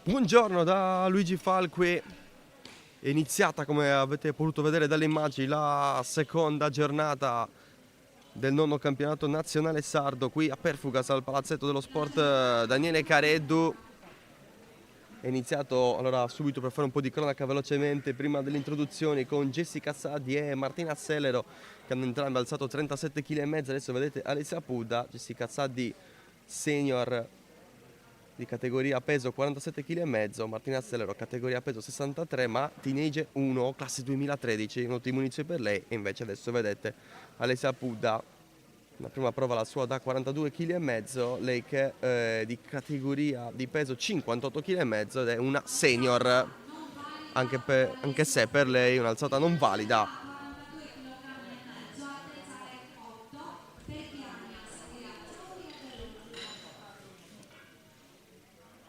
Buongiorno da Luigi Falqui, è iniziata, come avete potuto vedere dalle immagini, la seconda giornata del nono campionato nazionale sardo qui a Perfugas al palazzetto dello sport Daniele Careddu. È iniziato allora subito, per fare un po' di cronaca velocemente, prima delle introduzioni, con Jessica Saddi e Martina Sellero che hanno entrambi alzato 37,5 kg. Adesso vedete Alessia Pudda, Jessica Saddi senior di categoria peso 47,5 kg, Martina Sellero categoria peso 63, ma teenage 1, classe 2013, un ottimo inizio per lei. E invece adesso vedete Alessia Pudda, la prima prova la sua da 42,5 kg, lei che è di categoria di peso 58,5 kg ed è una senior, anche se per lei è un'alzata non valida.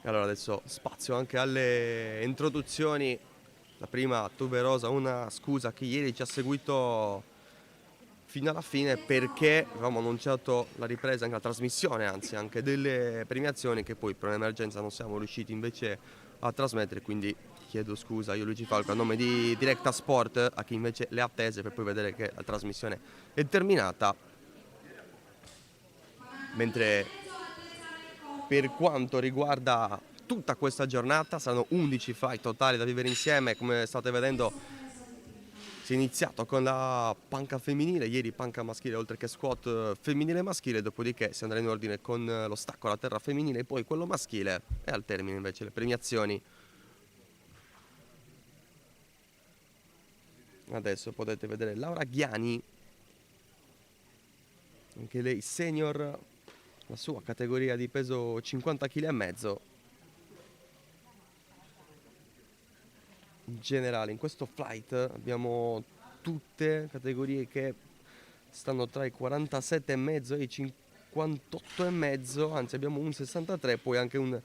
Allora adesso spazio anche alle introduzioni. La prima tuberosa, una scusa a chi ieri ci ha seguito fino alla fine perché avevamo annunciato la ripresa, anche la trasmissione, anzi anche delle premiazioni che poi per un'emergenza non siamo riusciti invece a trasmettere, quindi chiedo scusa io Luigi Falco a nome di Directa Sport a chi invece le ha attese per poi vedere che la trasmissione è terminata. Mentre per quanto riguarda tutta questa giornata saranno 11 fight totali da vivere insieme. Come state vedendo si è iniziato con la panca femminile, ieri panca maschile oltre che squat femminile e maschile, dopodiché si andrà in ordine con lo stacco alla terra femminile e poi quello maschile, e al termine invece le premiazioni. Adesso potete vedere Laura Ghiani, anche lei senior, la sua categoria di peso 50,5 kg. In generale in questo flight abbiamo tutte categorie che stanno tra i 47,5 e i 58,5, anzi abbiamo un 63, poi anche un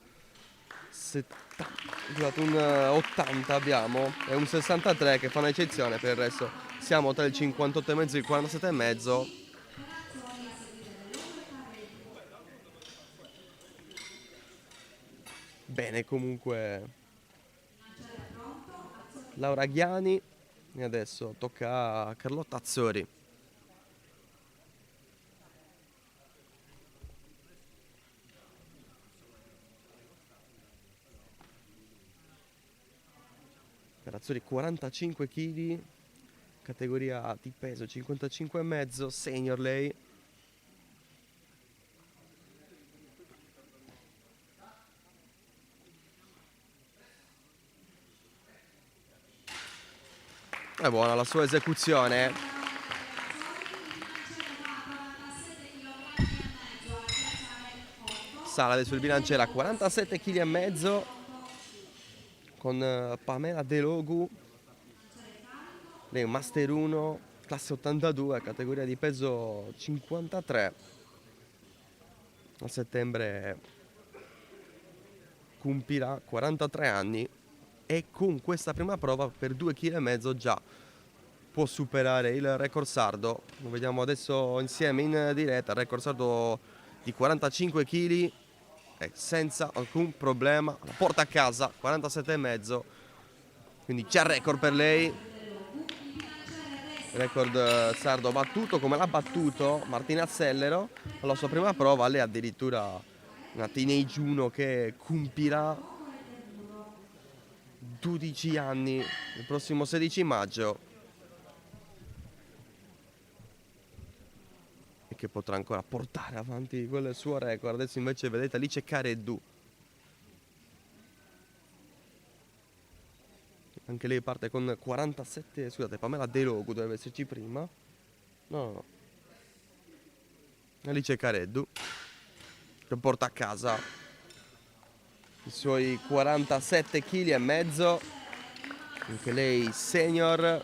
70, scusate, un 80 abbiamo e un 63 che fa un'eccezione. Per il resto siamo tra il 58,5 e il 47,5. Bene, comunque Laura Ghiani, e adesso tocca a Carlotta Azzori. Per Azzori 45 kg, categoria di peso 55,5, senior lei. È buona la sua esecuzione. Sale adesso il bilanciere a 47,5 kg con Pamela Delogu. Lei è un Master 1, classe 82, categoria di peso 53. A settembre compirà 43 anni e con questa prima prova per 2,5 kg già può superare il record sardo. Lo vediamo adesso insieme in diretta, il record sardo di 45 kg e senza alcun problema la porta a casa, 47,5, quindi c'è il record per lei, record sardo battuto come l'ha battuto Martina Sellero alla sua prima prova. Lei addirittura una teenage 1 che compirà 12 anni il prossimo 16 maggio e che potrà ancora portare avanti quel suo record. Adesso invece vedete Alice Careddu, anche lei parte con 47, scusate, Pamela Delogu doveva esserci prima, no, Alice Careddu che porta a casa i suoi 47,5 kg, anche lei senior,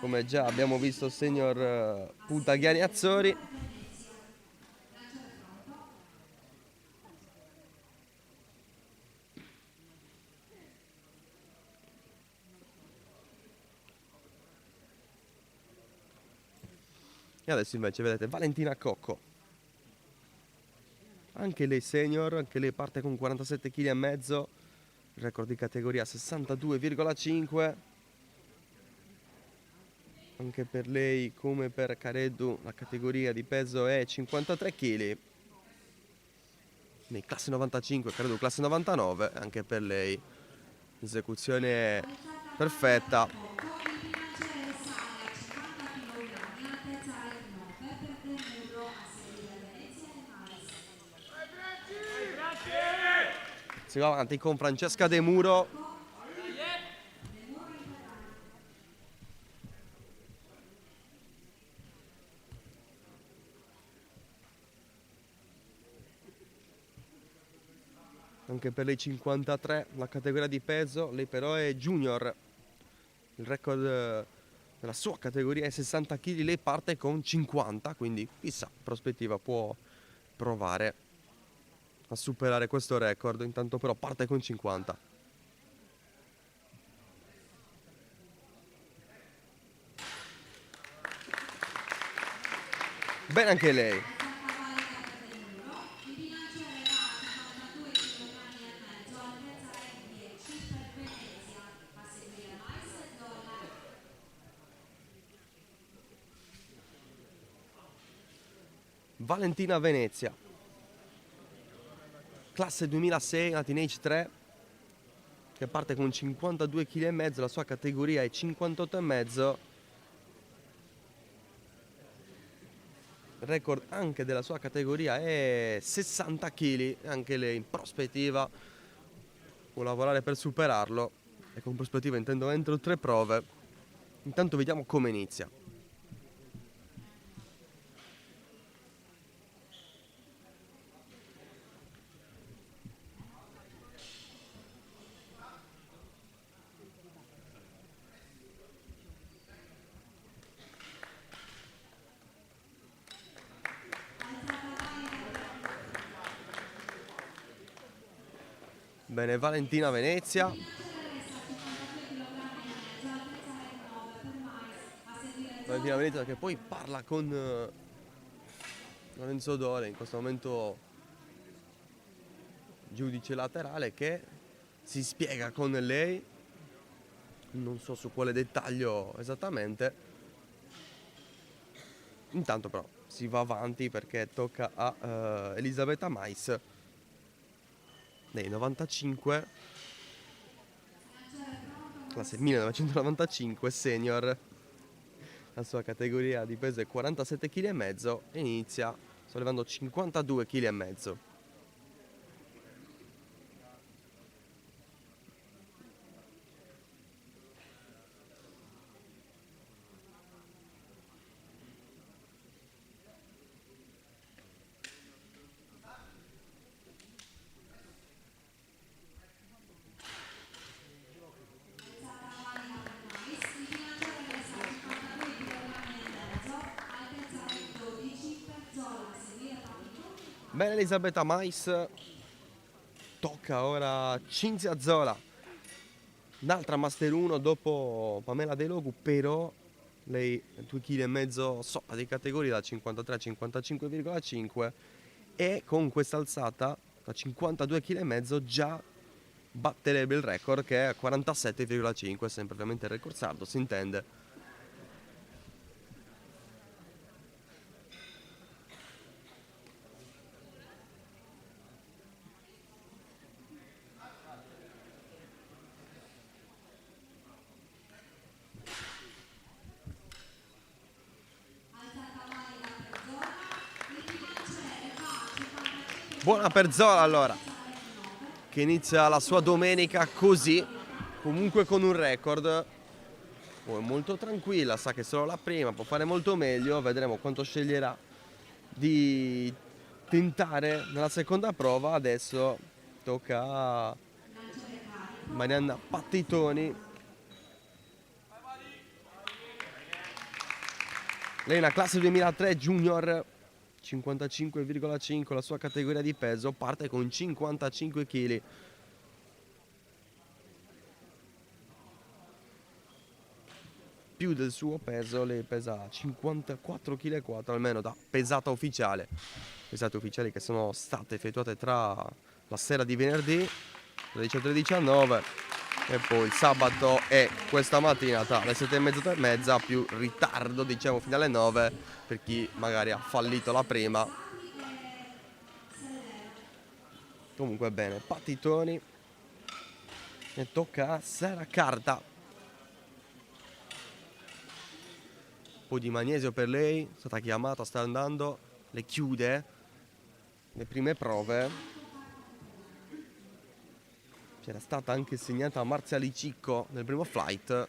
come già abbiamo visto senior Puntaghiani Azzori. E adesso invece vedete Valentina Cocco, anche lei senior, anche lei parte con 47,5 kg, record di categoria 62,5. Anche per lei, come per Careddu, la categoria di peso è 53 kg. Nei classe 95, Careddu classe 99, anche per lei esecuzione perfetta. Si va avanti con Francesca De Muro. Anche per lei 53 la categoria di peso, lei però è junior. Il record della sua categoria è 60 kg, lei parte con 50, quindi chissà, prospettiva può provare a superare questo record, intanto però parte con 50. Bene anche lei. Valentina Venezia, classe 2006, la Teenage 3, che parte con 52,5 kg, la sua categoria è 58,5. Il record anche della sua categoria è 60 kg, anche lei in prospettiva può lavorare per superarlo, e con prospettiva intendo entro 3 prove. Intanto vediamo come inizia. Bene, Valentina Venezia. Valentina Venezia che poi parla con Lorenzo Dole, in questo momento giudice laterale, che si spiega con lei, non so su quale dettaglio esattamente. Intanto però si va avanti perché tocca a Elisabetta Mais, nei 95, classe 1995, senior. La sua categoria di peso è 47,5 kg e inizia sollevando 52,5 kg. Bene Elisabetta Mais, tocca ora Cinzia Zola, un'altra Master 1 dopo Pamela De Logu, però lei 2,5 kg sopra di categoria da 53 a 55,5, e con questa alzata da 52,5 kg già batterebbe il record che è 47,5, sempre ovviamente il record sardo, si intende. Buona per Zola allora, che inizia la sua domenica così, comunque con un record. È molto tranquilla, sa che è solo la prima, può fare molto meglio, vedremo quanto sceglierà di tentare nella seconda prova. Adesso tocca a Marianna Pattitoni. Lei è una classe 2003 junior, 55,5 la sua categoria di peso, parte con 55 kg. Più del suo peso, lei pesa 54,4 kg, almeno da pesata ufficiale. pesate ufficiali che sono state effettuate tra la sera di venerdì 13 alle 19 e poi il sabato e questa mattina tra le 7:30 e 8:30, più ritardo diciamo fino alle 9 per chi magari ha fallito la prima. Comunque bene, partitoni e tocca a Sara Carta. Un po' di magnesio per lei, è stata chiamata, sta andando, le chiude le prime prove. C'era stata anche segnata Marziali Cicco nel primo flight,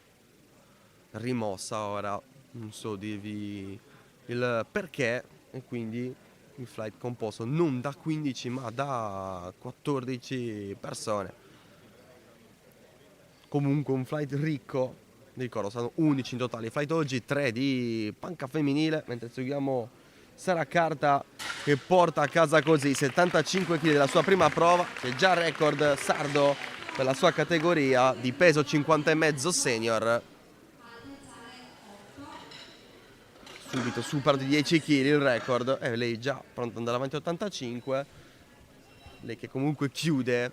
rimossa ora, non so dirvi il perché, e quindi il flight composto non da 15 ma da 14 persone. Comunque un flight ricco, mi ricordo sono 11 in totale, flight oggi 3 di panca femminile, mentre seguiamo Sara Carta che porta a casa così 75 kg della sua prima prova, che è già record sardo per la sua categoria di peso 50,5 senior. Subito supera di 10 kg il record e lei già pronta ad andare avanti a 85. Lei che comunque chiude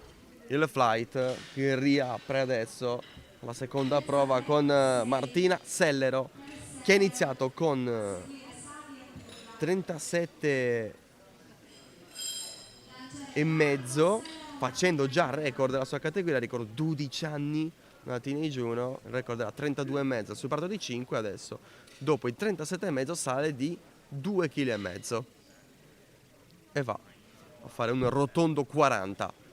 il flight, che riapre adesso la seconda prova con Martina Sellero, che ha iniziato con 37 e mezzo, facendo già il record della sua categoria, ricordo 12 anni, una teenage 1, il record era 32 e mezzo, ha superato di 5 adesso, dopo i 37 e mezzo sale di 2 kg e mezzo e va a fare un rotondo 40.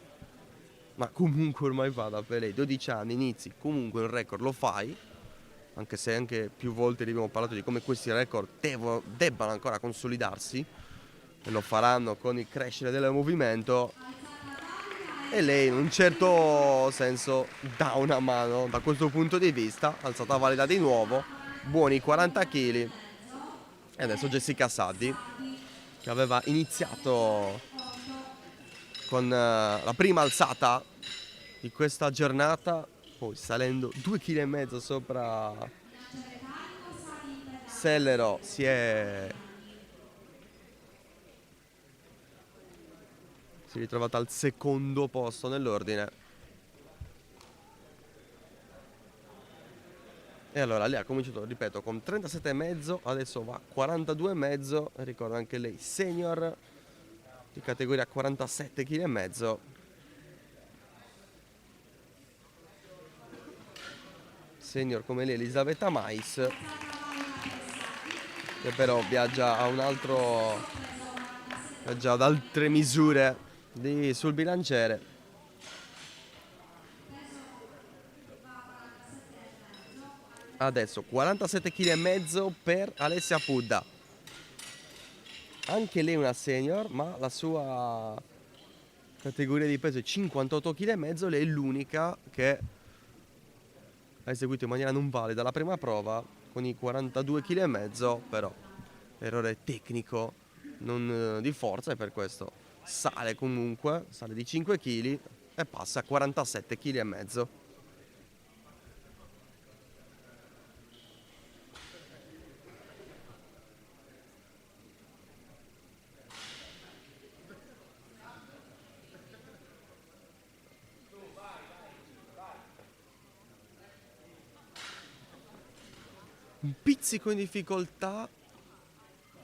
Ma comunque ormai vada per lei, 12 anni, inizi, comunque un record lo fai, anche se anche più volte abbiamo parlato di come questi record debbano ancora consolidarsi e lo faranno con il crescere del movimento, e lei in un certo senso dà una mano da questo punto di vista, alzata valida di nuovo, buoni 40 kg. E adesso Jessica Saddi, che aveva iniziato con la prima alzata di questa giornata, poi salendo 2,5 kg sopra Sellero, si è ritrovata al secondo posto nell'ordine. E allora lei ha cominciato, ripeto, con 37,5, adesso va a 42,5, ricordo anche lei senior di categoria 47,5 kg. Senior come lei Elisabetta Mais, che però viaggia a un altro, viaggia ad altre misure sul bilanciere. Adesso 47,5 kg per Alessia Pudda, anche lei una senior, ma la sua categoria di peso è 58,5 kg. Lei è l'unica che ha eseguito in maniera non valida la prima prova con i 42,5 kg, però errore tecnico, non di forza, e per questo sale comunque, sale di 5 kg e passa a 47,5 kg. Un pizzico in difficoltà,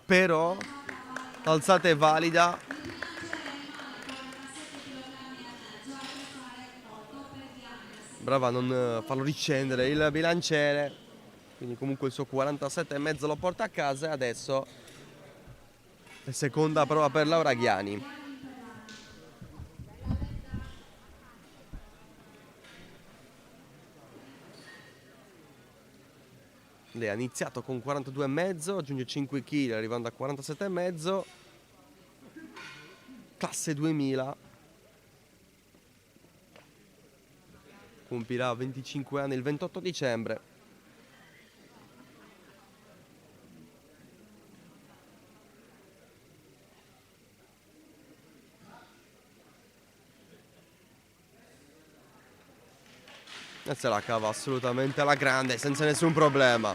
però l'alzata è valida. Brava a non farlo riscendere il bilanciere, quindi comunque il suo 47,5 lo porta a casa. E adesso la seconda prova per Laura Ghiani. Lei ha iniziato con 42,5, aggiunge 5 kg arrivando a 47,5, classe 2000, compirà 25 anni il 28 dicembre. E se la cava assolutamente alla grande, senza nessun problema.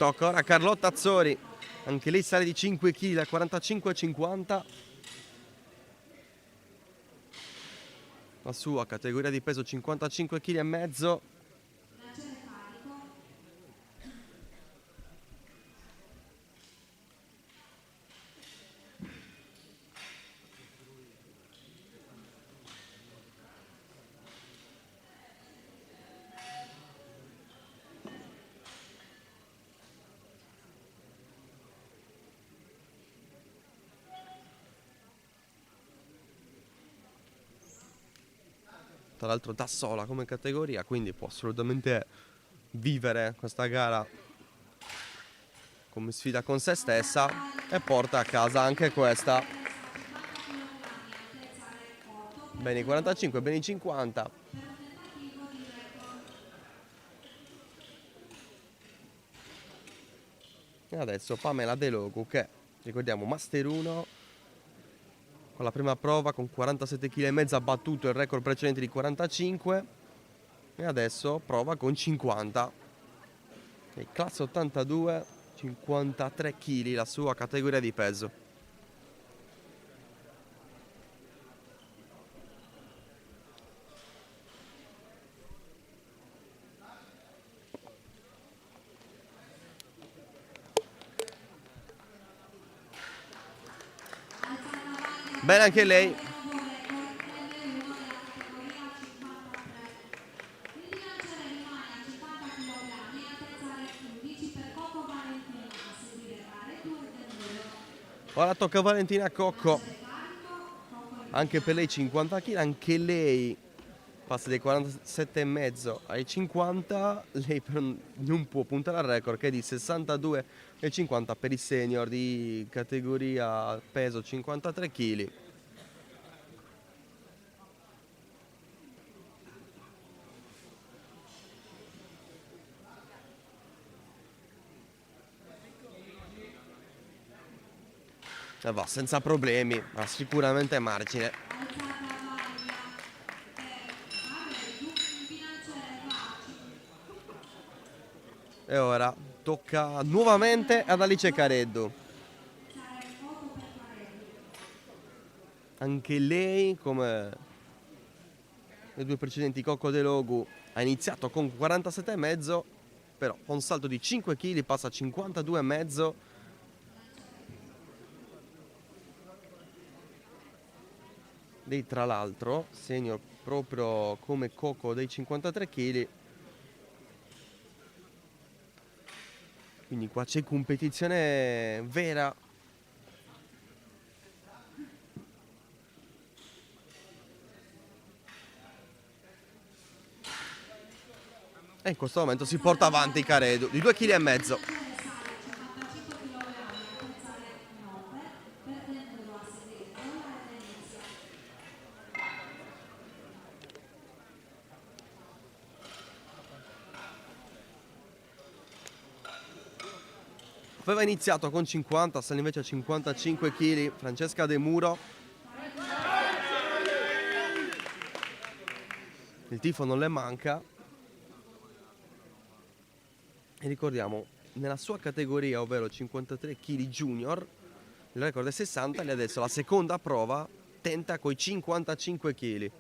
Tocca ora a Carlotta Azzori, anche lei sale di 5 kg da 45,50. La sua categoria di peso 55,5 kg. Tra l'altro da sola come categoria, quindi può assolutamente vivere questa gara come sfida con se stessa e porta a casa anche questa. Bene i 45, bene i 50. E adesso Pamela De Logu, che ricordiamo Master 1 con la prima prova con 47,5 kg ha battuto il record precedente di 45 e adesso prova con 50. E classe 82, 53 kg la sua categoria di peso. Bene anche lei. Ora tocca a Valentina Cocco, anche per lei 50 kg, anche lei passa dai 47,5 ai 50, lei non può puntare al record che è di 62,50 per i senior di categoria peso 53 kg. E va senza problemi, ha sicuramente margine. E ora tocca nuovamente ad Alice Careddu. Anche lei, come le due precedenti Cocco De Logu, ha iniziato con 47,5, però con un salto di 5 kg passa a 52,5. Lei tra l'altro segno proprio come Cocco dei 53 kg. Quindi qua c'è competizione vera. E in questo momento si porta avanti Careddu di 2,5 kg. Aveva iniziato con 50, sale invece a 55 kg Francesca De Muro. Il tifo non le manca. E ricordiamo, nella sua categoria, ovvero 53 kg junior, il record è 60, e adesso la seconda prova tenta coi 55 kg.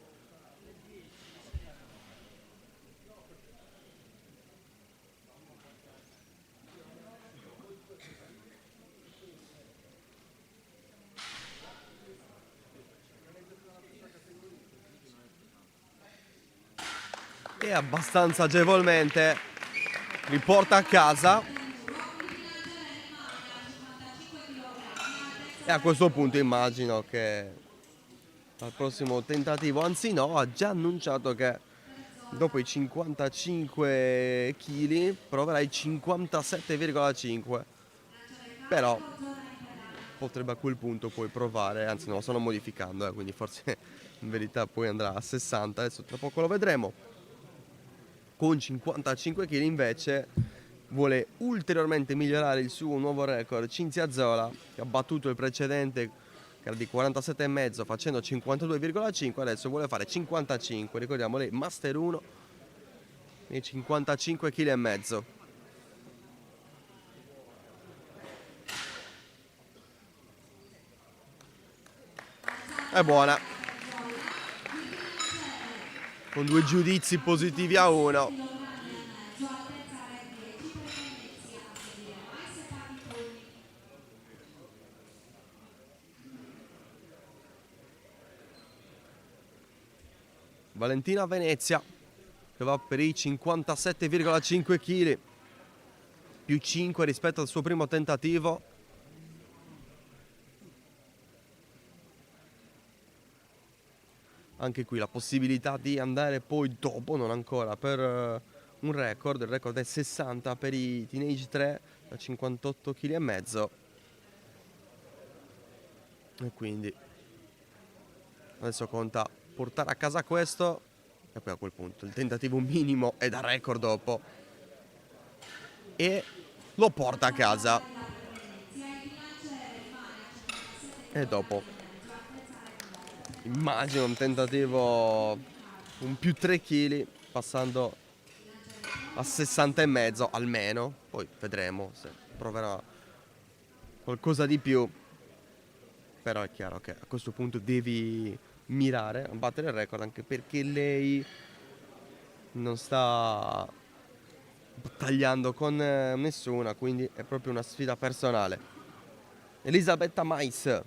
E abbastanza agevolmente riporta a casa. E a questo punto immagino che al prossimo tentativo, anzi no, ha già annunciato che dopo i 55 kg proverà i 57,5. Però potrebbe a quel punto poi provare, anzi no, lo stanno modificando, quindi forse in verità poi andrà a 60, adesso tra poco lo vedremo. Con 55 kg invece vuole ulteriormente migliorare il suo nuovo record. Cinzia Zola, che ha battuto il precedente che era di 47,5 facendo 52,5, adesso vuole fare 55, ricordiamo lei Master 1 e 55,5 kg. È buona. Con 2 giudizi positivi a 1. Valentina Venezia che va per i 57,5 kg, più 5 rispetto al suo primo tentativo. Anche qui la possibilità di andare poi dopo, non ancora, per un record. Il record è 60 per i Teenage 3 da 58 kg e mezzo. E quindi adesso conta portare a casa questo e poi a quel punto il tentativo minimo è da record dopo e lo porta a casa. E dopo immagino un tentativo un più 3 kg passando a 60 e mezzo almeno, poi vedremo se proverà qualcosa di più. Però è chiaro che a questo punto devi mirare a battere il record, anche perché lei non sta battagliando con nessuna, quindi è proprio una sfida personale. Elisabetta Mais,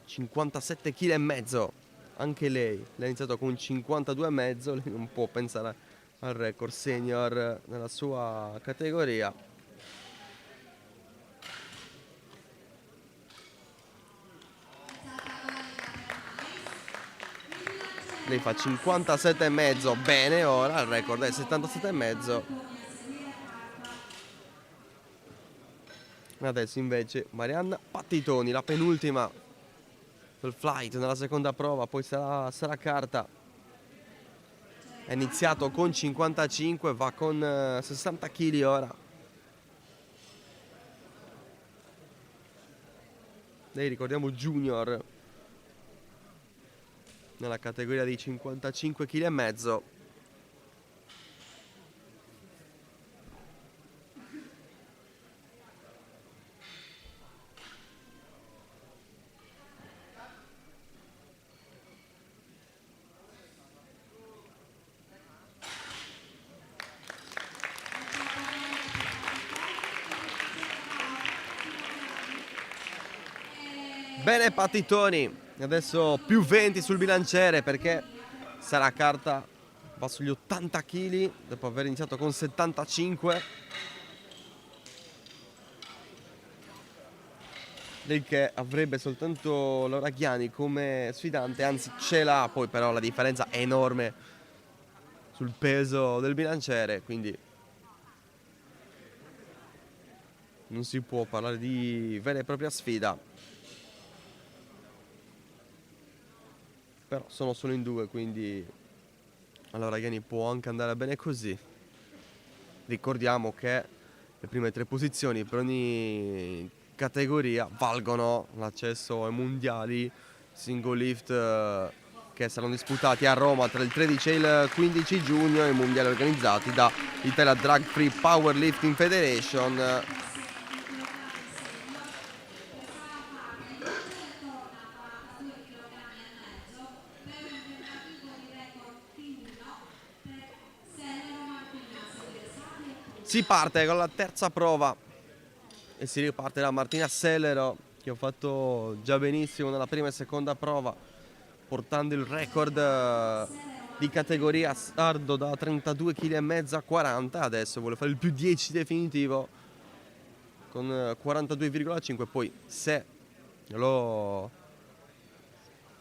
57 kg e mezzo, anche lei ha iniziato con 52 e mezzo, lei non può pensare al record senior nella sua categoria. Lei fa 57 e mezzo, bene, ora il record è 77 e mezzo. Adesso invece Marianna Pattitoni, la penultima del flight nella seconda prova, poi sarà carta. È iniziato con 55, va con 60 kg ora. Lei, ricordiamo, junior nella categoria dei 55 kg e mezzo. Bene Pattitoni, adesso più 20 sul bilanciere perché sarà carta, va sugli 80 kg dopo aver iniziato con 75. Lei che avrebbe soltanto Laura Ghiani come sfidante, anzi ce l'ha, poi però la differenza è enorme sul peso del bilanciere, quindi non si può parlare di vera e propria sfida. Però sono solo in 2, quindi allora Ghiani può anche andare bene così. Ricordiamo che le prime 3 posizioni per ogni categoria valgono l'accesso ai mondiali single lift che saranno disputati a Roma tra il 13 e il 15 giugno, i mondiali organizzati da Italia Drag Free Powerlifting Federation. Si parte con la terza prova e si riparte da Martina Sellero, che ha fatto già benissimo nella prima e seconda prova, portando il record di categoria sardo da 32 kg e mezzo a 40. Adesso vuole fare il più 10 definitivo con 42,5. Poi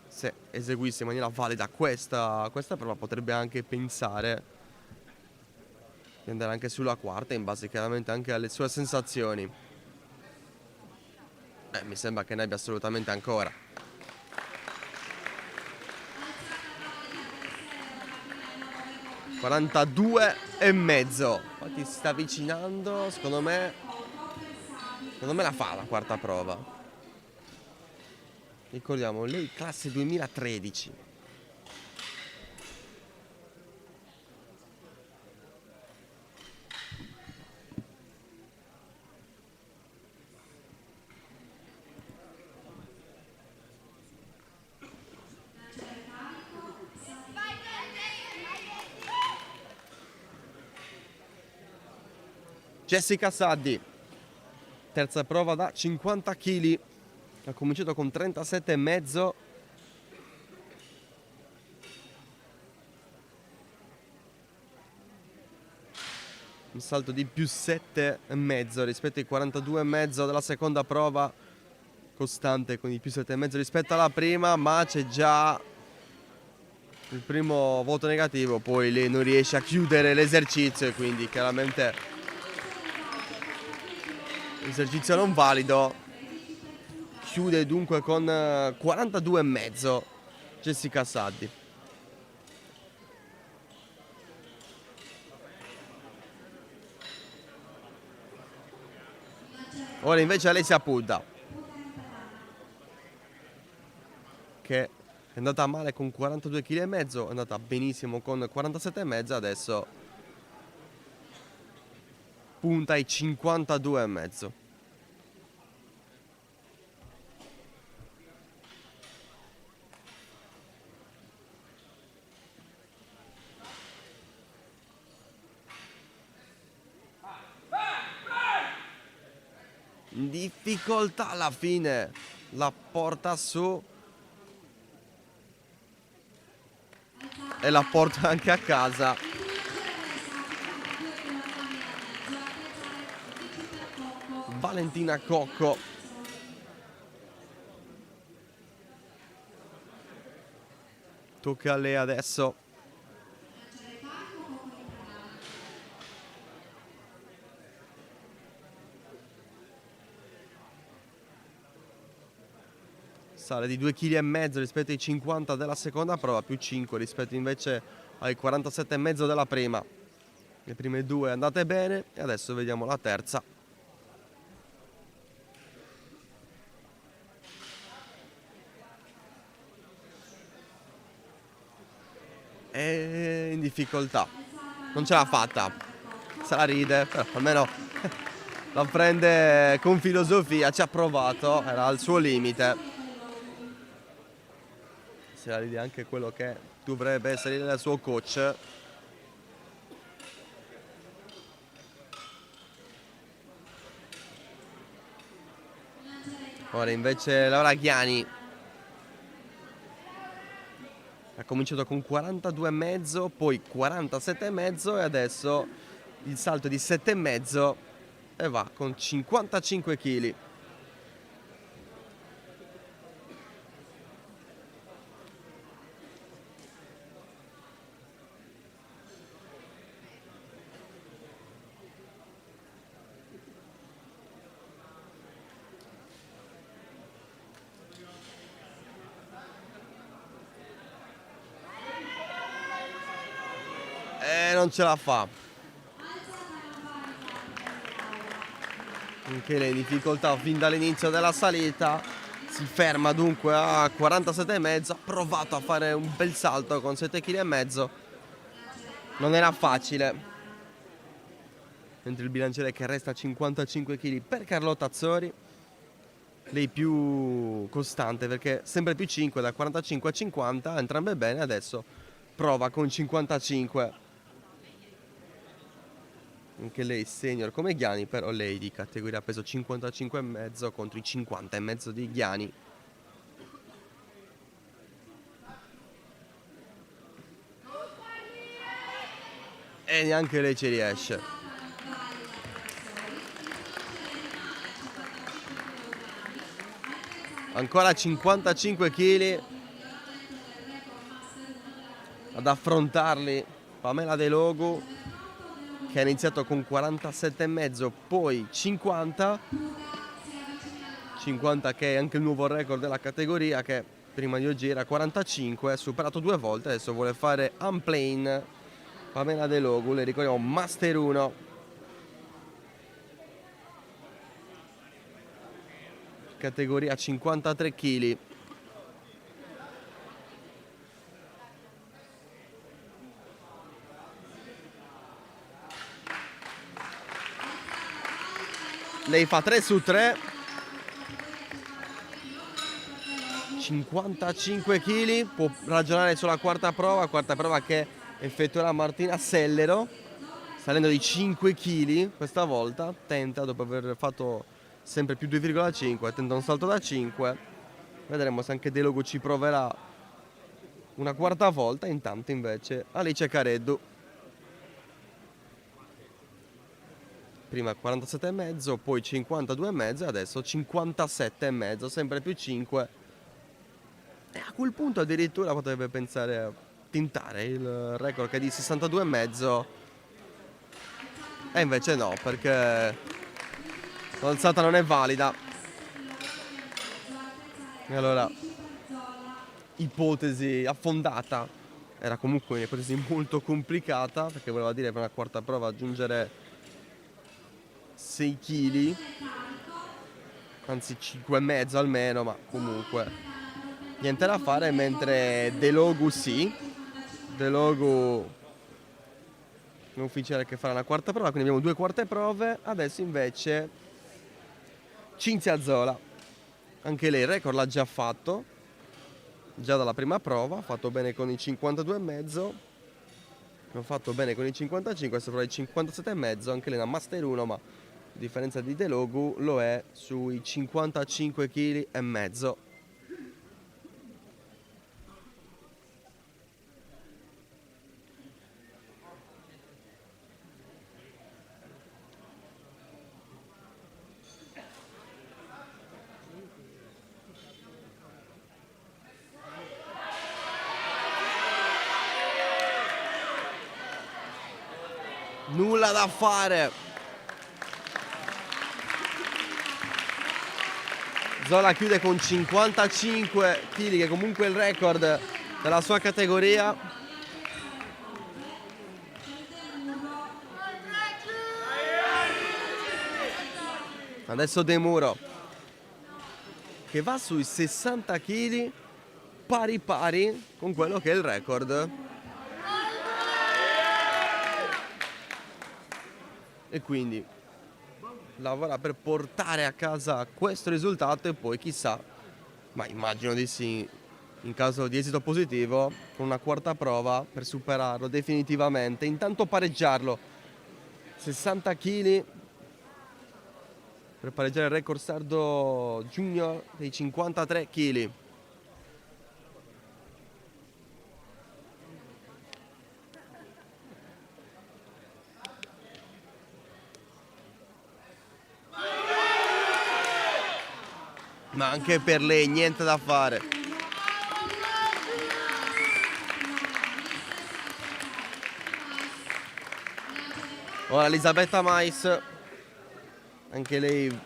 se eseguisse in maniera valida questa prova, potrebbe anche pensare di andare anche sulla quarta, in base chiaramente anche alle sue sensazioni. Mi sembra che ne abbia assolutamente ancora. (42,5). Infatti si sta avvicinando, secondo me la fa la quarta prova. Ricordiamo, lei classe 2013. Jessica Saddi, terza prova da 50 kg, ha cominciato con 37,5. Un salto di più 7,5 rispetto ai 42,5 della seconda prova, costante con i più 7,5 rispetto alla prima, ma c'è già il primo voto negativo, poi lei non riesce a chiudere l'esercizio e quindi chiaramente esercizio non valido. Chiude dunque con 42,5 Jessica Saddi. Ora invece Alessia Pudda, che è andata male con 42,5 kg, è andata benissimo con 47,5, adesso punta ai 52,5. In difficoltà alla fine, la porta su e la porta anche a casa. Valentina Cocco. Tocca a lei adesso. Sale di 2,5 kg rispetto ai 50 della seconda prova, più 5 rispetto invece ai 47,5 della prima. Le prime due andate bene e adesso vediamo la terza. È in difficoltà, non ce l'ha fatta, se la ride, però almeno la prende con filosofia, ci ha provato, era al suo limite. Se la ride anche quello che dovrebbe essere il suo coach. Ora invece Laura Ghiani ha cominciato con 42,5, poi 47,5 e adesso il salto di 7,5 e va con 55 kg. Non ce la fa. Anche lei in difficoltà fin dall'inizio della salita. Si ferma dunque a 47,5. Ha provato a fare un bel salto con 7,5 kg. Non era facile. Mentre il bilanciere che resta a 55 kg per Carlotta Azzori. Lei più costante perché sempre più 5 da 45 a 50, entrambe bene, adesso prova con 55. Anche lei senior come Ghiani, però lei di categoria peso 55,5 contro i 50,5 di Ghiani. E neanche lei ci riesce. Ancora 55 kg ad affrontarli Pamela De Logu, che ha iniziato con 47,5, poi 50 che è anche il nuovo record della categoria, che prima di oggi era 45, superato 2 volte, adesso vuole fare unplane. Pamela De Logu, le ricordiamo Master 1. Categoria 53 kg. Lei fa 3 su 3. 55 kg, può ragionare sulla quarta prova che effettuerà Martina Sellero. salendo di 5 kg questa volta, tenta, dopo aver fatto sempre più 2,5, tenta un salto da 5. Vedremo se anche Delogu ci proverà una quarta volta. Intanto invece Alice Careddu, prima 47,5, poi 52,5 e adesso 57,5, sempre più 5. E a quel punto addirittura potrebbe pensare a tentare il record che è di 62,5. E invece no, perché l'alzata non è valida. E allora, ipotesi affondata. Era comunque un'ipotesi molto complicata, perché voleva dire per una quarta prova aggiungere 6 kg, anzi 5,5 almeno, ma comunque niente da fare. Mentre Delogu sì, Delogu è ufficiale che farà una quarta prova, quindi abbiamo 2 quarte prove. Adesso invece Cinzia Zola, anche lei il record l'ha già fatto, già dalla prima prova, ha fatto bene con i 52,5, ha fatto bene con i 55, adesso farà i 57,5, anche lei è una Master 1, ma a differenza di Delogu lo è sui 55,5 kg. Nulla da fare. Zola chiude con 55 kg, che è comunque il record della sua categoria. Adesso De Muro, che va sui 60 kg, pari pari con quello che è il record. E quindi lavora per portare a casa questo risultato e poi chissà, ma immagino di sì, in caso di esito positivo, con una quarta prova per superarlo definitivamente. Intanto pareggiarlo, 60 kg, per pareggiare il record sardo junior dei 53 kg. Ma anche per lei niente da fare. Ora Elisabetta Mais, anche lei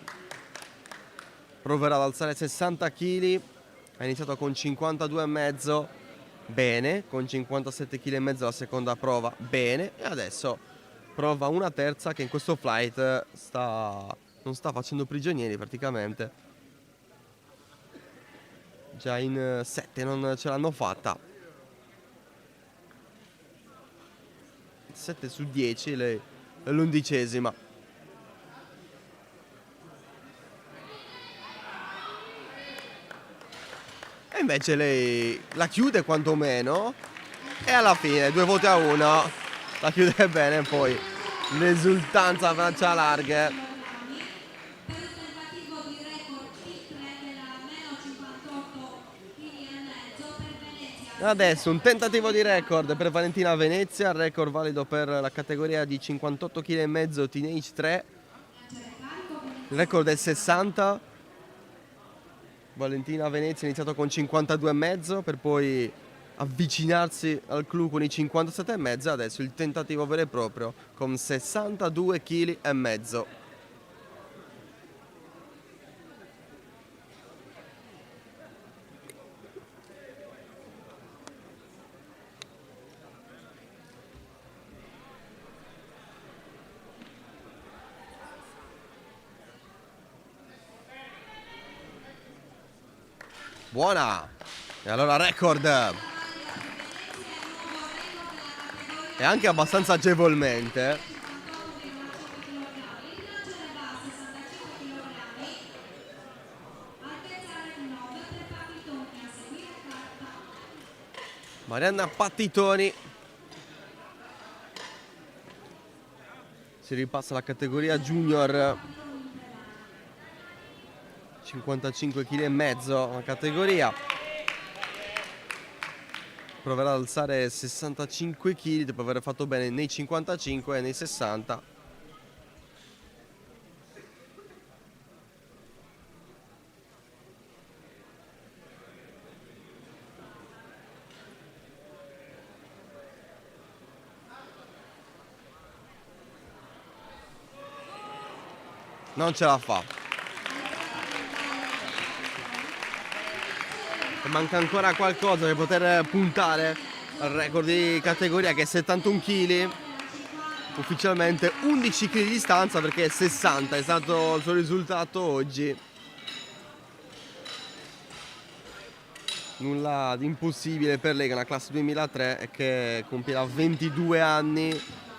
proverà ad alzare 60 kg, ha iniziato con 52,5, bene, con 57,5 kg la seconda prova, bene, e adesso prova una terza che in questo flight non sta facendo prigionieri praticamente. Già in 7 non ce l'hanno fatta. 7 su 10, lei è l'11ª. E invece lei la chiude quantomeno, e alla fine 2-1 la chiude bene. Poi l'esultanza faccia larghe. Adesso un tentativo di record per Valentina Venezia, record valido per la categoria di 58,5 kg Teenage 3. Il record è 60. Valentina Venezia ha iniziato con 52,5 per poi avvicinarsi al clou con i 57,5. Adesso il tentativo vero e proprio con 62,5 kg. Buona! E allora record! E anche abbastanza agevolmente. Marianna Pattitoni. Si ripassa la categoria junior, 55 kg e mezzo la categoria. Proverà ad alzare 65 kg dopo aver fatto bene nei 55 e nei 60. Non ce la fa. Manca ancora qualcosa per poter puntare al record di categoria, che è 71 kg. Ufficialmente 11 kg di distanza, perché 60 è stato il suo risultato oggi. Nulla di impossibile per lei, che è una classe 2003 e che compierà 22 anni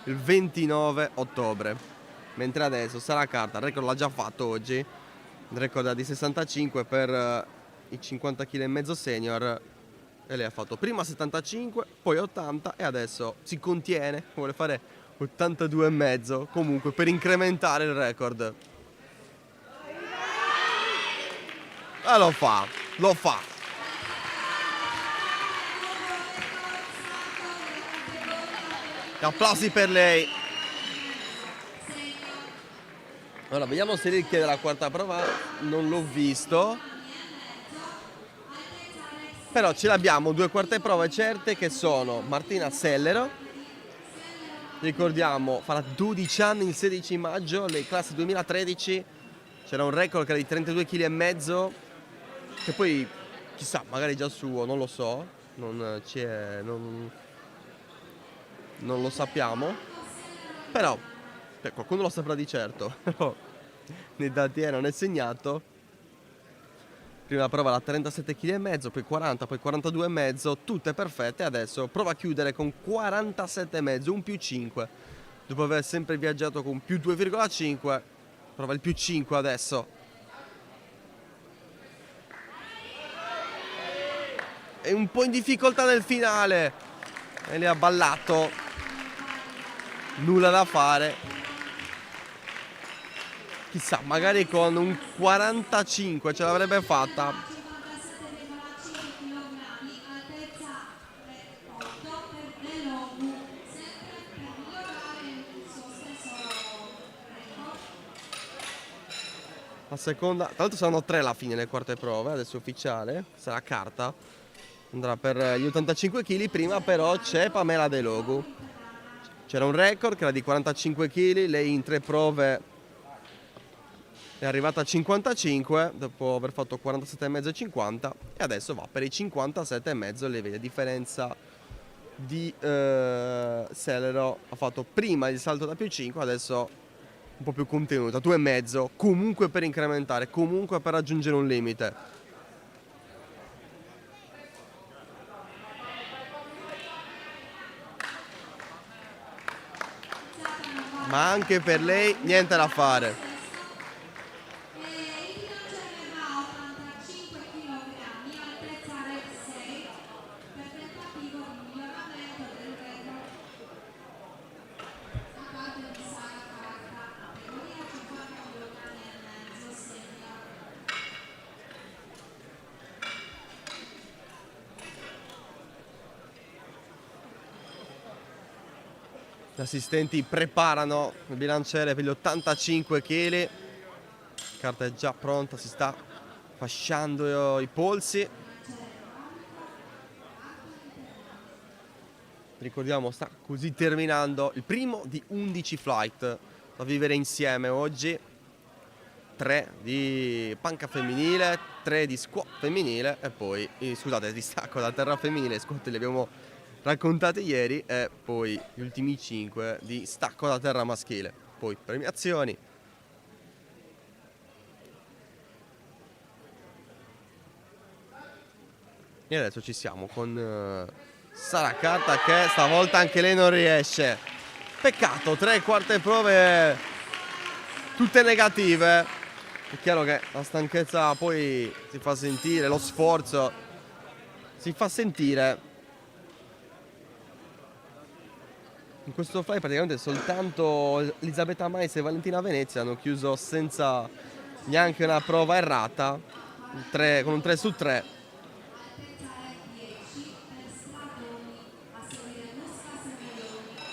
il 29 ottobre. Mentre adesso Sara Carta, il record l'ha già fatto oggi, il record è di 65 per i 50 kg e mezzo senior, e lei ha fatto prima 75, poi 80 e adesso si contiene, vuole fare 82 e mezzo, comunque per incrementare il record. E lo fa. Applausi per lei. Allora, vediamo se lei chiede la quarta prova. Non l'ho visto. Però ce l'abbiamo, due quarte prove certe, che sono Martina Sellero. Ricordiamo, farà 12 anni il 16 maggio, le classi 2013. C'era un record che era di 32 kg e mezzo, che poi, chissà, magari già suo, non lo so. Non lo sappiamo. Però qualcuno lo saprà di certo. Nei dati non è segnato. Prima prova da 37 kg e mezzo, poi 40, poi 42 e mezzo, tutte perfette. Adesso prova a chiudere con 47 e mezzo, un più 5. Dopo aver sempre viaggiato con più 2,5, prova il più 5 adesso. È un po' in difficoltà nel finale e le ha ballato. Nulla da fare. Chissà, magari con un 45 ce l'avrebbe fatta. La seconda, tra l'altro saranno 3 alla fine le quarte prove, adesso è ufficiale, sarà carta. Andrà per gli 85 kg, prima però c'è Pamela De Logu. C'era un record che era di 45 kg, lei in 3 prove è arrivata a 55 dopo aver fatto 47,5 e 50, e adesso va per i 57,5. Le vede differenza di Sellero, ha fatto prima il salto da più 5, adesso un po' più contenuta, 2,5, comunque per incrementare, comunque per raggiungere un limite. Ma anche per lei niente da fare. Gli assistenti preparano il bilanciere per gli 85 kg. La carta è già pronta, si sta fasciando i polsi. Ricordiamo, sta così terminando il primo di 11 flight da vivere insieme oggi. 3 di panca femminile, 3 di squat femminile e poi, scusate, di stacco da terra femminile. Squat li abbiamo raccontati ieri, e poi gli ultimi 5 di stacco da terra maschile. Poi premiazioni. E adesso ci siamo con Sara Carta, che stavolta anche lei non riesce. Peccato, 3 quarte prove tutte negative. È chiaro che la stanchezza poi si fa sentire, lo sforzo si fa sentire. in questo fly praticamente soltanto Elisabetta Mais e Valentina Venezia hanno chiuso senza neanche una prova errata, con un 3 su 3.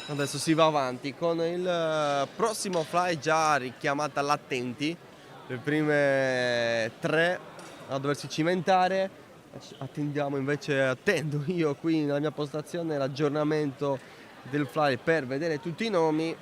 Adesso si va avanti con il prossimo fly già richiamata all'attenti, le prime 3 a doversi cimentare. Attendo io qui nella mia postazione l'aggiornamento del fly per vedere tutti i nomi.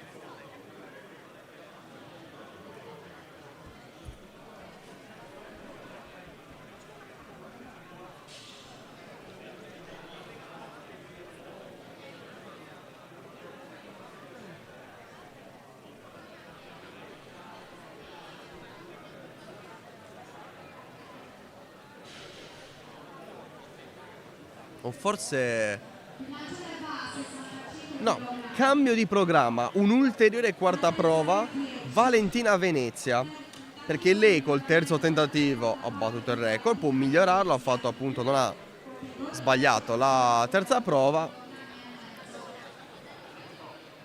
O forse no, cambio di programma, un'ulteriore quarta prova, Valentina Venezia, perché lei col terzo tentativo ha battuto il record, può migliorarlo, ha fatto appunto, non ha sbagliato la terza prova.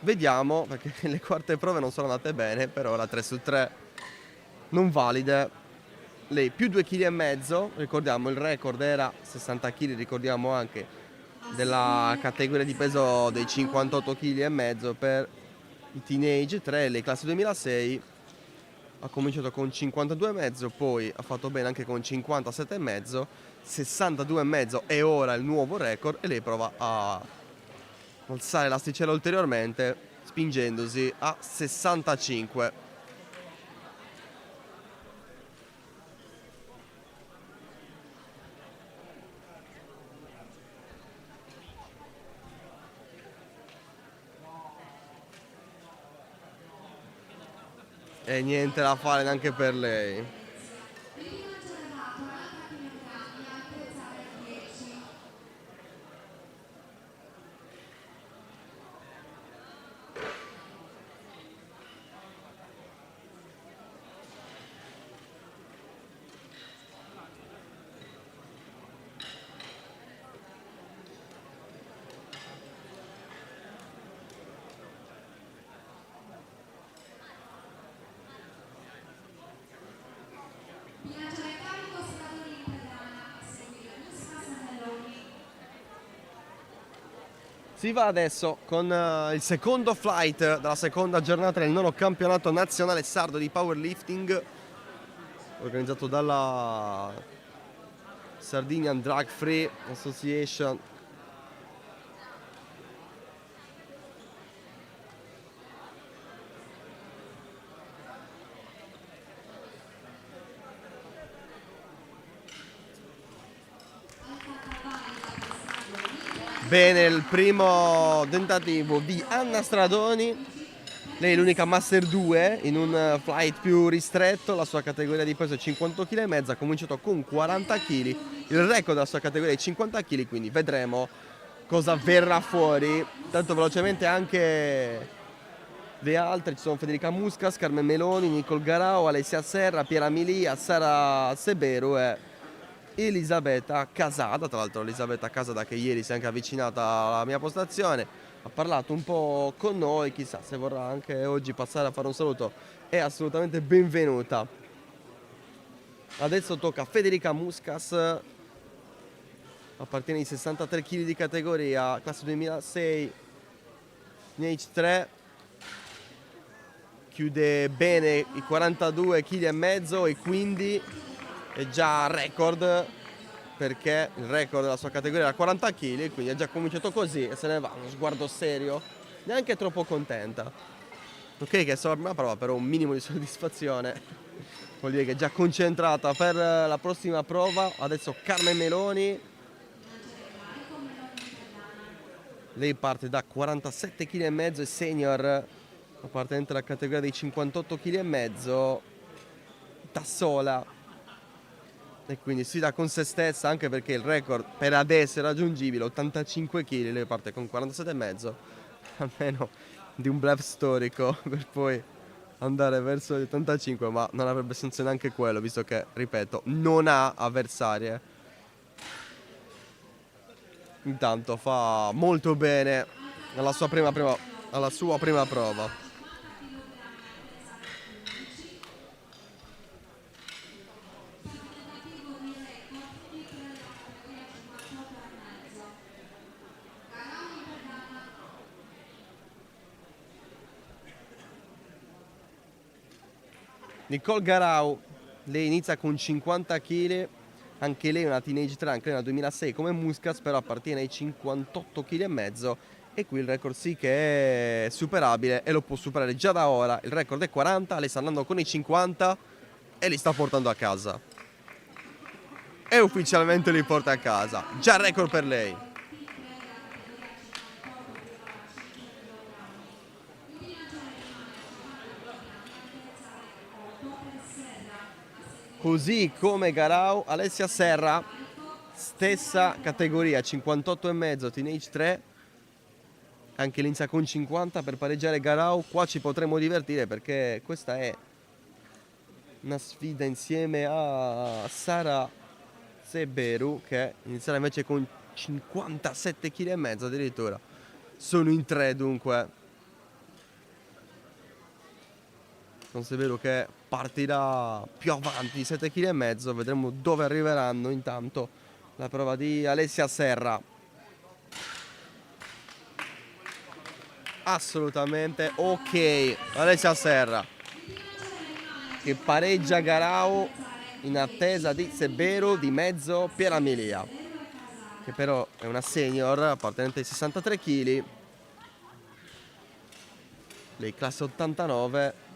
Vediamo, perché le quarte prove non sono andate bene, però la 3 su 3 non valide. Lei più 2,5 kg, ricordiamo il record era 60 kg, ricordiamo anche della categoria di peso dei 58,5 kg per i teenage 3, le classe 2006. Ha cominciato con 52,5, poi ha fatto bene anche con 57,5, 62,5 è ora il nuovo record e lei prova a alzare l'asticella ulteriormente spingendosi a 65. E niente da fare neanche per lei. Si va adesso con il secondo flight della seconda giornata del nono campionato nazionale sardo di powerlifting, organizzato dalla Sardinian Drug Free Association. Bene, il primo tentativo di Anna Stradoni, lei è l'unica Master 2 in un flight più ristretto, la sua categoria di peso è 58,5 kg, ha cominciato con 40 kg, il record della sua categoria è 50 kg, quindi vedremo cosa verrà fuori. Tanto velocemente anche le altre, ci sono Federica Muscas, Carmen Meloni, Nicole Garau, Alessia Serra, Piera Milia, Sara Seberu e Elisabetta Casada. Tra l'altro Elisabetta Casada che ieri si è anche avvicinata alla mia postazione, ha parlato un po' con noi, chissà se vorrà anche oggi passare a fare un saluto, è assolutamente benvenuta. Adesso tocca a Federica Muscas, appartiene ai 63 kg di categoria, classe 2006, Teenage 3, chiude bene i 42,5 kg e quindi è già record, perché il record della sua categoria era 40 kg, quindi ha già cominciato così e se ne va, uno sguardo serio, neanche troppo contenta. Ok, che è solo la prima prova, però un minimo di soddisfazione. Vuol dire che è già concentrata per la prossima prova. Adesso Carmen Meloni. Lei parte da 47,5 kg e senior, appartenente alla categoria dei 58,5 kg, da sola. E quindi sfida con se stessa, anche perché il record per adesso è raggiungibile, 85 kg, lei parte con 47,5, a meno di un bluff storico per poi andare verso gli 85, ma non avrebbe senso neanche quello, visto che, ripeto, non ha avversarie. Intanto fa molto bene nella sua prima alla sua prima prova. Nicole Garau, lei inizia con 50 kg, anche lei è una teenage trunk, lei è una 2006 come Muscas, però appartiene ai 58 kg e mezzo, e qui il record sì che è superabile e lo può superare già da ora. Il record è 40, lei sta andando con i 50 e li sta portando a casa. E ufficialmente li porta a casa, già record per lei. Così come Garau, Alessia Serra, stessa categoria, 58,5 Teenage 3, anche l'Inza con 50 per pareggiare Garau. Qua ci potremo divertire perché questa è una sfida insieme a Sara Seberu, che inizierà invece con 57,5 kg addirittura. Sono in tre dunque. Con Seberu che partirà più avanti di 7,5 kg, vedremo dove arriveranno. Intanto la prova di Alessia Serra. Assolutamente ok, Alessia Serra che pareggia Garau in attesa di Seberu di mezzo Pieramilia, che però è una senior appartenente ai 63 kg, lei classe 89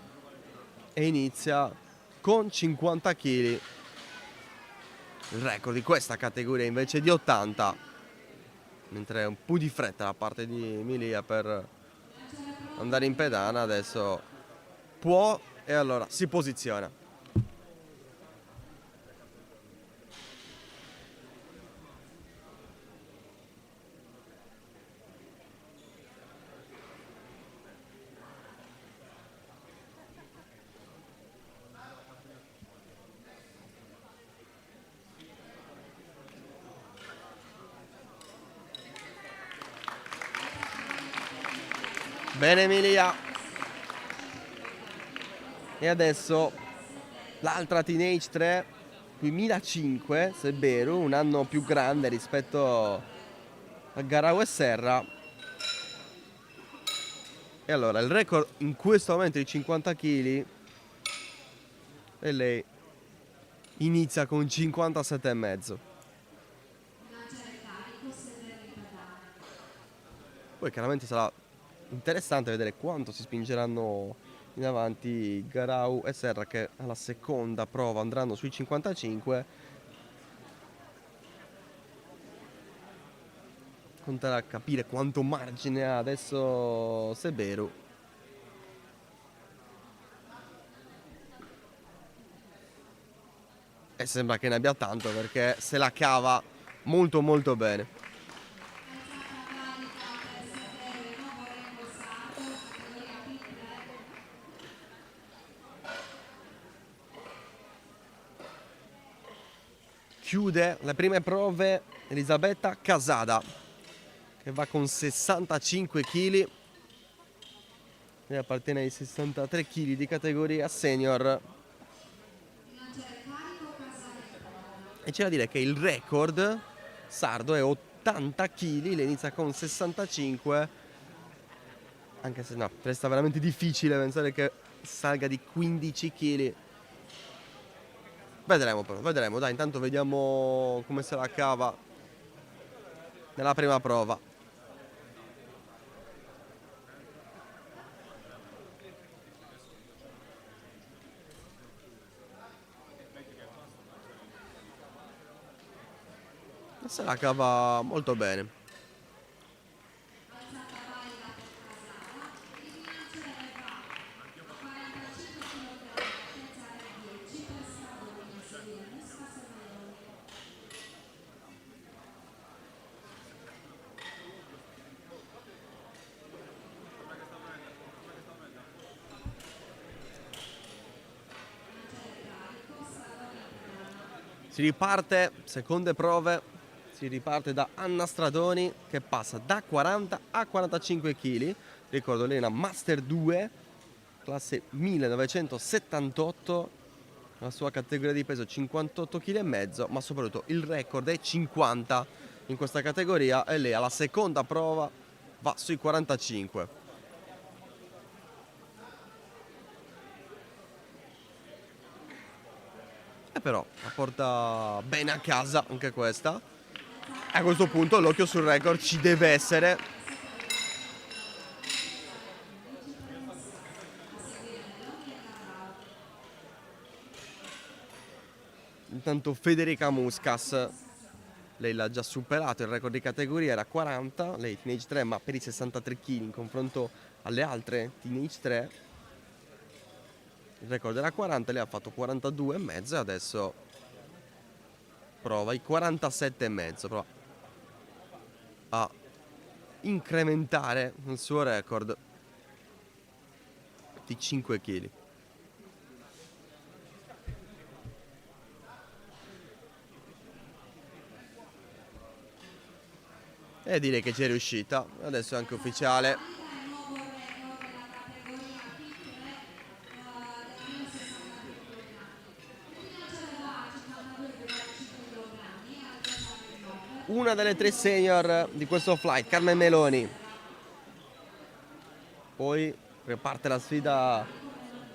e inizia con 50 kg. Il record di questa categoria invece è di 80, mentre è un po' di fretta da parte di Milia per andare in pedana. Adesso può e allora si posiziona. Bene Emilia. E adesso l'altra Teenage 3 2005, Seberu, un anno più grande rispetto a Garau e Serra. E allora il record in questo momento è di 50 kg e lei inizia con 57,5. Poi chiaramente sarà interessante vedere quanto si spingeranno in avanti Garau e Serra, che alla seconda prova andranno sui 55. Conterà a capire quanto margine ha adesso Seberu. E sembra che ne abbia tanto perché se la cava molto molto bene. Chiude le prime prove Elisabetta Casada, che va con 65 kg. Lei appartiene ai 63 kg di categoria senior. E c'è da dire che il record sardo è 80 kg, lei inizia con 65, anche se no, resta veramente difficile pensare che salga di 15 kg. Vedremo però, vedremo, dai, intanto vediamo come se la cava nella prima prova. Se la cava molto bene. Si riparte, seconde prove, si riparte da Anna Stradoni che passa da 40 a 45 kg. Ricordo, lei è una Master 2, classe 1978, la sua categoria di peso 58,5 kg, ma soprattutto il record è 50 in questa categoria e lei alla seconda prova va sui 45. E però la porta bene a casa anche questa. E a questo punto l'occhio sul record ci deve essere. Intanto Federica Muscas, lei l'ha già superato, il record di categoria era 40, lei Teenage 3 ma per i 63 kg in confronto alle altre Teenage 3 il record era 40, lei ha fatto 42,5 e adesso prova i 47,5, prova a incrementare il suo record di 5 kg. E direi che ci è riuscita, adesso è anche ufficiale. Una delle 3 senior di questo flight, Carmen Meloni. Poi riparte la sfida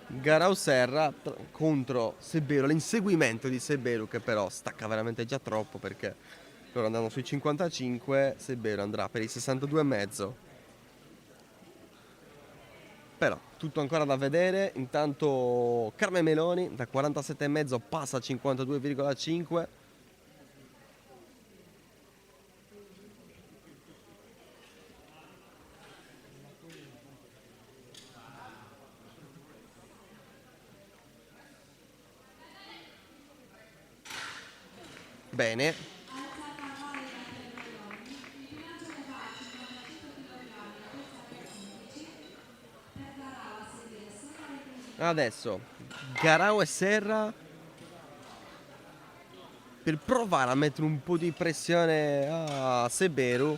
Garau Serra contro Sebero, l'inseguimento di Sebero che però stacca veramente già troppo perché loro andranno sui 55, Sebero andrà per i 62,5. Però tutto ancora da vedere, intanto Carmen Meloni da 47,5 passa a 52,5. Bene. Adesso Garau e Serra per provare a mettere un po' di pressione a Seberu.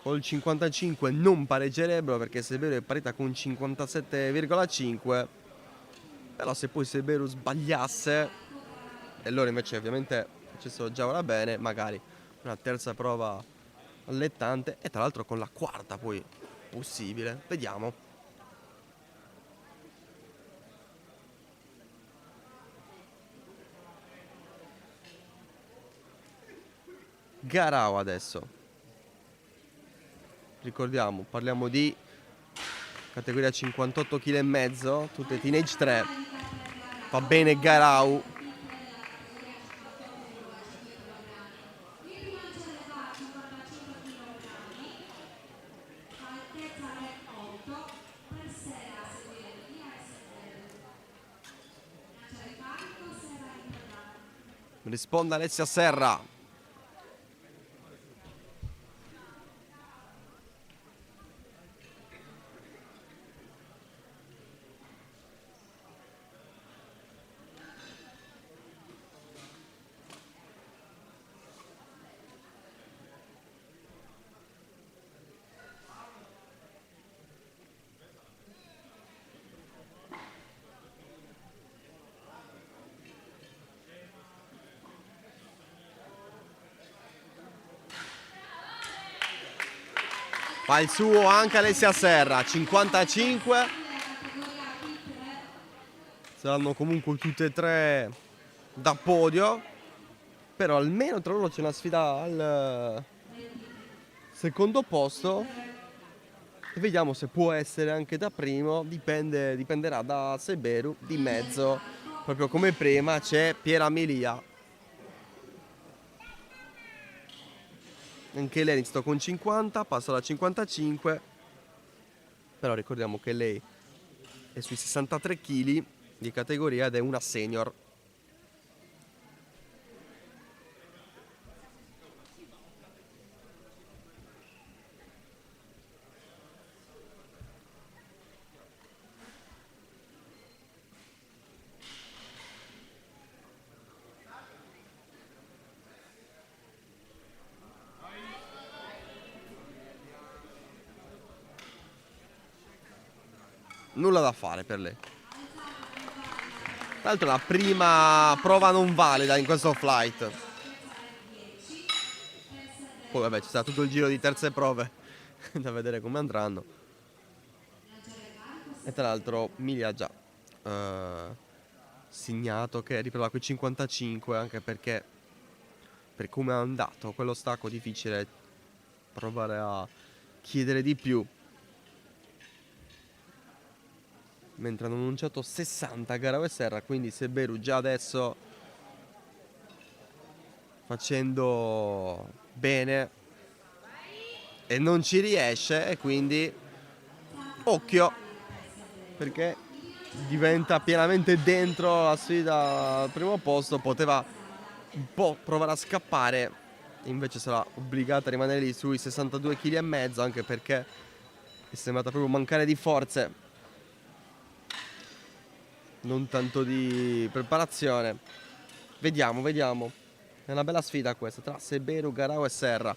Col 55 non pareggerebbero perché Seberu è parità con 57,5. Però se poi Seberu sbagliasse e loro invece ovviamente facessero già ora bene, magari una terza prova allettante e tra l'altro con la quarta poi possibile. Vediamo. Garau adesso. Ricordiamo, parliamo di categoria 58,5 kg, tutte Teenage 3. Va bene Garau. Risponde Alessia Serra. Fa il suo anche Alessia Serra, 55. Saranno comunque tutte e tre da podio. Però almeno tra loro c'è una sfida al secondo posto. E vediamo se può essere anche da primo. Dipenderà da Seberu. Di mezzo, proprio come prima, c'è Piera Melia. Anche lei iniziò con 50, passa da 55. Però ricordiamo che lei è sui 63 kg di categoria ed è una senior. nulla da fare per lei. Tra l'altro la prima prova non valida in questo flight. Poi vabbè, ci sarà tutto il giro di terze prove da vedere come andranno. E tra l'altro Mili ha già segnato che riprova quei 55, anche perché per come è andato quello stacco difficile provare a chiedere di più. Mentre hanno annunciato 60 Garau e Serra, quindi Seberu già adesso facendo bene e non ci riesce, e quindi occhio, perché diventa pienamente dentro la sfida al primo posto. Poteva un po' provare a scappare, invece sarà obbligata a rimanere lì sui 62,5 kg, anche perché è sembrata proprio mancare di forze, non tanto di preparazione. Vediamo, vediamo. È una bella sfida questa tra Seberu, Garau e Serra.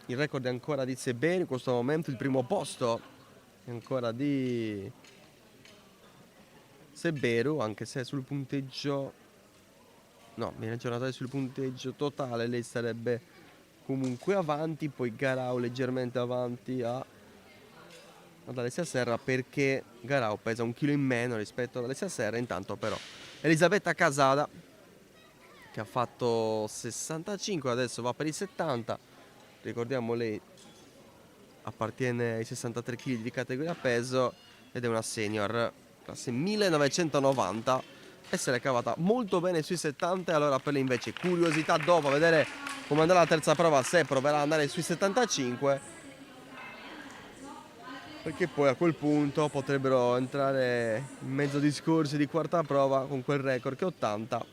Il record è ancora di Seberu in questo momento, il primo posto è ancora di Seberu, anche se sul punteggio, no, viene aggiornata sul punteggio totale, lei sarebbe comunque avanti. Poi Garau leggermente avanti ad Alessia Serra, perché Garau pesa 1 chilo in meno rispetto ad Alessia Serra. Intanto però Elisabetta Casada, che ha fatto 65, adesso va per i 70. Ricordiamo, lei appartiene ai 63 kg di categoria peso ed è una senior classe 1990, e se l'è cavata molto bene sui 70. Allora per lei invece curiosità dopo, vedere come andrà la terza prova, se proverà ad andare sui 75, perché poi a quel punto potrebbero entrare in mezzo discorsi di quarta prova con quel record che è 80.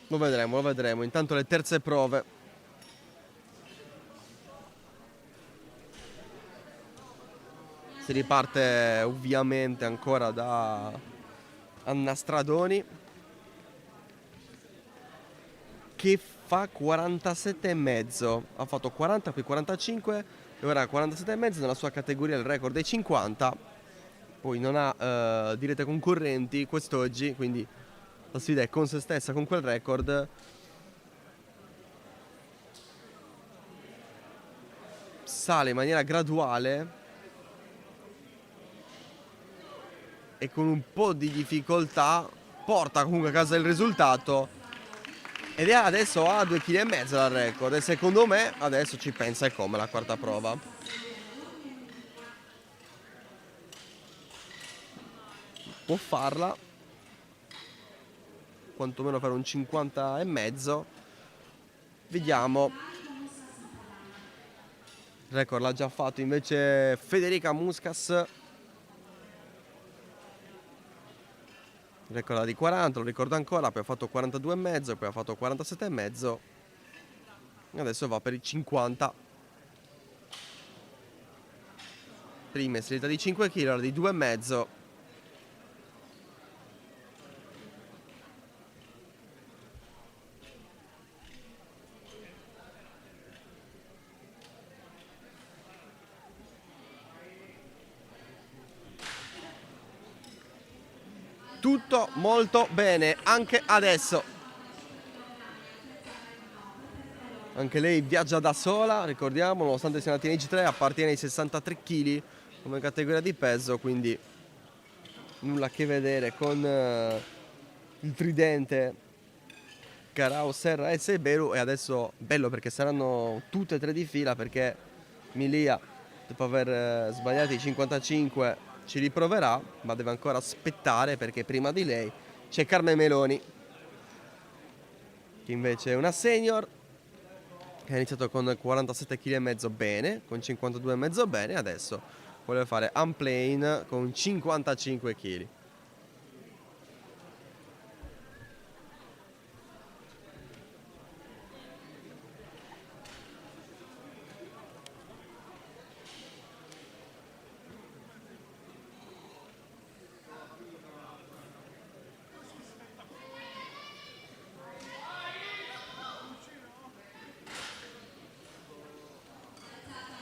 Lo vedremo, lo vedremo. Intanto le terze prove. Si riparte ovviamente ancora da Anna Stradoni, che fa 47,5. Ha fatto 40, poi 45 e ora 47,5 nella sua categoria. Il record è 50. Poi non ha dirette concorrenti quest'oggi, quindi la sfida è con se stessa, con quel record. Sale in maniera graduale e con un po' di difficoltà porta comunque a casa il risultato, ed è adesso a 2,5 kg dal record, e secondo me adesso ci pensa e come la quarta prova. Può farla, quantomeno fare un 50,5. Vediamo. Il record l'ha già fatto invece Federica Muscas. Il record era di 40, lo ricordo ancora, poi ha fatto 42,5, poi ha fatto 47,5 e adesso va per i 50. Prima è salita di 5 kg, ora di 2,5. Tutto molto bene, anche adesso. Anche lei viaggia da sola, ricordiamo, nonostante sia una teenage 3, appartiene ai 63 kg come categoria di peso, quindi nulla a che vedere con il tridente Garau, Serra e Seberu. E adesso bello, perché saranno tutte e tre di fila, perché Milia, dopo aver sbagliato i 55, ci riproverà, ma deve ancora aspettare, perché prima di lei c'è Carmen Meloni, che invece è una senior, che ha iniziato con 47,5 kg bene, con 52,5 bene, adesso vuole fare unplane con 55 kg.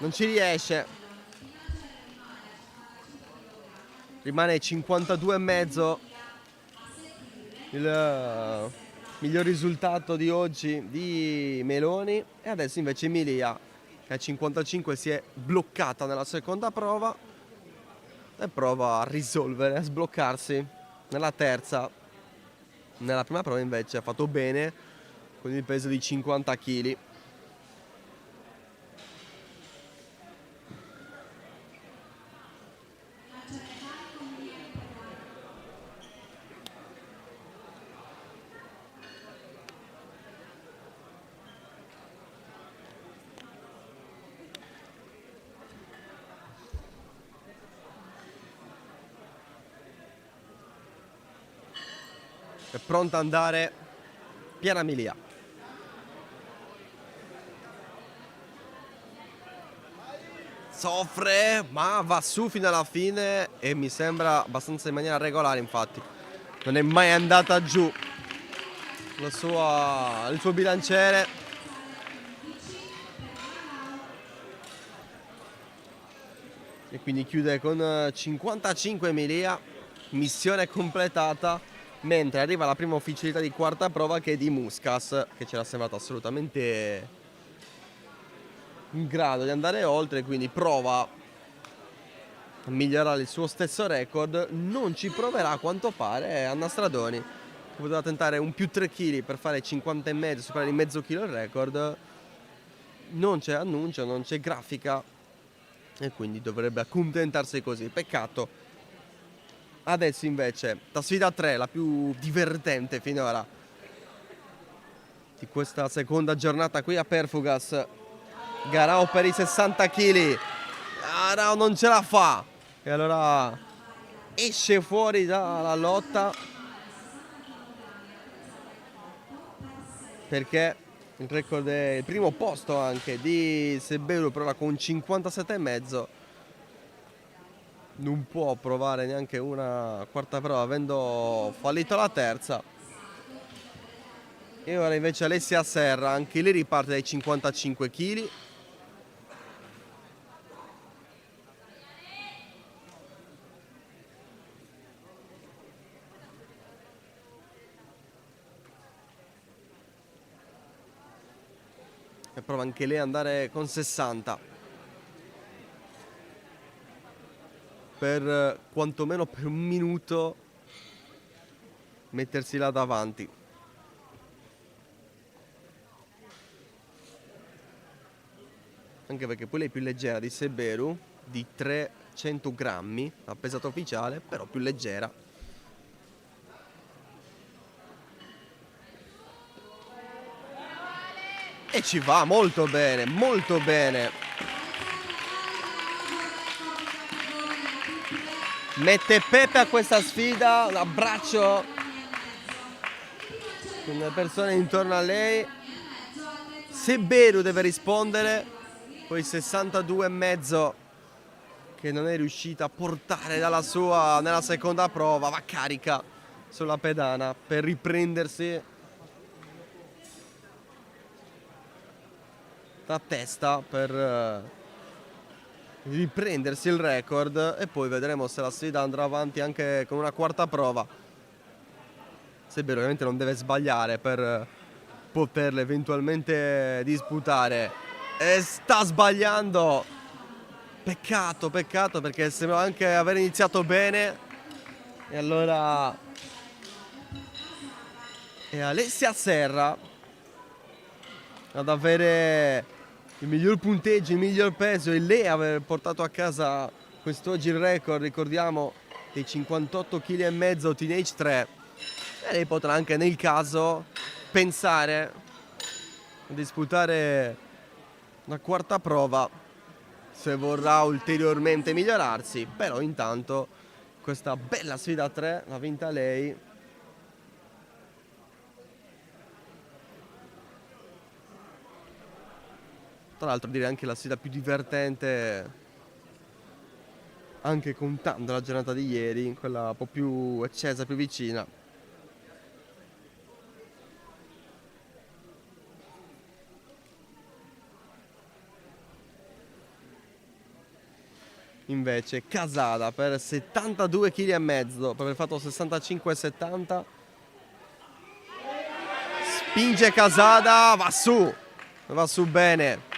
non ci riesce. Rimane 52,5 il miglior risultato di oggi di Meloni. E adesso invece Emilia, che a 55 si è bloccata nella seconda prova e prova a risolvere, a sbloccarsi nella terza. Nella prima prova invece ha fatto bene con il peso di 50 kg. È pronta ad andare Piera Emilia. Soffre, ma va su fino alla fine e mi sembra abbastanza in maniera regolare, infatti. Non è mai andata giù il suo bilanciere. E quindi chiude con 55 Emilia, missione completata. Mentre arriva la prima ufficialità di quarta prova, che è di Muscas, che ci era sembrato assolutamente in grado di andare oltre, quindi prova a migliorare il suo stesso record. Non ci proverà a quanto pare Anna Stradoni, che poteva tentare un più 3 kg per fare 50,5, superare di mezzo chilo il record. Non c'è annuncio, non c'è grafica e quindi dovrebbe accontentarsi così. Peccato. Adesso invece la sfida 3, la più divertente finora di questa seconda giornata qui a Perfugas. Garau per i 60 kg. Garau non ce la fa e allora esce fuori dalla lotta, perché il record è il primo posto anche di Seberu, però con 57,5 non può provare neanche una quarta prova avendo fallito la terza. E ora invece Alessia Serra, anche lei riparte dai 55 kg. E prova anche lei ad andare con 60 per quantomeno per un minuto mettersi là davanti. Anche perché poi lei è più leggera di Seberu, di 300 grammi a pesato ufficiale, però più leggera. E ci va molto bene, molto bene. Mette pepe a questa sfida, un abbraccio con le persone intorno a lei. Seberu deve rispondere, poi 62,5 che non è riuscita a portare nella seconda prova, va carica sulla pedana per riprendersi la testa, per riprendersi il record, e poi vedremo se la sfida andrà avanti anche con una quarta prova. Sebbene ovviamente non deve sbagliare per poterle eventualmente disputare, e sta sbagliando. Peccato perché sembra anche aver iniziato bene. E allora è Alessia Serra ad avere il miglior punteggio, il miglior peso, e lei aver portato a casa quest'oggi il record, ricordiamo, dei 58,5 kg Teenage 3. E lei potrà anche nel caso pensare a disputare una quarta prova se vorrà ulteriormente migliorarsi, però intanto questa bella sfida 3 l'ha vinta lei. Tra l'altro direi anche la sfida più divertente, anche contando la giornata di ieri, quella un po' più accesa, più vicina. invece Casada per 72,5 kg, per aver fatto 65,70. Spinge Casada, va su bene.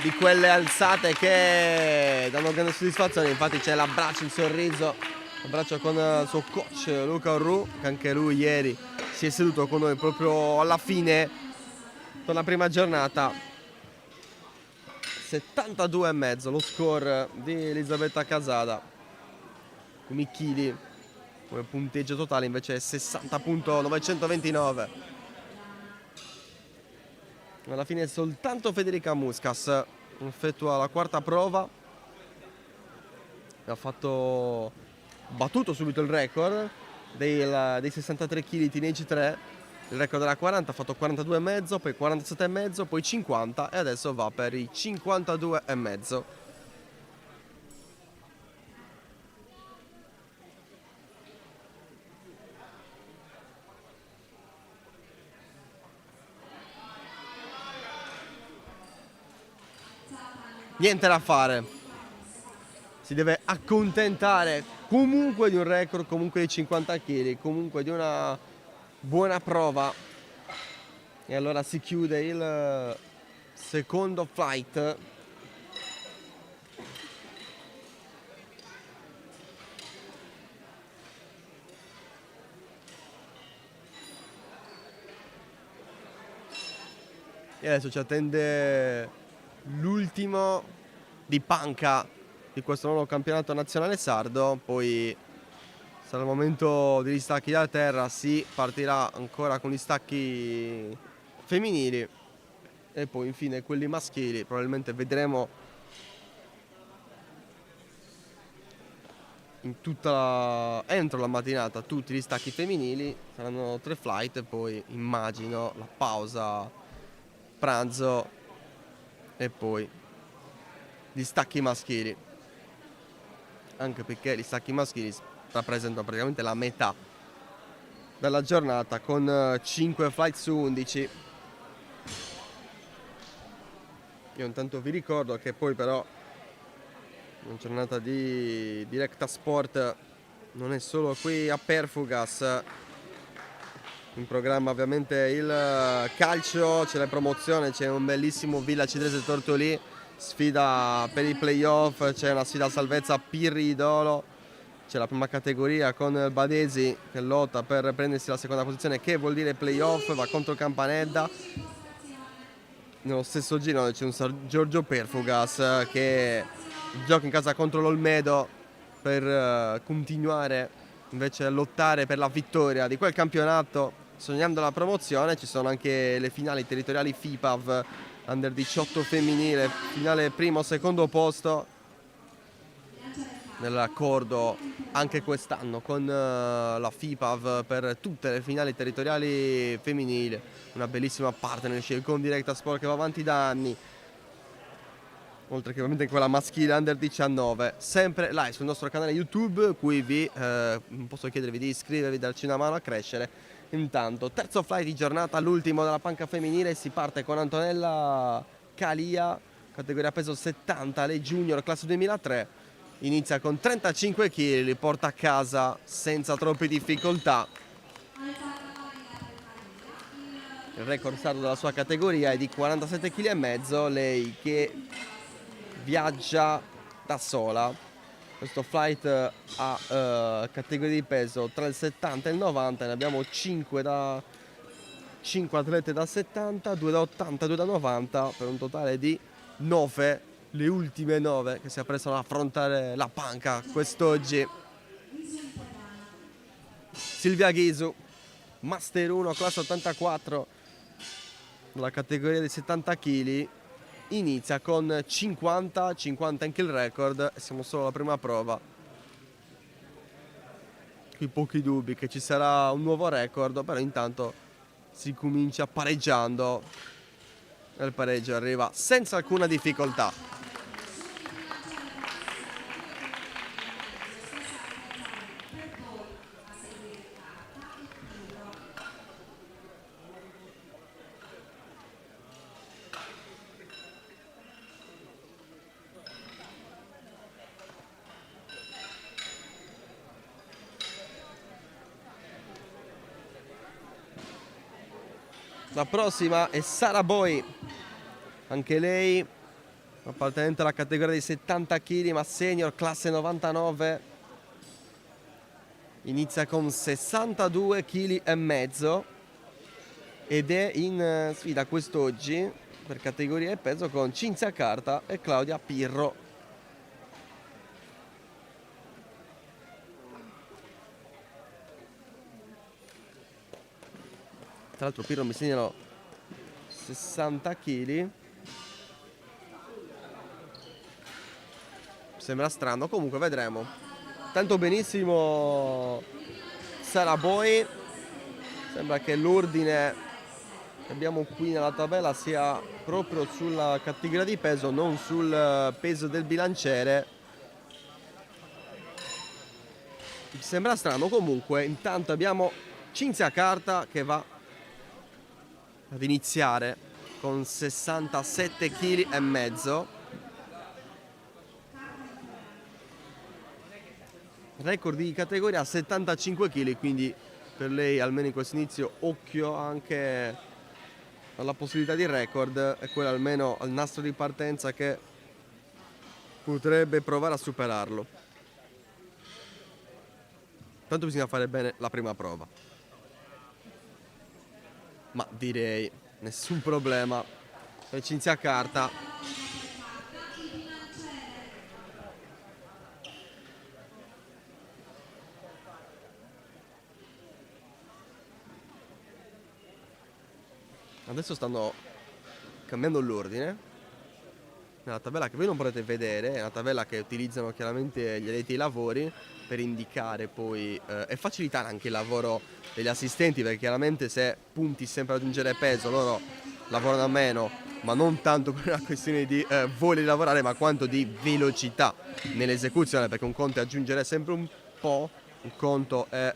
Di quelle alzate che danno grande soddisfazione, infatti c'è l'abbraccio, il sorriso, l'abbraccio con il suo coach Luca Orru, che anche lui ieri si è seduto con noi proprio alla fine della prima giornata. 72,5 lo score di Elisabetta Casada, come chili, come punteggio totale invece è 60,929. Alla fine soltanto Federica Muscas effettua la quarta prova, ha battuto subito il record dei 63 kg Teenage 3, il record era 40, ha fatto 42,5, poi 47,5, poi 50 e adesso va per i 52,5. Niente da fare, si deve accontentare comunque di un record, comunque di 50 kg, comunque di una buona prova. E allora si chiude il secondo flight. E adesso ci attende l'ultimo di panca di questo nuovo campionato nazionale sardo, poi sarà il momento degli stacchi da terra, si partirà ancora con gli stacchi femminili e poi infine quelli maschili. Probabilmente vedremo entro la mattinata tutti gli stacchi femminili, saranno 3 flight e poi immagino la pausa pranzo e poi gli stacchi maschili, anche perché gli stacchi maschili rappresentano praticamente la metà della giornata con 5 flight su 11. Io intanto vi ricordo che poi però una giornata di Directa Sport non è solo qui a Perfugas, in programma ovviamente il calcio, c'è la promozione, c'è un bellissimo Villa Cidrese Tortolì, sfida per i playoff, c'è una sfida a salvezza Pirri-Idolo, c'è la prima categoria con Badesi che lotta per prendersi la seconda posizione, che vuol dire playoff, va contro Campanedda. Nello stesso giro c'è un Giorgio Perfugas che gioca in casa contro l'Olmedo per continuare invece a lottare per la vittoria di quel campionato, sognando la promozione. Ci sono anche le finali territoriali FIPAV Under 18 femminile, finale primo secondo posto nell'accordo anche quest'anno con la FIPAV per tutte le finali territoriali femminili, una bellissima partnership con Directa Sport che va avanti da anni, oltre che ovviamente quella maschile Under 19, sempre live sul nostro canale YouTube, cui vi posso chiedervi di iscrivervi, darci una mano a crescere. Intanto terzo flight di giornata, l'ultimo della panca femminile, si parte con Antonella Calia, categoria peso 70, lei junior classe 2003, inizia con 35 kg, li porta a casa senza troppe difficoltà. Il record sardo della sua categoria è di 47,5 kg, lei che viaggia da sola. Questo flight ha categorie di peso tra il 70 e il 90, ne abbiamo 5 atlete da 70, 2 da 80, 2 da 90, per un totale di 9, le ultime 9 che si apprestano ad affrontare la panca quest'oggi. Silvia Ghisu, Master 1, classe 84, nella categoria dei 70 kg, inizia con 50 anche il record, e siamo solo alla prima prova. Qui pochi dubbi che ci sarà un nuovo record, però intanto si comincia pareggiando e il pareggio arriva senza alcuna difficoltà. La prossima è Sara Boy, anche lei appartenente alla categoria dei 70 kg, ma senior, classe 99. Inizia con 62 kg e mezzo ed è in sfida quest'oggi per categoria e peso con Cinzia Carta e Claudia Pirro. Tra l'altro Pirro mi segnalo 60 kg. Sembra strano, comunque vedremo. Tanto benissimo Sara Boy. Sembra che l'ordine che abbiamo qui nella tabella sia proprio sulla categoria di peso, non sul peso del bilanciere. Sembra strano, comunque intanto abbiamo Cinzia Carta che va ad iniziare con 67 kg e mezzo. Record di categoria 75 kg, quindi per lei almeno in questo inizio occhio anche alla possibilità di record, e quello almeno al nastro di partenza che potrebbe provare a superarlo. Tanto bisogna fare bene la prima prova. Ma direi nessun problema per Cinzia Carta. Adesso stanno cambiando l'ordine nella tabella che voi non potete vedere, è una tabella che utilizzano chiaramente gli addetti ai lavori per indicare poi e facilitare anche il lavoro degli assistenti, perché chiaramente se punti sempre ad aggiungere peso loro lavorano meno, ma non tanto per una questione di voglia di lavorare, ma quanto di velocità nell'esecuzione, perché un conto è aggiungere sempre un po', un conto è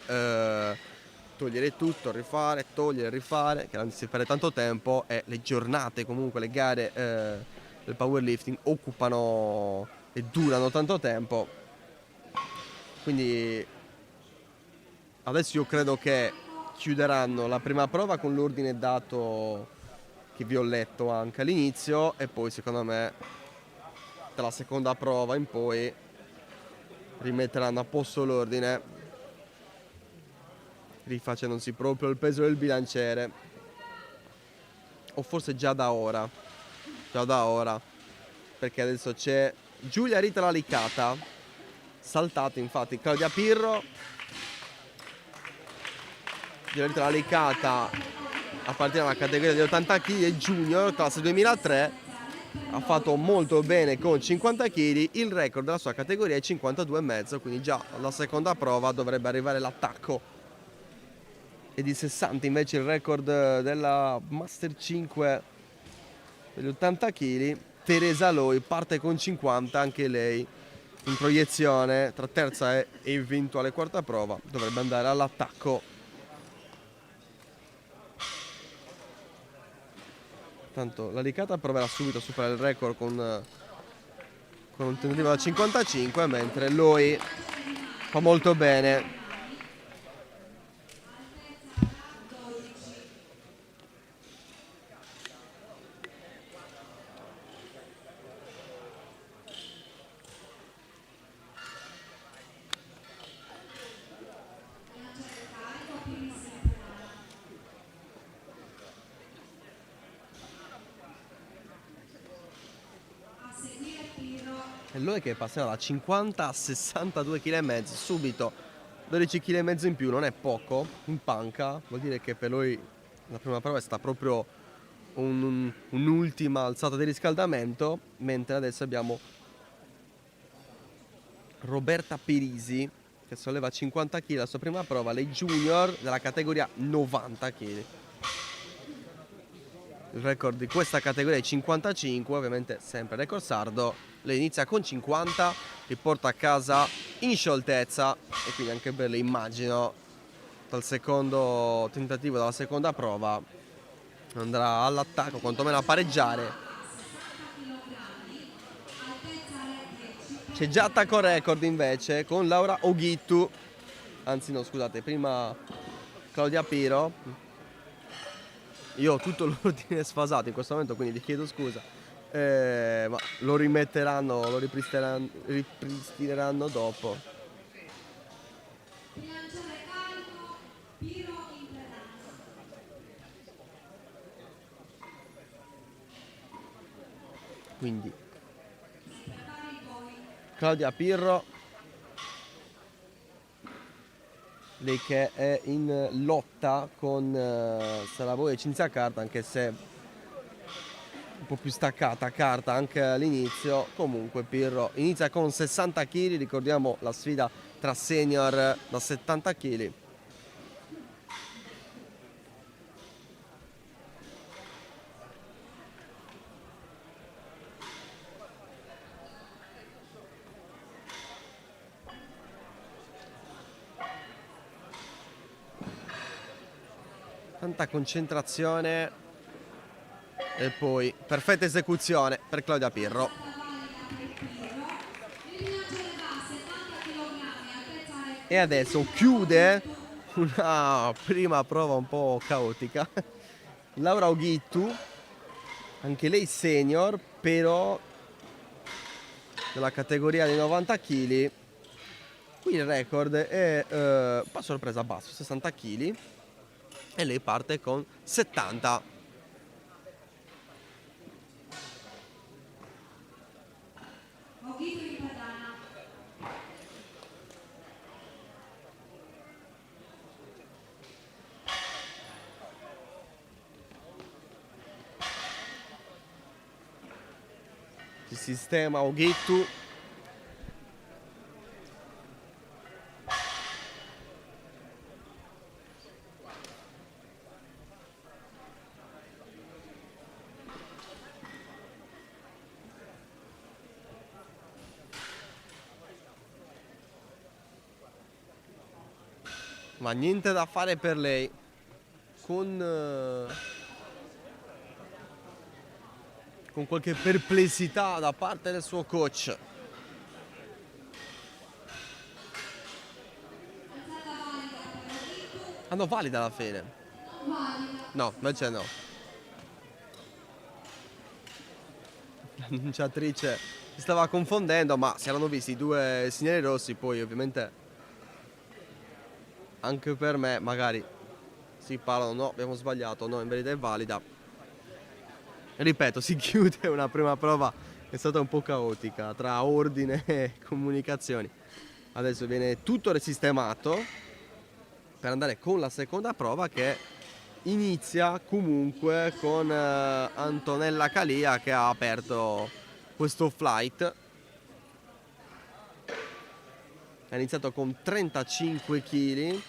togliere tutto, rifare, togliere, rifare, chiaramente si perde tanto tempo e le giornate, comunque le gare del powerlifting occupano e durano tanto tempo. Quindi adesso io credo che chiuderanno la prima prova con l'ordine dato che vi ho letto anche all'inizio, e poi secondo me dalla seconda prova in poi rimetteranno a posto l'ordine, rifacendosi proprio il peso del bilanciere, o forse già da ora, perché adesso c'è Giulia Rita Lalicata, saltato infatti Claudia Pirro. Giulia Rita Lalicata appartiene alla categoria di 80 kg e junior, classe 2003, ha fatto molto bene con 50 kg, il record della sua categoria è 52,5, quindi già alla seconda prova dovrebbe arrivare l'attacco. E di 60 invece il record della Master 5 degli 80 kg. Teresa Loi parte con 50, anche lei in proiezione tra terza e eventuale quarta prova dovrebbe andare all'attacco. Tanto la Licata proverà subito a superare il record con un tentativo da 55, mentre Loi fa molto bene. E Loi che passerà da 50 a 62 kg e mezzo subito, 12 kg e mezzo in più, non è poco in panca, vuol dire che per lui la prima prova è stata proprio un'ultima alzata di riscaldamento, mentre adesso abbiamo Roberta Perisi che solleva 50 kg la sua prima prova, lei junior della categoria 90 kg. Il record di questa categoria è 55, ovviamente sempre record sardo. Lei inizia con 50, che porta a casa in scioltezza, e quindi anche per lei immagino dal secondo tentativo, dalla seconda prova andrà all'attacco, quantomeno a pareggiare. C'è già attacco record invece con Laura Oghittu, anzi no scusate, prima Claudia Piro. Io ho tutto l'ordine sfasato in questo momento, quindi vi chiedo scusa, ma lo rimetteranno, lo ripristineranno dopo. Bilanciere carico, Piro in pedana. Quindi Si prepari poi. Claudia Pirro, lei che è in lotta con Sarabò e Cinzia Carta, anche se un po' più staccata Carta anche all'inizio. Comunque Pirro inizia con 60 kg, ricordiamo la sfida tra senior da 70 kg. Tanta concentrazione e poi perfetta esecuzione per Claudia Pirro. E adesso chiude una prima prova un po' caotica Laura Oghittu, anche lei senior, però della categoria dei 90 kg. Qui il record è a sorpresa basso, 60 kg, e lei parte con 70. Oghittu in pedana. Si sistema Oghittu. Ma niente da fare per lei. Con qualche perplessità da parte del suo coach. Alzata valida per Oghittu. Hanno valida alla fine. Non valida. No, invece no. L'annunciatrice si stava confondendo, ma si erano visti i due segnali rossi, poi ovviamente anche per me magari si parlano, no, abbiamo sbagliato, no, in verità è valida. Ripeto, si chiude una prima prova, è stata un po' caotica tra ordine e comunicazioni. Adesso viene tutto risistemato per andare con la seconda prova, che inizia comunque con Antonella Calia, che ha aperto questo flight. Ha iniziato con 35 kg,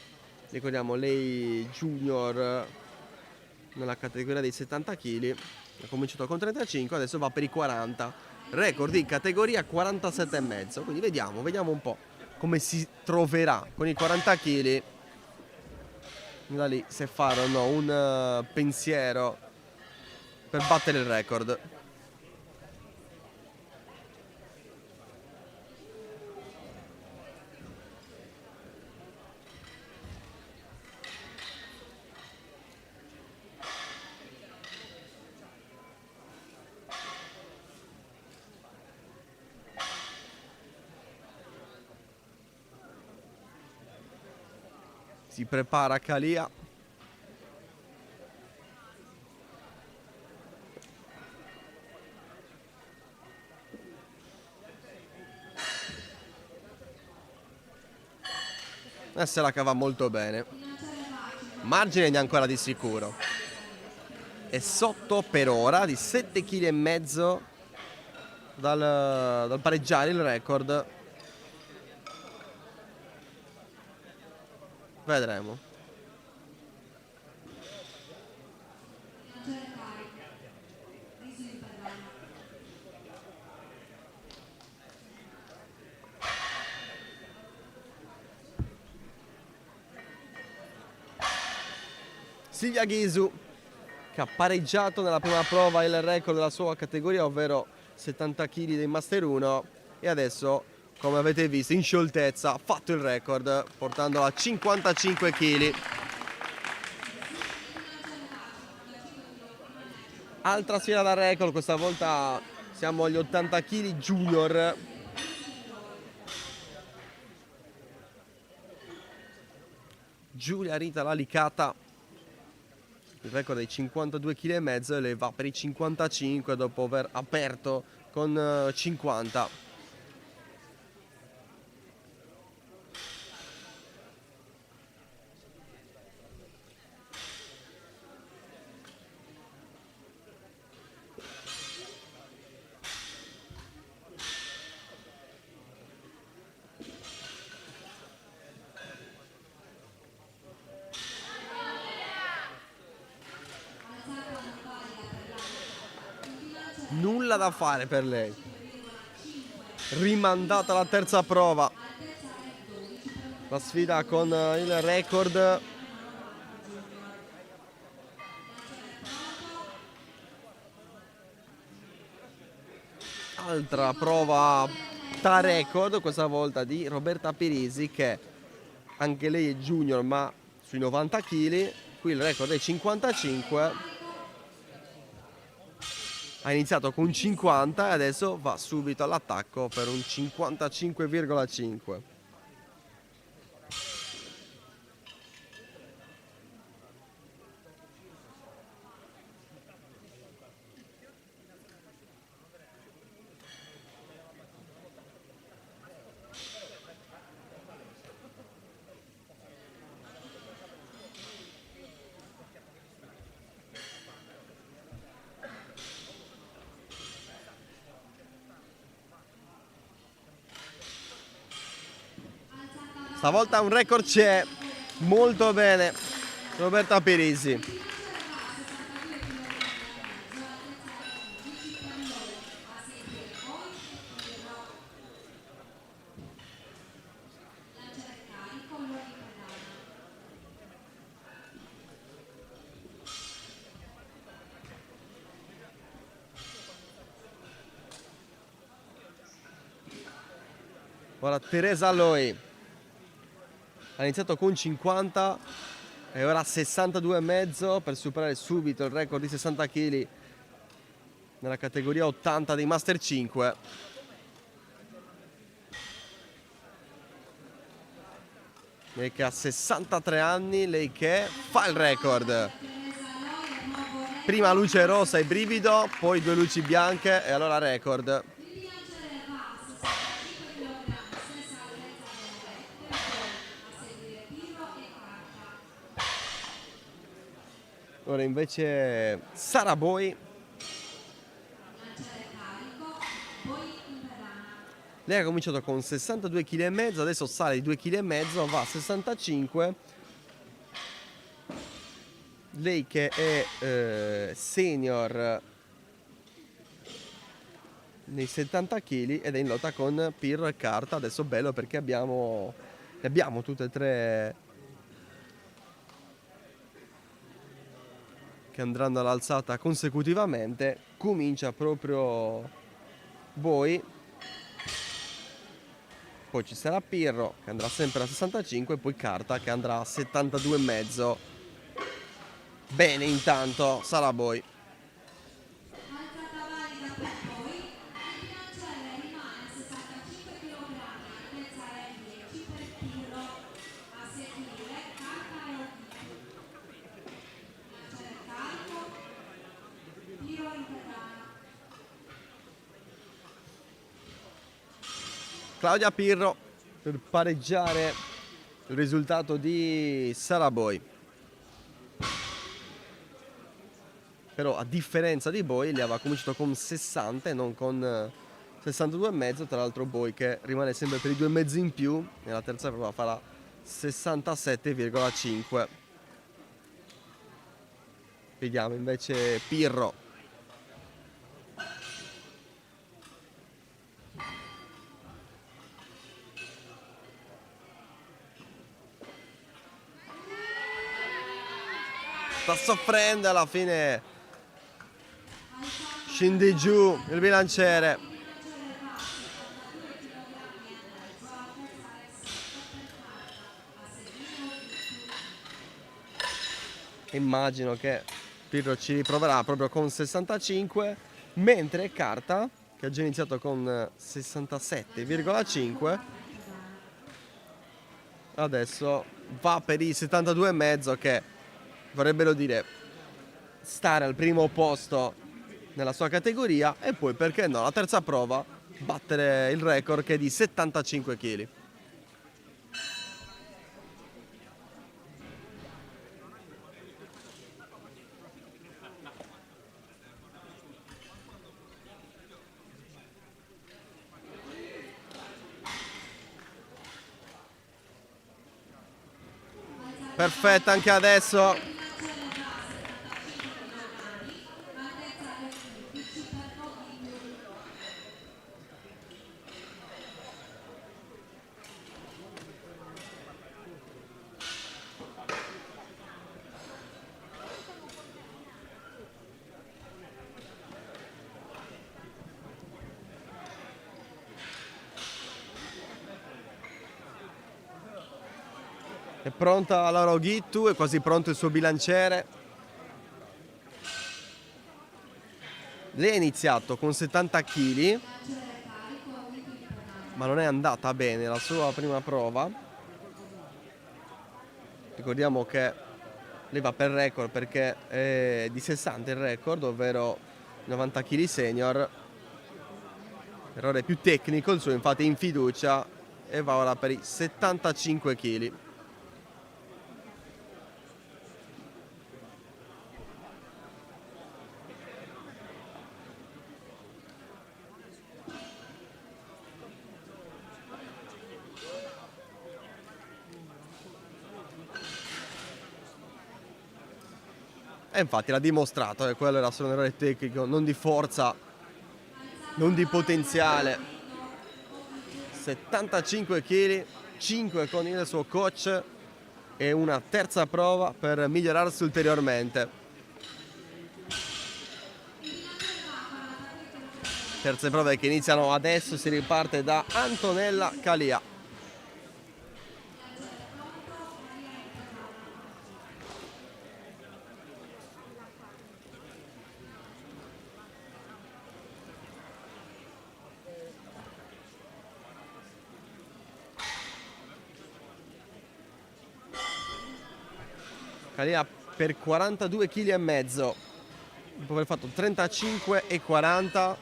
ricordiamo lei junior nella categoria dei 70 kg, ha cominciato con 35, adesso va per i 40, record in categoria 47,5, quindi vediamo un po' come si troverà con i 40 kg, da lì se faranno un pensiero per battere il record. Si prepara Calia. E se la cava molto bene. Margine di ancora di sicuro. È sotto per ora di 7,5 kg dal pareggiare il record. Vedremo. Bilanciere carico. Riso in pedana. Silvia Ghisu, che ha pareggiato nella prima prova il record della sua categoria, ovvero 70 kg dei Master 1, e adesso, come avete visto, in scioltezza ha fatto il record portandolo a 55 kg. Bilanciere basso. Altra sfida da record, questa volta siamo agli 80 kg junior. Giulia Rita Lalicata, il record è 52,5 kg e le va per i 55 dopo aver aperto con 50. Nulla da fare per lei. Rimandata la terza prova. La sfida con il record. Altra prova da record, questa volta di Roberta Pirisi, che anche lei è junior ma sui 90 kg. Qui il record è 55. Ha iniziato con 50 e adesso va subito all'attacco per un 55,5. Stavolta un record c'è, molto bene Roberta Pirisi. Ora Teresa Loi ha iniziato con 50 e ora 62,5 per superare subito il record di 60 kg nella categoria 80 dei Master 5. Lei che ha 63 anni, lei che fa il record. Prima luce rossa e brivido, poi due luci bianche e allora record. Ora invece Sara Boi. Lei ha cominciato con 62,5 kg, adesso sale di 2,5 kg, va a 65. Lei che è senior nei 70 kg ed è in lotta con Pirro e Carta. Adesso bello perché ne abbiamo tutte e tre che andranno all'alzata consecutivamente. Comincia proprio Boi, poi ci sarà Pirro che andrà sempre a 65 e poi Carta che andrà a 72,5. Bene, intanto Sara Boi. Claudia Pirro per pareggiare il risultato di Sara Boi. Però a differenza di Boi, lei aveva cominciato con 60 e non con 62,5. Tra l'altro Boi che rimane sempre per i 2,5 in più, nella terza prova farà 67,5. Vediamo invece Pirro. Sta soffrendo, alla fine scende giù il bilanciere. Immagino che Pirro ci riproverà proprio con 65, mentre Carta, che ha già iniziato con 67,5, adesso va per i 72,5, che vorrebbero dire stare al primo posto nella sua categoria e poi, perché no, la terza prova, battere il record che è di 75 kg. Perfetta anche adesso. È pronta la Roghittu, è quasi pronto il suo bilanciere. Lei ha iniziato con 70 kg, ma non è andata bene la sua prima prova. Ricordiamo che lei va per record perché è di 60 il record, ovvero 90 kg senior. Errore più tecnico il suo, infatti in fiducia, e va ora per i 75 kg. E infatti l'ha dimostrato che quello era solo un errore tecnico, non di forza, non di potenziale. 75 kg, 5 con il suo coach e una terza prova per migliorarsi ulteriormente. Terze prove che iniziano adesso, si riparte da Antonella Calia. Calia per 42 kg e mezzo, dopo aver fatto 35 e 40.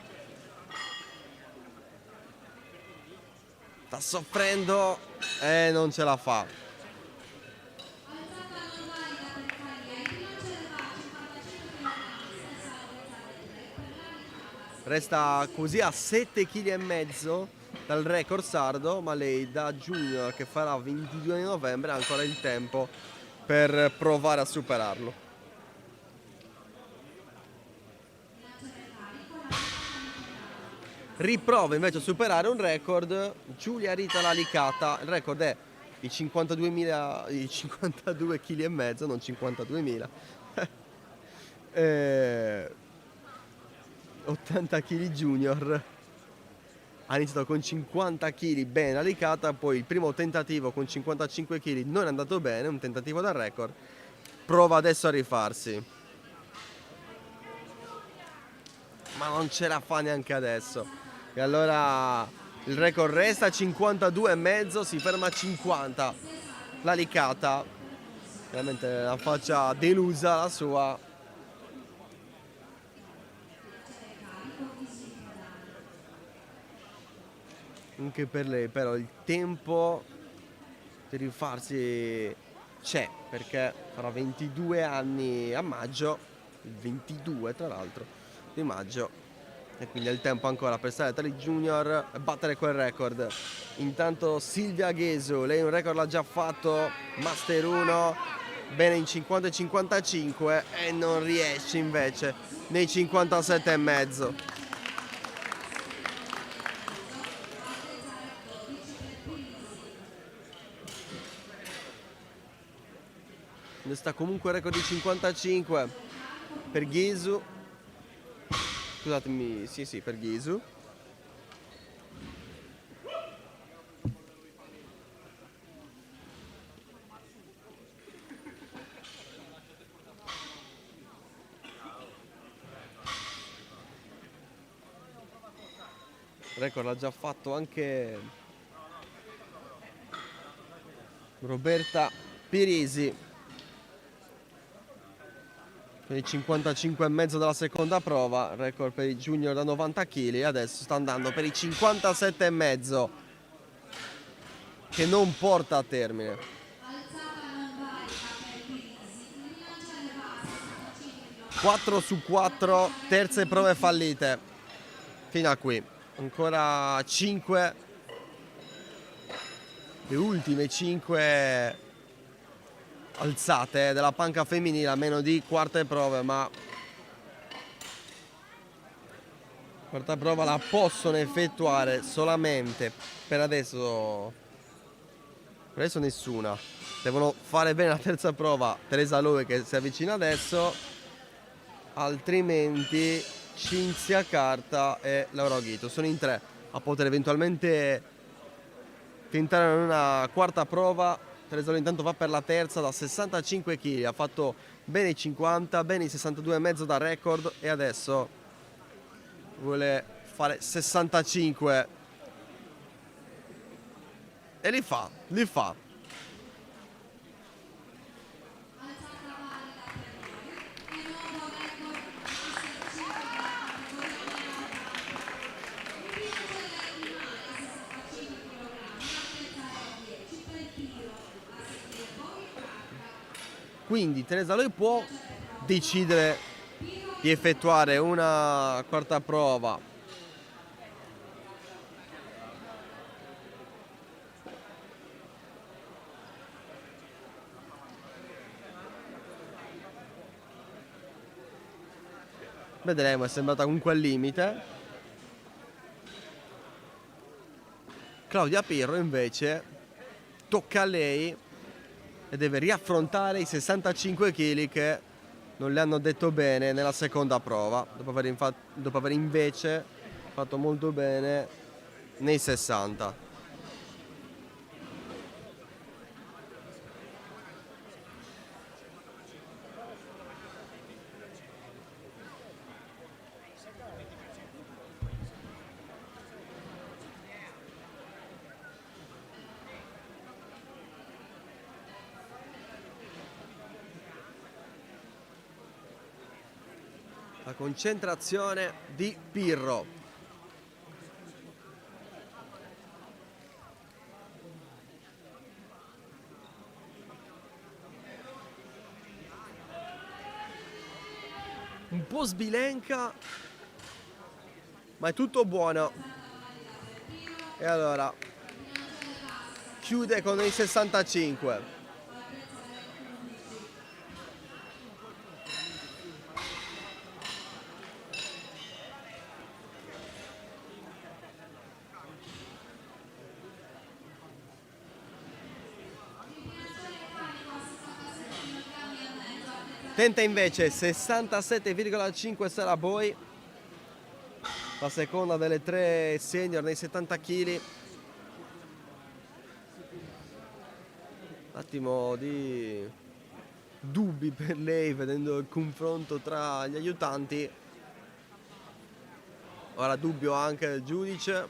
Sta soffrendo e non ce la fa. Resta così a 7 kg e mezzo dal record sardo, ma lei da junior, che farà 22 di novembre, ha ancora il tempo per provare a superarlo. Riprova invece a superare un record Giulia Rita Lalicata. Il record è i 52.000, i 52 kg e mezzo, non 52.000. 80 kg junior. Ha iniziato con 50 kg ben Lalicata, poi il primo tentativo con 55 kg non è andato bene, un tentativo da record. Prova adesso a rifarsi, ma non ce la fa neanche adesso. E allora il record resta a 52,5, si ferma a 50. Lalicata, veramente la faccia delusa la sua. Anche per lei però il tempo di rifarsi c'è, perché farà 22 anni a maggio, il 22 tra l'altro di maggio, e quindi ha il tempo ancora per stare tra i junior e battere quel record. Intanto Silvia Ghesu, lei un record l'ha già fatto, Master 1, bene in 50 e 55, e non riesce invece nei 57,5. Sta comunque il record di 55 per Ghesu. Scusatemi, sì, per Ghesu. record l'ha già fatto anche Roberta Pirisi per i 55,5 della seconda prova, record per i junior da 90 kg. Adesso sta andando per i 57,5 che non porta a termine. Alzata non valida per Pirisi, rilancia le basi, 4 su 4, terze prove fallite fino a qui. Ancora 5, le ultime 5 alzate della panca femminile, a meno di quarte prove, ma quarta prova la possono effettuare solamente per adesso nessuna. Devono fare bene la terza prova Teresa Lowe, che si avvicina adesso, altrimenti Cinzia Carta e Laura Ghito sono in 3 a poter eventualmente tentare una quarta prova. Teresa Lowe intanto va per la terza da 65 kg, ha fatto bene i 50, bene i 62,5 da record e adesso vuole fare 65 e li fa. alzata valida per noi, e nuovo record master 5 Quindi Teresa Lowe può decidere di effettuare una quarta prova vedremo, è sembrata comunque al limite. Claudia Pirro invece tocca a lei e deve riaffrontare i 65 kg che non le hanno detto bene nella seconda prova, dopo aver invece fatto molto bene nei 60. La concentrazione di Pirro. Un po' sbilenca, ma è tutto buono. E allora chiude con i 65. Tenta invece 67,5 Sara Boy, la seconda delle 3 senior nei 70 kg. Un attimo di dubbi per lei vedendo il confronto tra gli aiutanti. Ora dubbio anche del giudice,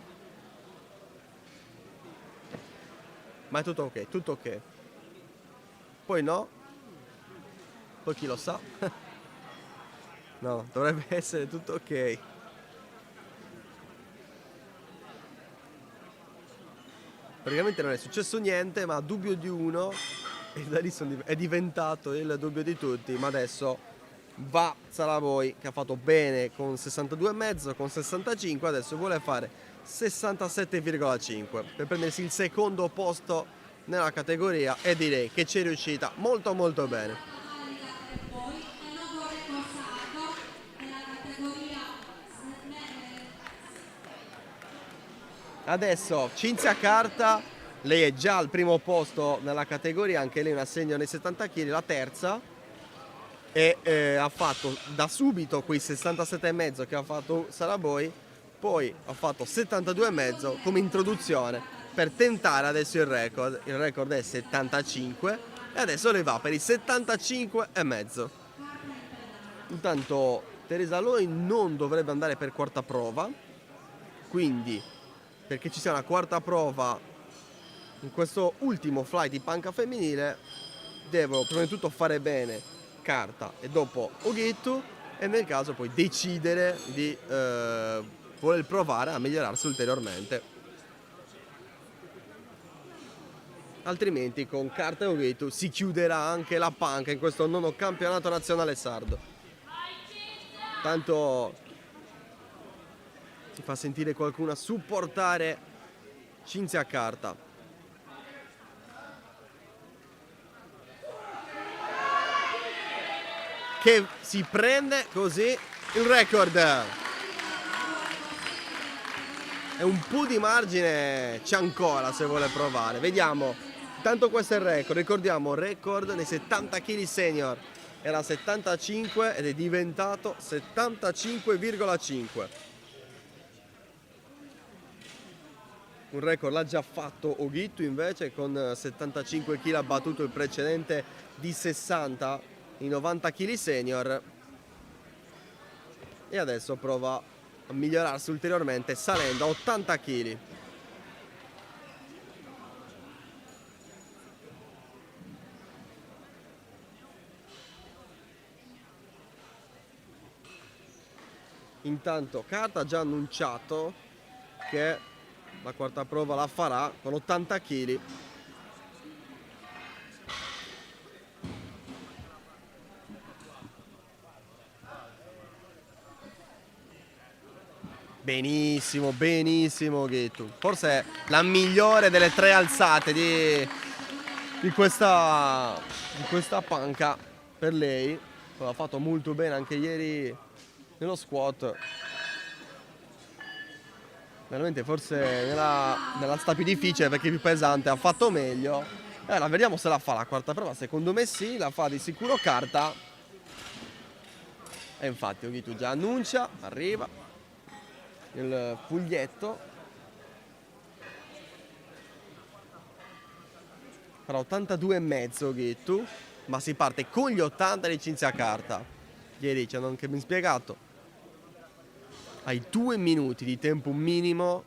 ma è tutto ok, tutto ok. Poi no, poi chi lo sa. No, dovrebbe essere tutto ok. Praticamente non è successo niente, ma dubbio di uno e da lì è diventato il dubbio di tutti. Ma adesso va Saraboi, che ha fatto bene con 62,5, con 65, adesso vuole fare 67,5 per prendersi il secondo posto nella categoria, e direi che ci è riuscita molto molto bene. Adesso Cinzia Carta, lei è già al primo posto nella categoria, anche lei una senior nei 70 kg, la terza, e ha fatto da subito quei 67,5 che ha fatto Saraboi, poi ha fatto 72,5 come introduzione per tentare adesso il record è 75 e adesso le va per i 75,5. Intanto Teresa Lowe non dovrebbe andare per quarta prova, quindi perché ci sia una quarta prova in questo ultimo flight di panca femminile, devono prima di tutto fare bene Carta e dopo Oghitu, e nel caso poi decidere di voler provare a migliorarsi ulteriormente. Altrimenti con Carta e Oghitu si chiuderà anche la panca in questo nono campionato nazionale sardo. Tanto si fa sentire qualcuno a supportare Cinzia Carta. Che si prende così il record. E un po' di margine c'è ancora se vuole provare. Vediamo. Tanto questo è il record. Ricordiamo, record dei 70 kg senior. Era 75 ed è diventato 75,5. Un record l'ha già fatto Oghitu invece, con 75 kg ha battuto il precedente di 60 i 90 kg senior, e adesso prova a migliorarsi ulteriormente salendo a 80 kg. Intanto Carta ha già annunciato che la quarta prova la farà con 80 kg. Benissimo, benissimo Ghetto. Forse è la migliore delle 3 alzate di questa panca per lei. L'ha fatto molto bene anche ieri nello squat. Veramente forse nella sta più difficile perché è più pesante ha fatto meglio. Allora vediamo se la fa la quarta prova. Secondo me sì, la fa di sicuro Carta. E infatti Oghitu già annuncia, arriva il foglietto. Farà 82,5 Oghitu, ma si parte con gli 80 di Cinzia Carta. Ieri ci hanno anche ben spiegato, hai 2 minuti di tempo minimo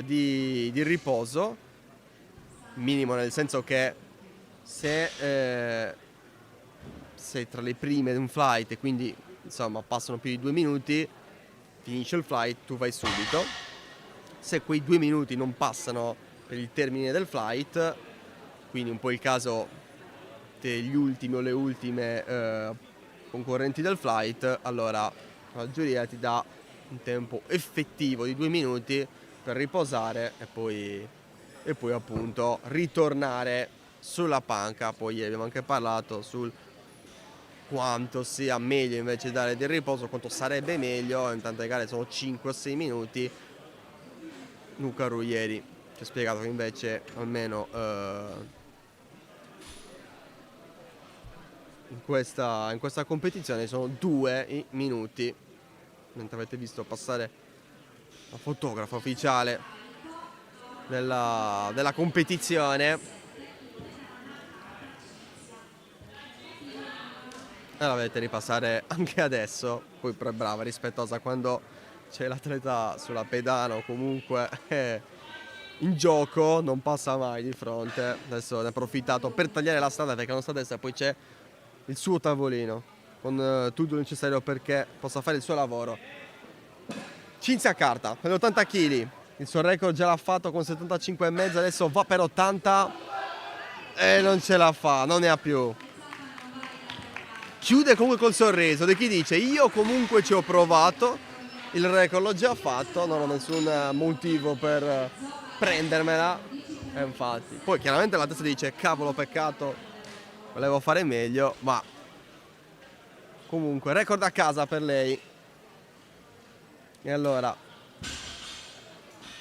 di riposo, minimo nel senso che se sei tra le prime di un flight e quindi insomma passano più di 2 minuti, finisce il flight, tu vai subito. Se quei 2 minuti non passano per il termine del flight, quindi un po' il caso degli ultimi o le ultime concorrenti del flight, allora la giuria ti dà un tempo effettivo di 2 minuti per riposare e poi appunto ritornare sulla panca. Poi abbiamo anche parlato sul quanto sia meglio invece dare del riposo, quanto sarebbe meglio. In tante gare sono 5 o 6 minuti. Luca Ruieri ci ha spiegato che invece almeno in questa competizione sono 2 minuti, mentre avete visto passare la fotografa ufficiale della competizione. E la vedete ripassare anche adesso. Poi è brava, rispettosa quando c'è l'atleta sulla pedana o comunque in gioco, non passa mai di fronte. Adesso ne ha approfittato per tagliare la strada, perché alla nostra destra poi c'è il suo tavolino con tutto il necessario perché possa fare il suo lavoro. Cinzia Carta con 80 kg, il suo record già l'ha fatto con 75,5, adesso va per 80 e non ce la fa, non ne ha più. Chiude comunque col sorriso di chi dice: io comunque ci ho provato, il record l'ho già fatto, non ho nessun motivo per prendermela. E infatti poi chiaramente la testa dice: cavolo, peccato, volevo fare meglio, ma comunque record a casa per lei. E allora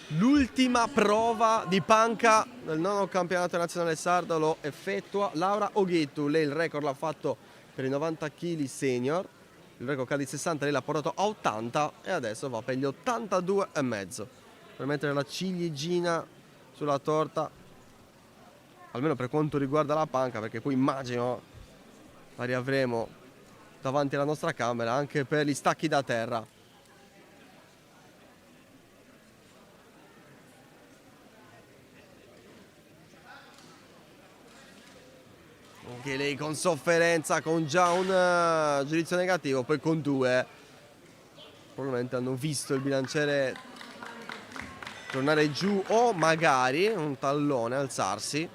l'ultima prova di panca del nono campionato nazionale sardo lo effettua Laura Oghitu. Lei il record l'ha fatto per i 90 kg senior, il record che ha di 60 lei l'ha portato a 80 e adesso va per gli 82,5 per mettere la ciliegina sulla torta, almeno per quanto riguarda la panca, perché poi immagino la riavremo davanti alla nostra camera anche per gli stacchi da terra. Anche lei con sofferenza, con già un giudizio negativo, poi con 2 probabilmente hanno visto il bilanciere tornare giù o magari un tallone alzarsi.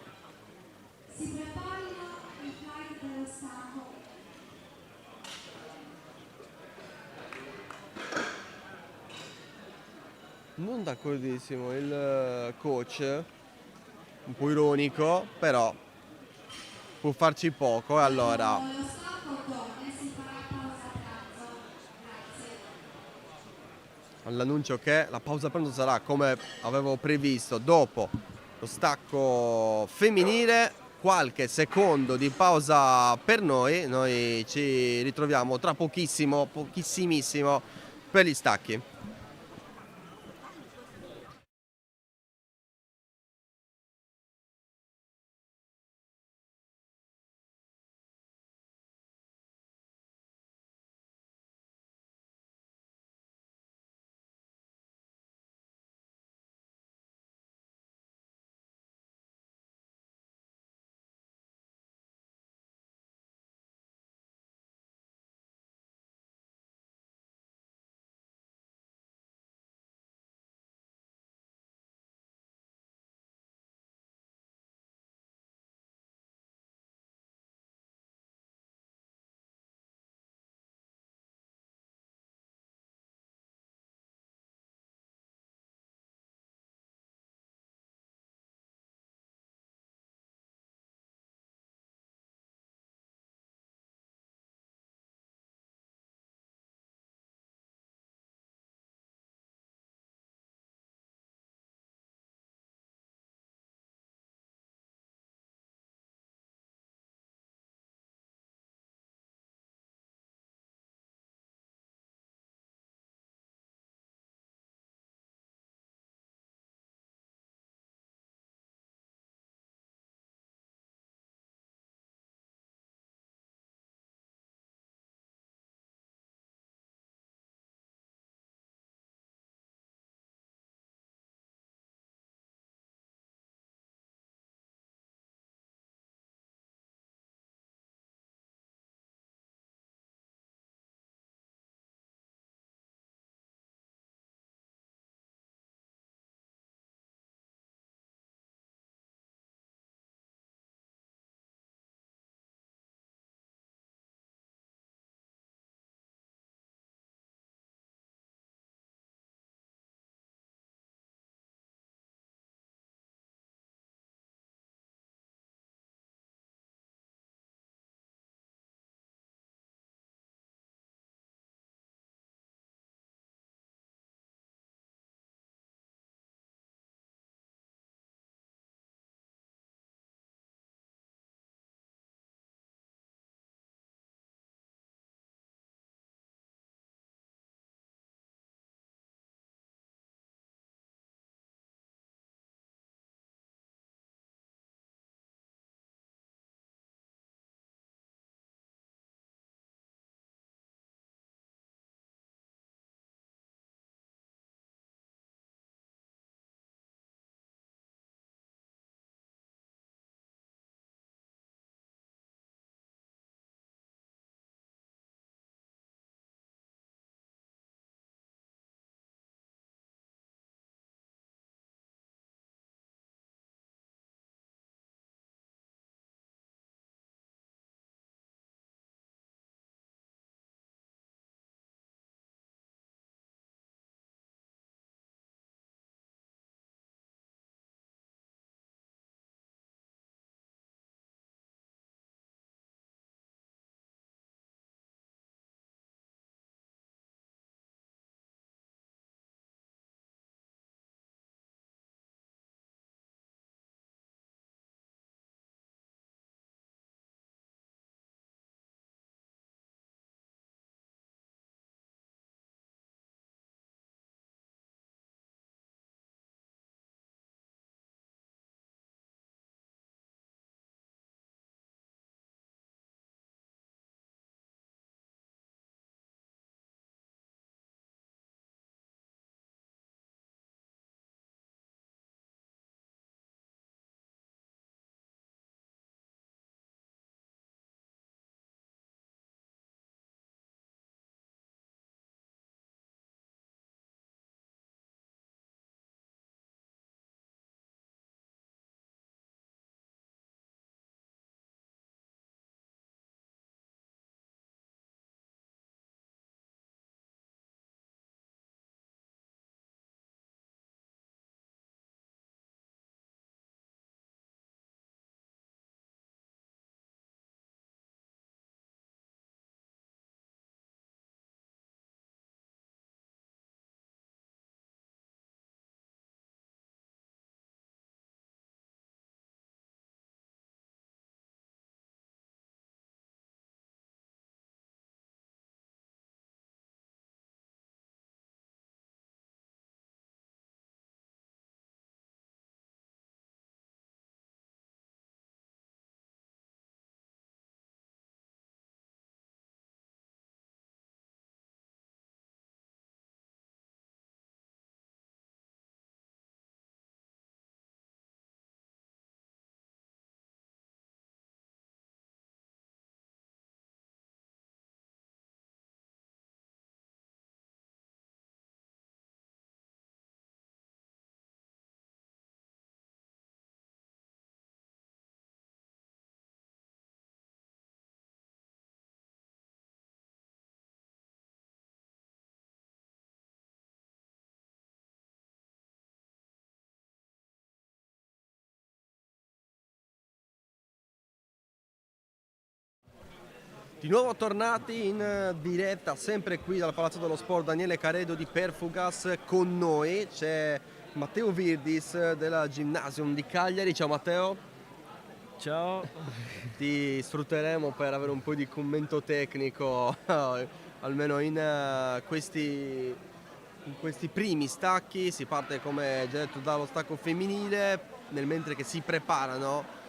Si preparino i flight dello stacco. Non d'accordissimo il coach, un po' ironico, però può farci poco e allora Lo stacco donne si farà pausa pranzo. Grazie. all'annuncio che la pausa pranzo sarà come avevo previsto dopo lo stacco femminile, qualche secondo di pausa per noi ci ritroviamo tra pochissimo, pochissimissimo per gli stacchi. Di nuovo tornati in diretta, sempre qui dal Palazzo dello Sport, Daniele Caredo di Perfugas. Con noi c'è Matteo Virdis della Gymnasium di Cagliari. Ciao Matteo. Ciao. Ti sfrutteremo per avere un po' di commento tecnico, almeno in questi primi stacchi. Si parte, come già detto, dallo stacco femminile, nel mentre che si preparano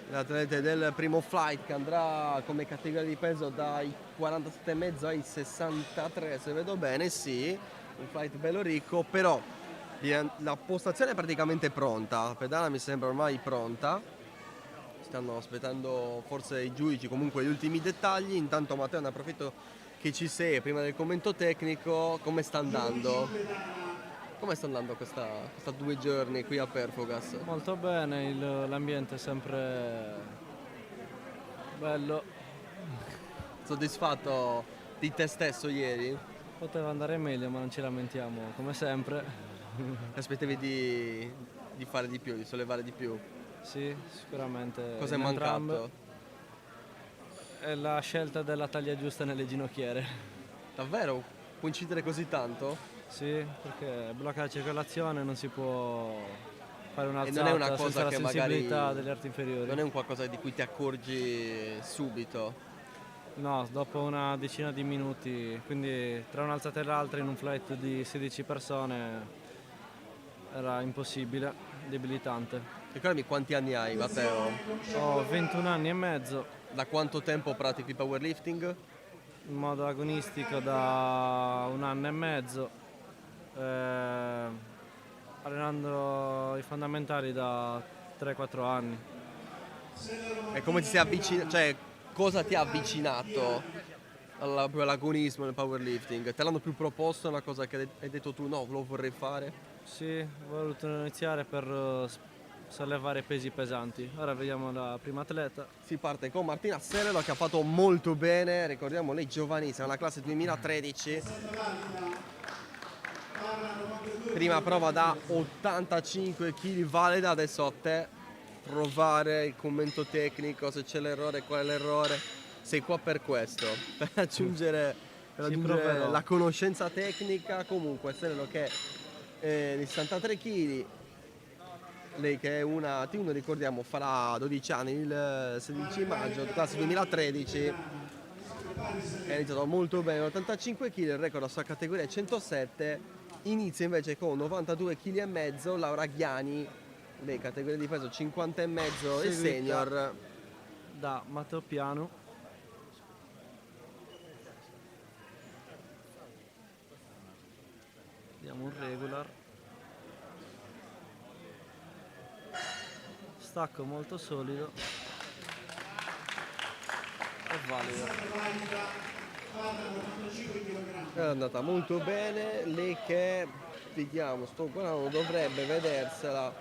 le atlete del primo flight, che andrà come categoria di peso dai 47,5 ai 63, se vedo bene. Sì, un flight bello ricco, però la postazione è praticamente pronta, la pedana mi sembra ormai pronta. Stanno aspettando forse i giudici, comunque gli ultimi dettagli. Intanto Matteo, ne approfitto che ci sei prima del commento tecnico. Come sta andando? Come sta andando questa 2 giorni qui a Perfugas? Molto bene, l'ambiente è sempre bello. Soddisfatto di te stesso ieri? Poteva andare meglio, ma non ci lamentiamo, come sempre. Aspettavi di fare di più, di sollevare di più? Sì, sicuramente. Cosa è in mancato? entrambe è la scelta della taglia giusta nelle ginocchiere. Davvero? Può incidere così tanto? Sì, perché blocca la circolazione, non si può fare E un'alzata non è una cosa senza la che sensibilità magari delle arti inferiori. non è un qualcosa di cui ti accorgi subito? No, dopo una decina di minuti, quindi tra un'alzata e l'altra in un flight di 16 persone era impossibile, debilitante. Ricordami quanti anni hai, Matteo? Ho 21 anni e mezzo, Da quanto tempo pratichi powerlifting? in modo agonistico da 1 anno e mezzo, allenando i fondamentali da 3-4 anni. E come ti sei avvicinato? Cioè, cosa ti ha avvicinato proprio all'agonismo nel powerlifting? Te l'hanno più proposto? È una cosa che hai detto tu, no, lo vorrei fare? Sì, ho voluto iniziare per sollevare pesi pesanti. Ora vediamo la prima atleta. Si parte con Martina Serelo, che ha fatto molto bene. Ricordiamo, lei giovanissima, la classe 2013. Prima prova da 85 kg, valida. Adesso a te provare il commento tecnico, se c'è l'errore, qual è l'errore. Sei qua per questo, per aggiungere proverò. la conoscenza tecnica. Comunque Serelo, che è di 63 kg, lei che è una T1, ricordiamo, farà 12 anni il 16 maggio, classe 2013. È iniziato molto bene, 85 kg, il record la sua categoria è 107. Inizia invece con 92 kg e mezzo Laura Ghiani, lei categoria di peso 50 e mezzo e Seguita senior. da Matteo Piano. Diamo un regular. Stacco molto solido e valido. È andata molto bene, lei che, vediamo, sto guardando, dovrebbe vedersela,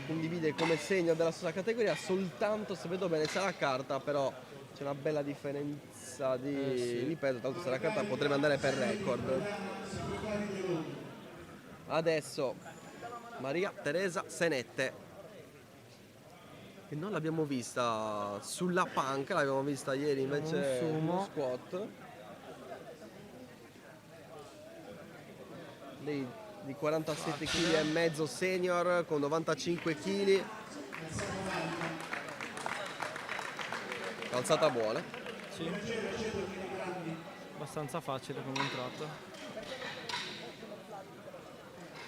condivide come segno della stessa categoria, soltanto se vedo bene, se la carta, però c'è una bella differenza di peso, tanto se la carta potrebbe andare per record. Adesso Maria Teresa Senette, che non l'abbiamo vista sulla panca, l'abbiamo vista ieri invece Un sumo. uno squat. Lei di 47 kg e mezzo senior con 95 kg. Alzata buona. Sì. Abbastanza facile come entrata.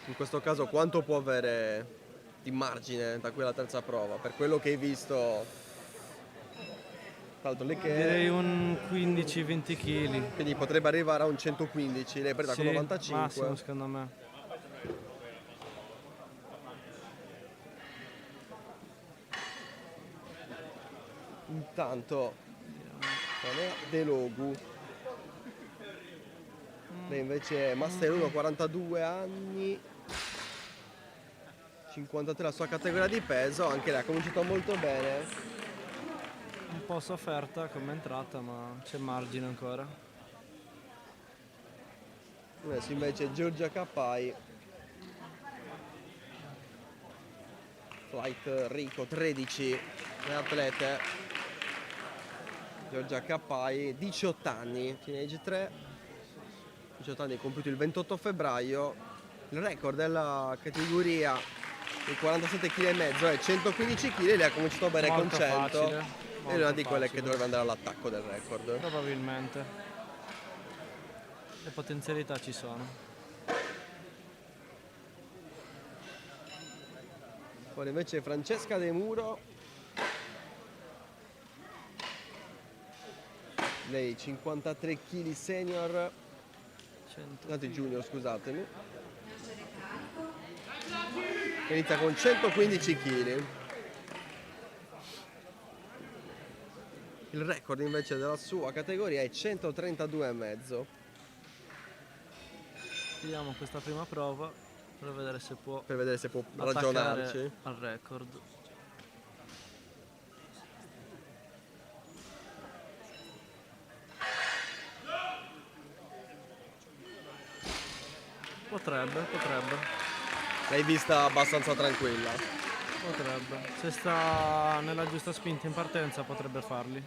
In questo caso quanto può avere di margine da quella terza prova? Per quello che hai visto. Tra l'altro lei che Direi un 15-20 kg. quindi potrebbe arrivare a un 115, lei è presa con 95. Massimo secondo me. Intanto De Logu, lei invece è Master 1, 42 anni, 53 la sua categoria di peso, anche lei ha cominciato molto bene. Un po' sofferta come entrata, ma c'è margine ancora. Adesso invece Giorgia Cappai, flight Rico 13, le atlete. Giorgia Cappai, 18 anni, teenage 3, 18 anni compiuti il 28 febbraio. Il record della categoria di 47 kg e mezzo è 115 kg, lei ha cominciato bene con Molto 100 facile, ed è una molto di quelle che facile. dovrebbe andare all'attacco del record. Probabilmente. Le potenzialità ci sono. Poi invece Francesca De Muro, lei 53 kg senior, 100. anzi junior scusatemi, inizia con 115 kg. Il record invece della sua categoria è 132,5 Vediamo questa prima prova per vedere se può per vedere se può attaccare ragionarci. al record. Potrebbe, L'hai vista abbastanza tranquilla. potrebbe. Se sta nella giusta spinta in partenza potrebbe farli.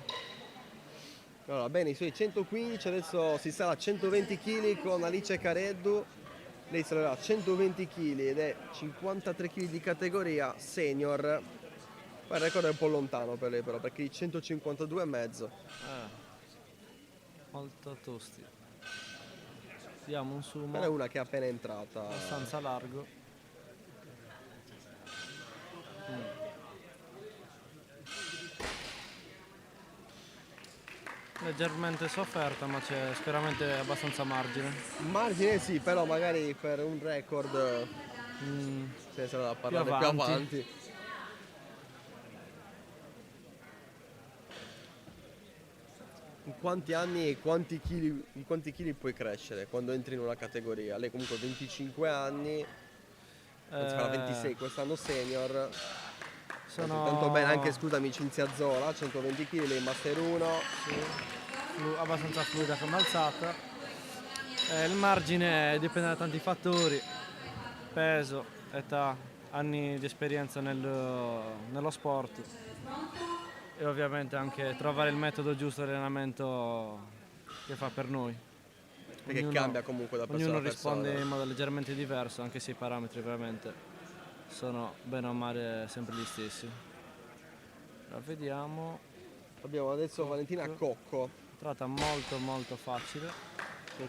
Allora, bene, i suoi 115, adesso si sale a 120 kg con Alice Careddu. Lei salerà a 120 kg ed è 53 kg di categoria senior. Poi il record è un po' lontano per lei però, perché i 152,5. Molto tosti. Diamo un Quella è sumo una che è appena entrata. abbastanza largo. Leggermente sofferta, ma c'è sicuramente abbastanza margine. Margine sì, però magari per un record se ne sarà da parlare più avanti. avanti. In quanti anni e in quanti chili puoi crescere quando entri in una categoria? Lei comunque ha 25 anni, anzi farà 26 quest'anno senior. Tanto bene anche, scusami, Cinzia Zola, 120 kg, lei Master 1. Abbastanza fluida come alzata. Il margine dipende da tanti fattori: peso, età, anni di esperienza nello sport e ovviamente anche trovare il metodo giusto di allenamento che fa per noi. Perché cambia comunque da persona Ognuno a persona. risponde in modo leggermente diverso, anche se i parametri veramente sono bene o male sempre gli stessi. La vediamo. Abbiamo adesso Valentina Cocco, Tratta molto facile.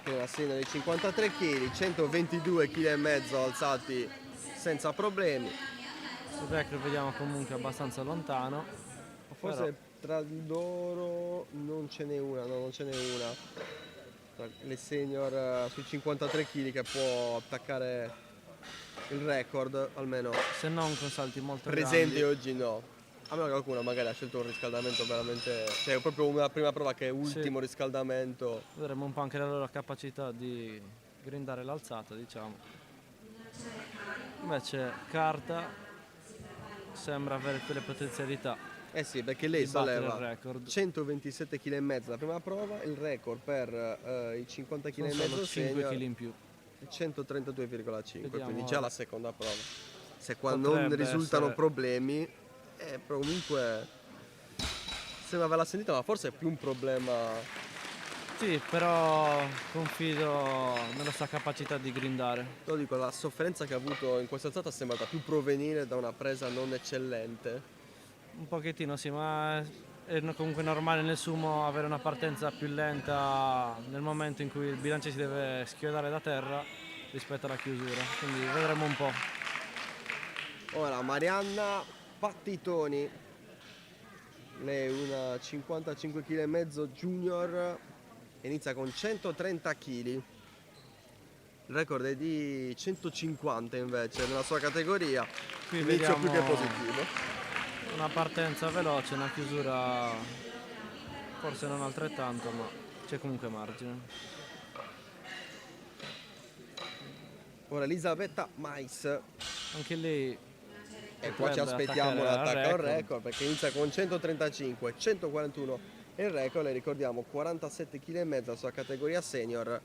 che è una segna di 53 kg, 122 kg e mezzo alzati senza problemi. Il record vediamo comunque abbastanza lontano. Forse tra loro non ce n'è una, no, non ce n'è una. Tra le senior sui 53 kg che può attaccare il record, almeno Se non con salti molto presente grandi. oggi no. A meno che qualcuno magari ha scelto un riscaldamento veramente, cioè proprio una prima prova che è ultimo riscaldamento. Vedremo un po' anche la loro capacità di grindare l'alzata, diciamo. Invece Carta sembra avere quelle potenzialità. Eh sì, perché lei Di battere soleva il record. 127 kg e mezzo la prima prova, il record per i 50 kg Sono e solo mezzo 5 senior kg in più. è 132,5, Vediamo quindi già ora. la seconda prova. Se qua non Potrebbe risultano essere. problemi, comunque sembra averla sentita, ma forse è più un problema. Sì, però confido nella sua capacità di grindare. Te lo dico, la sofferenza che ha avuto in questa alzata è sembrata più provenire da una presa non eccellente. Un pochettino sì, ma è comunque normale nel sumo avere una partenza più lenta nel momento in cui il bilancia si deve schiodare da terra rispetto alla chiusura. Quindi vedremo un po'. Ora Marianna Pattitoni, lei è una 55 kg e mezzo junior, inizia con 130 kg. Il record è di 150 invece nella sua categoria. Qui Inizio più che vediamo positivo. una partenza veloce, una chiusura forse non altrettanto, ma c'è comunque margine. Ora Elisabetta Mais, Anche lei e qua ci potrebbe aspettiamo un attaccare attacco al al record perché inizia con 135, 141 e il record, le ricordiamo 47 kg e mezzo la sua categoria senior.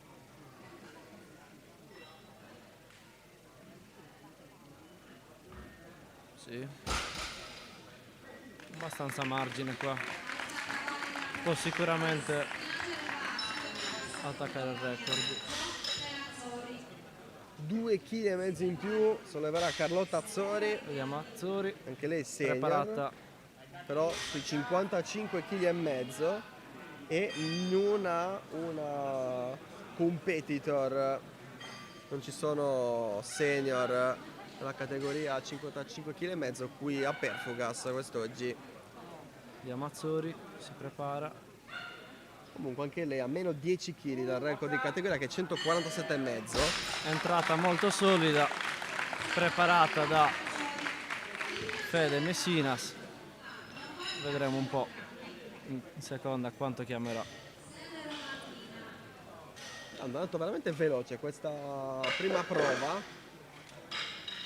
Sì. Abbastanza margine qua. può sicuramente attaccare il record. 2,5 kg in più solleverà Carlotta Azzori, Vediamo Azzori, anche lei senior, preparata. però sui 55,5 kg e non ha una competitor, non ci sono senior nella categoria 55,5 kg qui a Perfugas quest'oggi. Vediamo Azzori, si prepara. Comunque anche lei ha meno 10 kg dal record di categoria che è 147,5. Entrata molto solida, preparata da Fede Messinas. Vedremo un po' in seconda quanto chiamerà. È andato veramente veloce questa prima prova,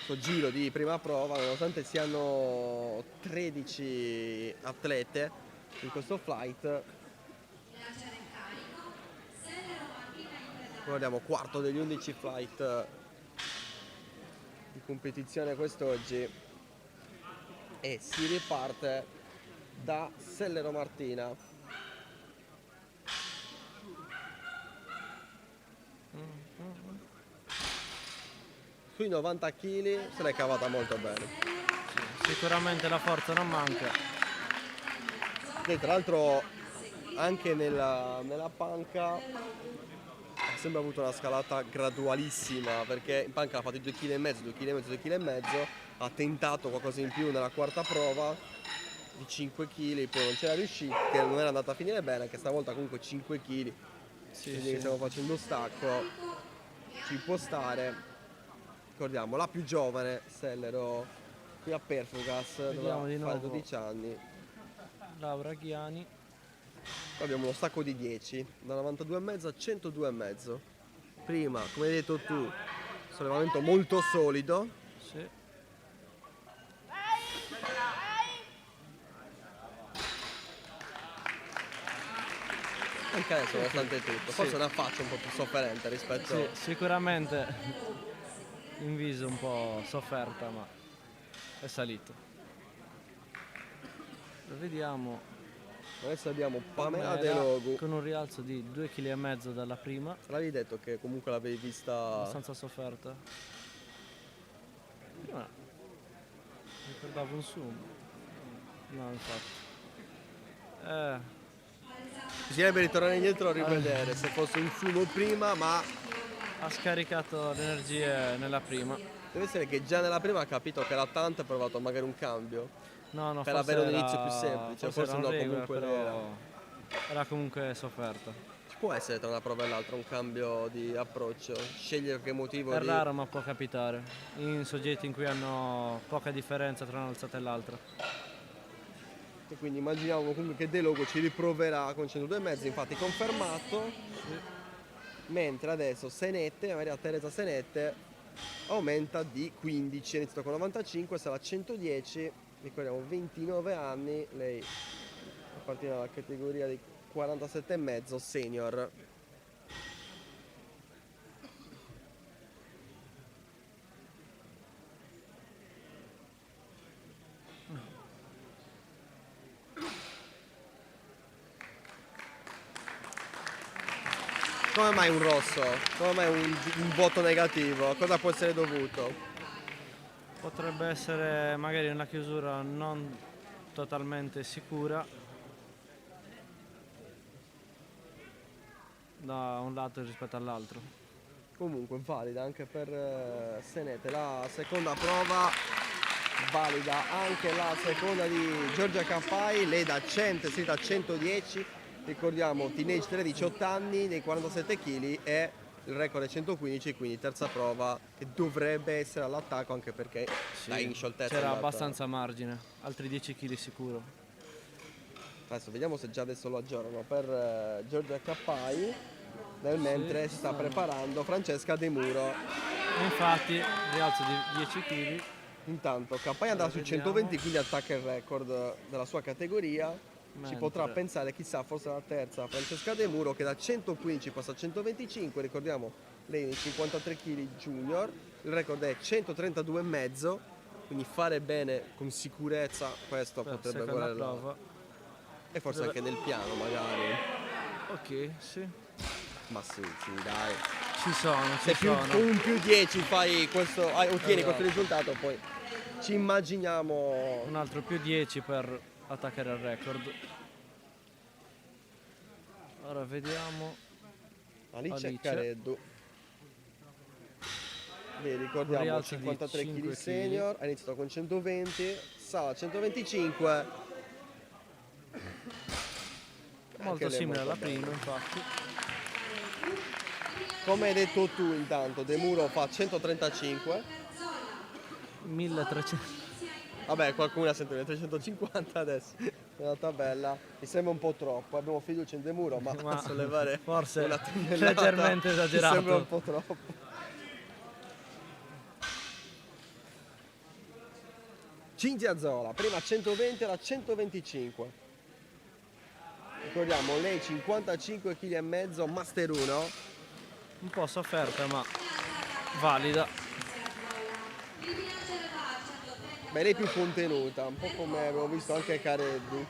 questo giro di prima prova, nonostante siano 13 atlete in questo flight. Guardiamo, quarto degli 11 flight di competizione quest'oggi e si riparte da Sellero Martina. Sui 90 kg se l'è cavata molto bene. Sicuramente la forza non manca. E tra l'altro anche nella panca ha sempre avuto una scalata gradualissima, perché in panca ha fatto 2,5 kg, 2,5 kg, ha tentato qualcosa in più nella quarta prova di 5 kg, poi non c'era riuscito, che non era andata a finire bene, anche stavolta comunque 5 kg, quindi che stiamo facendo stacco, ci può stare. Ricordiamo, la più giovane, Sellero, qui a Perfugas, Vediamo dovrà di fare nuovo. 12 anni. Laura Ghiani. Qua abbiamo uno stacco di 10, da 92,5 a 102,5. Prima, come hai detto tu, sollevamento molto solido. Sì. Anche adesso, nonostante tutto, forse Sì. una faccia un po' più sofferente rispetto Sì, sicuramente in viso un po' sofferta, ma è salito. Vediamo Adesso abbiamo Pamela De Pamela Logu. con un rialzo di 2,5 kg dalla prima, L'avevi detto che comunque l'avevi vista. abbastanza sofferta. Prima ricordavo un sumo. No, infatti. Bisognerebbe ritornare indietro a rivedere se fosse un sumo prima, ma Ha scaricato le energie nella prima. deve essere che già nella prima ha capito che era tanto e ha provato magari un cambio. No, Per forse avere un era- inizio più semplice, forse era un no, regular, comunque però era comunque sofferta. Ci può essere tra una prova e l'altra un cambio di approccio, scegliere che motivo È di. raro, ma può capitare in soggetti in cui hanno poca differenza tra un'alzata e l'altra. E quindi immaginiamo comunque che De Logo ci riproverà con 102,5, infatti confermato. Mentre adesso Senette, Maria Teresa Senette, aumenta di 15, ha iniziato con 95, sarà a 110, ricordiamo 29 anni, lei appartiene alla categoria di 47,5 senior. Come mai un rosso? Come mai un voto negativo? A cosa può essere dovuto? Potrebbe essere magari una chiusura non totalmente sicura da un lato rispetto all'altro. Comunque valida anche per Senete. La seconda prova valida anche la seconda di Giorgia Caffai, lei da 100 è salita a 110, ricordiamo teenage 13-18 anni dei 47 kg e il record è 115, quindi terza prova che dovrebbe essere all'attacco anche perché dai, in scioltezza è C'era andata. abbastanza margine, altri 10 kg sicuro. Adesso vediamo se già adesso lo aggiornano per Giorgia Caffai, nel mentre si sta preparando Francesca De Muro. Infatti, rialzo di 10 kg. Intanto Campagna andrà su Vediamo. 120, quindi attacca il record della sua categoria. Si Mentre- potrà pensare, chissà, forse la terza Francesca De Muro che da 115 passa a 125, ricordiamo lei nei 53 kg junior, il record è 132,5, quindi fare bene con sicurezza questo Per potrebbe seconda volere prova. E forse anche nel piano magari. Ok, sì. Ma sì, dai. Ci sono, Se ci sono. con un più 10 fai questo, ottieni questo Esatto. risultato, poi ci immaginiamo. Un altro più 10 per attaccare il record. Ora vediamo. Alice Alice. Careddu. Beh, ricordiamo Rialzo di 53 kg 5 senior, ha iniziato con 120, sala 125. Molto Anche lei simile molto alla prima, bella. infatti. Come hai detto tu intanto, De Muro fa 135. 1300. Vabbè, qualcuno ha sempre 350 adesso. È una tabella. Mi sembra un po' troppo. Abbiamo fiducia in De Muro, ma, Ma a sollevare forse una tonnellata leggermente mi esagerato. sembra un po' troppo. Cinzia Zola, prima 120, ora 125. Ricordiamo, lei 55 kg e mezzo, Master 1. Un po' sofferta, ma valida. Beh, lei è più contenuta, un po' come abbiamo visto anche a Careddu.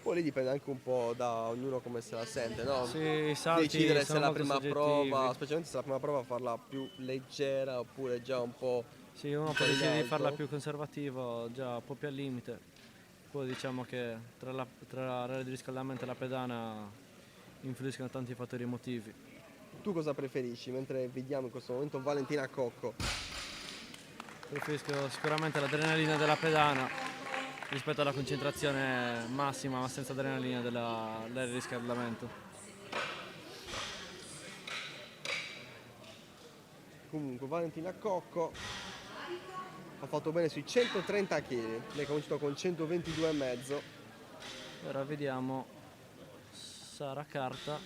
Poi lì dipende anche un po' da ognuno come se la sente, no? Sì, i salti Decidere se sono la molto prima soggettivi. prova, specialmente se la prima prova farla più leggera oppure già un po', Sì, uno un può po' in decidere di farla alto. più conservativa, già un po' più al limite. Poi diciamo che tra l'area di riscaldamento e la pedana influiscono tanti fattori emotivi. Tu cosa preferisci? Mentre vediamo in questo momento Valentina Cocco. Preferisco sicuramente l'adrenalina della pedana rispetto alla concentrazione massima ma senza adrenalina dell'area di riscaldamento. Comunque Valentina Cocco ha fatto bene sui 130 kg. Lei ha cominciato con 122,5, Ora vediamo Sara Carta,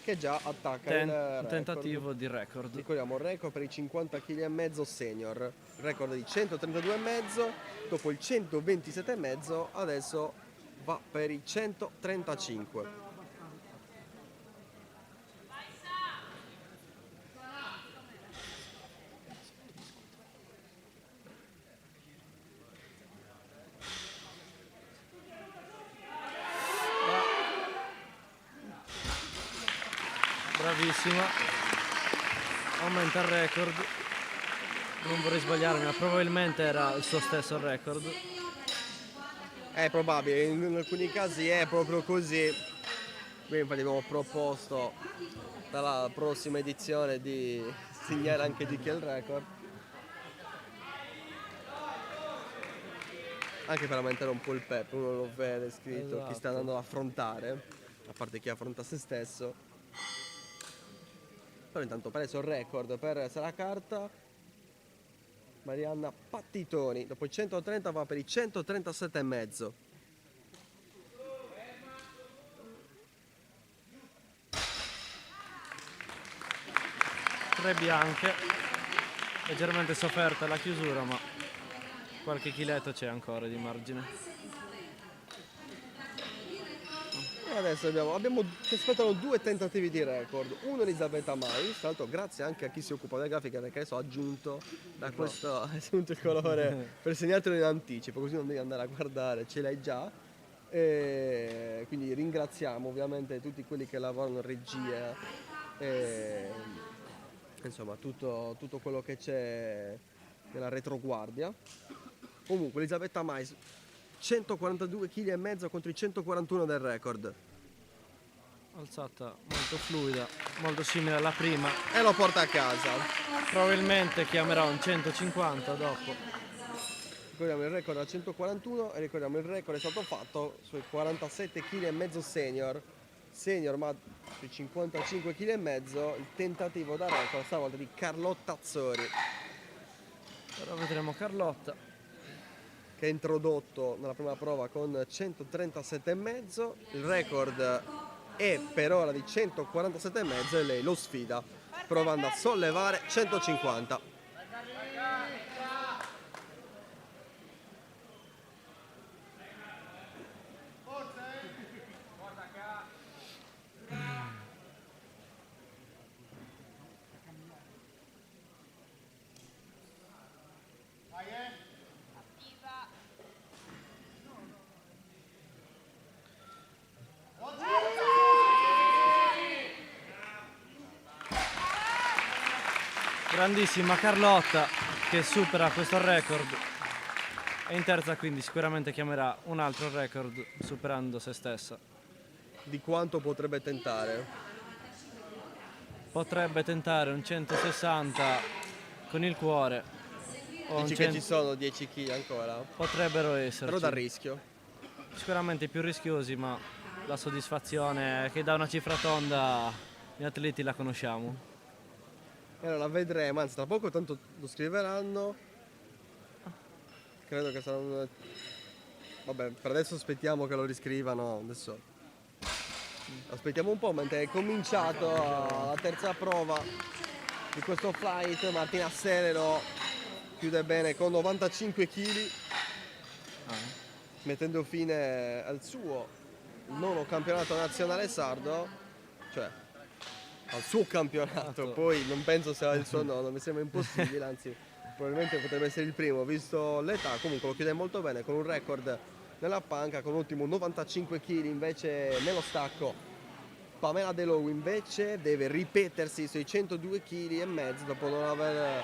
che già attacca il un record. tentativo di record. Ricordiamo il record per i 50 kg e mezzo senior, record di 132,5, dopo il 127,5 adesso va per i 135. Bravissima, aumenta il record. Non vorrei sbagliarmi, ma probabilmente era il suo stesso record. È probabile, in alcuni casi è proprio così. Qui infatti abbiamo proposto dalla prossima edizione di segnare anche di chi è il record. Anche per aumentare un po' il pep, uno lo vede scritto chi sta Esatto. andando ad affrontare, a parte chi affronta se stesso. Però intanto preso il record per Sara Carta, Marianna Pattitoni, dopo i 130 va per i 137,5. Tre bianche, leggermente sofferta la chiusura, ma qualche chiletto c'è ancora di margine. E adesso ci aspettano due tentativi di record. Uno Elisabetta Mais, tra l'altro grazie anche a chi si occupa della grafica perché adesso ha aggiunto da questo ha aggiunto il colore per segnartelo in anticipo, così non devi andare a guardare, ce l'hai già. E quindi ringraziamo ovviamente tutti quelli che lavorano in regia e insomma tutto quello che c'è nella retroguardia. Comunque Elisabetta Mais 142 kg e mezzo contro i 141 del record Alzata molto fluida, molto simile alla prima. e lo porta a casa. Probabilmente chiamerà un 150 dopo. Ricordiamo il record a 141 e ricordiamo il record è stato fatto sui 47 kg e mezzo senior ma sui 55 kg e mezzo il tentativo da record stavolta di Carlotta Azzori, Ora vedremo Carlotta. che è introdotto nella prima prova con 137,5, il record è per ora di 147,5 e lei lo sfida provando a sollevare 150. grandissima Carlotta che supera questo record. E in terza quindi sicuramente chiamerà un altro record superando se stessa. Di quanto potrebbe tentare? Potrebbe tentare un 160 con il cuore. O un Dici che ci sono 10 kg ancora? Potrebbero esserci. Però dal rischio. Sicuramente i più rischiosi, ma la soddisfazione è che da una cifra tonda gli atleti la conosciamo. E allora vedremo, anzi tra poco tanto lo scriveranno. Credo che sarà un... Vabbè, per adesso aspettiamo che lo riscrivano, adesso aspettiamo un po', mentre è cominciato la terza prova di questo flight. Martina Selero chiude bene con 95 kg, mettendo fine al suo nono campionato nazionale sardo, cioè al suo campionato, poi non penso sia il suo nono, mi sembra impossibile, anzi probabilmente potrebbe essere il primo visto l'età. Comunque lo chiude molto bene con un record nella panca, con ultimo 95 kg invece nello stacco. Pamela De Lou invece deve ripetersi sui 102 kg e mezzo dopo non aver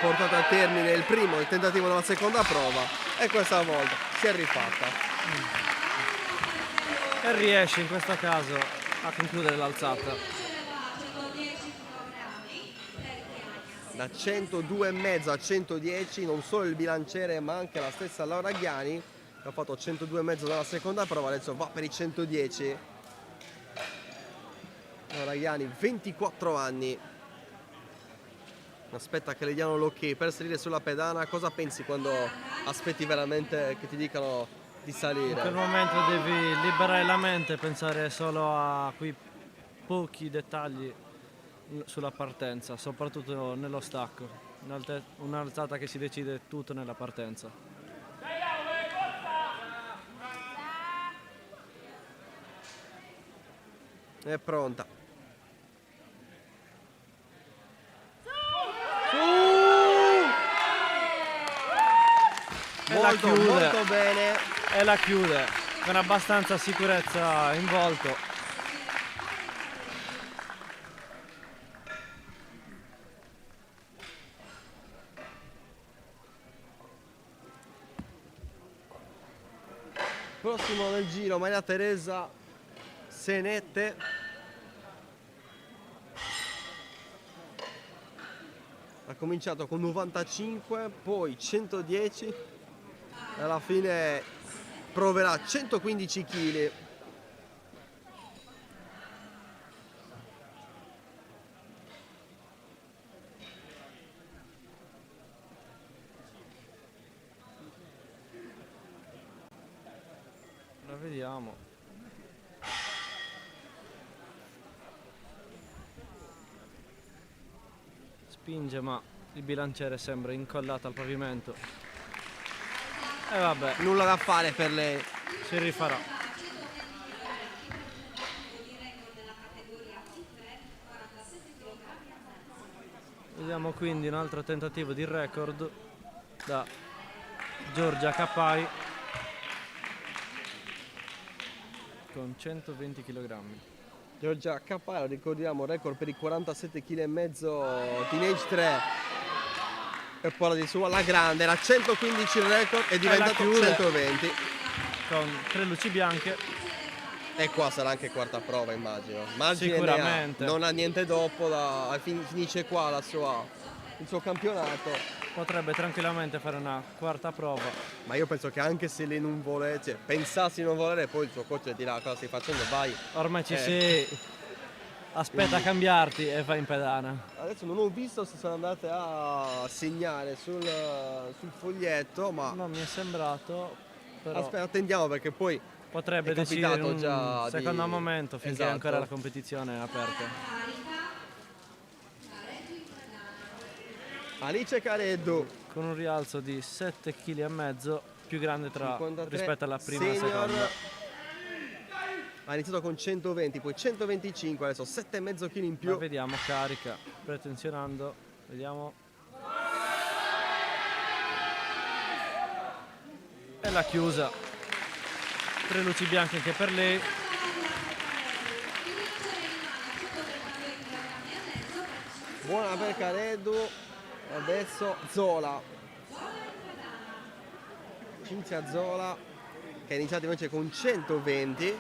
portato a termine il tentativo della seconda prova, e questa volta si è rifatta. E riesce in questo caso a concludere l'alzata. Da 102,5 a 110 non solo il bilanciere ma anche la stessa Laura Ghiani, che ha fatto 102,5 nella seconda prova, adesso va per i 110. Laura Ghiani, 24 anni, aspetta che le diano l'ok per salire sulla pedana. Cosa pensi quando aspetti veramente che ti dicano di salire? In quel momento devi liberare la mente e pensare solo a quei pochi dettagli sulla partenza, soprattutto nello stacco. Un'alzata che si decide tutto nella partenza. È pronta. Molto bene. E la chiude con abbastanza sicurezza in volto. Prossimo nel giro Maria Teresa Senette. Ha cominciato con 95, poi 110 e alla fine proverà 115 kg. La vediamo. Spinge, ma il bilanciere sembra incollato al pavimento. E vabbè, Nulla da fare per lei. si rifarà. Vediamo quindi un altro tentativo di record da Giorgia Cappai con 120 kg. Giorgia Capparo, ricordiamo, record per i 47,5 kg Teenage 3. E poi di su alla grande, era 115 il record, è diventato chiude. 120. Con 3 luci bianche. E qua sarà anche quarta prova, immagino. Margine Sicuramente. non ha niente dopo, finisce qua il suo campionato. Potrebbe tranquillamente fare una quarta prova. Ma io penso che anche se lei non vuole, cioè pensassi non volere, poi il suo coach le dirà cosa stai facendo, vai. Ormai ci sei. Aspetta a cambiarti e vai in pedana. Adesso non ho visto se sono andate a segnare sul foglietto, ma Non mi è sembrato, però aspetta, attendiamo perché poi potrebbe è decidere capitato un già secondo di- momento finché Esatto. ancora la competizione è aperta. Alice Careddu, Con un rialzo di 7,5 kg più grande 53 rispetto alla prima e senior. seconda. Ha iniziato con 120, poi 125, adesso 7,5 kg in Ma più. vediamo, carica, pretenzionando, vediamo. E l'ha chiusa. 3 luci bianche anche per lei. Buona per Careddu. Adesso Zola. Cinzia Zola che ha iniziato invece con 120.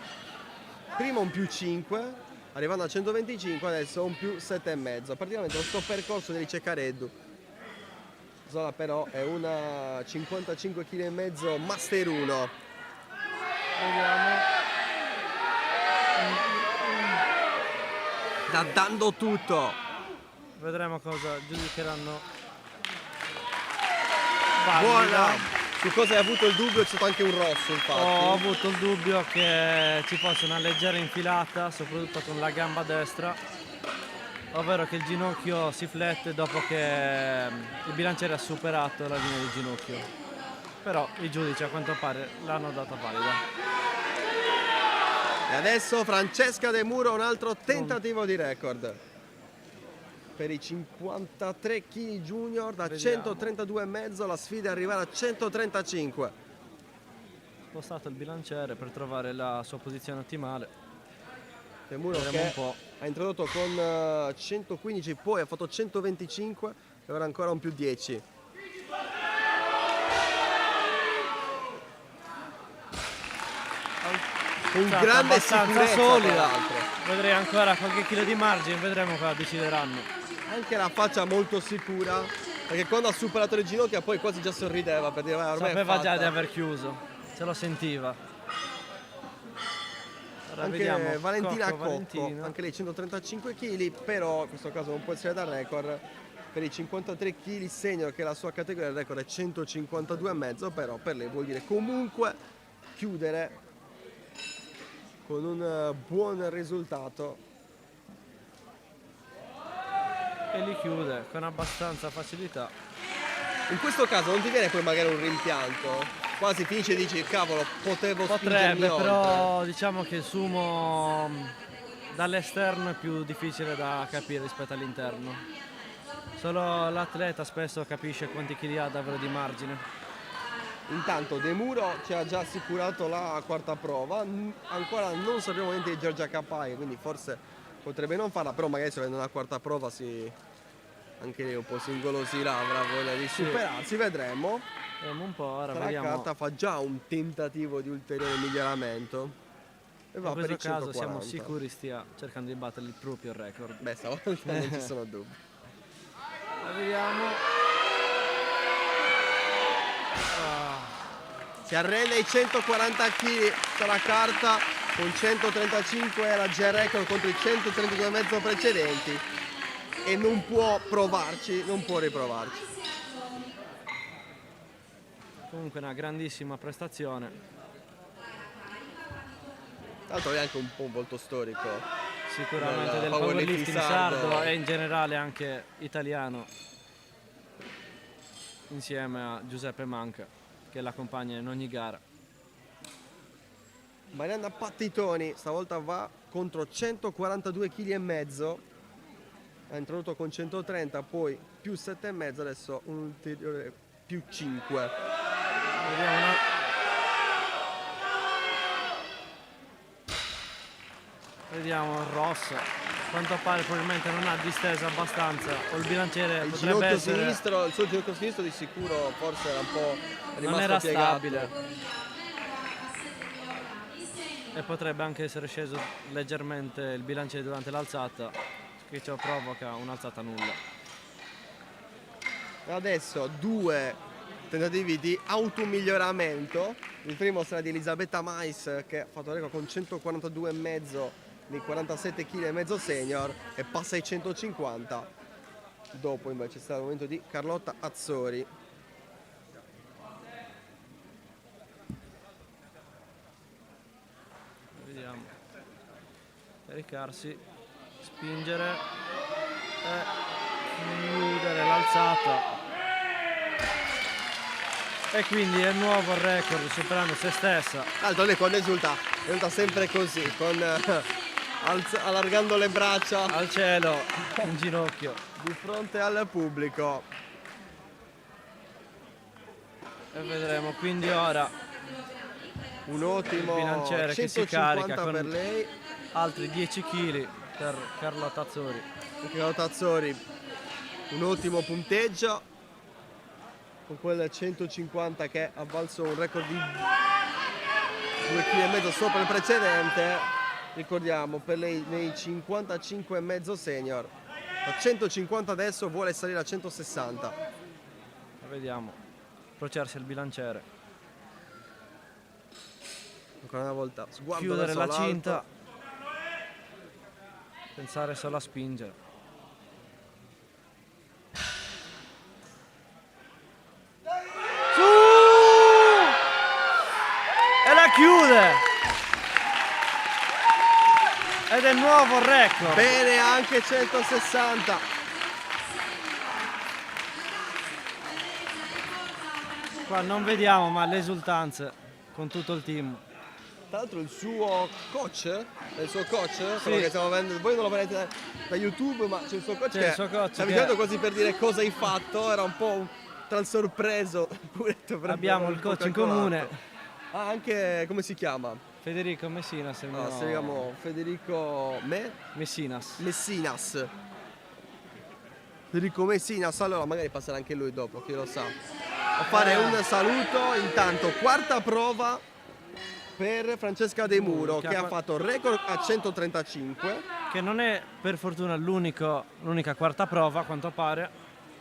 Prima un più 5, arrivando a 125, adesso un più 7,5. Praticamente lo sto percorso di Careddu. Zola però è una 55,5 kg Master 1. Vediamo. Sta dando tutto. Vedremo cosa giudicheranno. Buona. Valida. Su cosa hai avuto il dubbio c'è stato anche un rosso infatti. Ho avuto il dubbio che ci fosse una leggera infilata, soprattutto con la gamba destra, ovvero che il ginocchio si flette dopo che il bilanciere ha superato la linea di ginocchio. Però i giudici a quanto pare l'hanno data valida. E adesso Francesca De Muro, un altro tentativo di record. Per i 53 kg junior da Vediamo. 132,5 la sfida è arrivare a 135. Spostato il bilanciere per trovare la sua posizione ottimale. De Muro Vedremo che un po'. ha introdotto con 115, poi ha fatto 125 e ora ancora un più 10. Con Stata grande abbastanza sicurezza solida. tra l'altro. Vedrei ancora qualche chilo di margine, vedremo cosa decideranno. Anche la faccia molto sicura, perché quando ha superato le ginocchia poi quasi già sorrideva per dire ormai Sapeva è già di fatta. aver chiuso, se lo sentiva. Ora Anche vediamo Valentina Cocco, Cocco, Valentina. anche lei 135 kg, però in questo caso non può essere da record. Per i 53 kg senior, che è la sua categoria, il record è 152,5, però per lei vuol dire comunque chiudere con un buon risultato. E li chiude con abbastanza facilità. In questo caso non ti viene poi magari un rimpianto? Quasi finisce e dici cavolo, potevo spingermi Potrebbe, oltre. però diciamo che il sumo dall'esterno è più difficile da capire rispetto all'interno. Solo l'atleta spesso capisce quanti chili ha davvero di margine. Intanto De Muro ci ha già assicurato la quarta prova, ancora non sappiamo niente di Giorgia Capai, quindi forse potrebbe non farla, però magari se vede una quarta prova anche lei un po' si ingolosirà, avrà voglia di superarsi, vedremo. Vediamo un po', ora La vediamo. carta fa già un tentativo di ulteriore miglioramento e va In per questo i caso 140. siamo sicuri stia cercando di battere il proprio record. Beh, stavolta non ci sono dubbi. La vediamo. Si arrende ai 140 kg, c'è la carta con 135 era già record contro i 132,5 precedenti e non può provarci, non può riprovarci. Comunque una grandissima prestazione. Tra l'altro è anche un po' un volto storico. Sicuramente Del del powerlifting powerlifting sardo. sardo e in generale anche italiano, insieme a Giuseppe Manca che l'accompagna in ogni gara. Marianna Pattitoni stavolta va contro 142,5 kg, ha introdotto con 130, poi più 7,5, adesso un ulteriore più 5. Vediamo Vediamo Ross, a quanto pare probabilmente non ha distesa abbastanza o il bilanciere Il potrebbe ginocchio essere, sinistro, il suo ginocchio sinistro di sicuro forse era un po' rimasto non era piegato. stabile e potrebbe anche essere sceso leggermente il bilanciere durante l'alzata, che ciò provoca un'alzata nulla. Adesso due tentativi di automiglioramento. Il primo sarà di Elisabetta Mais che ha fatto record con 142,5 di 47,5 kg senior e passa ai 150. Dopo invece sarà il momento di Carlotta Azzori. Vediamo. Caricarsi, spingere e chiudere l'alzata. E quindi è nuovo il record, superando se stessa. Tra l'altro lei quando esulta sempre così, allargando le braccia Al cielo, in ginocchio. di fronte al pubblico. E vedremo quindi ora Un ottimo il bilanciere che si 150 carica con per lei. altri 10 kg per Carlotta Azzori. Anche Carlotta Azzori un ottimo punteggio con quel 150 che ha valso un record di 2,5 kg sopra il precedente. Ricordiamo, per lei nei 55,5 senior, a 150 adesso vuole salire a 160. Vediamo, approcciarsi al bilanciere, Ancora una volta sguardo chiudere verso la l'alto. cinta, pensare solo a spingere. Su! E la chiude! Ed è nuovo record. Bene, anche 160. Qua non vediamo, ma le esultanze con tutto il team. Tra l'altro il suo coach, Sì. quello che stiamo vedendo, voi non lo vedete da YouTube, ma c'è il suo coach C'è che il suo coach sta che- avvicinando quasi per dire cosa hai fatto, era un po' tra il sorpreso. Pure dovrebbe Abbiamo aver il un po' coach in calcolato. comune, Ah, anche, come si chiama? Federico Messinas. Allora, si chiama Federico Messinas. Messinas. Federico Messinas, allora magari passerà anche lui dopo, chi lo sa. A fare un saluto, intanto quarta prova per Francesca De Muro, che ha fatto record a 135, Che non è per fortuna l'unica quarta prova, a quanto pare.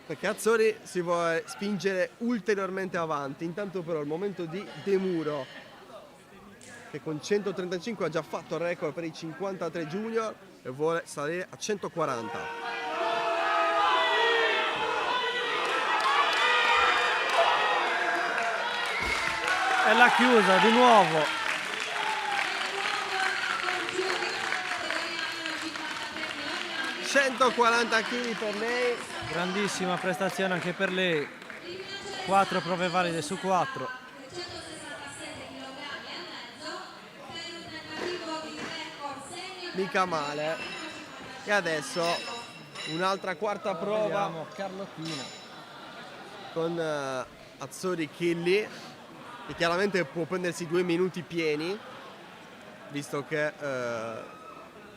perché Azzori si vuole spingere ulteriormente avanti. Intanto però il momento di De Muro, che con 135 ha già fatto il record per i 53 junior e vuole salire a 140. E l'ha chiusa di nuovo. 140 kg per lei. Grandissima prestazione anche per lei. 4 prove valide su 4. Mica male. E adesso un'altra quarta prova Vediamo Carlottina. con Azzori Chilli, che chiaramente può prendersi 2 minuti pieni, visto che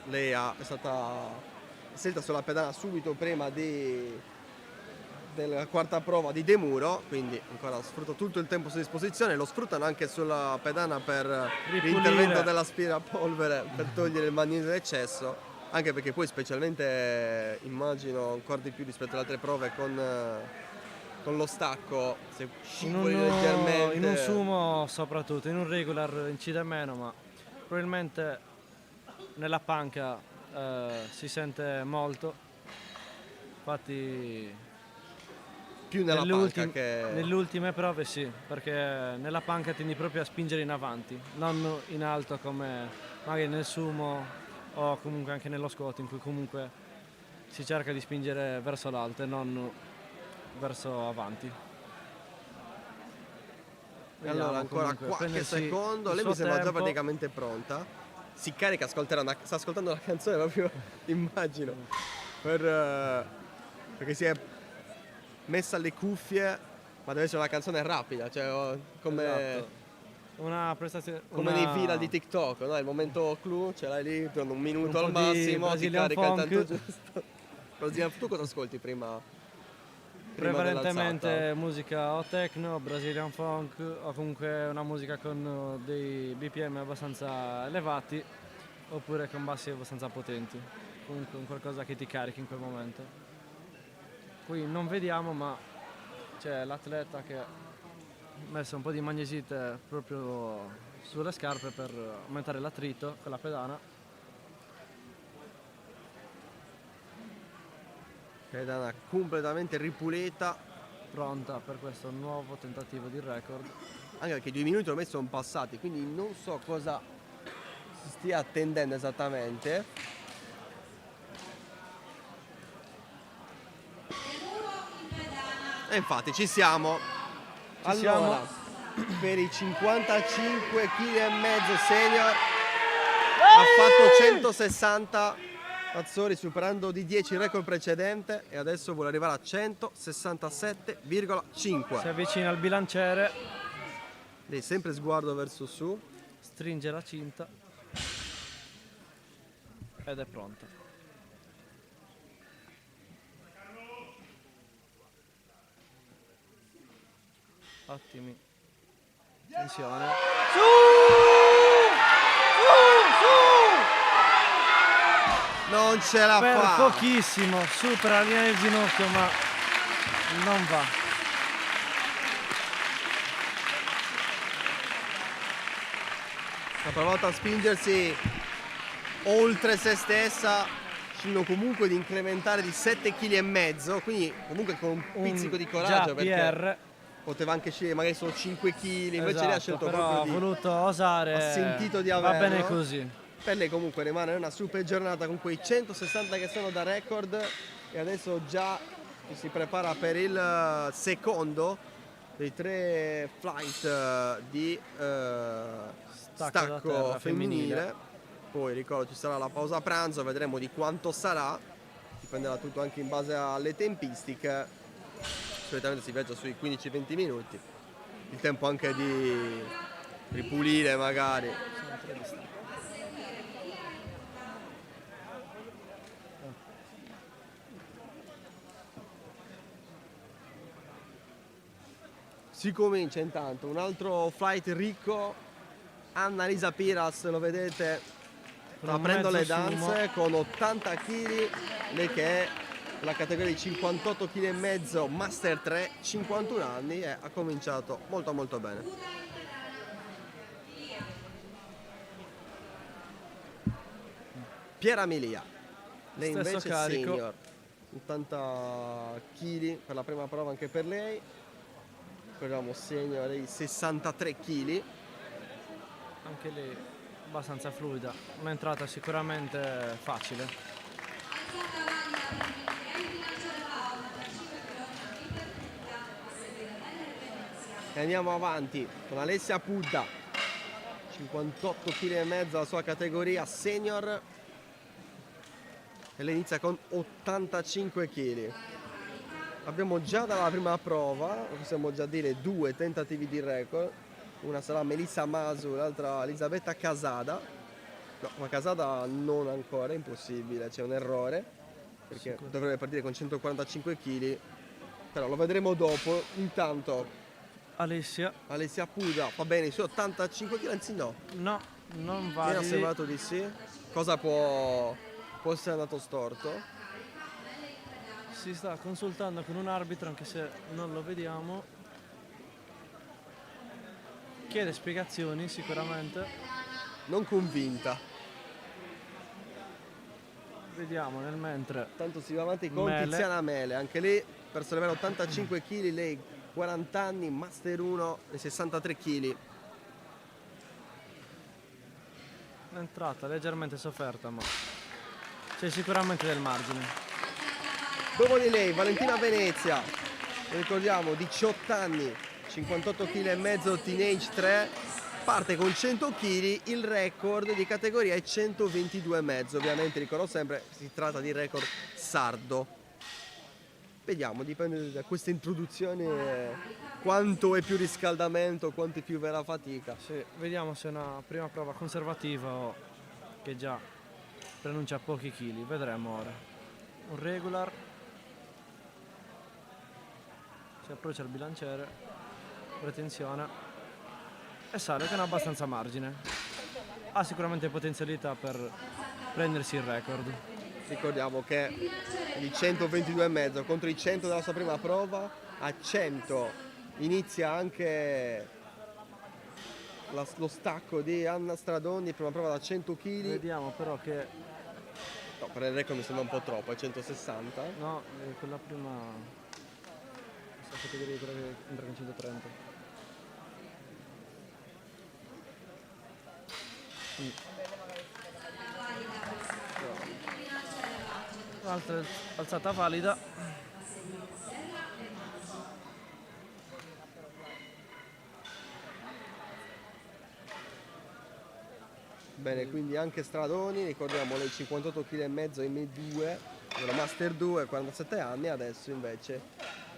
lei è stata scelta sulla pedana subito prima della quarta prova di De Muro, quindi ancora sfrutta tutto il tempo a sua disposizione. Lo sfruttano anche sulla pedana per Ripulire. l'intervento dell'aspirapolvere per togliere il magnete d'eccesso, anche perché poi specialmente immagino ancora di più rispetto alle altre prove con lo stacco, se scivoli leggermente. In un sumo soprattutto, in un regular incide meno, ma probabilmente nella panca si sente molto. Infatti più nella panca che nelle ultime prove sì, perché nella panca tendi proprio a spingere in avanti, non in alto come magari nel sumo o comunque anche nello squat, in cui comunque si cerca di spingere verso l'alto e non verso avanti. E allora Vediamo ancora comunque, qualche prendersi secondo, il lei suo mi sembra già tempo. praticamente pronta. Si carica, sta ascoltando la canzone proprio, immagino, perché si è messa le cuffie, ma deve essere una canzone rapida, cioè come, Esatto. Una prestazione nei video di TikTok, no? Il momento clou, ce l'hai lì, per un minuto Un al po' di massimo, ti Brazilian carica il funk. tanto giusto. Brazilian- tu cosa ascolti prima prevalentemente dell'alzata? musica o techno, Brazilian funk o comunque una musica con dei BPM abbastanza elevati oppure con bassi abbastanza potenti, comunque un qualcosa che ti carichi in quel momento. Qui non vediamo, ma c'è l'atleta che ha messo un po' di magnesite proprio sulle scarpe per aumentare l'attrito con la pedana. Pedana completamente ripulita, Pronta per questo nuovo tentativo di record. anche perché 2 minuti ormai sono passati, quindi non so cosa si stia attendendo esattamente. E infatti ci siamo. Allora, per i 55 kg e mezzo senior ha fatto 160 Azzori, superando di 10 il record precedente, e adesso vuole arrivare a 167,5. Si avvicina al bilanciere, Lei sempre sguardo verso su. stringe la cinta ed è pronta. attimi. Attenzione. Non ce la Per fa. pochissimo, supera la linea del ginocchio, ma non va. Ha provato a spingersi oltre se stessa, riuscendo comunque di incrementare di 7,5 kg, quindi comunque con un pizzico di coraggio, Già perché PR, poteva anche scegliere magari solo 5 kg, invece lei ha esatto, scelto però proprio ha di... voluto osare. ha sentito di Va bene averlo. così. Per lei comunque rimane una super giornata con quei 160 che sono da record, e adesso già si prepara per il secondo dei 3 flight di da stacco terra femminile. Poi ricordo ci sarà la pausa pranzo, vedremo di quanto sarà, dipenderà tutto anche in base alle tempistiche. Solitamente si viaggia sui 15-20 minuti, il tempo anche di ripulire magari. Sono 3 di stacco. Si comincia intanto un altro flight ricco. Annalisa Piras, lo vedete, sta Con un aprendo le mezzo danze con 80 kg, lei che è la categoria di 58 kg e mezzo, Master 3, 51 anni, e ha cominciato molto molto bene. Piera Milia, lei Stesso invece carico. senior, 80 kg per la prima prova anche per lei. Ricordiamo senior lei 63 kg. Anche lì abbastanza fluida, un'entrata sicuramente facile. E andiamo avanti con Alessia Pudda, 58 kg e mezzo la sua categoria senior, e lei inizia con 85 kg. Abbiamo già dalla prima prova, possiamo già dire, 2 tentativi di record. Una sarà Melissa Masu, l'altra Elisabetta Casada. No, ma Casada non ancora, è impossibile, c'è un errore, perché dovrebbe partire con 145 kg, però lo vedremo dopo. Intanto Alessia, Alessia Puda fa bene i suoi 85 kg, anzi no, no, non mi era validi. sembrato di sì. Cosa può essere andato storto? Si sta consultando con un arbitro, anche se non lo vediamo. Chiede spiegazioni sicuramente. Non convinta. Vediamo nel mentre. Tanto si va avanti con Mele. Tiziana Mele, anche lei per sollevare 85 kg, lei 40 anni, Master 1 e 63 kg. L'entrata leggermente sofferta, ma c'è sicuramente del margine. Dopo di lei Valentina Venezia, ricordiamo 18 anni, 58 kg e mezzo, Teenage 3, parte con 100 kg, il record di categoria è 122,5. Ovviamente ricordo sempre si tratta di record sardo. Vediamo, dipende da questa introduzione quanto è più riscaldamento, quanto è più vera fatica. Sì, vediamo se è una prima prova conservativa o che già preannuncia pochi chili. Vedremo ora. Un regular. Si approccia al bilanciere, pretensione e sale con abbastanza margine. Ha sicuramente potenzialità per prendersi il record. Ricordiamo che di 122,5 contro i 100 della sua prima prova, a 100 inizia anche lo stacco di Anna Stradoni, prima prova da 100 kg. Vediamo però che No, per il record mi sembra un po' troppo, è 160. no, quella prima questa categoria è quella che entra con 130. Un'altra alzata valida. Bene, quindi anche Stradoni, ricordiamo lei 58 kg e mezzo M2, della Master 2, 47 anni, adesso invece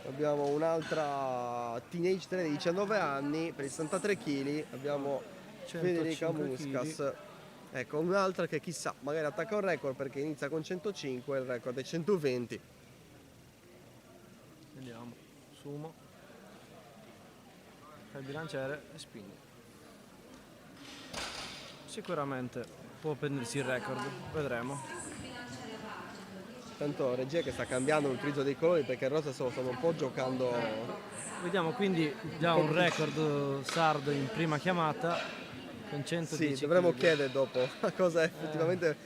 abbiamo un'altra Teenage 3 di 19 anni, per i 63 kg abbiamo Federica 105 Muscas. Ecco, un'altra che chissà, magari attacca un record perché inizia con 105 e il record è 120. Vediamo. Sumo. Fai il bilanciere e spingi. Sicuramente può prendersi il record, vedremo. Tanto regia che sta cambiando l'utilizzo dei colori perché il rosa stanno un po' giocando. Vediamo quindi già un record sardo in prima chiamata con 110 Sì, dovremmo kg. chiedere dopo a cosa effettivamente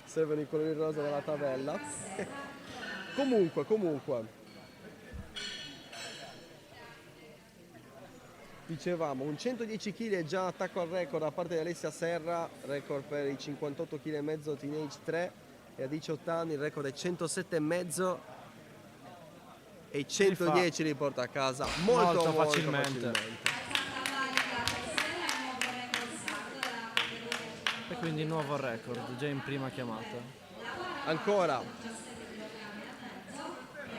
servono i colori rosa della tabella. Comunque. Dicevamo, un 110 kg è già attacco al record da parte di Alessia Serra, record per i 58 kg e mezzo Teenage 3 e a 18 anni il record è 107,5 e i 110 li porta a casa molto facilmente. E quindi nuovo record già in prima chiamata. Ancora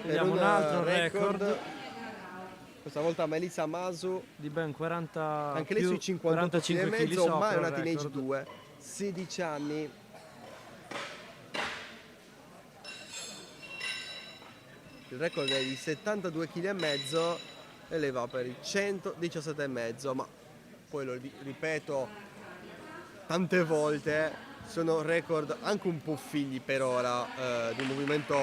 Vediamo un altro record questa volta Melissa Masu, di ben 40 anche lei sui 58 kg e 45 kg mezzo, ma è una il Teenage record. 2, 16 anni. Il record è di 72 kg e mezzo e lei va per il 117,5, ma poi lo ripeto tante volte, sono record anche un po' figli per ora di un movimento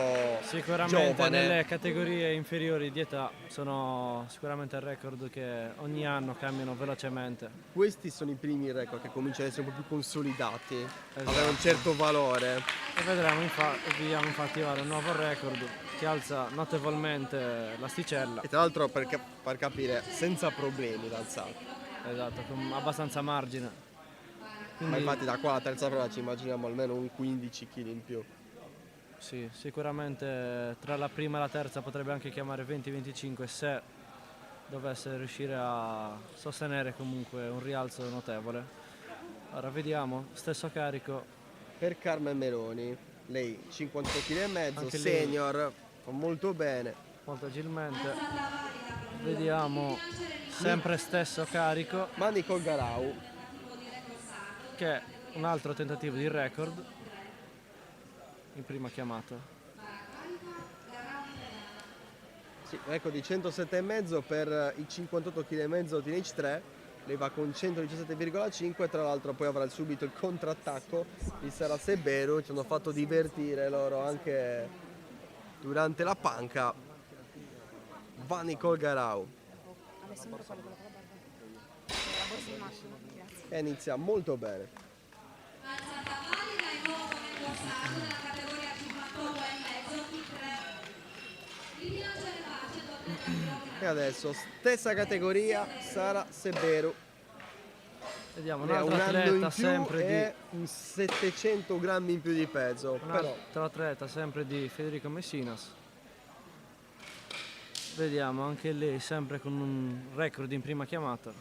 Sicuramente giovane. nelle categorie inferiori di età sono sicuramente record che ogni anno cambiano velocemente. Questi sono i primi record che cominciano ad essere un po' più consolidati, Esatto. avere un certo valore. E vedremo vediamo infatti ora un nuovo record che alza notevolmente l'asticella. E tra l'altro per far capire, senza problemi l'alzata. Esatto, con abbastanza margine. Ma Quindi infatti da qua alla terza prova ci immaginiamo almeno un 15 kg in più. sì, sicuramente tra la prima e la terza potrebbe anche chiamare 20-25 se dovesse riuscire a sostenere comunque un rialzo notevole. Ora vediamo, stesso carico, Per Carmen Meloni, lei 58 kg e mezzo, Anche lei. senior, fa molto bene. molto agilmente. Vediamo sempre stesso carico, Ma Nicole Garau, che è un altro tentativo di record in prima chiamata. sì, record di 107,5 per i 58 kg e mezzo Teenage 3, lei va con 117,5, tra l'altro poi avrà subito il contrattacco di Sara Sebero, ci hanno fatto divertire loro anche durante la panca. Va Nicole Garau Alessandro quale con la barba? La borsa di macchina, grazie. e inizia molto bene. Alzata valida e nuovo nel borsato nella categoria 58,5 T3. Il bilanciere base dopo 3 kg. E adesso stessa categoria Sara Sebero. Vediamo un Lei ha altro un anno in atleta più sempre e 700 grammi in più di peso. un Però altro atleta sempre di Federico Messinas. Vediamo anche lei sempre con un record in prima chiamata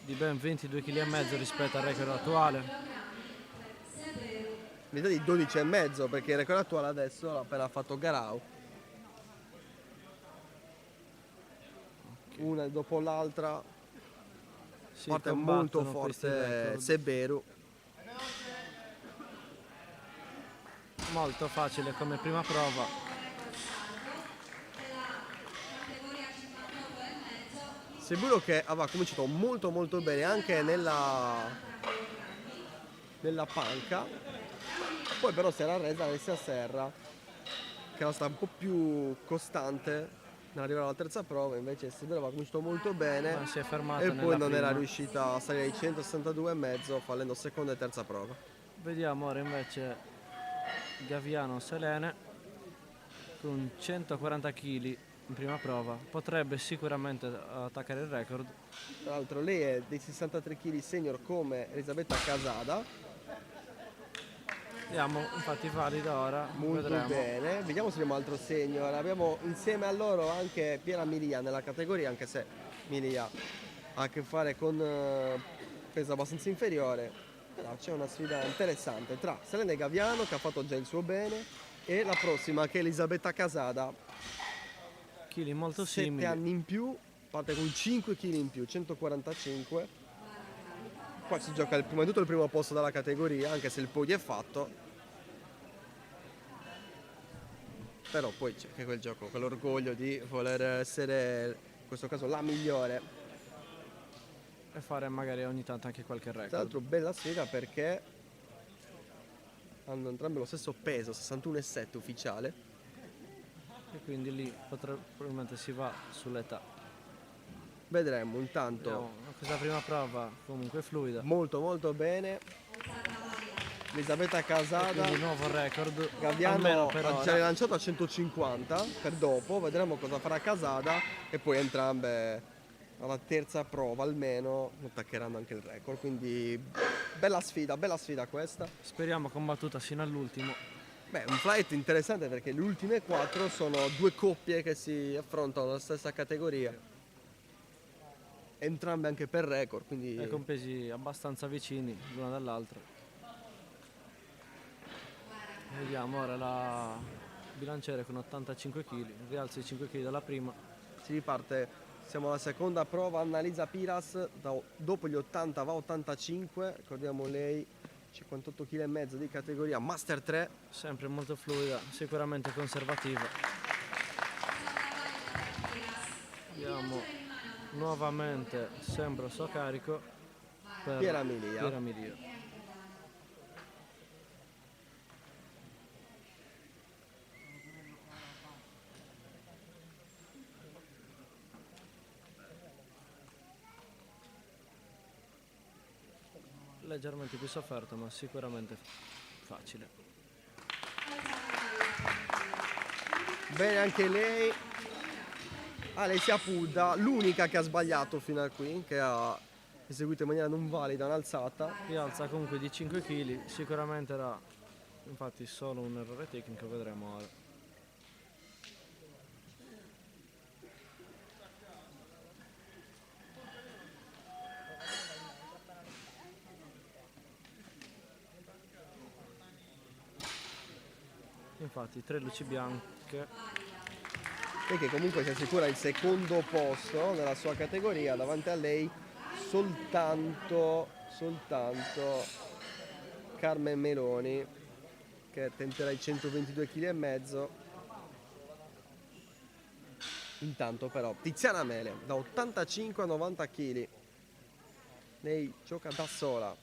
di ben 22 kg e mezzo rispetto al record attuale. l'età di 12,5 perché il record attuale adesso l'ha appena fatto Garau. Una dopo l'altra, Si parte combattono molto questi forte record. Sebero. Molto facile come prima prova. Sebero che aveva cominciato molto bene anche nella panca, poi però si era arresa Alessia Serra che era stata un po' più costante nell'arrivare alla terza prova, invece Sebero aveva cominciato molto bene Ma si è fermata e nella poi non era prima. riuscita a salire ai 162,5 fallendo seconda e terza prova. Vediamo ora invece Gaviano Selene con 140 kg in prima prova. Potrebbe sicuramente attaccare il record. Tra l'altro lei è dei 63 kg senior come Elisabetta Casada, Vediamo, infatti valida ora, molto vedremo. bene. Vediamo se abbiamo altro senior. Abbiamo insieme a loro anche Piera Milia nella categoria, anche se Milia ha a che fare con peso abbastanza inferiore. Però c'è una sfida interessante tra Selene Gaviano che ha fatto già il suo bene e la prossima che è Elisabetta Casada, Chili molto 7 simili. anni in più, parte con 5 kg in più, 145. Qua si gioca prima di tutto il primo posto dalla categoria, anche se il podio è fatto. Però poi c'è anche quel gioco, quell'orgoglio di voler essere, in questo caso, la migliore. e fare magari ogni tanto anche qualche Tra record. l'altro bella sfida perché hanno entrambi lo stesso peso, 61,7 ufficiale. E quindi lì probabilmente si va sull'età. Vedremo intanto. Vediamo, questa prima prova comunque fluida. Molto molto bene. Elisabetta Casada. Quindi nuovo record. Almeno Gaviano per ha ora. già rilanciato a 150 per dopo, vedremo cosa farà Casada e poi entrambe alla terza prova almeno attaccheranno anche il record, quindi bella sfida questa. Speriamo combattuta fino all'ultimo. Beh, un fight interessante perché le ultime 4 sono due coppie che si affrontano nella stessa categoria, entrambe anche per record, quindi E con pesi abbastanza vicini l'una dall'altra. Vediamo ora la bilanciere con 85 kg, rialzo di 5 kg dalla prima. si riparte. Siamo alla seconda prova, Annalisa Piras, dopo gli 80 va a 85, ricordiamo lei 58 kg e mezzo di categoria Master 3. Sempre molto fluida, sicuramente conservativa. Vediamo nuovamente sempre suo carico per Piera Milia. Piera Milia. Leggermente più sofferto, ma sicuramente facile. Bene anche lei. Alessia Pudda, l'unica che ha sbagliato fino a qui, che ha eseguito in maniera non valida un'alzata. Rialza comunque di 5 kg, sicuramente era infatti solo un errore tecnico, vedremo ora. Infatti 3 luci bianche, E che comunque si assicura il secondo posto nella sua categoria, davanti a lei soltanto Carmen Meloni, che tenterà i 122 kg e mezzo. Intanto però Tiziana Mele da 85 a 90 kg, lei gioca da sola,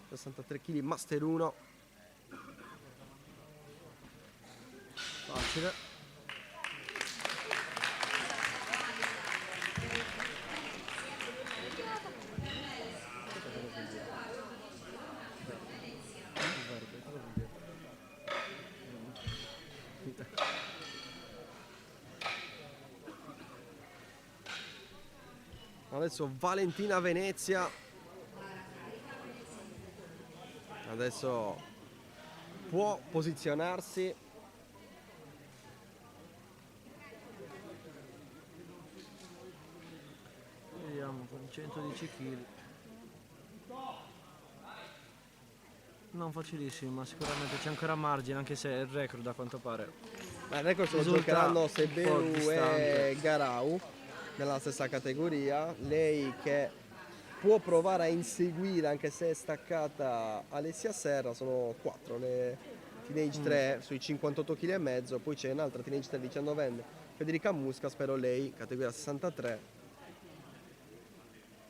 63 kg Master 1. facile. Adesso Valentina Venezia. Adesso può posizionarsi. Vediamo con 110 kg. Non facilissimo, ma sicuramente c'è ancora margine, anche se il record a quanto pare. Ma il record se lo Risulta giocheranno un po' Seberu e distante. Garau nella stessa categoria. Lei che può provare a inseguire, anche se è staccata, Alessia Serra. Sono 4 le teenage 3 sui 58 kg e mezzo. Poi c'è un'altra teenage 3 19enne, Federica Musca, spero lei, categoria 63.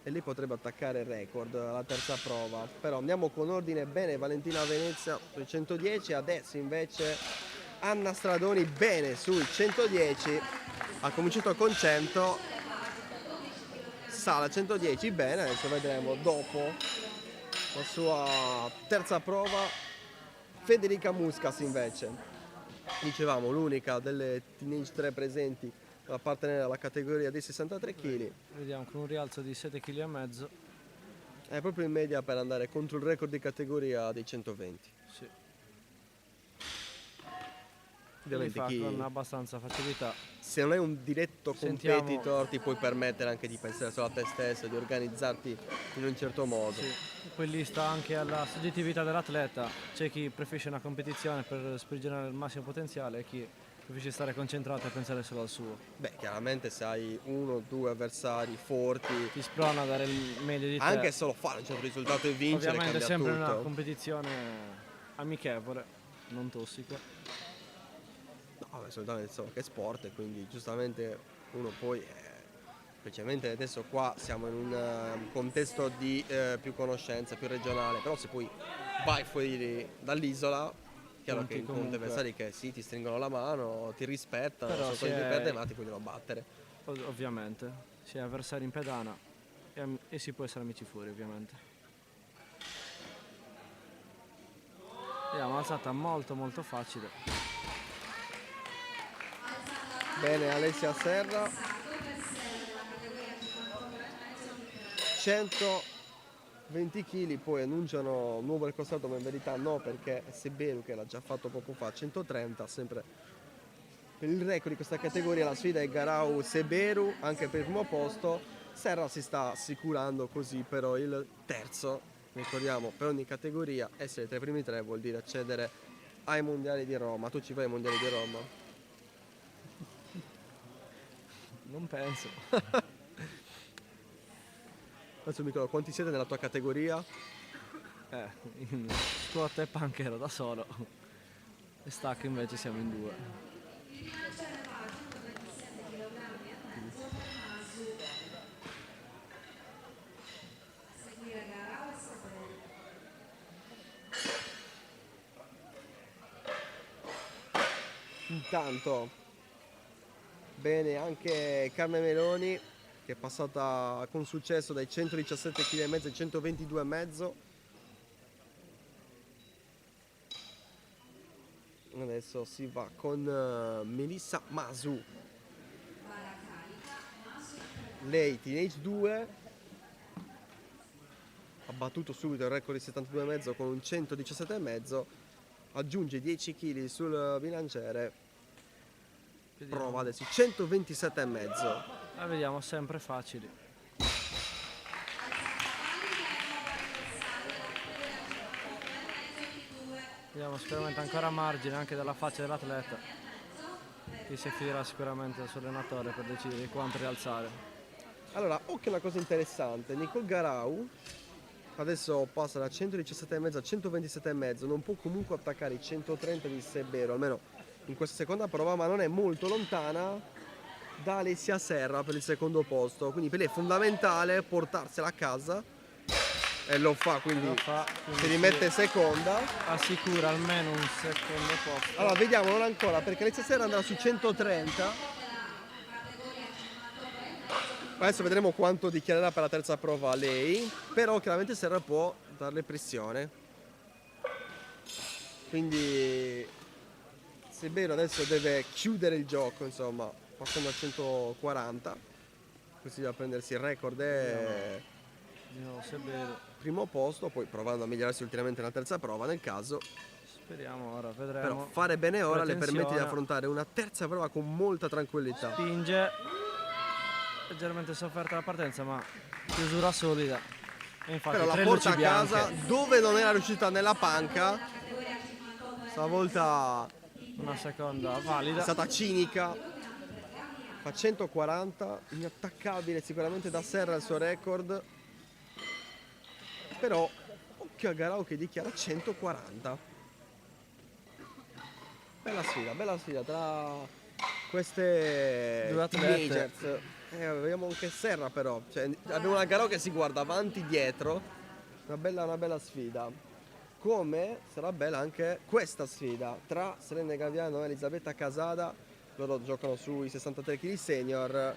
E lì potrebbe attaccare il record alla terza prova. Però andiamo con ordine bene. Valentina Venezia sui 110, adesso invece Anna Stradoni bene sui 110, ha cominciato con 100, sale a 110 bene. Adesso vedremo dopo la sua terza prova Federica Muscas invece, dicevamo l'unica delle teenage 3 presenti da appartenere alla categoria dei 63 kg. Vediamo con un rialzo di 7 kg e mezzo. È proprio in media per andare contro il record di categoria dei 120. Sì. Ovviamente Li fa chi, con abbastanza facilità. se non è un diretto Sentiamo. competitor, ti puoi permettere anche di pensare solo a te stesso, di organizzarti in un certo modo. Sì. Poi lì sta anche alla soggettività dell'atleta. C'è chi preferisce una competizione per sprigionare il massimo potenziale e chi preferisce stare concentrato e pensare solo al suo. Beh, chiaramente se hai uno o due avversari forti, Ti sprona a dare il meglio di te. anche solo fare un certo risultato e vincere Ovviamente cambia sempre tutto. una competizione amichevole, non tossica. No, assolutamente so che è sport e quindi giustamente uno poi specialmente adesso qua siamo in un contesto di più conoscenza, più regionale, però se poi vai fuori dall'isola, chiaro che Conti incontri comunque. avversari che sì, ti stringono la mano, ti rispettano, Però sono si quelli che è- perde ma ti vogliono battere. Ovviamente, si è avversari in pedana e si può essere amici fuori, ovviamente. Vediamo, alzata molto molto facile. Bene, Alessia Serra, 120 kg, poi annunciano nuovo il costato, ma in verità no, perché Seberu, che l'ha già fatto poco fa, 130, sempre per il record di questa categoria. La sfida è Garau Seberu, anche per il primo posto. Serra si sta assicurando così però il terzo, ricordiamo, per ogni categoria essere tra i primi tre vuol dire accedere ai mondiali di Roma. Tu ci vai ai mondiali di Roma? Non penso. Adesso mi ricordo quanti siete nella tua categoria? In squat e punk ero da solo. E stack invece siamo in due. Intanto bene anche Carmen Meloni, che è passata con successo dai 117,5 kg ai 122,5. Adesso si va con Melissa Masu. Lei Teenage 2 ha battuto subito il record di 72,5 con un 117,5, aggiunge 10 kg sul bilanciere, prova adesso 127,5. La vediamo sempre facili. Vediamo sicuramente ancora margine anche dalla faccia dell'atleta, che si affiderà sicuramente al suo allenatore per decidere quanto rialzare. Allora, occhio a una cosa interessante, Nicole Garau adesso passa da 117,5 a 127,5, non può comunque attaccare i 130 di Sebero, almeno in questa seconda prova, ma non è molto lontana da Alessia Serra per il secondo posto, quindi per lei è fondamentale portarsela a casa e lo fa, quindi Lo fa, quindi si rimette seconda. assicura almeno un secondo posto. Allora vediamo, non ancora, perché Alessia Serra andrà su 130. Adesso vedremo quanto dichiarerà per la terza prova lei, però chiaramente Serra può darle pressione. Quindi Sebero adesso deve chiudere il gioco, insomma, passando a 140, così da prendersi il record e Di nuovo Sebero. primo posto, poi provando a migliorarsi ulteriormente nella terza prova nel caso. Speriamo, ora Però vedremo. fare bene ora le permette di Pretensiona. affrontare una terza prova con molta tranquillità. Spinge. Leggermente sofferta la partenza, ma chiusura solida. E infatti Però la tre porta a luci bianche. casa dove non era riuscita nella panca, stavolta Una seconda è valida. stata cinica, fa 140, inattaccabile sicuramente da Serra il suo record, però occhio a Garau che dichiara 140. Bella sfida tra queste Due atlete. teenagers. Vediamo anche Serra però, cioè, abbiamo una Garau che si guarda avanti dietro, una bella sfida. Come sarà bella anche questa sfida tra Selene Gaviano e Elisabetta Casada. Loro giocano sui 63 kg senior.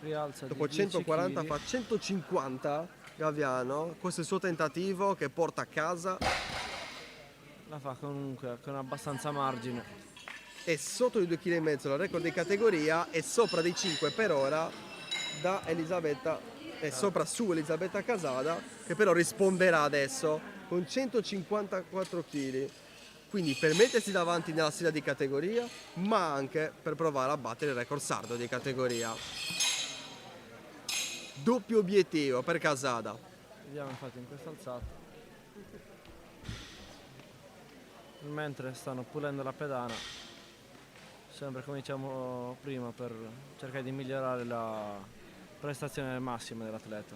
Rialza Dopo di 10 140 kg. fa 150 Gaviano. Questo è il suo tentativo che porta a casa. La fa comunque con abbastanza margine. È sotto i 2,5 kg il record di categoria e sopra dei 5 per ora da Elisabetta, e sopra su Elisabetta Casada, che però risponderà adesso con 154 kg. Quindi per mettersi davanti nella sfida di categoria, ma anche per provare a battere il record sardo di categoria. Doppio obiettivo per Casada. Vediamo infatti in questa alzata. Mentre stanno pulendo la pedana, sempre come diciamo prima, per cercare di migliorare la prestazione massima dell'atleta.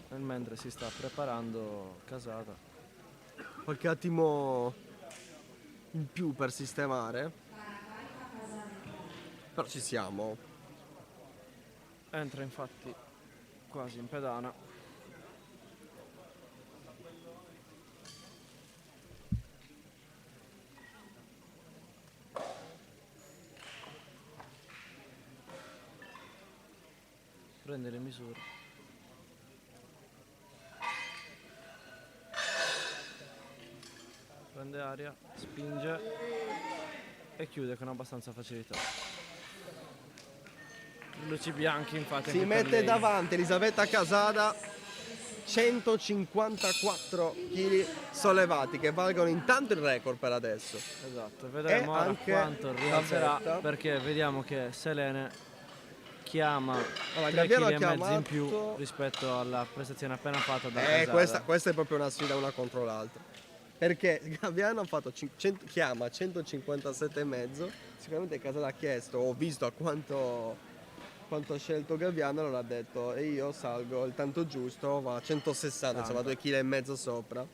Nel mentre si sta preparando Casada. Qualche attimo in più per sistemare. Però ci siamo. Entra infatti quasi in pedana. Prende le misure. Prende aria, spinge e chiude con abbastanza facilità. Luci bianchi infatti. Si anche per mette lei. davanti Elisabetta Casada, 154 kg sollevati che valgono intanto il record per adesso. Esatto, vedremo E ora anche quanto rialzerà, Tabetta. perché vediamo che Selene chiama Allora, 3 Gabbiano kg ha e mezzo in chiamato- più rispetto alla prestazione appena fatta da Casada. Questa è proprio una sfida una contro l'altra. Perché Gabbiano ha fatto chiama 157,5. Sicuramente Casada ha chiesto, ho visto a quanto ha scelto Gabbiano, allora ha detto e io salgo il tanto giusto, va a 160, insomma 2,5 kg sopra.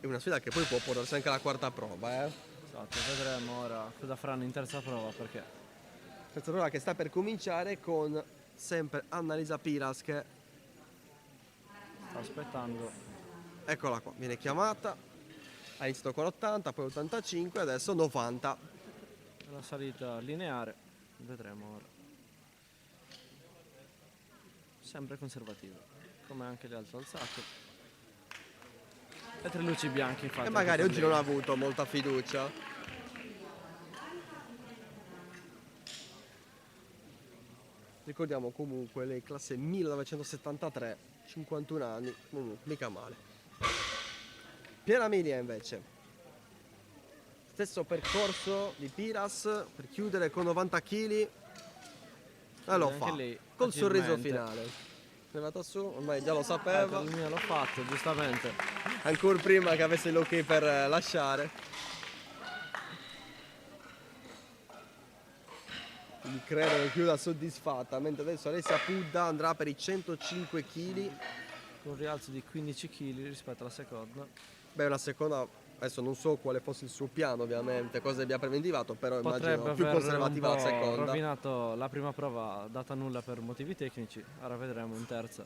È una sfida che poi può portarsi anche alla quarta prova, Esatto, vedremo ora cosa faranno in terza prova, perché Terza prova che sta per cominciare con sempre Annalisa Piras che, sta aspettando. eccola qua, viene chiamata, ha iniziato con 80, poi 85, adesso 90. La salita lineare, vedremo ora. Sempre conservativa, come anche le altre alzate. E 3 luci bianche infatti. E magari anche oggi per non ha lei. avuto molta fiducia. Ricordiamo comunque lei classe 1973, 51 anni, mica male. Piera Milia invece, stesso percorso di Piras per chiudere con 90 kg. E lo Anche fa, lei col sorriso agilmente. finale. È arrivata su, ormai già lo Ecco, sapeva, il mio l'ho fatto, giustamente. ancora prima che avesse l'ok per lasciare. Quindi credo che chiuda soddisfatta, mentre adesso Alessia Pudda andrà per i 105 kg. Con un rialzo di 15 kg rispetto alla seconda. Beh, una seconda, adesso non so quale fosse il suo piano ovviamente, cosa abbia preventivato, però Potrebbe immagino più aver conservativa un la po' seconda. rovinato la prima prova data nulla per motivi tecnici. Ora vedremo in terza,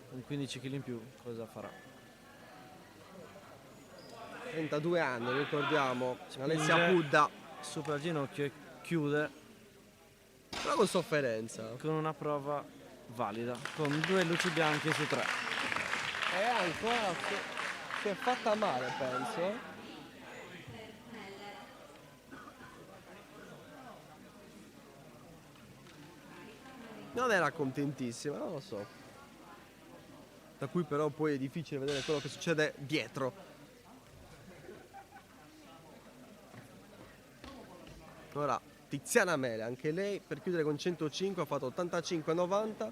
con 15 kg in più, cosa farà. 32 anni, ricordiamo, Spinge. Alessia Pudda, Supera il ginocchio e chiude però con sofferenza. con una prova valida, con 2 luci bianche su 3. E ancora si è fatta male, penso. Non era contentissima, non lo so. Da cui però poi è difficile vedere quello che succede dietro. Ora Tiziana Mele, anche lei per chiudere con 105 ha fatto 85,90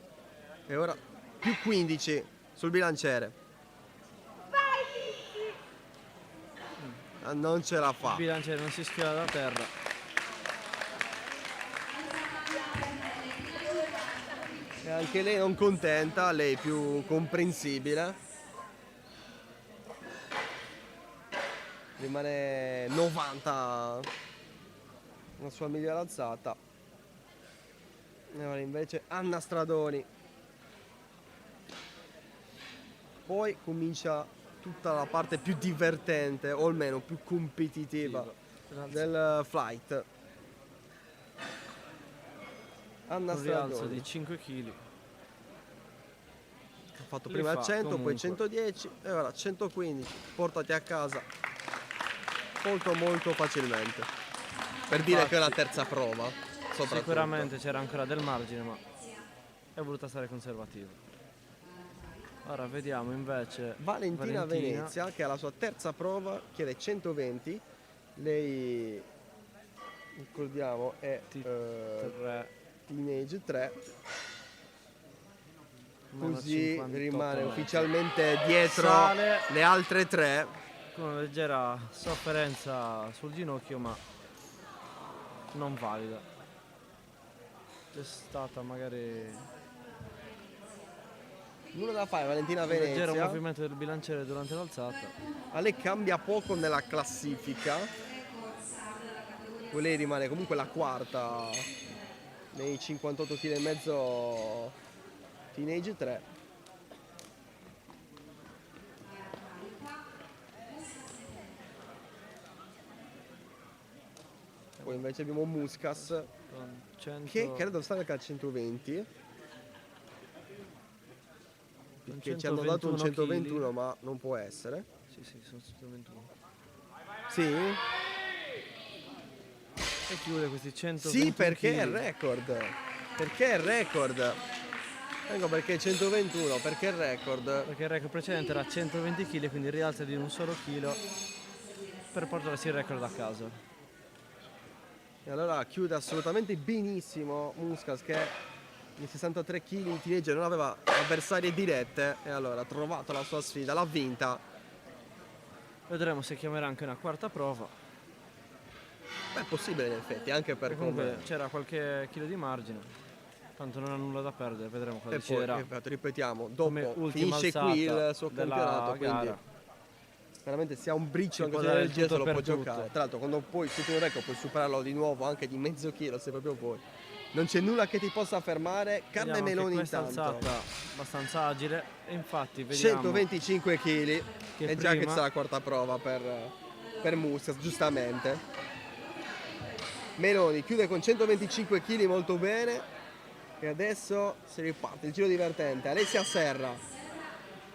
e ora più 15 sul bilanciere. Non ce la Il fa. bilanciere non si schiova da terra. E anche lei non contenta, lei più comprensibile. Rimane 90 la sua migliore alzata. E ora invece Anna Stradoni. Poi comincia tutta la parte più divertente, o almeno più competitiva del flight. Anna Un rialzo Stradoni. di 5 kg. Ha fatto Li prima fa 100, comunque. poi 110 e ora 115. Portati a casa molto facilmente. Per dire che è una terza prova. Soprattutto. Sicuramente c'era ancora del margine, ma è voluta stare conservativa. Ora vediamo invece Valentina Venezia che ha la sua terza prova, chiede 120. Lei, ricordiamo, è 3, Teenage 3. meno Così 58 rimane e mezzo. ufficialmente dietro Sale. le altre tre. Con una leggera sofferenza sul ginocchio, ma non valida. C'è stata magari Nulla da fare, Valentina Un leggero Venezia. movimento del bilanciere durante l'alzata. A lei cambia poco nella classifica. Lei rimane comunque la quarta nei 58 kg e mezzo Teenage 3. Poi invece abbiamo Muscas Con 100, che credo sta anche a 120. con Che ci hanno dato un 121 121 kg. ma non può essere. Sì, sono 121. Sì? E chiude questi 121 Sì, perché è il kg. record. Perché è il record. Ecco perché 121, perché è il record. Perché il record precedente era 120 kg, quindi rialza di un solo chilo per portarsi il record a casa. E allora chiude assolutamente benissimo Muscas che in 63 kg di teenager non aveva avversarie dirette e allora ha trovato la sua sfida, l'ha vinta. Vedremo se chiamerà anche una quarta prova. Beh, è possibile in effetti, anche per E comunque come... c'era qualche chilo di margine. Tanto non ha nulla da perdere, vedremo cosa E poi, deciderà. infatti, ripetiamo, Come dopo ultima finisce qui alzata il suo della campionato, quindi gara. veramente se ha un briciolo Si anche può se dare del il gesso tutto lo per può tutto. giocare. Tra l'altro quando poi superi un record puoi superarlo di nuovo anche di mezzo chilo se proprio vuoi. Non c'è nulla che ti possa fermare. Carne Vediamo Meloni che questa intanto. alzata abbastanza agile e infatti vediamo 125 kg che e già che prima- c'è la quarta prova per Muscas, giustamente. Meloni chiude con 125 kg molto bene e adesso si riparte il giro divertente. Alessia Serra,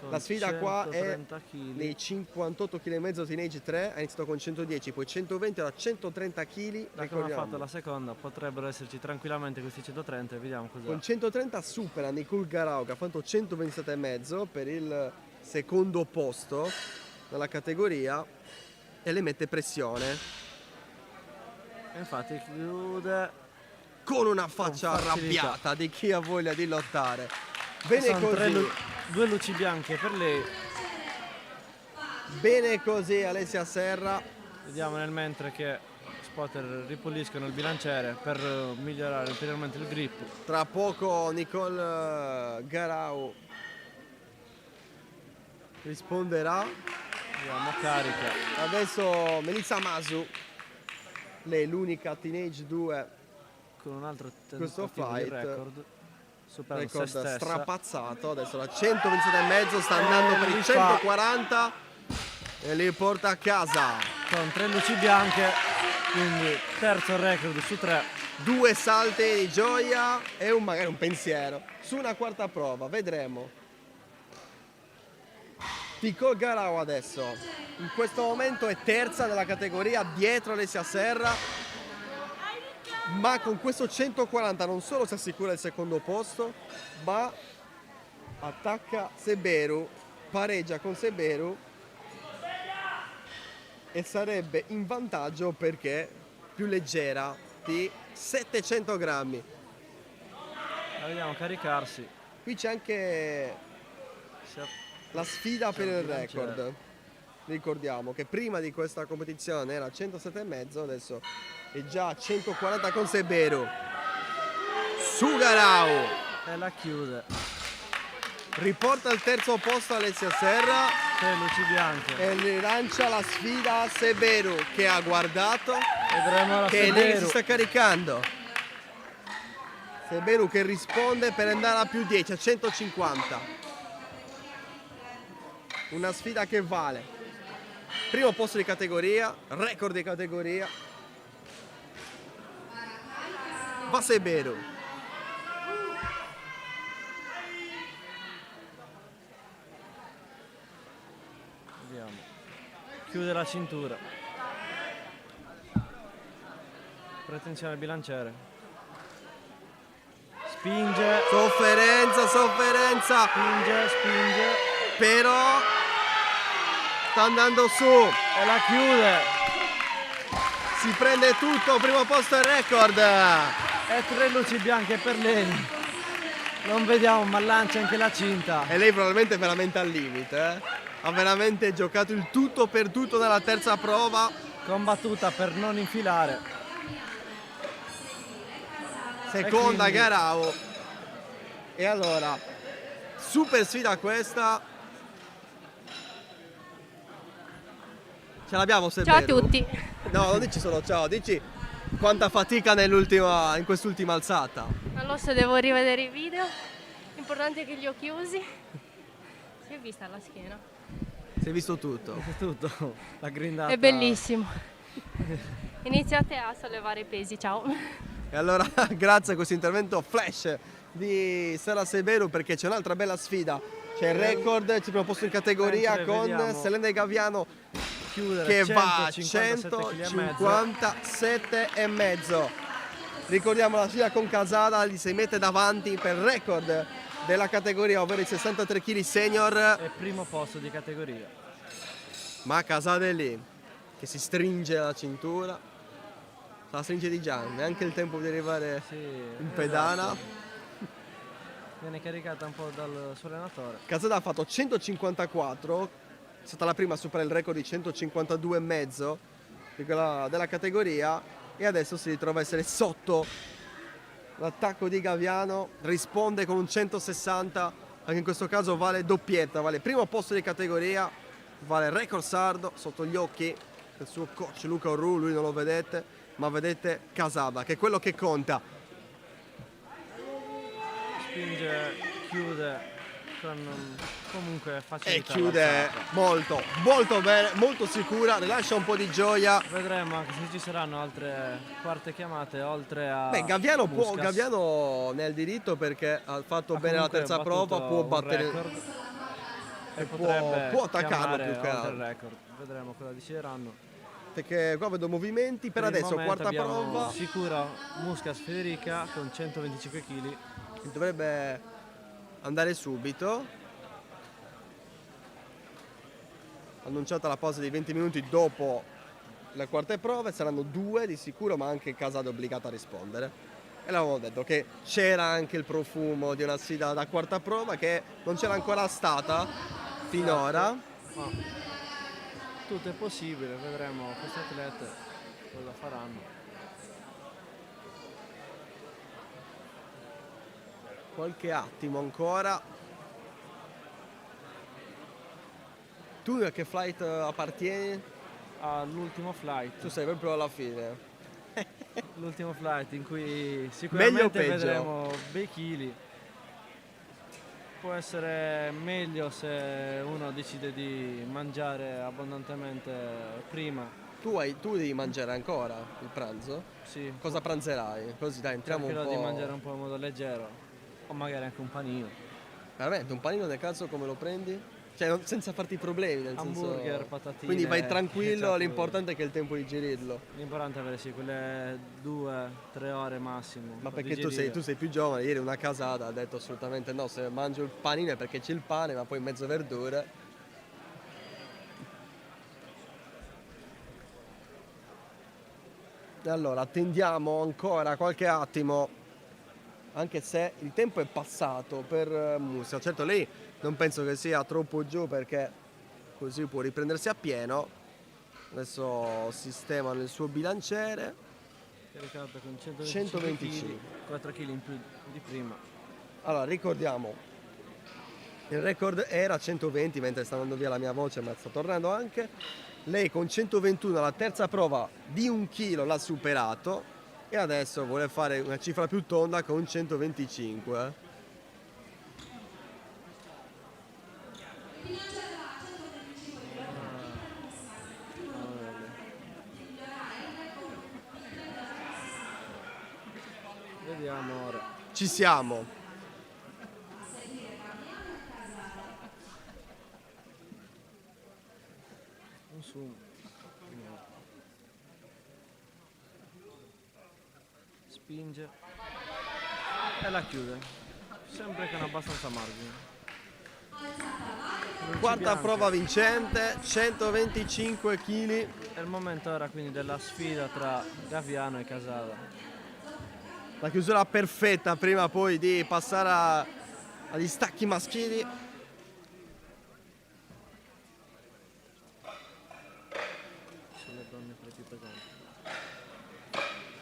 con la sfida qua è 130 kg. nei 58 kg e mezzo Teenage 3, ha iniziato con 110, poi 120, ora 130 kg, Da come ha fatto la seconda potrebbero esserci tranquillamente questi 130 e vediamo cos'è. con 130 supera Nicole Garau che ha fatto 127,5 per il secondo posto nella categoria e le mette pressione E infatti chiude con una faccia Con facilità. arrabbiata di chi ha voglia di lottare. Bene sono così, due luci bianche per lei. bene così Alessia Serra. Vediamo nel mentre che spotter ripuliscono il bilanciere per migliorare ulteriormente il grip. Tra poco Nicole Garau risponderà. Vediamo carica. Adesso Melissa Masu, lei è l'unica Teenage 2 Con un altro Questo tentativo di fight, record. Superando se record stessa. strapazzato. Adesso la 127,5 sta andando per li il fa. 140 e li porta a casa. Con 3 luci bianche, quindi terzo record su 3. 2 salti di gioia e magari un pensiero su una quarta prova, vedremo. Nicole Garau adesso in questo momento è terza nella categoria dietro Alessia Serra, ma con questo 140 non solo si assicura il secondo posto ma attacca Seberu, pareggia con Seberu e sarebbe in vantaggio perché più leggera di 700 grammi. La vediamo caricarsi. Qui c'è anche Si app- la sfida per il bilanciere. record. Ricordiamo che prima di questa competizione era 107,5, adesso è già a 140 con Seberu. Su Garau E la chiude. riporta al terzo posto Alessia Serra 3 luci bianche. e rilancia la sfida a Seberu che ha guardato, Vedremo la che lei si Seberu. sta caricando. Seberu che risponde per andare a più 10, a 150. Una sfida che vale primo posto di categoria, record di categoria. Va Seberu. Vediamo. Chiude la cintura. Pretensione al bilanciere. Spinge, Sofferenza, sofferenza, spinge. però sta andando su. E la chiude. Si prende tutto, primo posto e record. E 3 luci bianche per lei. Non vediamo, ma lancia anche la cinta. E lei probabilmente è veramente al limite. Ha veramente giocato il tutto per tutto nella terza prova. Combattuta per non infilare. Seconda quindi- Garau. E allora Super sfida questa. Ce l'abbiamo Ciao Severu? a tutti. No, non dici solo ciao, dici quanta fatica in quest'ultima alzata. Non lo so, devo rivedere i video. L'importante è che li ho chiusi. Si è vista la schiena. Si è visto tutto. È tutto, la grindata. È bellissimo. Iniziate a sollevare i pesi, ciao. E allora grazie a questo intervento flash di Sara Severu, perché c'è un'altra bella sfida. C'è il record, ci abbiamo posto in categoria Mentre con vediamo Selene Gaviano Chiudere che va a 157 kg e mezzo. 157,5. Ricordiamo la sfida con Casada, gli si mette davanti per il record della categoria, ovvero i 63 kg senior. È primo posto di categoria. Ma Casada è lì, che si stringe la cintura. La stringe di Gian, neanche il tempo di arrivare Sì, in pedana. esatto. Viene caricata un po' dal suo allenatore. Casada ha fatto 154, è stata la prima a superare il record di 152,5 della categoria, e adesso si ritrova a essere sotto l'attacco di Gaviano. Risponde con un 160, anche in questo caso vale doppietta, vale primo posto di categoria, vale record sardo sotto gli occhi del suo coach Luca Orru. Lui non lo vedete, ma vedete Casada, che è quello che conta. Spinge, chiude con comunque facilità. E chiude l'alzata. molto bene, molto sicura, rilascia un po' di gioia. Vedremo anche se ci saranno altre quarte chiamate oltre a Beh, Gaviano Muscas. ne ha il diritto, perché ha fatto Ha bene la comunque terza battuto prova, può un battere record e può potrebbe attaccarlo chiamare più che oltre altro. il record. Vedremo cosa decideranno. Perché qua vedo movimenti. Per il adesso momento quarta abbiamo prova, sicura Muscas Federica con 125 kg. dovrebbe andare subito. Annunciata la pausa di 20 minuti dopo le quarte prove, saranno 2 di sicuro, ma anche Casado è obbligata a rispondere. E l'avevamo detto che c'era anche il profumo di una sfida da quarta prova, che non c'era ancora stata finora. Ma tutto è possibile, vedremo queste atlete cosa faranno. Qualche attimo ancora. Tu a che flight appartieni? All'ultimo flight. Tu sei proprio alla fine. L'ultimo flight in cui Meglio o sicuramente peggio? vedremo bei chili. Può essere meglio se uno decide di mangiare abbondantemente prima. Tu devi mangiare ancora il pranzo? Sì, Cosa pranzerai? Così dai, entriamo un cercherò po'. di mangiare un po' in modo leggero. O magari anche un panino. Veramente, un panino del cazzo come lo prendi? Cioè, senza farti problemi, nel Hamburger, senso. patatine. Quindi vai tranquillo, ketchup. l'importante è che è il tempo di digerirlo. L'importante è avere sì, quelle 2-3 ore massimo. Ma per perché digerire. tu sei più giovane, ieri una casata ha detto assolutamente no, se mangio il panino è perché c'è il pane, ma poi mezzo verdure. E allora attendiamo ancora qualche attimo, anche se il tempo è passato per Musa. Certo, lei non penso che sia troppo giù, perché così può riprendersi a pieno. Adesso sistema nel suo bilanciere. Caricato con 125 125. kg, 4 kg in più di prima. Allora, ricordiamo, il record era 120, mentre sta andando via la mia voce, ma sta tornando anche. Lei con 121 alla terza prova di 1 chilo l'ha superato, e adesso vuole fare una cifra più tonda con 125. Vediamo ora. Ci siamo. Un zoom. Spinge e la chiude, sempre con abbastanza margine. Quarta bianche. prova vincente, 125 kg. È il momento ora quindi della sfida tra Gaviano e Casada. La chiusura perfetta prima poi di passare agli stacchi maschili. Sono le donne fra i più pesanti.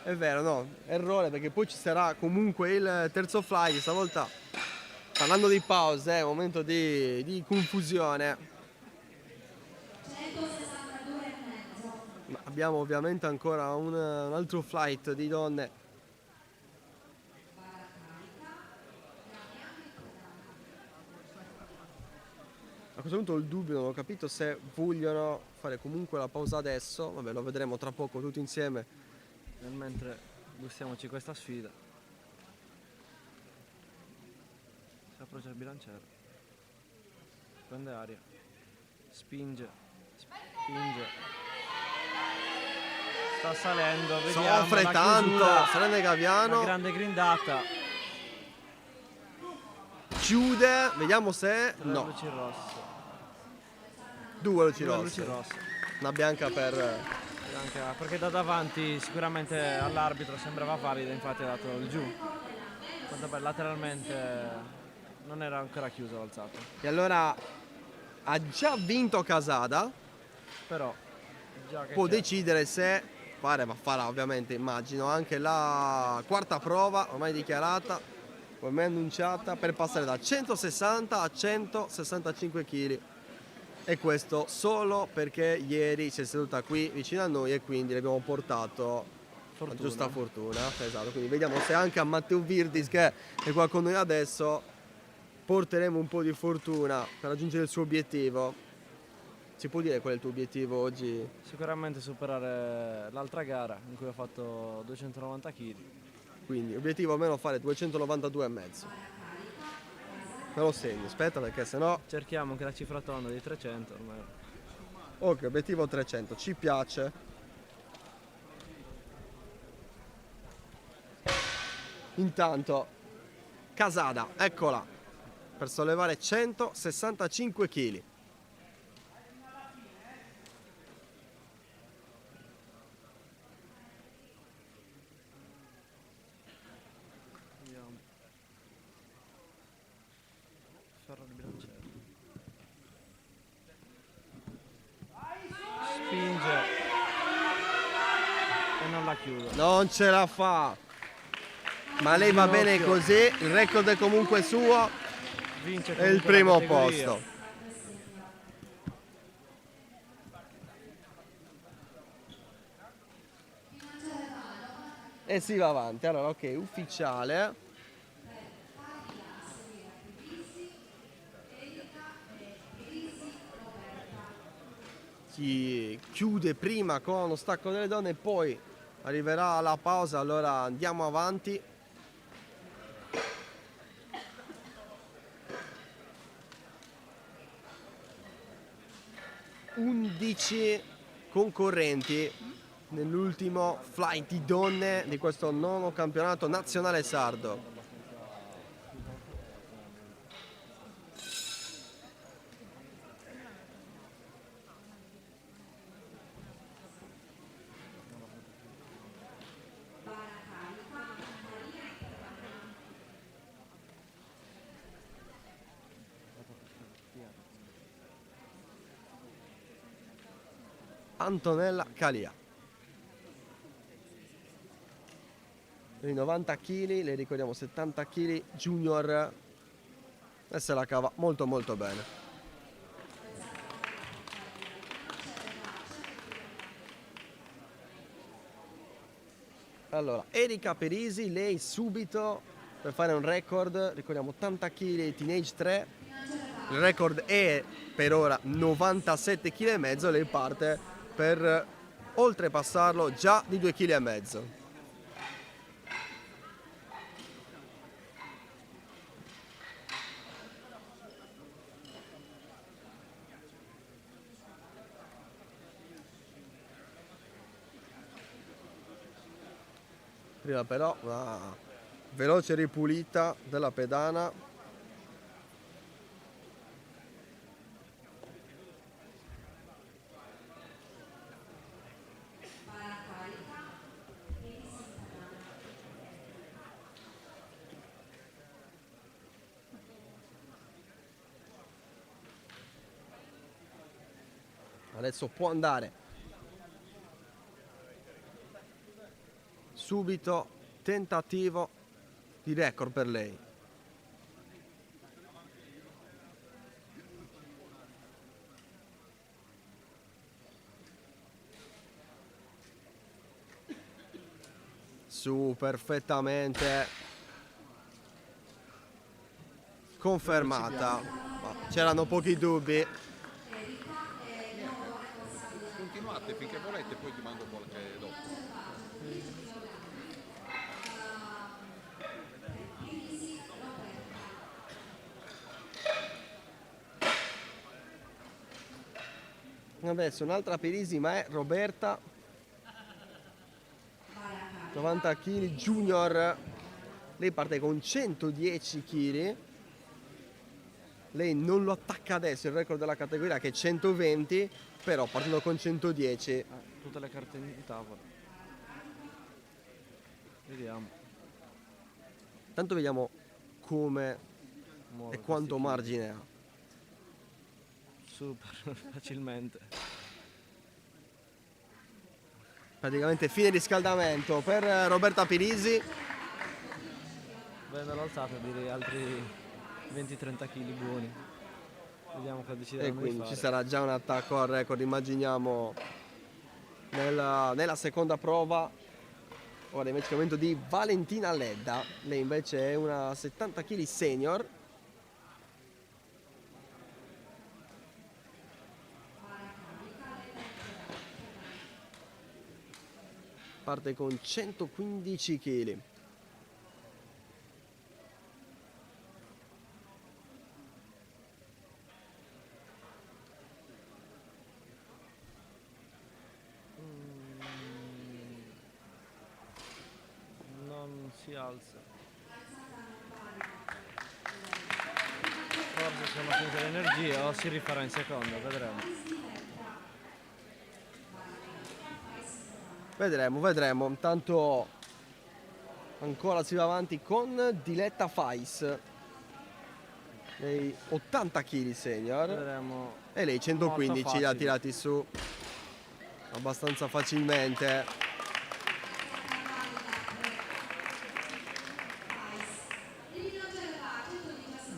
È vero, no, errore, perché poi ci sarà comunque il terzo fly, stavolta Parlando di pause, momento di confusione. 162,5. Ma abbiamo ovviamente ancora un altro flight di donne. A questo punto ho il dubbio, non ho capito se vogliono fare comunque la pausa adesso. Vabbè, lo vedremo tra poco tutti insieme. Nel mentre gustiamoci questa sfida. Si approccia il bilanciere. Prende aria. Spinge. Spinge. Sta salendo, vediamo Soffre la tanto, chiusura. Serena Una Gaviano. grande grindata. Chiude, vediamo se... Tre No, luci rosse. due luci Due luci rosse. rosse. Una bianca per... E anche- perché da davanti sicuramente all'arbitro sembrava valida, infatti ha dato il giù. Quanto per lateralmente non era ancora chiuso l'alzata. E allora ha già vinto Casada. Però già che Può c'è. decidere se fare, ma farà ovviamente, immagino, anche la quarta prova ormai dichiarata, ormai annunciata, per passare da 160 a 165 kg. E questo solo perché ieri si è seduta qui vicino a noi e quindi le abbiamo portato la giusta fortuna. Esatto, quindi vediamo se anche a Matteo Virdis, che è qua con noi adesso, porteremo un po' di fortuna per raggiungere il suo obiettivo. Si può dire qual è il tuo obiettivo oggi? Sicuramente superare l'altra gara in cui ho fatto 290 kg. Quindi obiettivo almeno fare 292,5. Me lo segno, aspetta perché sennò... Cerchiamo anche la cifra tonda di 300 ormai. Ok, obiettivo 300, ci piace. Intanto Casada, eccola, per sollevare 165 kg. Vediamo. Ferro il bilanciere. Spinge. E non la chiude. Non ce la fa. Ma lei va bene Ginocchio. così, il record è comunque suo, Vince è il comunque la primo categoria. posto. E si va avanti. Allora, ok, ufficiale. Si chiude prima con lo stacco delle donne e poi arriverà la pausa, allora andiamo avanti. Undici concorrenti nell'ultimo flight di donne di questo nono campionato nazionale sardo. Antonella Calia. Per i 90 kg, le ricordiamo 70 kg junior, e se la cava molto molto bene. Allora, Erika Perisi, lei subito per fare un record, ricordiamo 80 kg teenage 3, il record è per ora 97 kg e mezzo, lei parte per oltrepassarlo già di 2 kg e mezzo. Prima però una veloce ripulita della pedana. Adesso può andare. Subito tentativo di record per lei. su perfettamente confermata. Ma c'erano pochi dubbi. Continuate finché volete, poi ti mando qualche dopo. Adesso un'altra Pirisi, ma è Roberta, 90 kg junior. Lei parte con 110 kg. Lei non lo attacca adesso il record della categoria che è 120, però partendo con 110. Tutte le carte in tavola. Vediamo. Tanto vediamo come Muove e quanto questi margine ha. chili. Super facilmente. Praticamente fine riscaldamento per Roberta Pirisi. Vengono alzate direi altri 20-30 kg buoni. Vediamo cosa E decideranno di quindi fare. ci sarà già un attacco al record, immaginiamo, nella seconda prova. Ora invece è il momento di Valentina Ledda. Lei invece è una 70 kg senior. Parte con 115 kg. Non si alza. Forse sono finite le energie o si rifarà in seconda, vedremo. Vedremo. Intanto ancora si va avanti con Diletta Fais. Lei 80 kg senior. Vedremo. E lei 115 Molto li ha facile. tirati su abbastanza facilmente.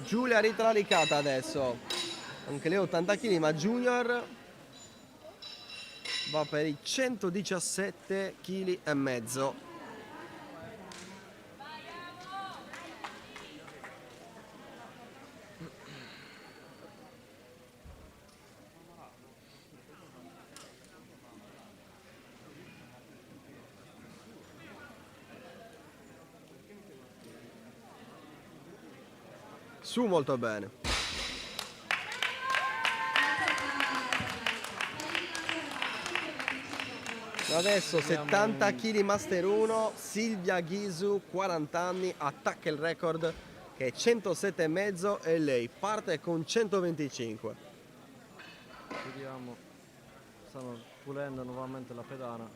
Giulia Rita Licata adesso. Anche lei 80 kg, ma Junior va per i 117 kg e mezzo. Su molto bene. Adesso 70 kg Master 1, Silvia Ghisu, 40 anni, attacca il record che è 107,5 e lei parte con 125. Vediamo. Stanno pulendo nuovamente la pedana.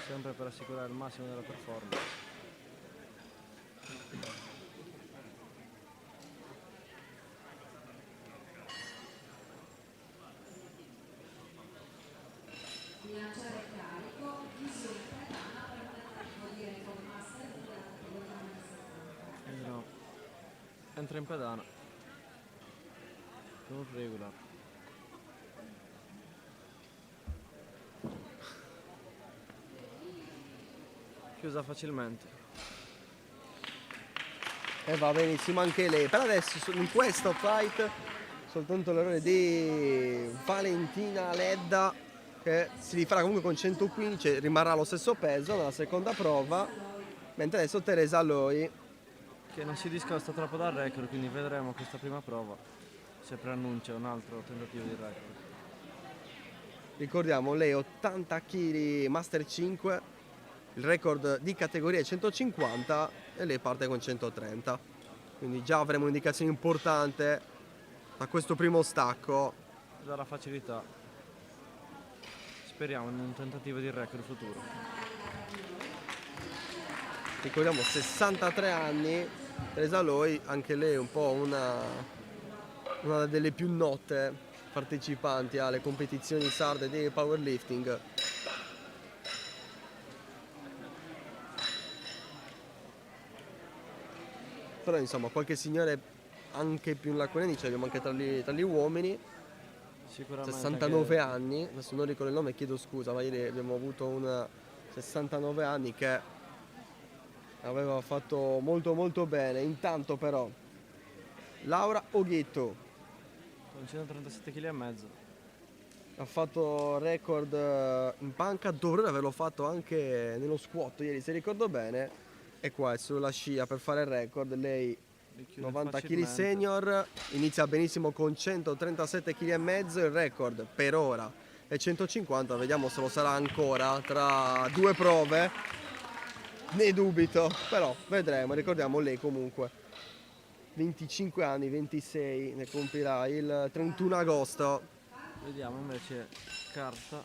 Sempre per assicurare il massimo della performance. No. Entra in pedana con un regular. Chiusa facilmente. E va benissimo anche lei. Per adesso in questo fight soltanto l'errore di Valentina Ledda, che si rifarà comunque con 115, rimarrà allo stesso peso nella seconda prova, mentre adesso Teresa Loi, Che non si discosta troppo dal record, quindi vedremo questa prima prova se preannuncia un altro tentativo di record. ricordiamo lei 80 kg Master 5, il record di categoria è 150 e lei parte con 130, quindi già avremo un'indicazione importante da questo primo stacco. Dalla facilità. Speriamo in un tentativo di record futuro. Ricordiamo 63 anni, Teresa Loi, anche lei un po' una delle più note partecipanti alle competizioni sarde di powerlifting. Però insomma qualche signore anche più in là con anni ce l'abbiamo anche tra gli uomini. Sicuramente 69 anche anni, adesso non ricordo il nome, chiedo scusa, ma ieri abbiamo avuto una 69 anni, che aveva fatto molto bene. Intanto però Laura Oghetto Con 137 kg e mezzo. ha fatto record in panca, dovrebbe averlo fatto anche nello squat ieri se ricordo bene, e qua è sulla scia per fare il record. Lei Li chiude 90 kg facilmente. senior, inizia benissimo con 137 kg e mezzo, il record per ora è 150, vediamo se lo sarà ancora tra 2 prove, ne dubito, però vedremo. Ricordiamo, lei comunque 25 anni, 26, ne compirà il 31 agosto. Vediamo invece Carta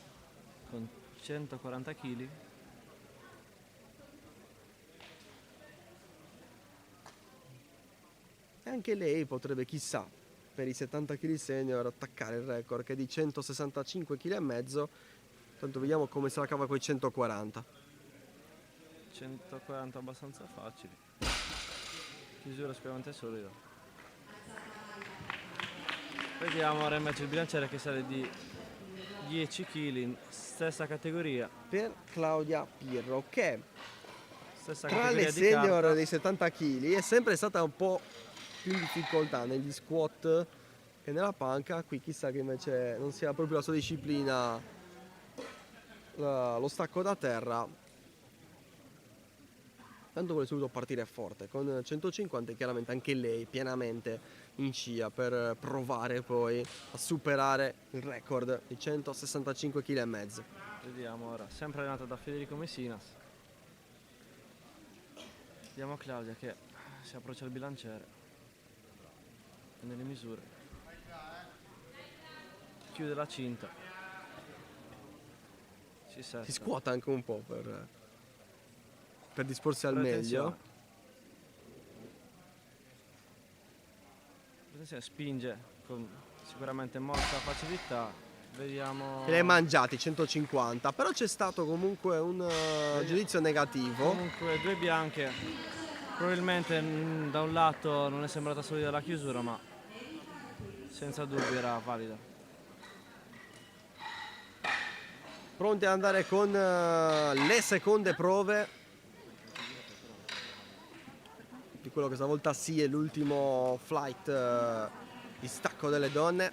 con 140 kg. E anche lei potrebbe, chissà, per i 70 kg senior attaccare il record che è di 165 kg e mezzo. Tanto vediamo come se la cava con i 140. 140 abbastanza facili. Chiusura sicuramente solida. Vediamo ora invece il bilanciere che sale di 10 kg, stessa categoria. Per Claudia Pirro, che Stessa tra categoria le di senior carta. dei 70 kg è sempre stata un po' più in difficoltà negli squat che nella panca. Qui chissà che invece non sia proprio la sua disciplina, lo stacco da terra. Tanto vuole subito partire forte con 150, chiaramente anche lei pienamente in scia per provare poi a superare il record di 165 kg e mezzo. Vediamo ora, sempre allenata da Federico Messinas. Vediamo Claudia che si approccia al bilanciere nelle misure. Chiude la cinta. Si setta. Si scuota anche un po' per disporsi al Pretensione. meglio. Attenzione, spinge con sicuramente molta facilità. Vediamo. E le hai mangiati 150, però c'è stato comunque un giudizio negativo. Comunque due bianche. Probabilmente da un lato non è sembrata solida la chiusura, ma senza dubbio era valida. Pronti ad andare con le seconde prove di quello che stavolta sì è l'ultimo flight di stacco delle donne.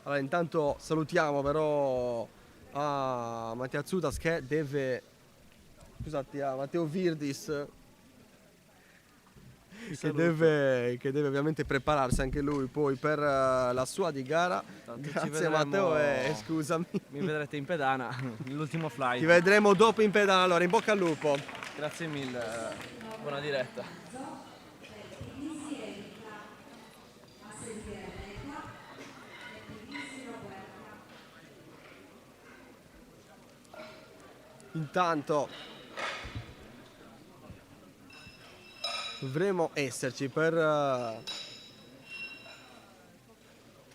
Allora, intanto salutiamo però a Mattia Zutas che deve, scusate, a Matteo Virdis che deve ovviamente prepararsi anche lui poi per la sua di gara. Tanto ci Grazie vedremo- Matteo e scusami. Mi vedrete in pedana nell'ultimo Ti flight. vedremo dopo in pedana, allora in bocca al lupo. Grazie mille, buona diretta. Intanto dovremo esserci per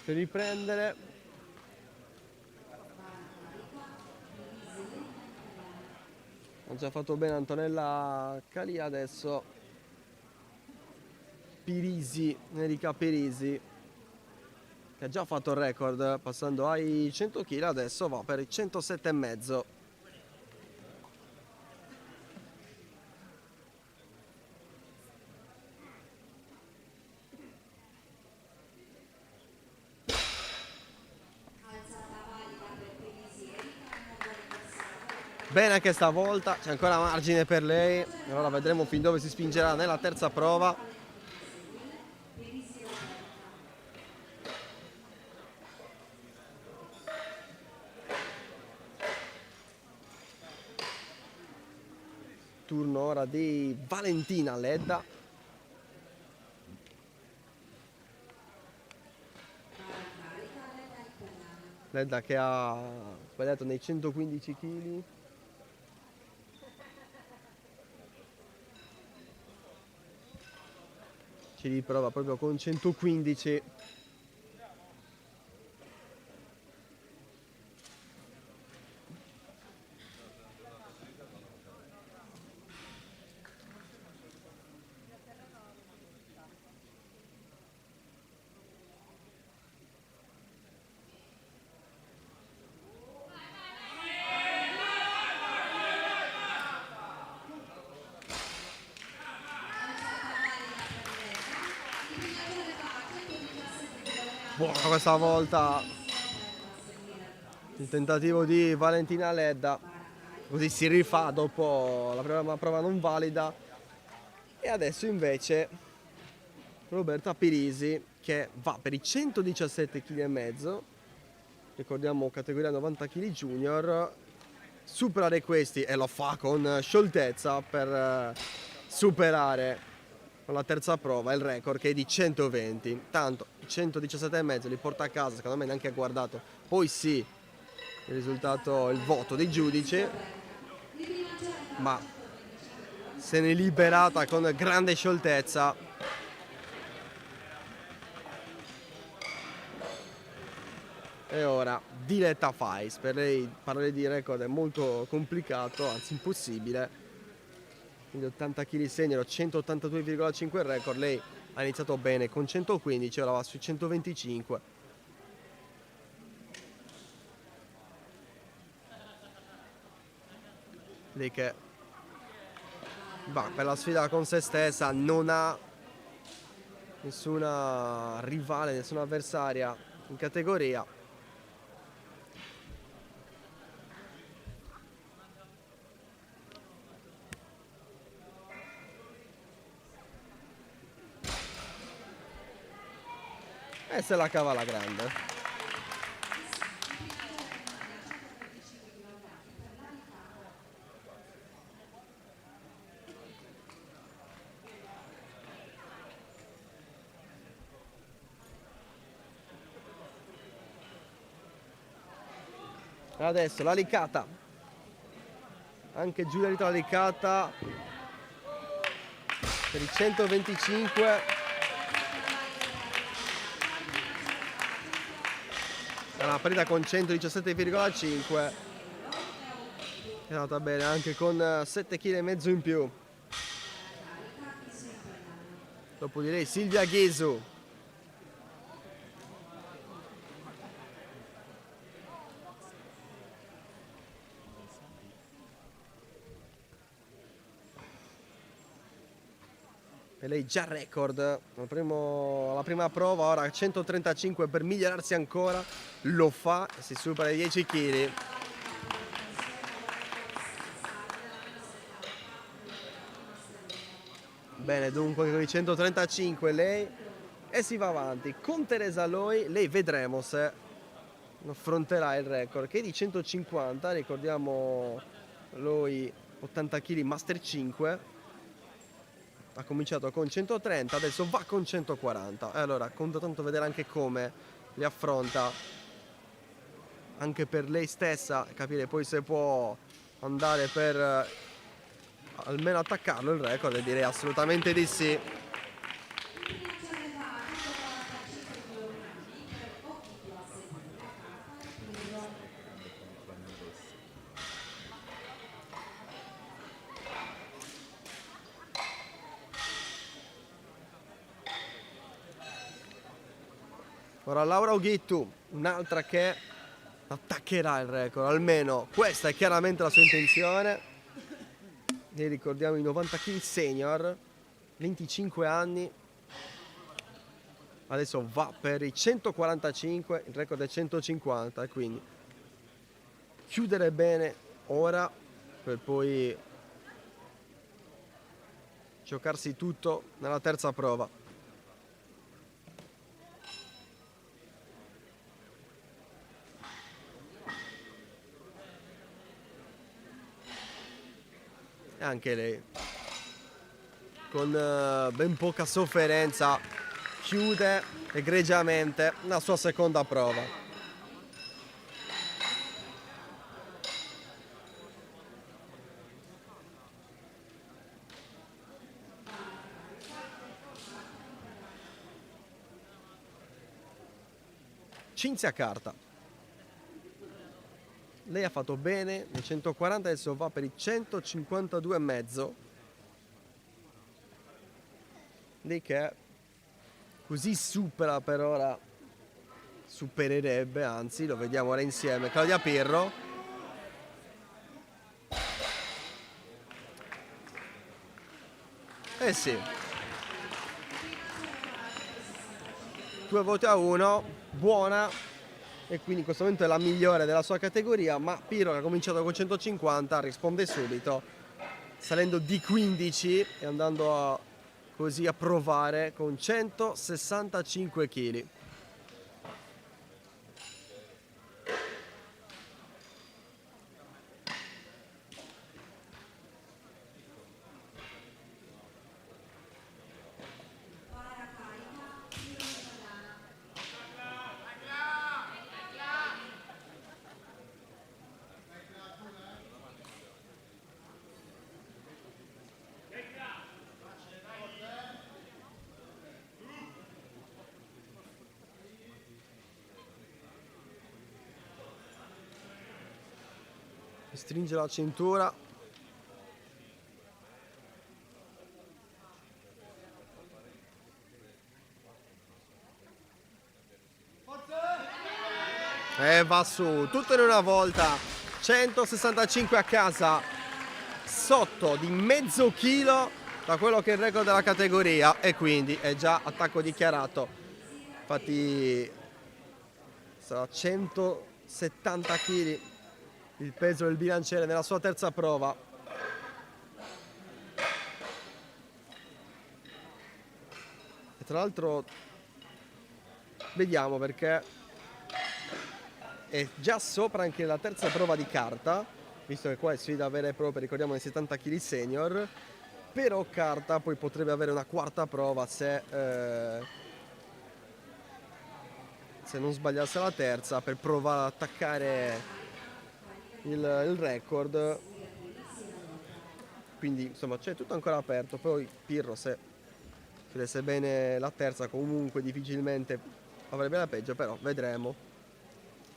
riprendere. Ha già fatto bene Antonella Calia, adesso Pirisi, Erika Pirisi, che ha già fatto il record passando ai 100 kg, adesso va per i 107,5. Bene anche stavolta, c'è ancora margine per lei, allora vedremo fin dove si spingerà nella terza prova. Turno ora di Valentina Ledda. Ledda che ha sbagliato nei 115 kg. Ci riprova proprio con 115. Buona questa volta il tentativo di Valentina Ledda, così si rifà dopo la prima prova non valida. E adesso invece Roberta Pirisi, che va per i 117,5 kg, ricordiamo categoria 90 kg junior, superare questi, e lo fa con scioltezza per superare con la terza prova il record, che è di 120. Tanto i 117,5 li porta a casa, secondo me neanche ha guardato poi sì il risultato, il voto dei giudici, ma se ne è liberata con grande scioltezza. E ora Diletta Fais, per lei parlare di record è molto complicato, anzi impossibile. Quindi 80 kg senior, 182,5 il record. Lei ha iniziato bene con 115, ora va sui 125. Lei che va per la sfida con se stessa, non ha nessuna rivale, nessuna avversaria in categoria. E se la cava alla grande. Adesso la Licata, anche Giulia Rita la Licata per i 125. È una partita con 117,5. È andata bene anche con 7,5 kg in più. Dopo di lei Silvia Ghesu. E lei già record la prima prova, ora 135 per migliorarsi ancora, lo fa e si supera i 10 kg. Bene, dunque con i 135 lei, e si va avanti con Teresa Loi. Lei vedremo se affronterà il record, che è di 150, ricordiamo Loi 80 kg Master 5. Ha cominciato con 130, adesso va con 140. E allora conta tanto vedere anche come li affronta, anche per lei stessa, capire poi se può andare per almeno attaccarlo il record, e direi assolutamente di sì. Ora Laura Ughittu, un'altra che attaccherà il record, almeno questa è chiaramente la sua intenzione. Ne ricordiamo i 90 kg senior, 25 anni. Adesso va per i 145, il record è 150, e quindi chiudere bene ora per poi giocarsi tutto nella terza prova. E anche lei con ben poca sofferenza chiude egregiamente la sua seconda prova. Cinzia Carta, lei ha fatto bene nei 140, adesso va per i 152,5. Lei che così supera per ora, supererebbe, anzi lo vediamo ora insieme, Claudia Pirro. Eh sì, 2-1, buona, e quindi in questo momento è la migliore della sua categoria, ma Pirro, che ha cominciato con 150, risponde subito, salendo di 15 e andando così a provare con 165 kg. Stringe la cintura. E va su, tutto in una volta. 165 a casa, sotto di mezzo chilo da quello che è il record della categoria, e quindi è già attacco dichiarato. Infatti sarà 170 kg il peso del bilanciere nella sua terza prova. E tra l'altro vediamo, perché è già sopra anche la terza prova di carta, visto che qua è sfida vera e propria, ricordiamo, nei 70 kg senior, però carta poi potrebbe avere una quarta prova se non sbagliasse la terza, per provare ad attaccare il record. Quindi insomma c'è tutto ancora aperto. Poi Pirro, se chiudesse bene la terza, comunque difficilmente avrebbe la peggio, però vedremo.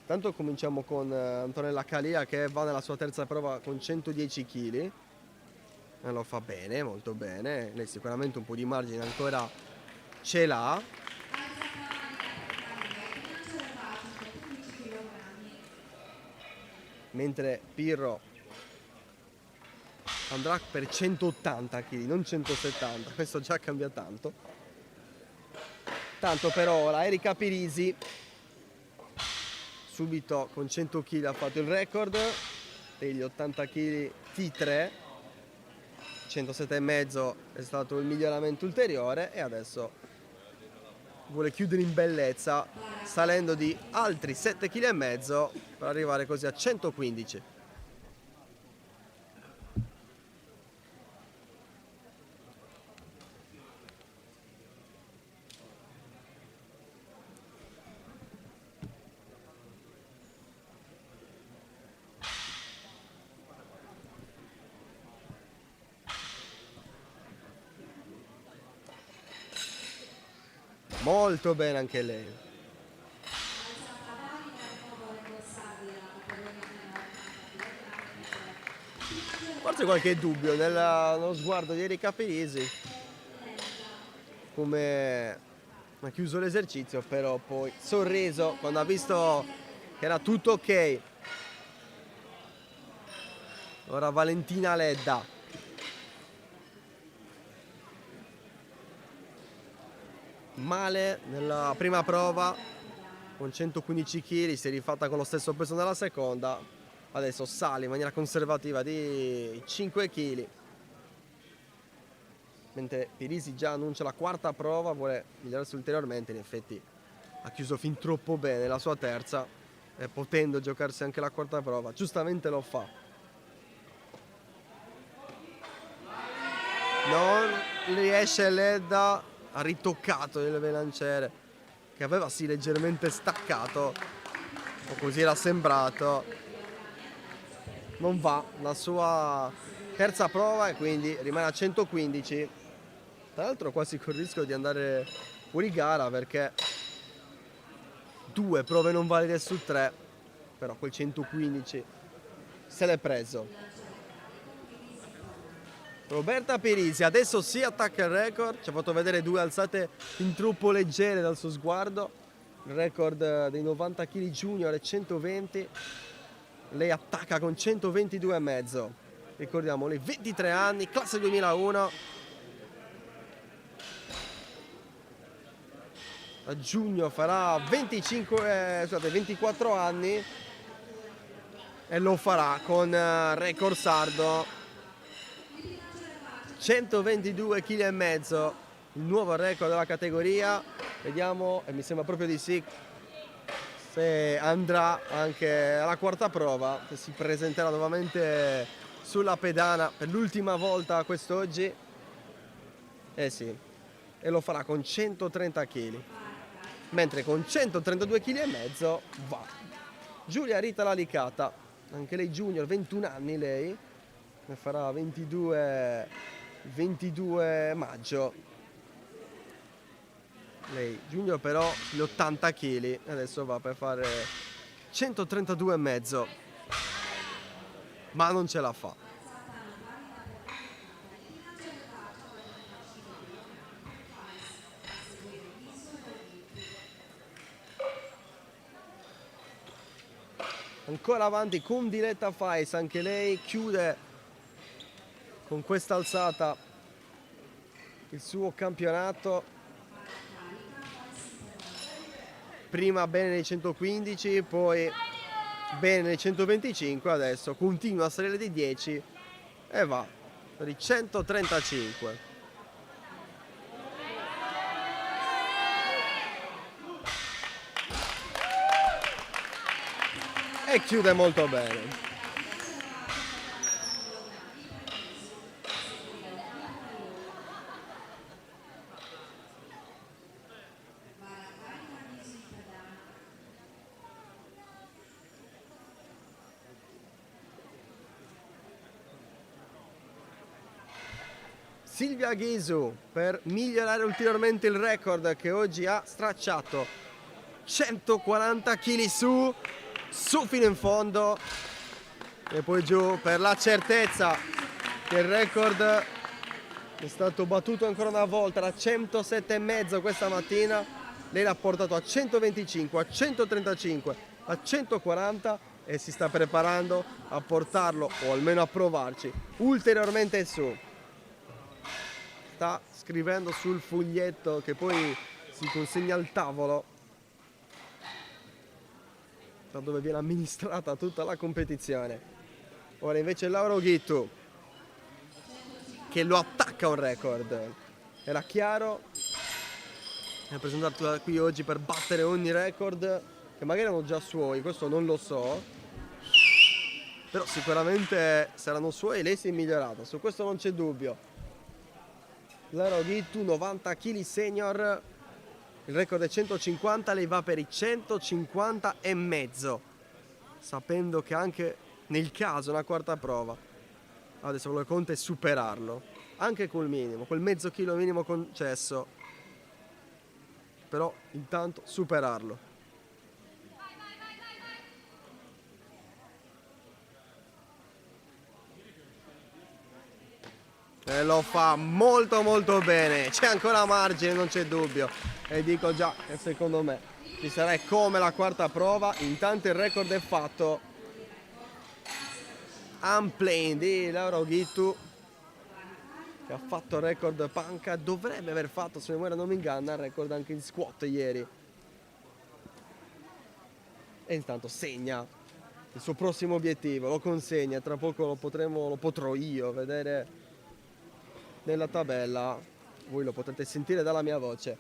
Tanto cominciamo con Antonella Calia, che va nella sua terza prova con 110 kg e lo fa bene, molto bene. Lei sicuramente un po' di margine ancora ce l'ha. Mentre Pirro andrà per 180 kg, non 170, questo già cambia tanto. Tanto per ora Erika Pirisi subito con 100 kg ha fatto il record degli 80 kg T3, 107,5 è stato il miglioramento ulteriore, e adesso vuole chiudere in bellezza salendo di altri 7,5 kg per arrivare così a 115. Molto bene anche lei. Forse qualche dubbio nello sguardo di Erika Pirisi, come ha chiuso l'esercizio, però poi sorriso quando ha visto che era tutto ok. Ora Valentina Ledda. Male nella prima prova con 115 kg, si è rifatta con lo stesso peso nella seconda, adesso sale in maniera conservativa di 5 kg, mentre Pirisi già annuncia la quarta prova, vuole migliorarsi ulteriormente. In effetti ha chiuso fin troppo bene la sua terza, e potendo giocarsi anche la quarta prova giustamente lo fa. Non riesce Ledda, ha ritoccato il bilanciere, che aveva sì leggermente staccato, o così era sembrato. Non va la sua terza prova e quindi rimane a 115. Tra l'altro quasi con il rischio di andare fuori gara, perché 2 prove non valide su 3, però quel 115 se l'è preso. Roberta Pirisi adesso si attacca il record, ci ha fatto vedere 2 alzate fin troppo leggere dal suo sguardo, il record dei 90 kg junior è 120, lei attacca con 122,5, ricordiamo lei 23 anni, classe 2001, A giugno farà 24 anni e lo farà con record sardo 122,5 kg, il nuovo record della categoria. Vediamo, e mi sembra proprio di sì, se andrà anche alla quarta prova, che si presenterà nuovamente sulla pedana per l'ultima volta quest'oggi. Eh sì, e lo farà con 130 kg, mentre con 132,5 kg va Giulia Rita Lalicata, anche lei junior, 21 anni lei, ne farà 22 maggio. Lei junior però gli 80 kg, adesso va per fare 132,5, ma non ce la fa. Ancora avanti con Diletta Fais, anche lei chiude con questa alzata il suo campionato. Prima bene nei 115, poi bene nei 125, adesso continua a salire di 10 e va per i 135. E chiude molto bene. Silvia Ghisu per migliorare ulteriormente il record che oggi ha stracciato 140 kg su fino in fondo e poi giù per la certezza che il record è stato battuto ancora una volta da 107,5 questa mattina. Lei l'ha portato a 125, a 135, a 140 e si sta preparando a portarlo o almeno a provarci ulteriormente su. Sta scrivendo sul foglietto che poi si consegna al tavolo, da dove viene amministrata tutta la competizione. Ora invece Laura Oghittu che lo attacca un record. Era chiaro, è presentato qui oggi per battere ogni record che magari erano già suoi, questo non lo so, però sicuramente saranno suoi e lei si è migliorata, su questo non c'è dubbio. Laura Oghittu 90 kg senior, il record è 150, lei va per i 150,5, sapendo che anche nel caso una quarta prova adesso quello che conta è superarlo, anche col minimo, quel mezzo chilo minimo concesso, però intanto superarlo. E lo fa molto molto bene, c'è ancora margine, non c'è dubbio, e dico già che secondo me ci sarà come la quarta prova. Intanto il record è fatto, unplanned di Laura Oghittu che ha fatto il record panca, dovrebbe aver fatto, se memoria non mi inganna, il record anche in squat ieri, e intanto segna il suo prossimo obiettivo, lo consegna, tra poco lo potrò io vedere nella tabella, voi lo potete sentire dalla mia voce.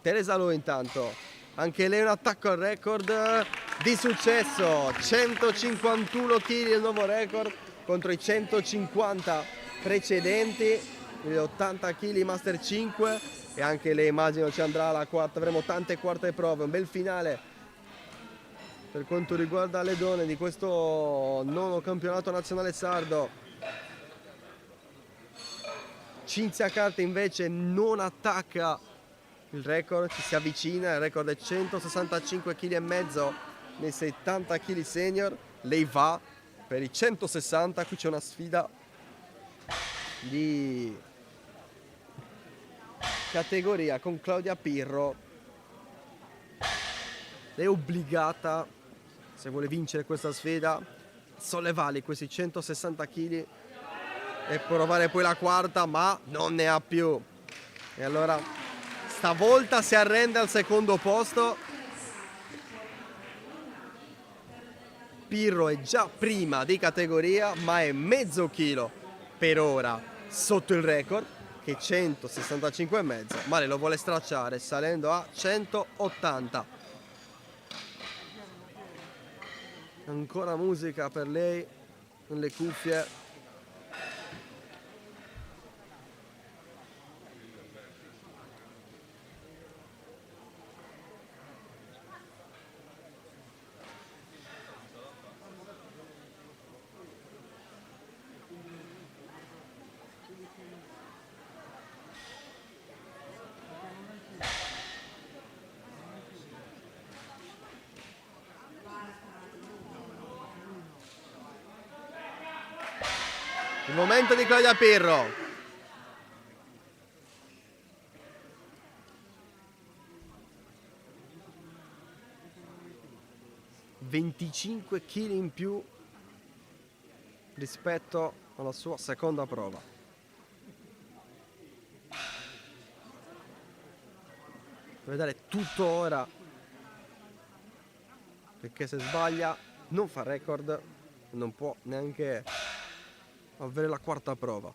Teresa Lu intanto, anche lei un attacco al record di successo, 151 kg il nuovo record contro i 150 precedenti, gli 80 kg Master 5, e anche lei immagino ci andrà alla quarta, avremo tante quarte prove, un bel finale per quanto riguarda le donne di questo nono campionato nazionale sardo. Cinzia Carte invece non attacca il record, ci si avvicina, il record è 165,5 kg nei 70 kg senior, lei va per i 160, qui c'è una sfida di categoria con Claudia Pirro, lei è obbligata, se vuole vincere questa sfida, a sollevarli questi 160 kg e provare poi la quarta, ma non ne ha più. E allora Stavolta si arrende al secondo posto. Pirro è già prima di categoria, ma è mezzo chilo per ora sotto il record, che è 165,5, ma lei lo vuole stracciare salendo a 180. Ancora musica per lei nelle cuffie. Il momento di Claudia Pirro. ...25 kg in più rispetto alla sua seconda prova. Deve dare tutto ora, perché se sbaglia non fa record, non può neanche avere la quarta prova.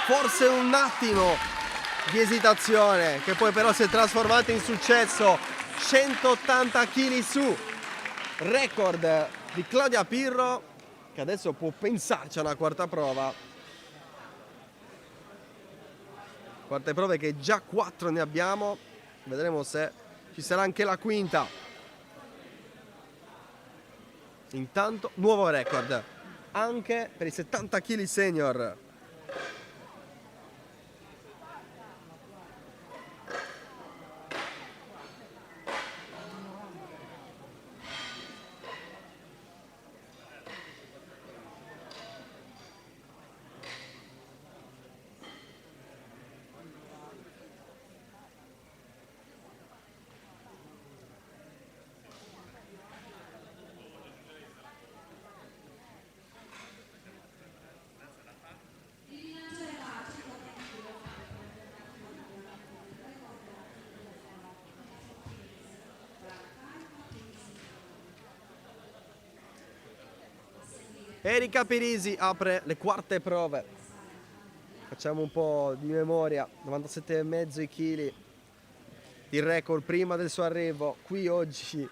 Forse un attimo di esitazione, che poi però si è trasformato in successo. 180 kg su, record di Claudia Pirro, che adesso può pensarci a una quarta prova. Quarte prove che già 4 ne abbiamo, vedremo se ci sarà anche la quinta. Intanto nuovo record anche per i 70 kg senior. Erika Pirisi apre le quarte prove. Facciamo un po' di memoria. 97,5 kg, il record prima del suo arrivo qui oggi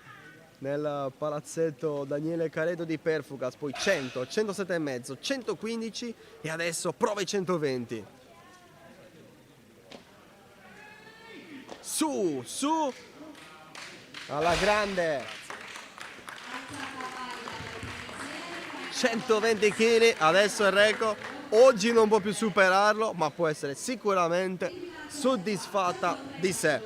nel palazzetto Daniele Caredo di Perfugas. Poi 100, 107,5, 115 e adesso prova i 120. Su alla grande. 120 kg, adesso il record. Oggi non può più superarlo, ma può essere sicuramente soddisfatta di sé.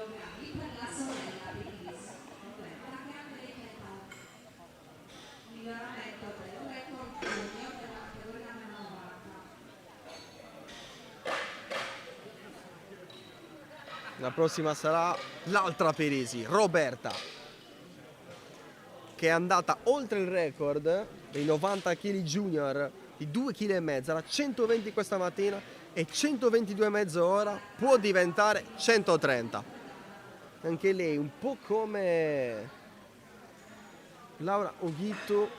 La prossima sarà l'altra Pirisi, Roberta, che è andata oltre il record dei 90 kg junior di 2,5 kg, era 120 questa mattina e 122,5 ora, può diventare 130. Anche lei un po' come Laura Oghitto,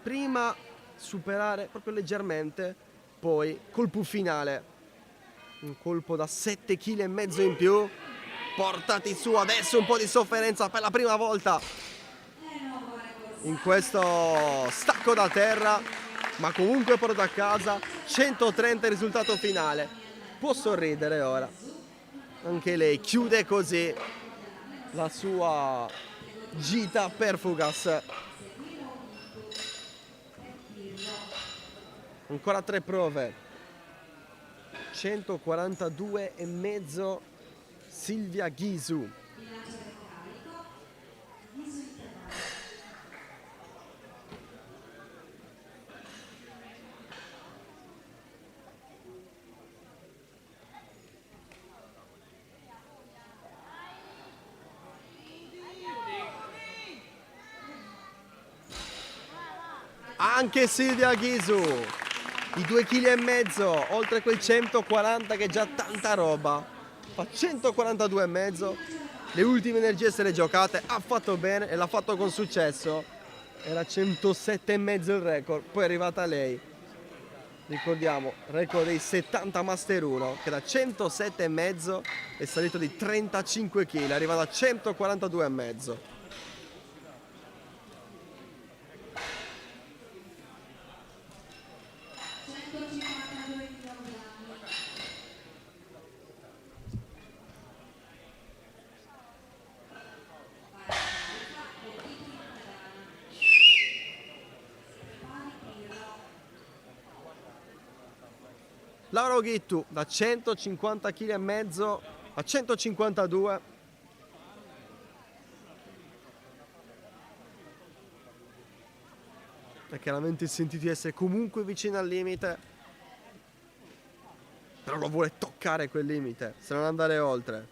prima superare proprio leggermente, poi colpo finale, un colpo da 7,5 kg in più, portati su. Adesso un po' di sofferenza per la prima volta in questo stacco da terra, ma comunque porta a casa 130 il risultato finale. Può sorridere ora, anche lei chiude così la sua gita per Fugas. Ancora 3 prove. 142,5 Silvia Ghisu. Anche Silvia Ghisu, i 2,5 kg, oltre quel 140 che è già tanta roba, fa 142,5. Le ultime energie se le giocate, ha fatto bene e l'ha fatto con successo. Era 107,5 il record, poi è arrivata lei. Ricordiamo, record dei 70 Master 1, che da 107,5 è salito di 35 kg, è arrivato a 142,5. Laura Ghittu da 150,5 kg a 152. E chiaramente senti di essere comunque vicino al limite, però lo vuole toccare quel limite, se non andare oltre.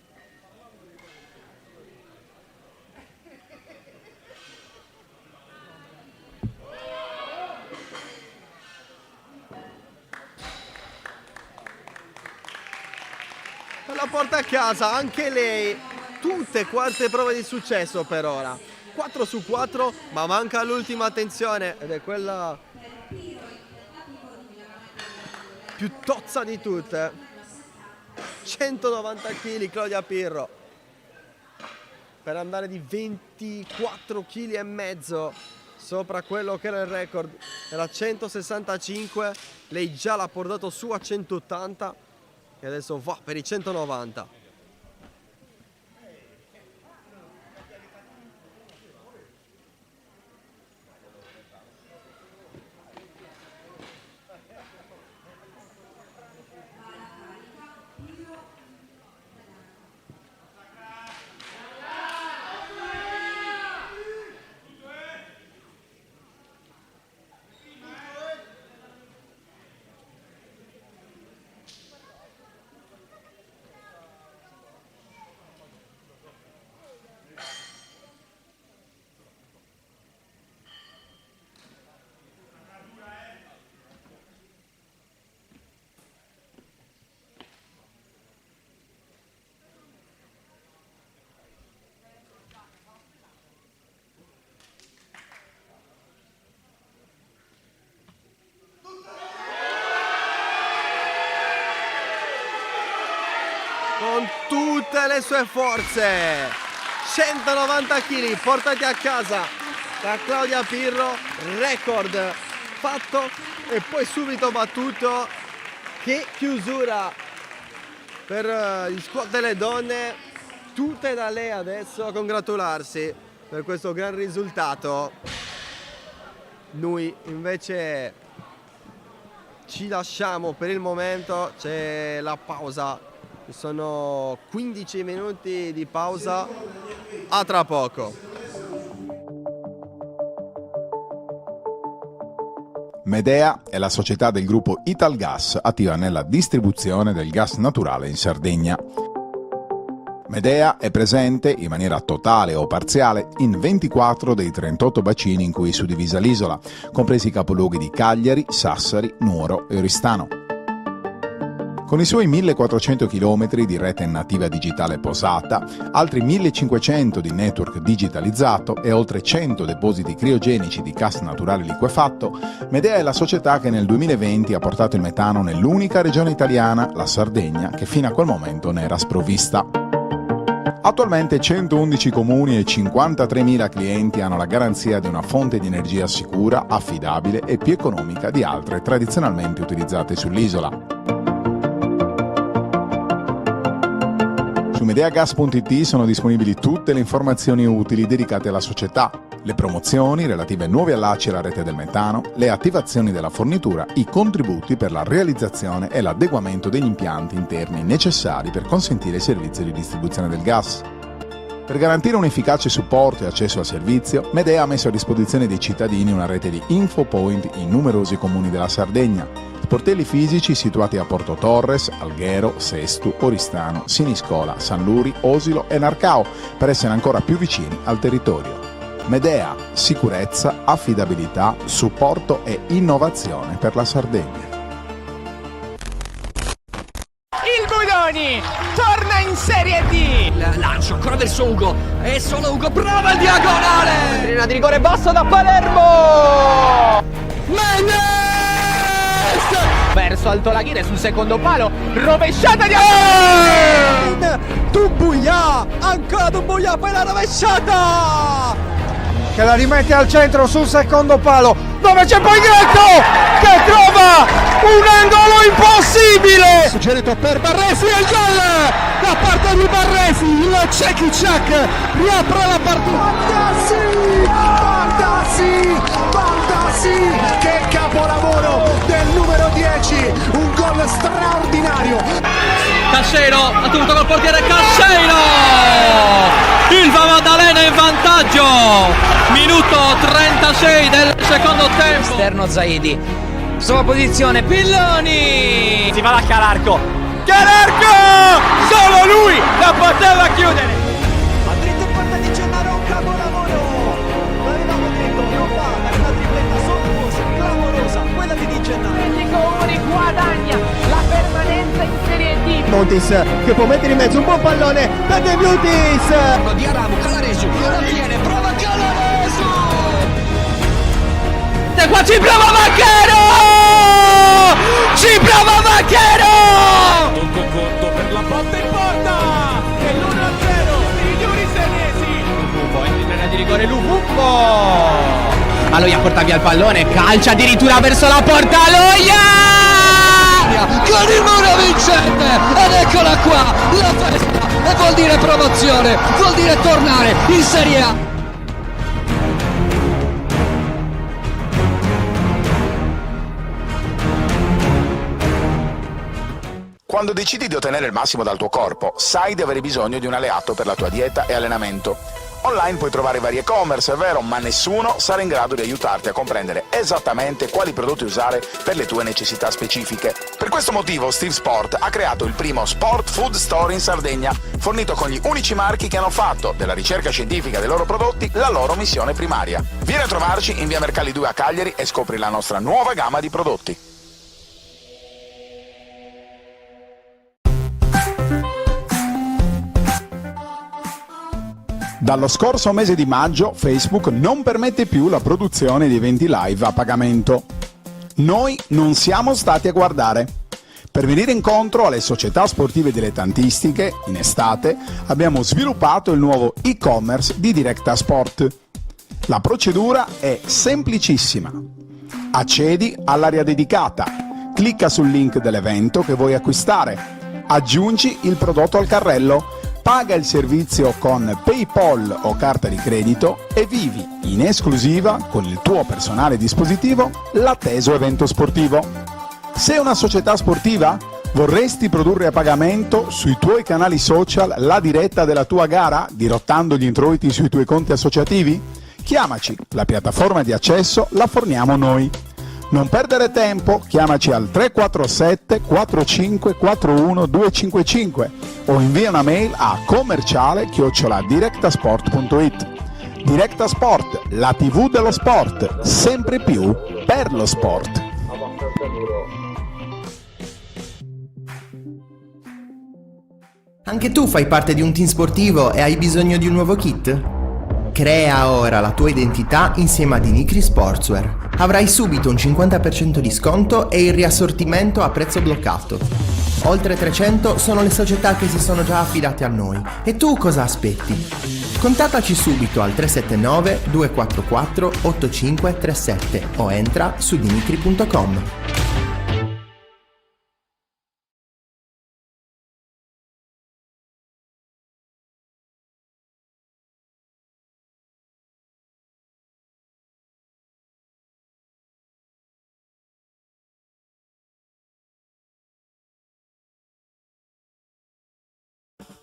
La porta a casa, anche lei, tutte quarte prove di successo per ora, 4 su 4, ma manca l'ultima, attenzione, ed è quella più tozza di tutte, 190 kg Claudia Pirro, per andare di 24,5 kg sopra quello che era il record, era 165, lei già l'ha portato su a 180 e adesso va per i 190. Con tutte le sue forze, 190 kg portati a casa da Claudia Pirro, record fatto e poi subito battuto. Che chiusura per gli squat delle donne, tutte da lei adesso a congratularsi per questo gran risultato. Noi invece ci lasciamo per il momento, c'è la pausa. Ci sono 15 minuti di pausa, a tra poco. Medea è la società del gruppo Italgas attiva nella distribuzione del gas naturale in Sardegna. Medea è presente in maniera totale o parziale in 24 dei 38 bacini in cui è suddivisa l'isola, compresi i capoluoghi di Cagliari, Sassari, Nuoro e Oristano. Con i suoi 1400 km di rete nativa digitale posata, altri 1500 di network digitalizzato e oltre 100 depositi criogenici di gas naturale liquefatto, Medea è la società che nel 2020 ha portato il metano nell'unica regione italiana, la Sardegna, che fino a quel momento ne era sprovvista. Attualmente 111 comuni e 53.000 clienti hanno la garanzia di una fonte di energia sicura, affidabile e più economica di altre tradizionalmente utilizzate sull'isola. Su medeagas.it sono disponibili tutte le informazioni utili dedicate alla società, le promozioni relative ai nuovi allacci alla rete del metano, le attivazioni della fornitura, i contributi per la realizzazione e l'adeguamento degli impianti interni necessari per consentire il servizio di distribuzione del gas. Per garantire un efficace supporto e accesso al servizio, Medea ha messo a disposizione dei cittadini una rete di infopoint in numerosi comuni della Sardegna, sportelli fisici situati a Porto Torres, Alghero, Sestu, Oristano, Siniscola, San Luri, Osilo e Narcao, per essere ancora più vicini al territorio. Medea, sicurezza, affidabilità, supporto e innovazione per la Sardegna. Il Budoni torna in Serie D. Lancio ancora verso Ugo. È solo Ugo, prova il diagonale. Trina di rigore basso da Palermo. Mendes! Verso Altolaghire sul secondo palo. Rovesciata di Dumbuya! Ancora Dumbuya, poi la rovesciata! Che la rimette al centro sul secondo palo, dove c'è poi Greco che trova un angolo impossibile. Suggerito per Barresi e il gol da parte di Barresi, il Cekic riapre la partita. Baldassi, che capolavoro del numero 10, un gol straordinario. Cascero ha tenuto col portiere Cascero, il Maddalena in vantaggio, minuto 36 del secondo tempo. Esterno Zaidi, sua posizione, Pilloni, si va da Calarco, solo lui la poteva chiudere. A dritto in porta di Gennaro, un capolavoro. L'avevamo detto, non va, è una tripletta sontuosa, clamorosa, quella di Di Gennaro. Comuni guadagna la permanenza in Serie D. Montis che può mettere in mezzo un buon pallone per De Bleutis. Di Aramu, Calaresu, la tiene, prova Calaresu. E qua ci prova Macchero! Ci prova Macchero! Un concordo per la botta in porta. E l'1-0 per i giuri senesi. Poi in linea di rigore Luvumbo. Aloia porta via il pallone, calcia addirittura verso la porta, Aloia! Con il muro vincente ed eccola qua la festa, e vuol dire promozione, vuol dire tornare in Serie A. Quando decidi di ottenere il massimo dal tuo corpo, sai di avere bisogno di un alleato per la tua dieta e allenamento. Online puoi trovare vari e-commerce, è vero, ma nessuno sarà in grado di aiutarti a comprendere esattamente quali prodotti usare per le tue necessità specifiche. Per questo motivo Steve Sport ha creato il primo Sport Food Store in Sardegna, fornito con gli unici marchi che hanno fatto della ricerca scientifica dei loro prodotti la loro missione primaria. Vieni a trovarci in via Mercalli 2 a Cagliari e scopri la nostra nuova gamma di prodotti. Dallo scorso mese di maggio Facebook non permette più la produzione di eventi live a pagamento. Noi non siamo stati a guardare. Per venire incontro alle società sportive dilettantistiche, in estate abbiamo sviluppato il nuovo e-commerce di Directa Sport. La procedura è semplicissima. Accedi all'area dedicata, clicca sul link dell'evento che vuoi acquistare, aggiungi il prodotto al carrello, paga il servizio con PayPal o carta di credito e vivi in esclusiva con il tuo personale dispositivo l'atteso evento sportivo. Sei una società sportiva? Vorresti produrre a pagamento sui tuoi canali social la diretta della tua gara, dirottando gli introiti sui tuoi conti associativi? Chiamaci, la piattaforma di accesso la forniamo noi. Non perdere tempo, chiamaci al 347 45 41 255 o invia una mail a commerciale@directasport.it. Directa Sport, la TV dello sport, sempre più per lo sport. Anche tu fai parte di un team sportivo e hai bisogno di un nuovo kit? Crea ora la tua identità insieme a Dimitri Sportswear. Avrai subito un 50% di sconto e il riassortimento a prezzo bloccato. Oltre 300 sono le società che si sono già affidate a noi. E tu cosa aspetti? Contattaci subito al 379 244 8537 o entra su dimitri.com.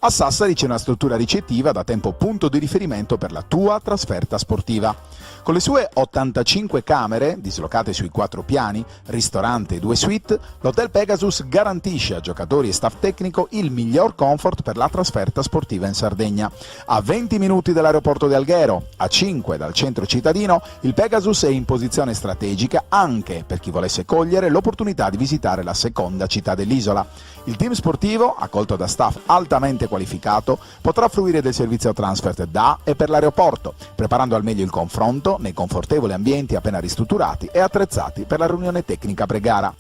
A Sassari c'è una struttura ricettiva da tempo punto di riferimento per la tua trasferta sportiva. Con le sue 85 camere, dislocate sui 4 piani, ristorante e 2 suite, l'Hotel Pegasus garantisce a giocatori e staff tecnico il miglior comfort per la trasferta sportiva in Sardegna. A 20 minuti dall'aeroporto di Alghero, a 5 dal centro cittadino, il Pegasus è in posizione strategica anche per chi volesse cogliere l'opportunità di visitare la seconda città dell'isola. Il team sportivo, accolto da staff altamente qualificato, potrà fruire del servizio transfer da e per l'aeroporto, preparando al meglio il confronto nei confortevoli ambienti appena ristrutturati e attrezzati per la riunione tecnica pre-gara.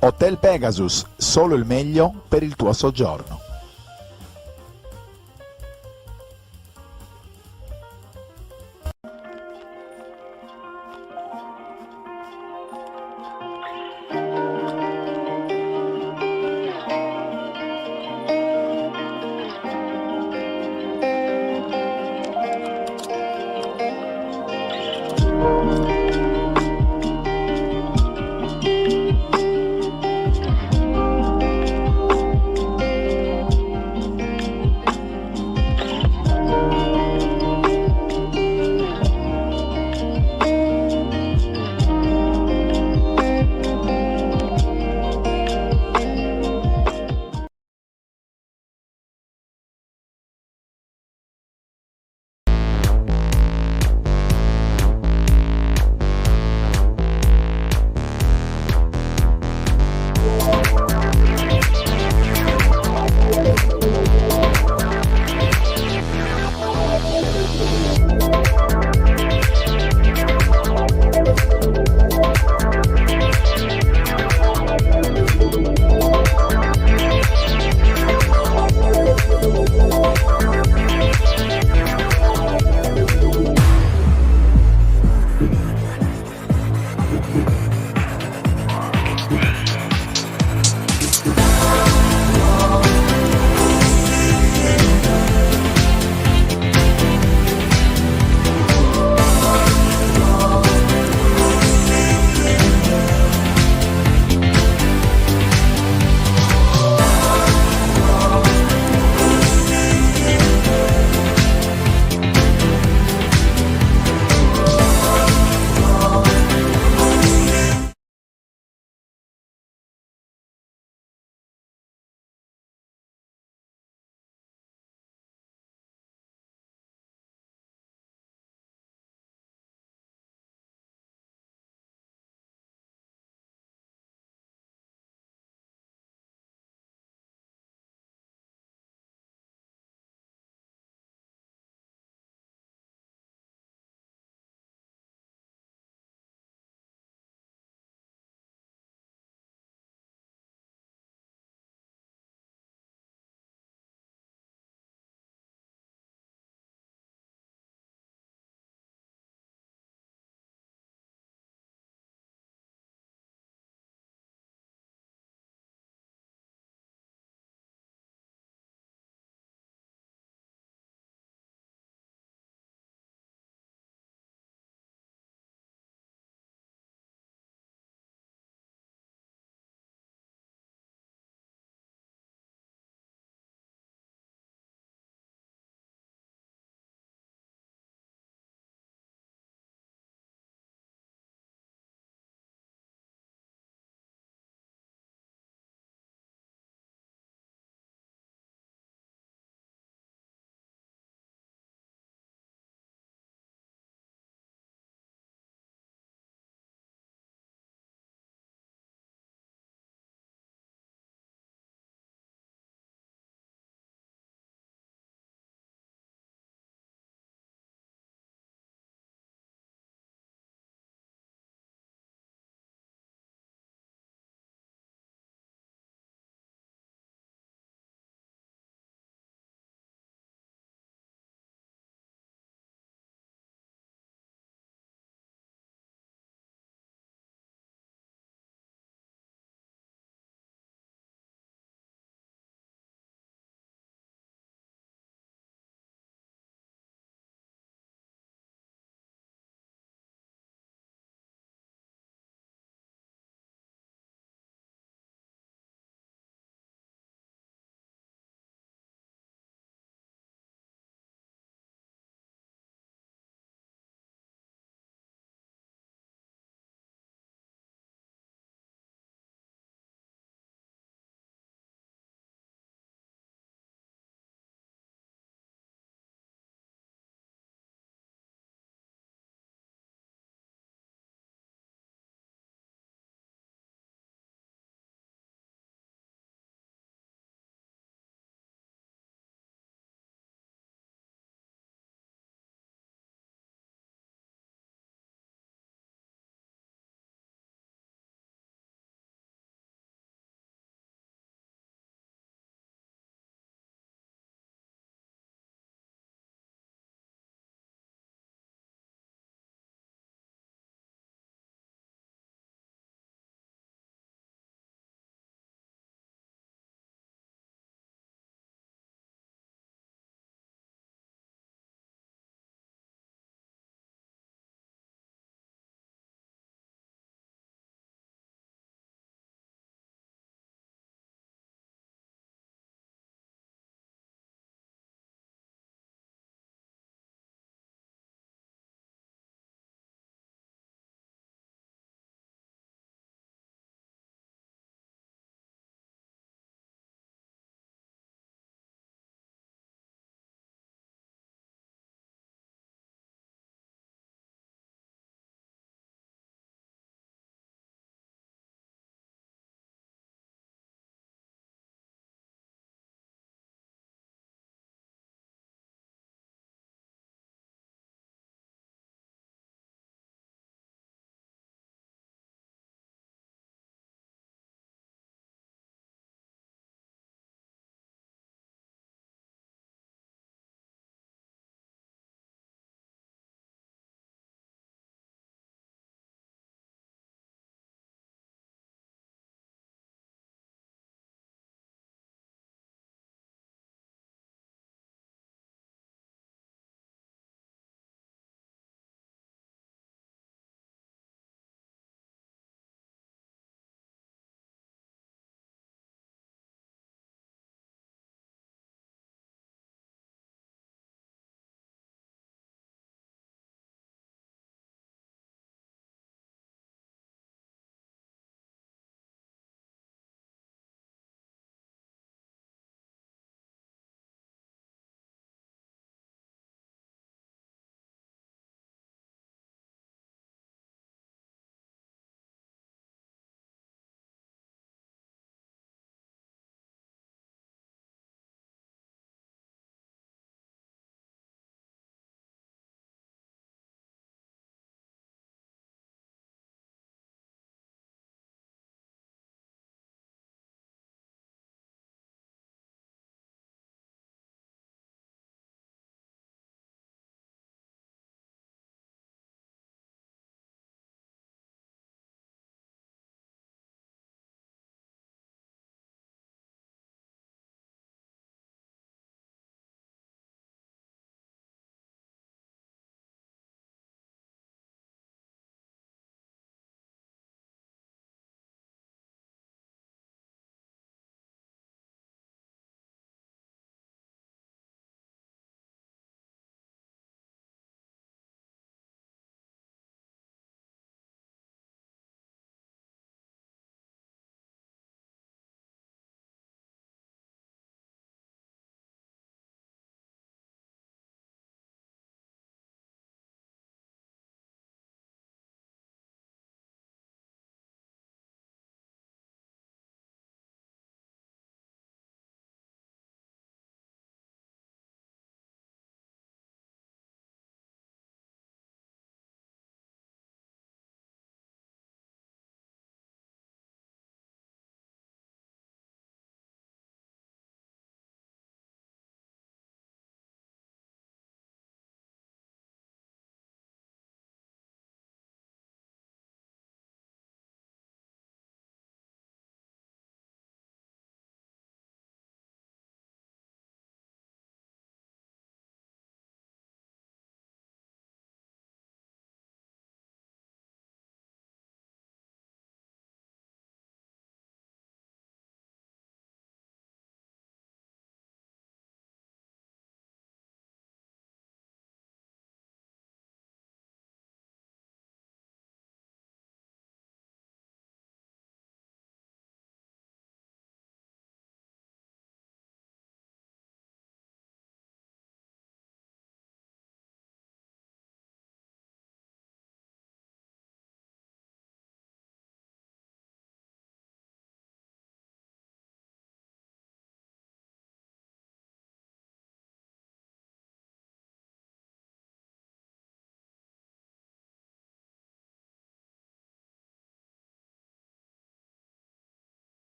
Hotel Pegasus, solo il meglio per il tuo soggiorno.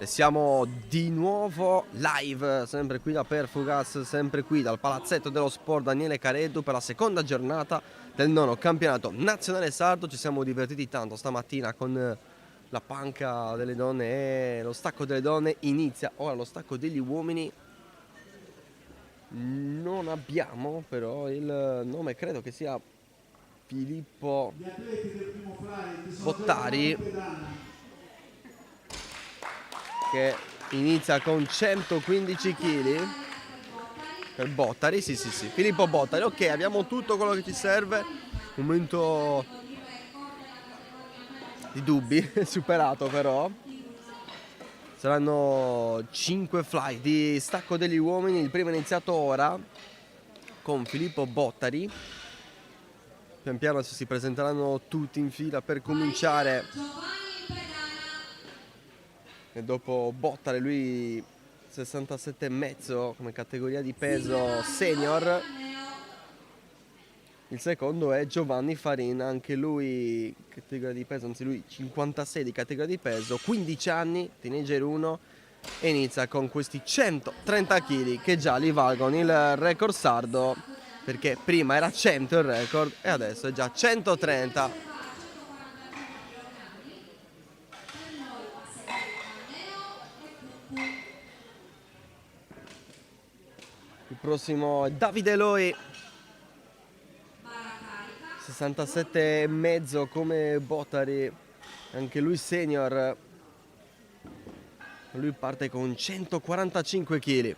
E siamo di nuovo live, sempre qui da Perfugas, sempre qui dal Palazzetto dello Sport Daniele Careddu per la seconda giornata del 9° campionato nazionale sardo. Ci siamo divertiti tanto stamattina con la panca delle donne e lo stacco delle donne. Inizia ora lo stacco degli uomini. Non abbiamo però il nome, credo che sia Filippo Bottari, che inizia con 115 kg per Bottari, sì, Filippo Bottari. Ok, abbiamo tutto quello che ci serve. Momento di dubbi, superato però. Saranno 5 fly di stacco degli uomini. Il primo è iniziato ora con Filippo Bottari. Pian piano si presenteranno tutti in fila per cominciare. E dopo Bottari, lui 67,5 come categoria di peso senior. Il secondo è Giovanni Farina, anche lui categoria di peso, anzi lui 56 di categoria di peso, 15 anni, teenager 1, e inizia con questi 130 kg che già li valgono il record sardo, perché prima era 100 il record e adesso è già 130. Il prossimo è Davide Loi, 67,5 come Bottari, anche lui senior. Lui parte con 145 kg.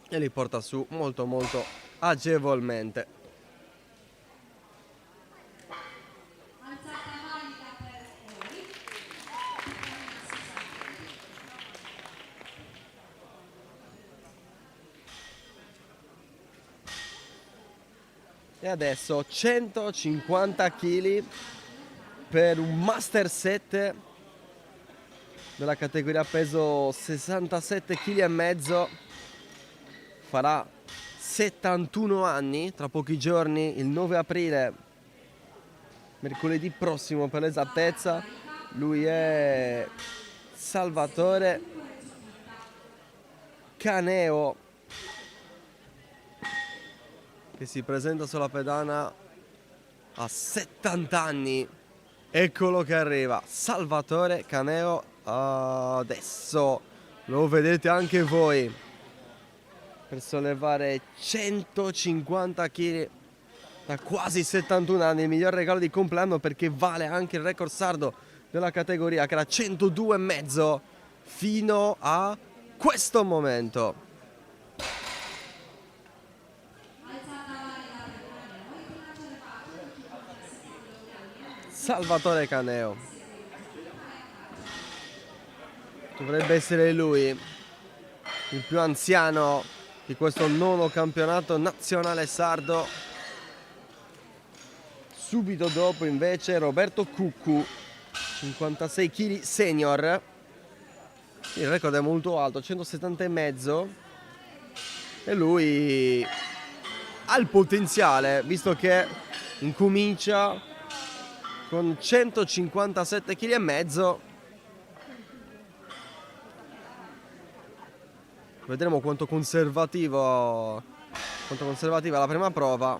E li porta su molto agevolmente. E adesso 150 kg per un Master 7 della categoria peso 67,5 kg. Farà 71 anni tra pochi giorni, il 9 aprile, mercoledì prossimo per l'esattezza. Lui è Salvatore Caneo, che si presenta sulla pedana a 70 anni. Eccolo che arriva, Salvatore Caneo. Adesso lo vedete anche voi, per sollevare 150 kg da quasi 71 anni. Il miglior regalo di compleanno, perché vale anche il record sardo della categoria, che era 102,5 fino a questo momento. Salvatore Caneo dovrebbe essere lui il più anziano di questo 9° campionato nazionale sardo. Subito dopo invece Roberto Cuccu, 56 kg senior. Il record è molto alto, 170,5, e lui ha il potenziale, visto che incomincia con 157,5 kg. Vedremo quanto conservativa la prima prova.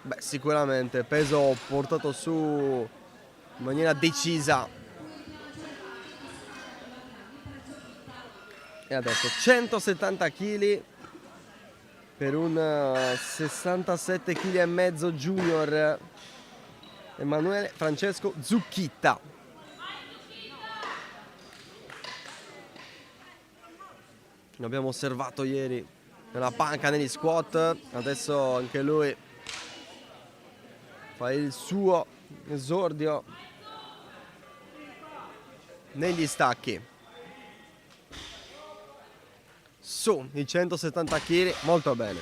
Beh, sicuramente peso portato su in maniera decisa. E adesso 170 kg per un 67,5 kg junior, Emanuele Francesco Zucchitta. L'abbiamo osservato ieri nella panca negli squat, adesso anche lui fa il suo esordio negli stacchi. Su i 170 kg, molto bene.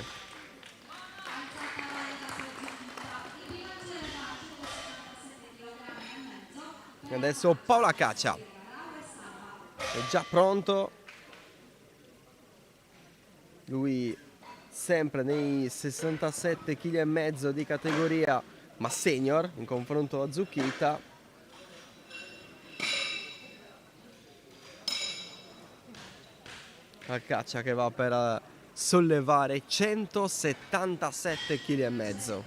E adesso Paola Caccia è già pronto. Lui sempre nei 67,5 kg di categoria ma senior in confronto a Zucchita. La caccia che va per sollevare 177,5 kg.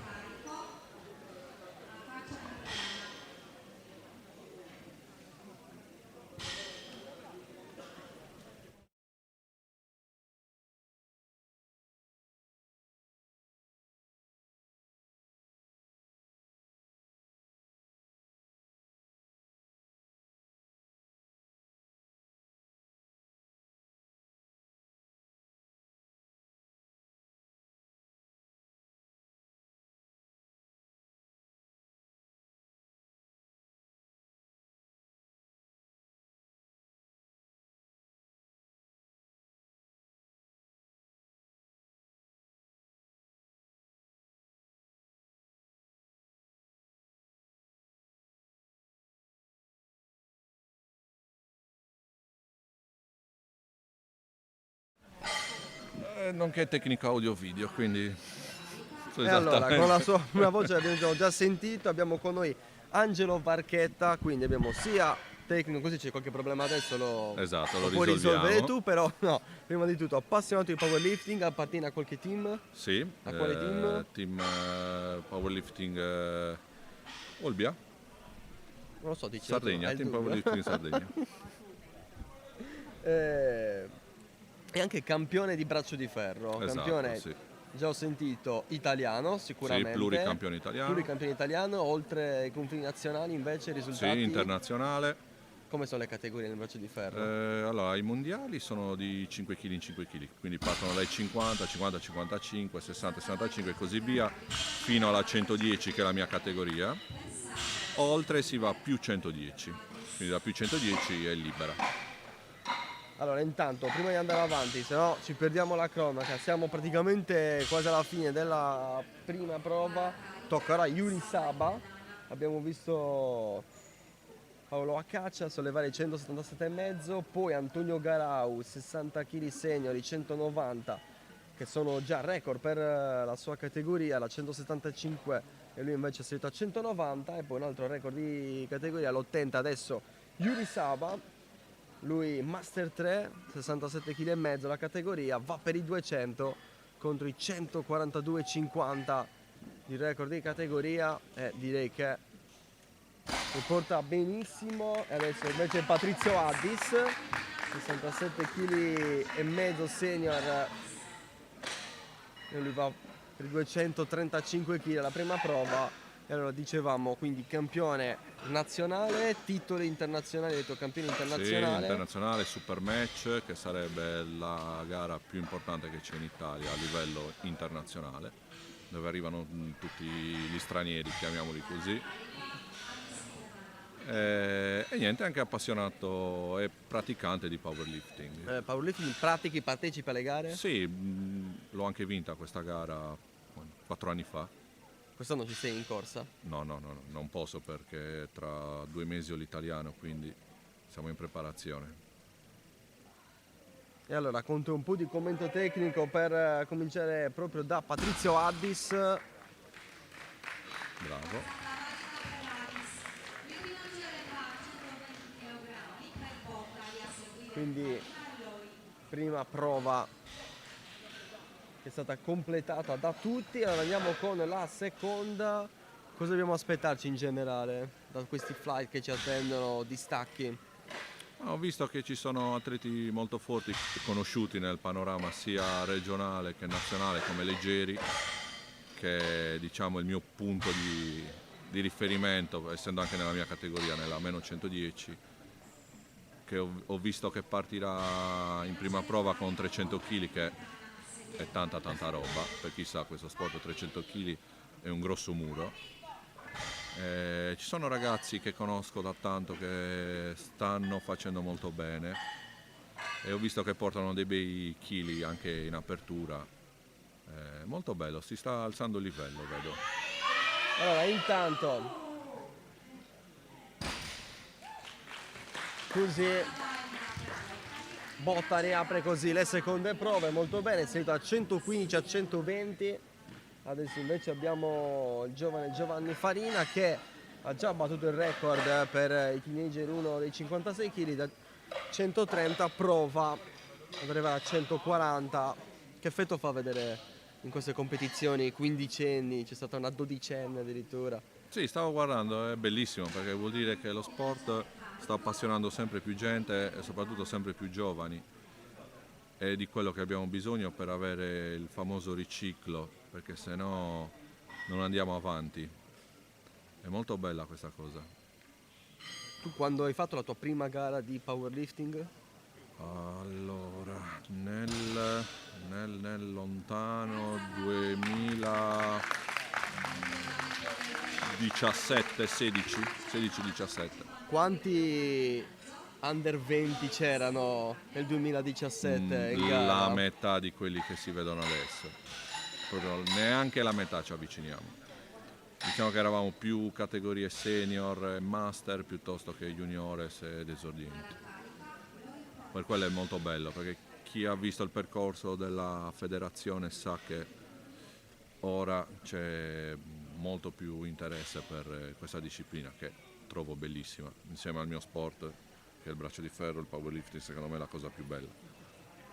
Nonché tecnica audio-video, quindi E allora, con la sua una voce l'abbiamo già sentito, abbiamo con noi Angelo Varchetta, quindi abbiamo sia tecnico, così c'è qualche problema adesso lo puoi risolvere tu, però no, prima di tutto appassionato di powerlifting, appartiene a qualche team? Sì, a quale team? Team powerlifting Olbia? Non lo so, dici Sardegna, team powerlifting Sardegna. E anche campione di braccio di ferro, Esatto, campione, sì. Già ho sentito, italiano sicuramente. Sì, pluricampione italiano. Pluricampione italiano, oltre ai confini nazionali invece risultati? Sì, internazionale. Come sono le categorie nel braccio di ferro? Allora, i mondiali sono di 5 kg in 5 kg, quindi partono dai 50, 50, 55, 60, 65 e così via, fino alla 110 che è la mia categoria. Oltre si va più 110, quindi da più 110 è libera. Allora, intanto, prima di andare avanti, se no ci perdiamo la cronaca, siamo praticamente quasi alla fine della prima prova, toccherà Yuri Saba, abbiamo visto Paolo Accaccia sollevare i 177,5, poi Antonio Garau, 60 kg senior, i 190, che sono già record per la sua categoria, la 175 e lui invece è salito a 190, e poi un altro record di categoria, l'80 adesso Yuri Saba. Lui Master 3, 67,5 kg la categoria, va per i 200 contro i 142,50 di record di categoria e direi che si porta benissimo. E adesso invece Patrizio Addis, 67,5 kg senior, e lui va per i 235 kg la prima prova. E allora dicevamo, quindi campione nazionale, titoli internazionali, detto campione internazionale. Sì, internazionale, super match, che sarebbe la gara più importante che c'è in Italia a livello internazionale, dove arrivano tutti gli stranieri, chiamiamoli così. E niente, anche appassionato e praticante di powerlifting. Powerlifting, pratichi, partecipi alle gare? Sì, l'ho anche vinta questa gara 4 anni fa. Quest'anno ci sei in corsa? No, non posso perché tra 2 mesi ho l'italiano, quindi siamo in preparazione. E allora conto un po' di commento tecnico per cominciare proprio da Patrizio Addis. Bravo. Quindi prima prova che è stata completata da tutti. Allora andiamo con la seconda. Cosa dobbiamo aspettarci in generale da questi flight che ci attendono, distacchi? Ho visto che ci sono atleti molto forti, conosciuti nel panorama sia regionale che nazionale come leggeri, che è diciamo il mio punto di riferimento, essendo anche nella mia categoria, nella meno 110, che ho visto che partirà in prima prova con 300 kg, che è tanta roba, per chi sa questo sport 300 kg è un grosso muro. Ci sono ragazzi che conosco da tanto che stanno facendo molto bene e ho visto che portano dei bei chili anche in apertura. Molto bello, si sta alzando il livello, vedo. Allora intanto così botta, riapre così le seconde prove, molto bene, è salito a 115 a 120. Adesso invece abbiamo il giovane Giovanni Farina che ha già battuto il record per i teenager 1 dei 56 kg da 130, prova ad arrivare a 140. Che effetto fa vedere in queste competizioni quindicenni? C'è stata una dodicenne addirittura. Sì, stavo guardando, è bellissimo perché vuol dire che lo sport sta appassionando sempre più gente e soprattutto sempre più giovani. È di quello che abbiamo bisogno per avere il famoso riciclo, perché se no non andiamo avanti. È molto bella questa cosa. Tu quando hai fatto la tua prima gara di powerlifting? Allora, nel lontano 2017, 16-17. Quanti under 20 c'erano nel 2017 in gara? La metà di quelli che si vedono adesso. Proprio neanche la metà ci avviciniamo. Diciamo che eravamo più categorie senior e master piuttosto che juniores ed esordienti. Per quello è molto bello, perché chi ha visto il percorso della federazione sa che ora c'è molto più interesse per questa disciplina, che trovo bellissima, insieme al mio sport, che è il braccio di ferro, il powerlifting, secondo me è la cosa più bella.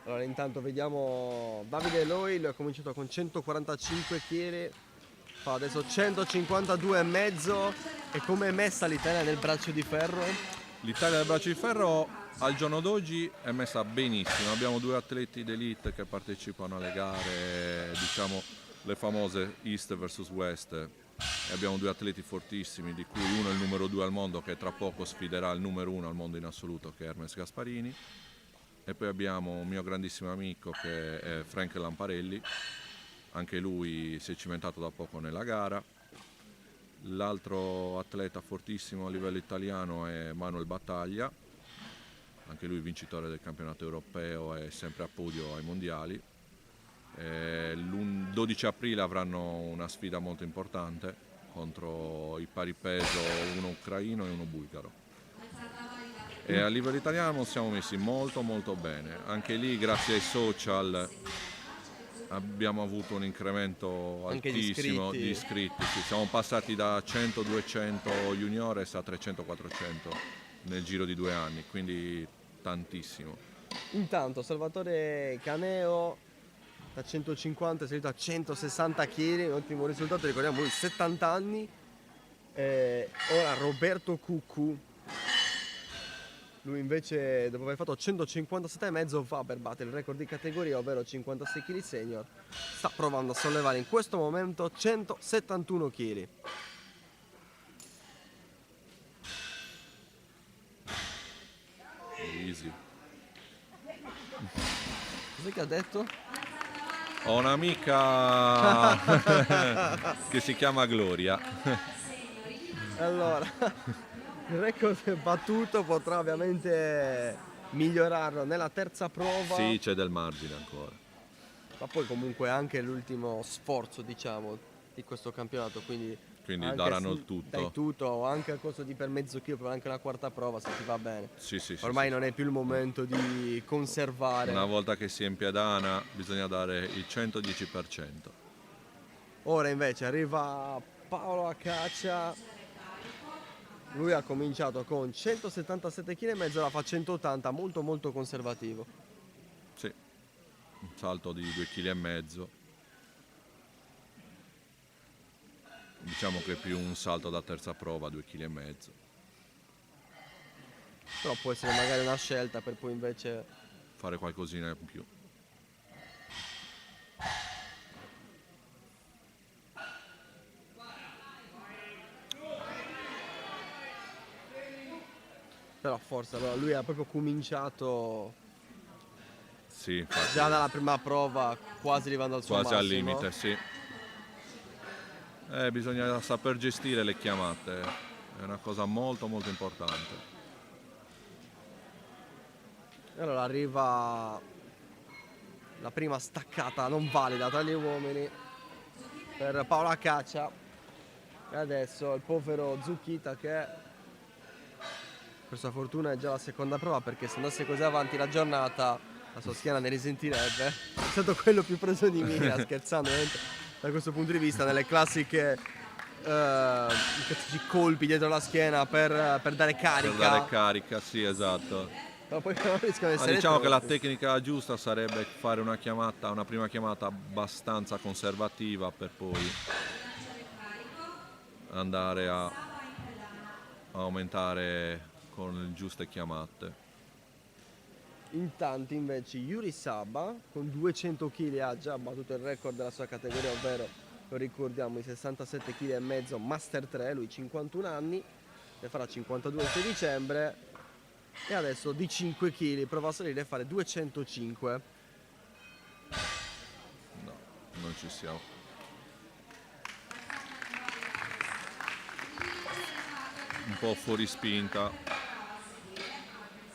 Allora intanto vediamo Davide Eloi, lui ha cominciato con 145 kg, fa adesso 152,5. E come è messa l'Italia nel braccio di ferro? L'Italia del braccio di ferro al giorno d'oggi è messa benissimo, abbiamo 2 atleti d'elite che partecipano alle gare, diciamo le famose East vs West, e abbiamo 2 atleti fortissimi, di cui uno è il numero 2 al mondo che tra poco sfiderà il numero 1 al mondo in assoluto, che è Hermes Gasparini, e poi abbiamo un mio grandissimo amico che è Frank Lamparelli, anche lui si è cimentato da poco nella gara. L'altro atleta fortissimo a livello italiano è Manuel Battaglia, anche lui vincitore del campionato europeo e sempre a podio ai mondiali. Il 12 aprile avranno una sfida molto importante contro i pari peso, uno ucraino e uno bulgaro. E a livello italiano siamo messi molto molto bene, anche lì grazie ai social abbiamo avuto un incremento anche altissimo di iscritti. Sì, siamo passati da 100-200 juniores a 300-400 nel giro di 2 anni, quindi tantissimo. Intanto Salvatore Caneo da 150 è salito a 160 kg, ottimo risultato, ricordiamo lui 70 anni. Ora Roberto Cuccu, lui invece dopo aver fatto 157,5 va per battere il record di categoria, ovvero 56 kg senior. Sta provando a sollevare in questo momento 171 kg. Easy. Cos'è che ha detto? Ho un'amica che si chiama Gloria. Allora, il record battuto, potrà ovviamente migliorarlo nella terza prova. Sì, c'è del margine ancora. Ma poi comunque anche l'ultimo sforzo, diciamo, di questo campionato, quindi daranno il tutto. Dai tutto, o anche al costo di per mezzo chilo, anche la quarta prova se ti va bene. Sì, ormai non è più il momento di conservare. Una volta che si è in piedana bisogna dare il 110%. Ora invece arriva Paolo Acaccia, lui ha cominciato con 177,5 kg, la fa 180, molto molto conservativo. Sì, un salto di 2,5 kg. Diciamo che è più un salto da terza prova, 2,5 kg. Però può essere magari una scelta per poi invece fare qualcosina in più. Però forse allora lui ha proprio cominciato sì, infatti, già dalla prima prova, quasi arrivando al suo massimo. Quasi al limite, sì. Bisogna saper gestire le chiamate, è una cosa molto molto importante. Allora arriva la prima staccata non valida tra gli uomini per Paolo Acaccia, e adesso il povero Zucchita che per sua fortuna è già la seconda prova, perché se andasse così avanti la giornata la sua schiena ne risentirebbe. È stato quello più preso di mira, scherzando, ovviamente, da questo punto di vista, nelle classiche colpi dietro la schiena per dare carica. Per dare carica, sì, esatto. Ma poi non rischiano di Ma essere diciamo che la troppi. tecnica giusta sarebbe fare una prima chiamata abbastanza conservativa per poi andare a aumentare con le giuste chiamate. Intanto invece Yuri Saba con 200 kg ha già battuto il record della sua categoria, ovvero, lo ricordiamo, i 67,5 kg Master 3, lui 51 anni, ne farà 52 il 6 dicembre e adesso di 5 kg prova a salire e fare 205. No, non ci siamo. Un po' fuori spinta,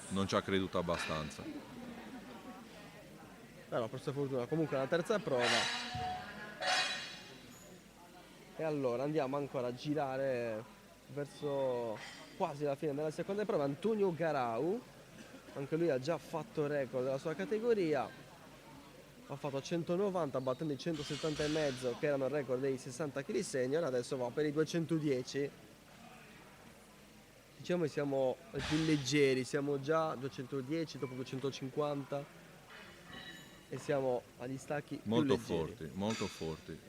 non ci ha creduto abbastanza. Però per sua fortuna comunque la terza prova. E allora andiamo ancora a girare verso quasi la fine della seconda prova. Antonio Garau, anche lui ha già fatto il record della sua categoria, ha fatto 190 battendo i 170,5 che erano il record dei 60 kg senior, adesso va per i 210. Diciamo che siamo più leggeri, siamo già 210 dopo 250 e siamo agli stacchi Molto più leggeri. forti, molto forti.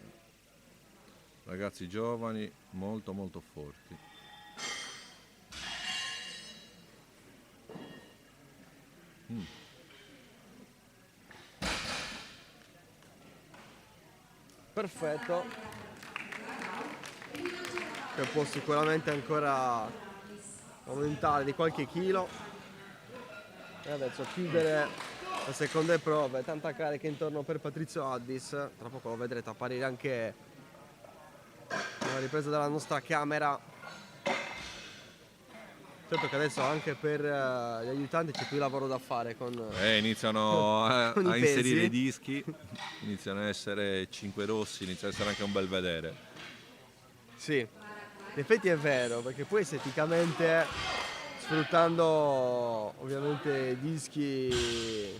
Ragazzi giovani, molto molto forti. Perfetto, che può sicuramente ancora aumentare di qualche chilo. E adesso chiudere le seconde prove, tanta carica intorno per Patrizio Addis, tra poco lo vedrete apparire anche nella ripresa della nostra camera. Certo che adesso anche per gli aiutanti c'è più lavoro da fare con Iniziano a con i inserire pesi. i dischi, iniziano a essere 5 rossi, inizia a essere anche un bel vedere. Sì, in effetti è vero, perché poi esteticamente, sfruttando ovviamente dischi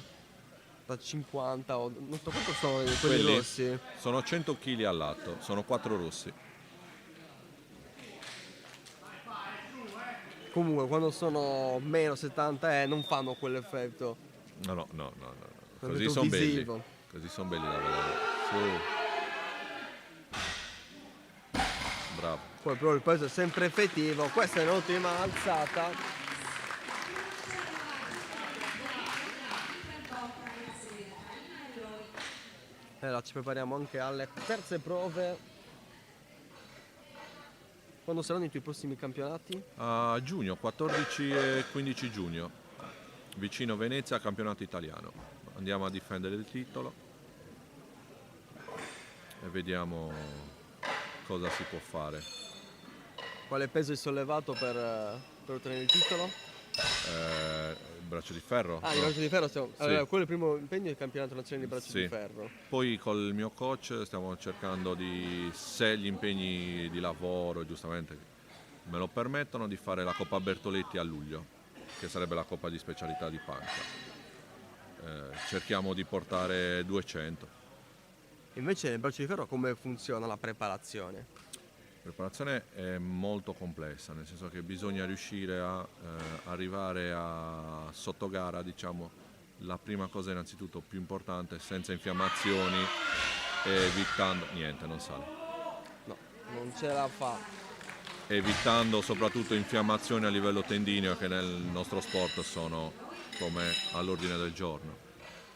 da 50 o non so quanto sono quelli Quelli rossi. sono 100 kg al lato, sono 4 rossi. Comunque quando sono meno 70 non fanno quell'effetto. No. Così Effetto sono belli. visivo. Così sono belli da vedere. Su. Bravo. Poi però il peso è sempre effettivo. Questa è un'ottima alzata. E allora ci prepariamo anche alle terze prove. Quando saranno i tuoi prossimi campionati? A giugno, 14 e 15 giugno, vicino Venezia, campionato italiano. Andiamo a difendere il titolo e vediamo cosa si può fare. Quale peso hai sollevato per ottenere il titolo? Il braccio di ferro. Ah, il braccio di ferro stiamo... Sì. Allora, quello è il primo impegno del campionato nazionale di braccio Sì. di ferro. Poi col mio coach stiamo cercando di, se gli impegni di lavoro giustamente me lo permettono, di fare la Coppa Bertoletti a luglio, che sarebbe la Coppa di specialità di pancia. Cerchiamo di portare 200. Invece nel braccio di ferro come funziona la preparazione? La preparazione è molto complessa, nel senso che bisogna riuscire a arrivare a sottogara, diciamo, la prima cosa innanzitutto più importante, senza infiammazioni, evitando... Niente, non sale. No, non ce la fa. Evitando soprattutto infiammazioni a livello tendineo, che nel nostro sport sono come all'ordine del giorno.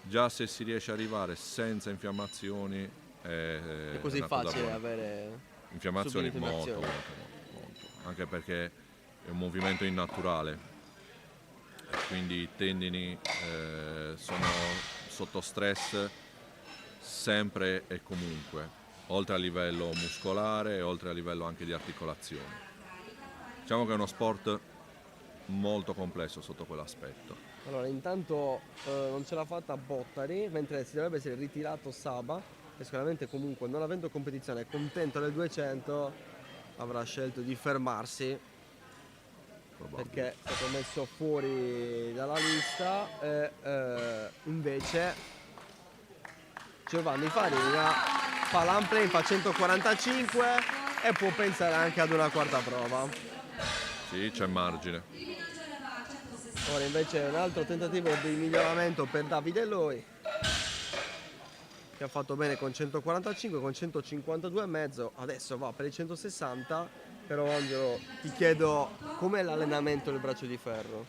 Già se si riesce ad arrivare senza infiammazioni È così una cosa facile buona. avere Infiammazioni subito molto, infiammazioni. molto, anche perché è un movimento innaturale e quindi i tendini sono sotto stress sempre e comunque, oltre a livello muscolare e oltre a livello anche di articolazione. Diciamo che è uno sport molto complesso sotto quell'aspetto. Allora, intanto non ce l'ha fatta Bottari, mentre si dovrebbe essere ritirato Saba, che sicuramente comunque, non avendo competizione, contento del 200, avrà scelto di fermarsi. probabile. perché è stato messo fuori dalla lista e invece Giovanni Farina fa l'unplane, fa 145 e può pensare anche ad una quarta prova. Sì, c'è margine. Ora invece un altro tentativo di miglioramento per Davide Loi, che ha fatto bene con 145, con 152,5, adesso va per i 160, però Angelo ti chiedo com'è l'allenamento del braccio di ferro?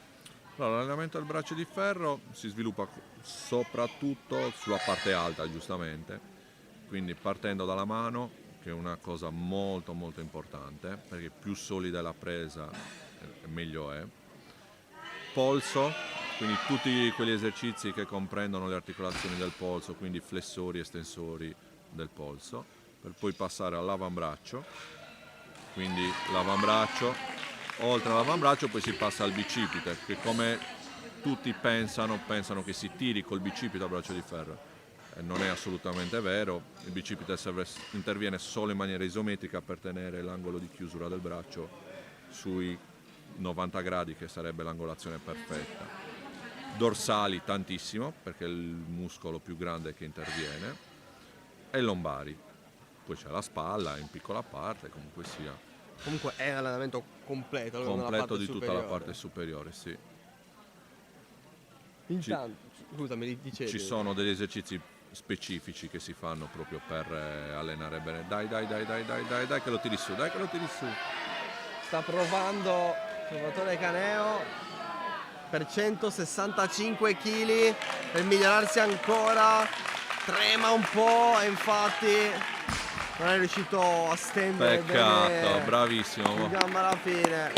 Allora, l'allenamento del braccio di ferro si sviluppa soprattutto sulla parte alta, giustamente, quindi partendo dalla mano, che è una cosa molto molto importante, perché più solida è la presa meglio è. Polso, quindi tutti quegli esercizi che comprendono le articolazioni del polso, quindi flessori e estensori del polso, per poi passare all'avambraccio, quindi l'avambraccio, oltre all'avambraccio poi si passa al bicipite, che come tutti pensano che si tiri col bicipite al braccio di ferro. Non è assolutamente vero, il bicipite interviene solo in maniera isometrica per tenere l'angolo di chiusura del braccio sui 90 gradi, che sarebbe l'angolazione perfetta. Dorsali tantissimo, perché è il muscolo più grande che interviene, e lombari. Poi c'è la spalla in piccola parte, comunque sia. Comunque è un allenamento completo, Completo di tutta la parte superiore, sì. Intanto, scusami, dicevi. Ci sono degli esercizi specifici che si fanno proprio per allenare bene. Dai, che lo tiri su, Sta provando Salvatore Caneo per 165 kg, per migliorarsi ancora, trema un po' e infatti non è riuscito a stendere Peccato, bene bravissimo. in gamba alla fine.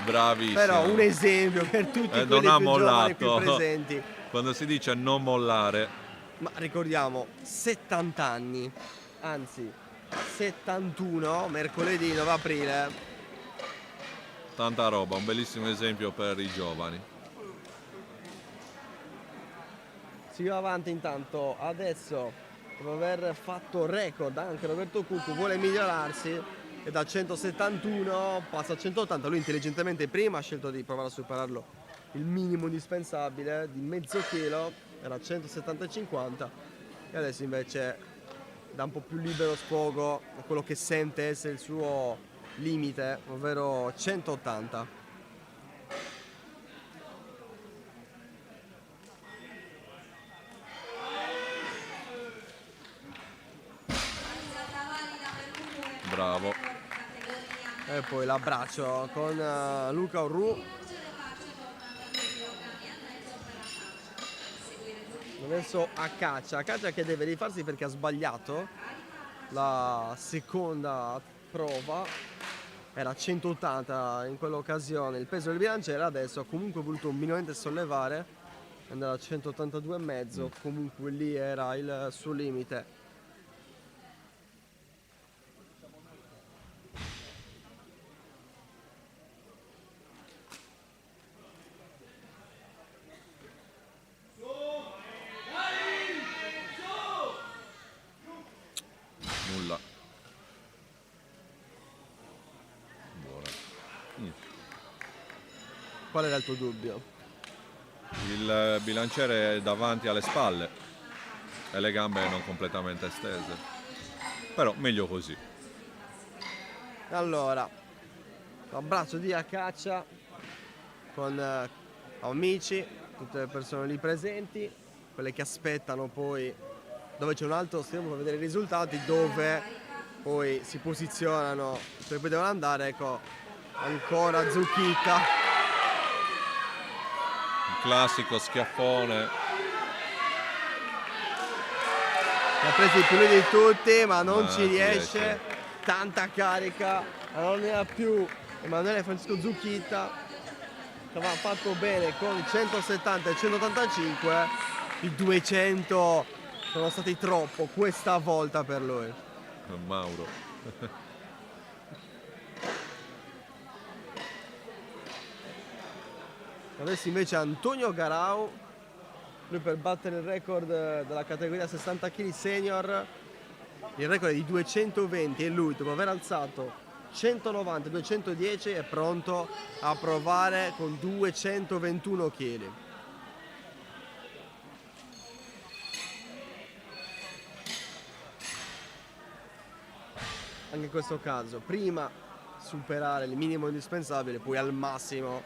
Bravissimo. Però un esempio per tutti quelli non ha più giovani, più mollato. presenti. Quando si dice non mollare, Ma ricordiamo, 70 anni, anzi 71, mercoledì 9 aprile. tanta roba, un bellissimo esempio per i giovani. Si va avanti intanto, adesso dopo aver fatto record anche Roberto Cuccu vuole migliorarsi e da 171 passa a 180, lui intelligentemente prima ha scelto di provare a superarlo il minimo indispensabile di mezzo chilo, era 170,50 e adesso invece dà un po' più libero sfogo a quello che sente essere il suo limite, ovvero 180. Bravo. E poi l'abbraccio con Luca Orru. Adesso a Caccia che deve rifarsi perché ha sbagliato la seconda prova, era 180 in quell'occasione il peso del bilanciere, adesso ha comunque voluto minimamente sollevare, andare a 182,5, comunque lì era il suo limite. Nulla. Qual era il tuo dubbio? Il bilanciere è davanti alle spalle e le gambe non completamente estese, però meglio così. Allora, l'abbraccio di Caccia con amici, tutte le persone lì presenti, quelle che aspettano poi dove c'è un altro schermo per vedere i risultati, dove poi si posizionano, dove poi devono andare, ecco, ancora Zucchita. Un classico schiaffone. Ne ha presi più lui di tutti, ma non ci riesce. riesce, tanta carica, non ne ha più Emanuele Francesco Zucchita, che aveva fatto bene con 170 e 185, i 200 sono stati troppo questa volta per lui. Mauro. Adesso invece Antonio Garau, lui per battere il record della categoria 60 kg senior, il record è di 220 e lui dopo aver alzato 190, 210 è pronto a provare con 221 kg. Anche in questo caso, prima superare il minimo indispensabile, poi al massimo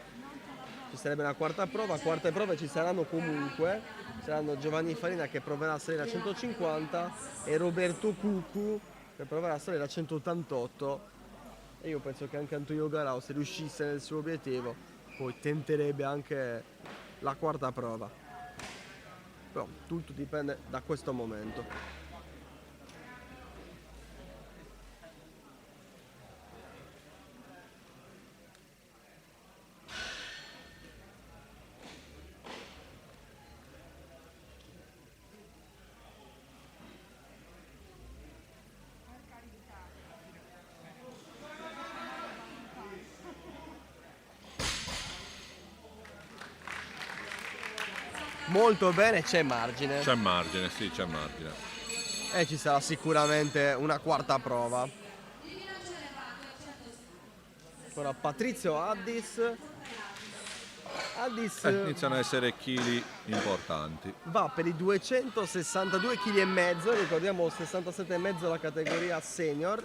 ci sarebbe una quarta prova. Quarte prove ci saranno comunque, saranno Giovanni Farina che proverà a salire a 150 e Roberto Cucu che proverà a salire a 188, e io penso che anche Antonio Garau, se riuscisse nel suo obiettivo, poi tenterebbe anche la quarta prova. Però tutto dipende da questo momento. Molto bene, c'è margine. C'è margine, sì, c'è margine. E ci sarà sicuramente una quarta prova. Ora Patrizio Addis. Iniziano a essere chili importanti. Va per i 262 kg e mezzo, ricordiamo 67,5 la categoria senior.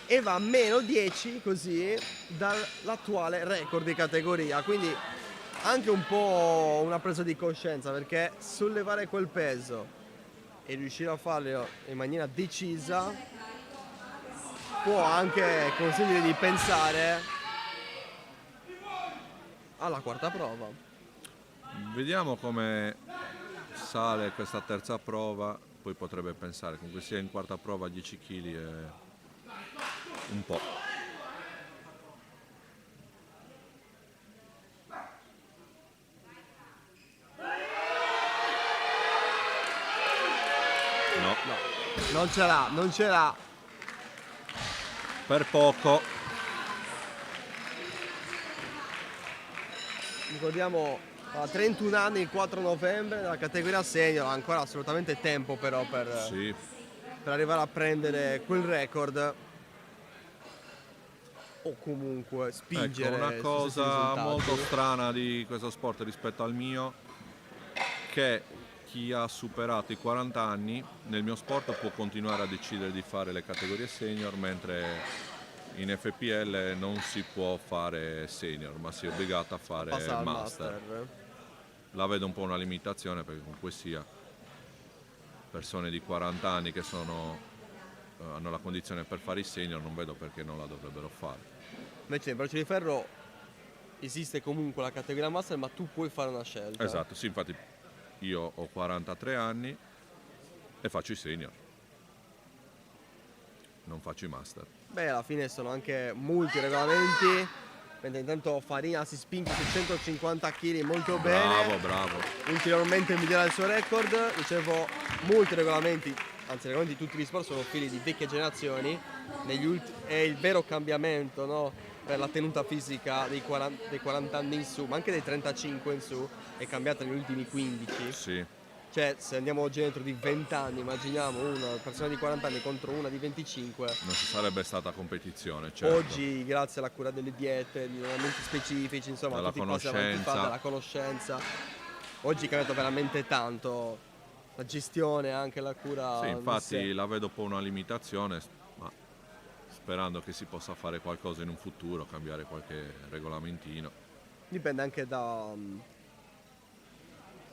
E va a meno 10 così dall'attuale record di categoria, quindi anche un po' una presa di coscienza, perché sollevare quel peso e riuscire a farlo in maniera decisa può anche consentire di pensare alla quarta prova. Vediamo come sale questa terza prova, poi potrebbe pensare, comunque sia in quarta prova 10 kg e un po'. No, non ce l'ha. Per poco. Ricordiamo, a 31 anni, il 4 novembre, della categoria senior, ancora assolutamente tempo però per arrivare a prendere quel record. O comunque spingere. Ecco, una cosa molto strana di questo sport rispetto al mio, che chi ha superato i 40 anni nel mio sport può continuare a decidere di fare le categorie senior, mentre in FPL non si può fare senior, ma si è obbligato a fare master. La vedo un po' una limitazione, perché comunque sia persone di 40 anni che hanno la condizione per fare i senior, non vedo perché non la dovrebbero fare. Invece nel braccio di ferro esiste comunque la categoria master, ma tu puoi fare una scelta. Esatto, sì, infatti io ho 43 anni e faccio i senior, non faccio i master. Beh, alla fine sono anche molti regolamenti, mentre intanto Farina si spinge su 150 kg molto bene. Bravo. Ulteriormente migliora il suo record. Dicevo, molti regolamenti, anzi i regolamenti di tutti gli sport sono figli di vecchie generazioni. È il vero cambiamento, no? Per la tenuta fisica dei 40 anni in su, ma anche dei 35 in su, è cambiata negli ultimi 15. Sì. Cioè, se andiamo oggi dentro di 20 anni, immaginiamo una persona di 40 anni contro una di 25. Non ci sarebbe stata competizione, certo. Oggi, grazie alla cura delle diete, di allenamenti specifici, insomma, della tutti i passi avanti fatti, della conoscenza. Oggi è cambiato veramente tanto. La gestione, anche la cura. Sì, infatti la vedo un po' una limitazione, ma sperando che si possa fare qualcosa in un futuro, cambiare qualche regolamentino. Dipende anche da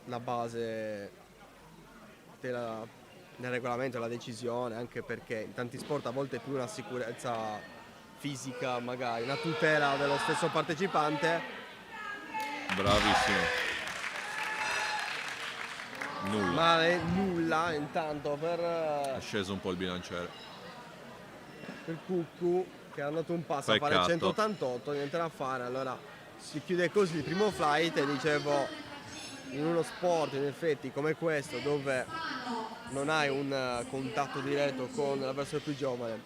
la base del regolamento, la decisione, anche perché in tanti sport a volte è più una sicurezza fisica, magari una tutela dello stesso partecipante. Bravissimo. Nulla intanto è sceso un po' il bilanciere per Cuccu, che ha andato un passo Peccato. a fare 188, niente da fare. Allora si chiude così il primo flight, e dicevo, in uno sport in effetti come questo, dove non hai un contatto diretto con l'avversario più giovane,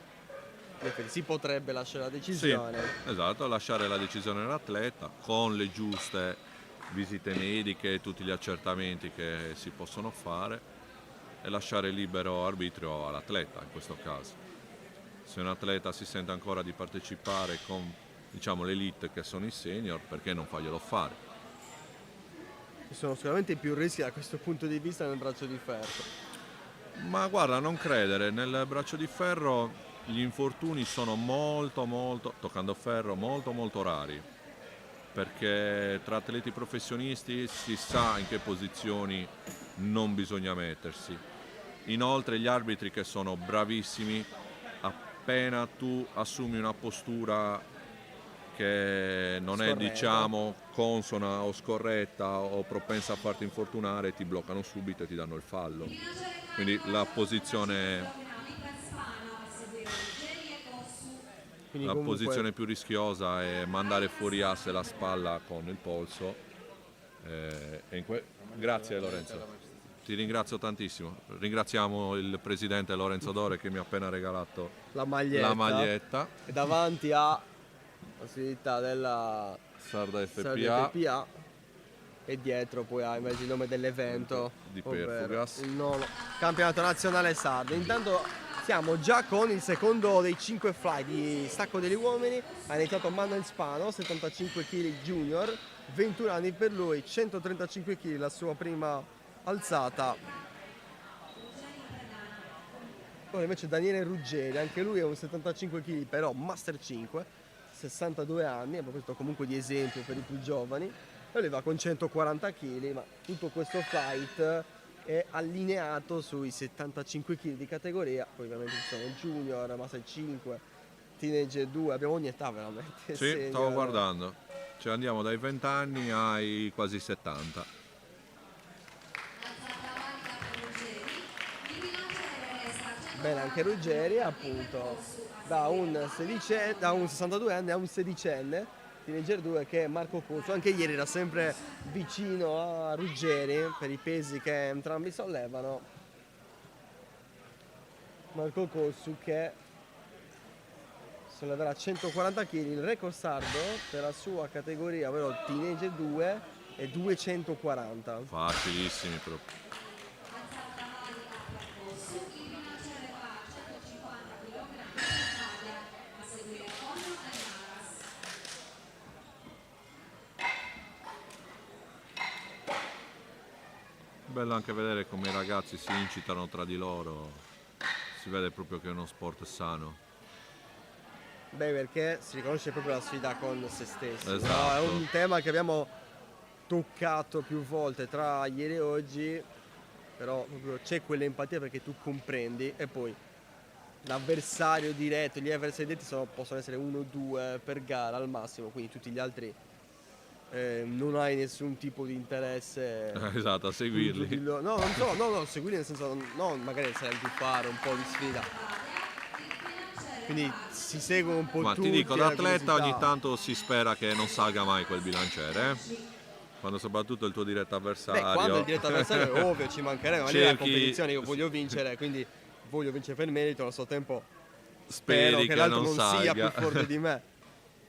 in effetti si potrebbe lasciare la decisione. Sì, esatto, lasciare la decisione all'atleta con le giuste visite mediche e tutti gli accertamenti che si possono fare, e lasciare libero arbitrio all'atleta in questo caso. Se un atleta si sente ancora di partecipare con, diciamo, l'elite che sono i senior, perché non farglielo fare? Ci sono sicuramente più rischi da questo punto di vista nel braccio di ferro. Ma guarda, non credere, nel braccio di ferro gli infortuni sono toccando ferro, molto rari, perché tra atleti professionisti si sa in che posizioni non bisogna mettersi. Inoltre gli arbitri, che sono bravissimi, appena tu assumi una postura che non è, diciamo, consona o scorretta o propensa a farti infortunare, ti bloccano subito e ti danno il fallo. Quindi la posizione più rischiosa è mandare fuori asse la spalla con il polso. Grazie Lorenzo, ti ringrazio tantissimo. Ringraziamo il presidente Lorenzo Dore che mi ha appena regalato La maglietta. E davanti a possibilità della Sarda FPA e dietro poi ha invece il nome dell'evento di Perfugas, il nono campionato nazionale sardo. Intanto siamo già con il secondo dei 5 fly di stacco degli uomini. Ha iniziato Manuel Spano, 75 kg junior, 21 anni per lui, 135 kg la sua prima alzata. Poi invece Daniele Ruggeri, anche lui è un 75 kg però master 5, 62 anni, abbiamo questo comunque di esempio per i più giovani. E lui va con 140 kg, ma tutto questo fight è allineato sui 75 kg di categoria. Poi ovviamente ci sono junior, master 5, teenager 2, abbiamo ogni età veramente. Sì, senior. Stavo guardando, cioè andiamo dai 20 anni ai quasi 70. Bene, anche Ruggeri appunto da un 62 anni a un 16enne, teenager 2, che è Marco Cozzu. Anche ieri era sempre vicino a Ruggeri per i pesi che entrambi sollevano. Marco Cozzu che solleverà 140 kg, il record sardo per la sua categoria, ovvero il teenager 2, è 240. Facilissimi proprio. Bello anche vedere come i ragazzi si incitano tra di loro, si vede proprio che è uno sport sano. Beh, perché si riconosce proprio la sfida con se stessi. Esatto. No? È un tema che abbiamo toccato più volte tra ieri e oggi, però proprio c'è quell'empatia perché tu comprendi, e poi l'avversario diretto, gli avversari diretti possono essere 1 o 2 per gara al massimo, quindi tutti gli altri non hai nessun tipo di interesse esatto, a seguirli. No, non so, no, seguirli nel senso, no, magari sai di fare un po' di sfida. Quindi si seguono un po' ma tutti. Ma ti dico, da atleta ogni tanto si spera che non salga mai quel bilanciere, quando soprattutto il tuo diretto avversario. Beh, quando il diretto avversario è ovvio, ci mancherebbe, ma lì è la competizione, io voglio vincere, quindi voglio vincere per merito, allo stesso tempo spero che l'altro non sia più forte di me.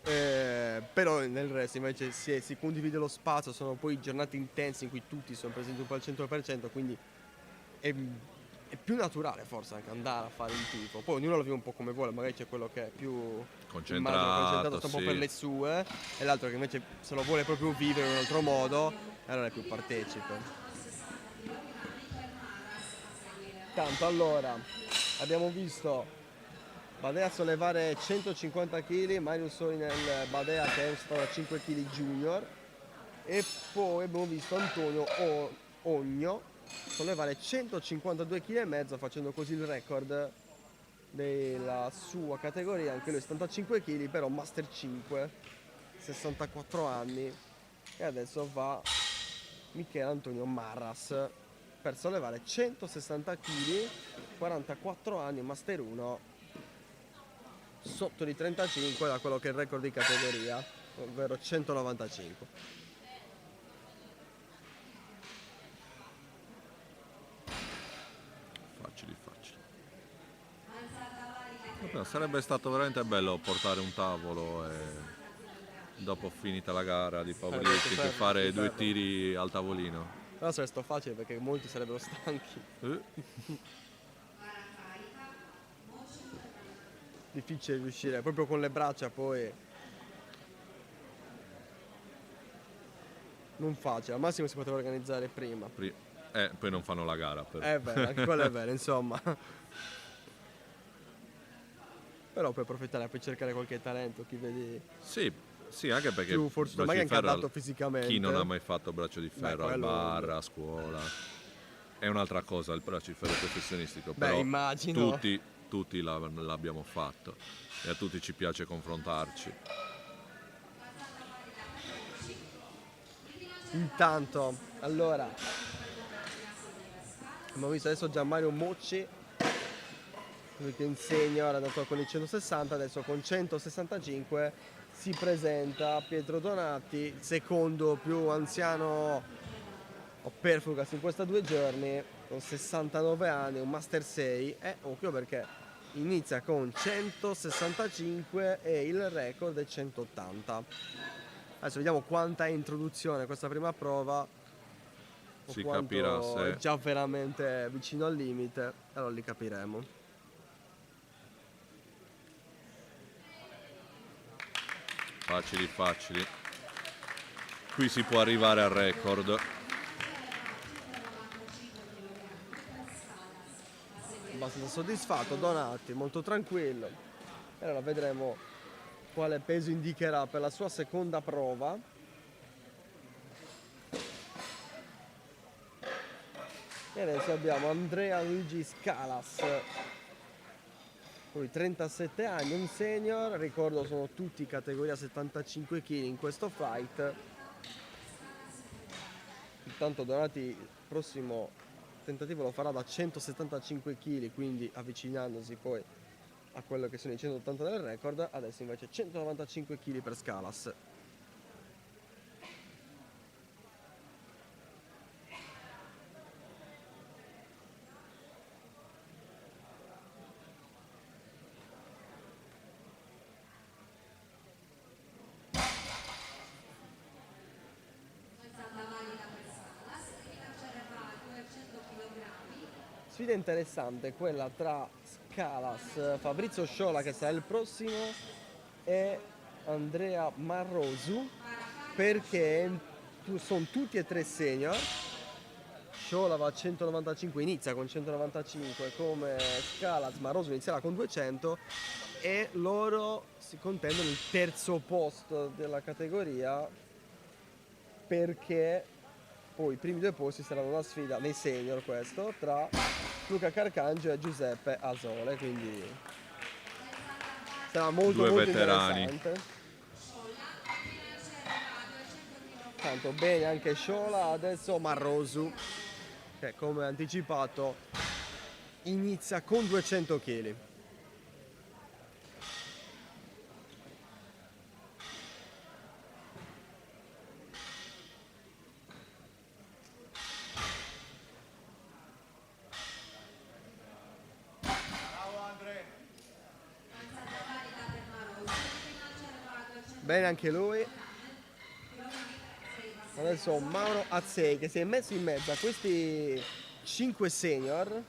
Però nel resto invece si condivide lo spazio, sono poi giornate intense in cui tutti sono presenti un po' al 100%, quindi è più naturale forse anche andare a fare il tifo. Poi ognuno lo vive un po' come vuole, magari c'è quello che è più concentrato un po' per le sue, e l'altro che invece se lo vuole proprio vivere in un altro modo, allora è più partecipe. Tanto allora abbiamo visto Badea sollevare 150 kg, Mario Soli nel Badea che è stato da 5 kg junior, e poi abbiamo visto Antonio Ogno sollevare 152 kg e mezzo, facendo così il record della sua categoria, anche lui 75 kg, però master 5, 64 anni, e adesso va Michele Antonio Marras per sollevare 160 kg, 44 anni, master 1, sotto di 35 da quello che è il record di categoria, ovvero 195. Facili. Vabbè, sarebbe stato veramente bello portare un tavolo e dopo finita la gara di Pavlicek che fare 2 tiri al tavolino. Però sarebbe stato facile perché molti sarebbero stanchi. difficile riuscire proprio con le braccia, poi non facile, al massimo si poteva organizzare prima. Poi non fanno la gara però. È vero, anche quello è vero, insomma. Però puoi approfittare per cercare qualche talento, chi vedi Sì, anche perché più fortunato, braccio magari di anche ferro, adatto fisicamente. chi non ha mai fatto braccio di ferro al quello- bar, a scuola, è un'altra cosa il braccio di ferro professionistico, Beh, però immagino. tutti l'abbiamo fatto e a tutti ci piace confrontarci. Intanto, allora, abbiamo visto adesso Gianmario Mocci, lui che insegna, ora è andato con il 160, adesso con 165 si presenta Pietro Donati, il secondo più anziano Perfugas in questi 2 giorni, con 69 anni, un Master 6, e occhio perché inizia con 165 e il record è 180. Adesso vediamo quanta è introduzione questa prima prova, o Si quanto capirà se- è già veramente vicino al limite, allora li capiremo. Facili. Qui si può arrivare al record. Abbastanza soddisfatto, Donati molto tranquillo, e allora vedremo quale peso indicherà per la sua seconda prova. E adesso abbiamo Andrea Luigi Scalas, lui 37 anni, un senior, ricordo sono tutti categoria 75 kg in questo fight. Intanto Donati il prossimo tentativo lo farà da 175 kg, quindi avvicinandosi poi a quello che sono i 180 del record. Adesso invece 195 kg per Scalas. Sfida interessante quella tra Scalas, Fabrizio Sciola che sarà il prossimo, e Andrea Marrosu, perché sono tutti e 3 senior. Sciola va a 195, inizia con 195 come Scalas, Marrosu inizierà con 200 e loro si contendono il terzo posto della categoria, perché poi i primi 2 posti saranno una sfida nei senior, questo, tra Luca Carcangio e Giuseppe Asole, quindi sarà molto Due molto veterani. interessante. Tanto bene anche Sciola, adesso Marrosu, che come anticipato inizia con 200 kg. Bene anche lui. Adesso Mauro Azzei che si è messo in mezzo a questi 5 senior,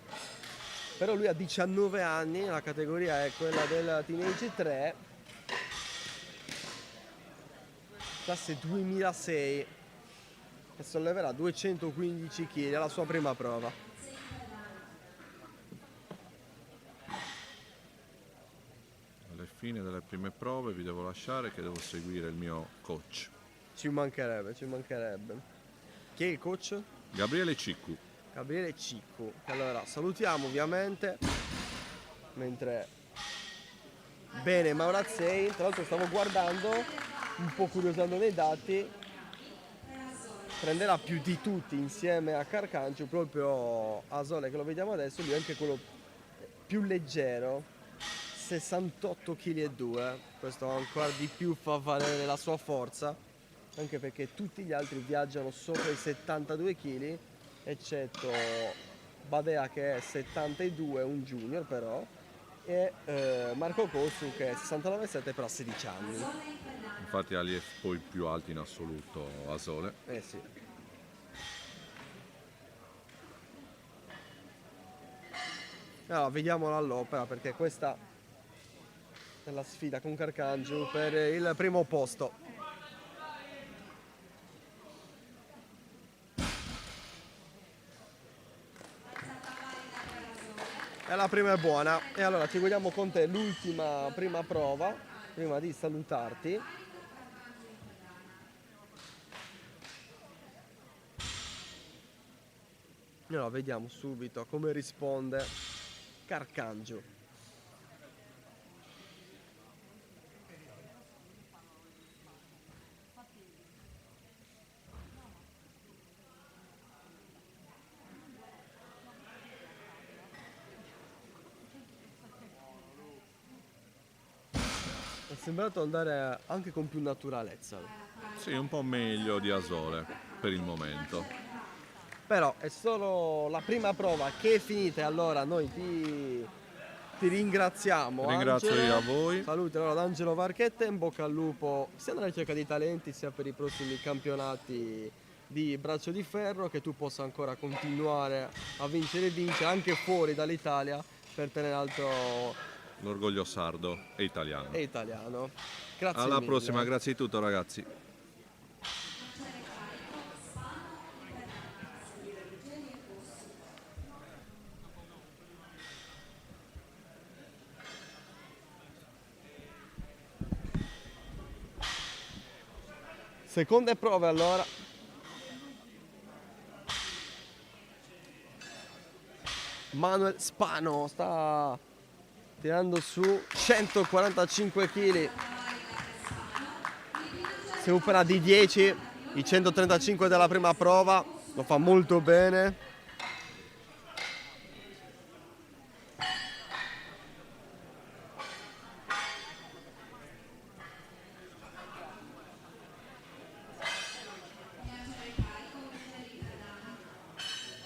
però lui ha 19 anni, la categoria è quella del Teenage 3, classe 2006, e solleverà 215 kg alla sua prima prova. Alla fine delle prime prove vi devo lasciare che devo seguire il mio coach. Ci mancherebbe, ci mancherebbe. Chi è il coach? Gabriele Ciccu. Gabriele Ciccu. Allora, salutiamo ovviamente. Mentre bene Maurazzei, tra l'altro stavo guardando, un po' curiosando nei dati, prenderà più di tutti insieme a Carcancio proprio Asole, che lo vediamo adesso, lui è anche quello più leggero, 68,2 kg, questo ancora di più fa valere la sua forza, anche perché tutti gli altri viaggiano sopra i 72 kg, eccetto Badea che è 72, un junior però, e Marco Cossu che è 69,7 però ha 16 anni. Infatti Ali è poi il più alto in assoluto, Asole. Eh sì. Allora, vediamola all'opera, perché questa nella sfida con Carcangelo per il primo posto. E la prima è buona. E allora ci guardiamo con te l'ultima prima prova, prima di salutarti. Allora vediamo subito come risponde Carcangelo. È sembrato andare anche con più naturalezza. Sì, un po' meglio di Asole per il momento. Però è solo la prima prova che è finita e allora noi ti ringraziamo. Ringrazio Angelo. io a voi. Saluti allora ad Angelo Varchetta, in bocca al lupo sia nella ricerca di talenti sia per i prossimi campionati di braccio di ferro, che tu possa ancora continuare a vincere e vincere anche fuori dall'Italia per tenere alto L'orgoglio sardo e italiano. e italiano. Grazie Alla mille. prossima, grazie di tutto ragazzi. Seconde prove allora. Manuel Spano sta tirando su 145 kg. Supera di 10 i 135 della prima prova, lo fa molto bene.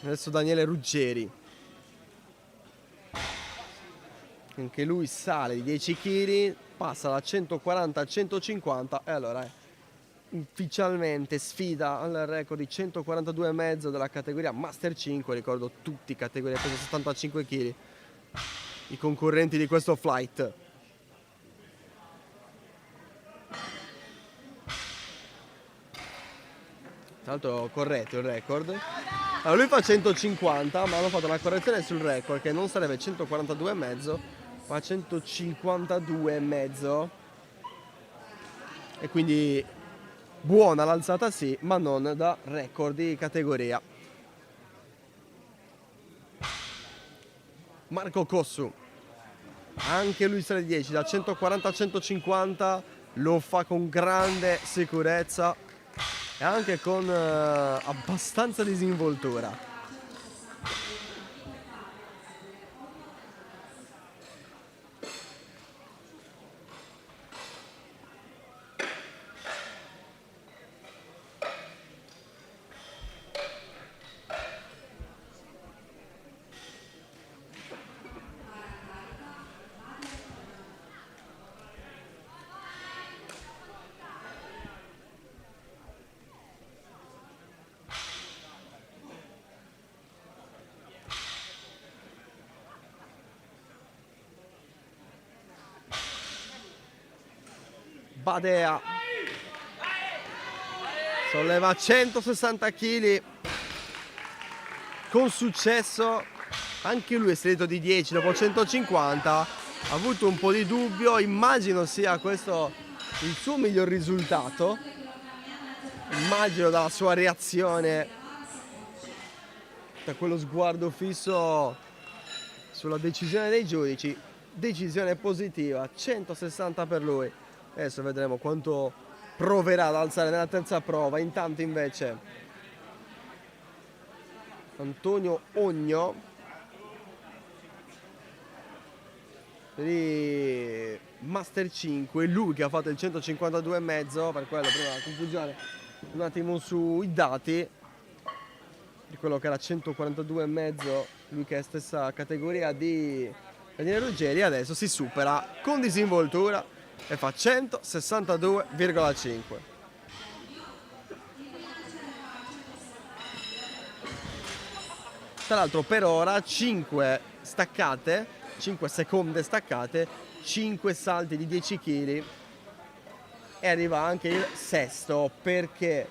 Adesso Daniele Ruggeri, anche lui sale di 10 kg, passa da 140 a 150 e allora ufficialmente sfida al record di 142,5 della categoria Master 5, ricordo tutti categoria peso 75 kg, i concorrenti di questo flight. Tra l'altro corretto il record. Allora lui fa 150, ma hanno fatto una correzione sul record che non sarebbe 142,5 ma 152,5, e quindi buona l'alzata sì, ma non da record di categoria. Marco Cossu, anche lui sale di 10, da 140 a 150, lo fa con grande sicurezza e anche con abbastanza disinvoltura. Badea solleva 160 kg con successo, anche lui è salito di 10 dopo 150, ha avuto un po' di dubbio, immagino sia questo il suo miglior risultato, immagino dalla sua reazione, da quello sguardo fisso sulla decisione dei giudici, decisione positiva, 160 per lui. Adesso vedremo quanto proverà ad alzare nella terza prova. Intanto invece Antonio Ogno di Master 5, lui che ha fatto il 152,5, per quello prima la confusione un attimo sui dati di quello che era 142,5, lui che è stessa categoria di Daniele Ruggeri, adesso si supera con disinvoltura e fa 162,5. Tra l'altro per ora 5 staccate, 5 seconde staccate 5 salti di 10 kg e arriva anche il sesto, perché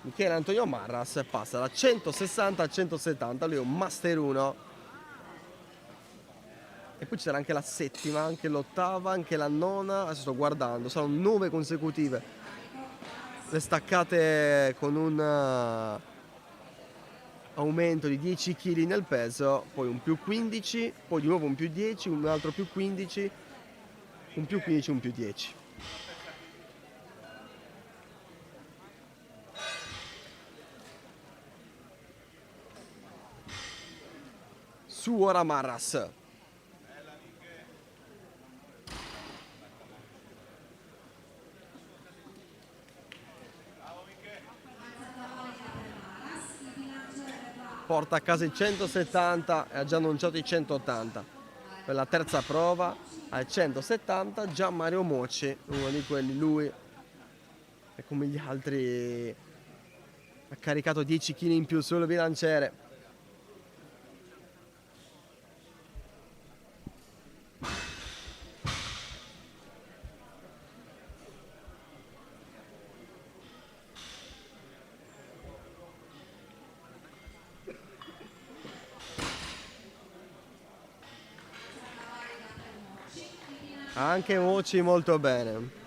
Michele Antonio Marras passa da 160 a 170, lui è un Master 1. E poi c'era anche la settima, anche l'ottava, anche la nona, adesso sto guardando, sono 9 consecutive. Le staccate con un aumento di 10 kg nel peso, poi un più 15, poi di nuovo un più 10, un altro più 15, un più 15, un più 10. Su ora Marras. Porta a casa i 170 e ha già annunciato i 180. Per la terza prova al 170 già Mario Mocci, uno di quelli, lui è come gli altri, ha caricato 10 kg in più sul bilanciere. Anche Mocci molto bene.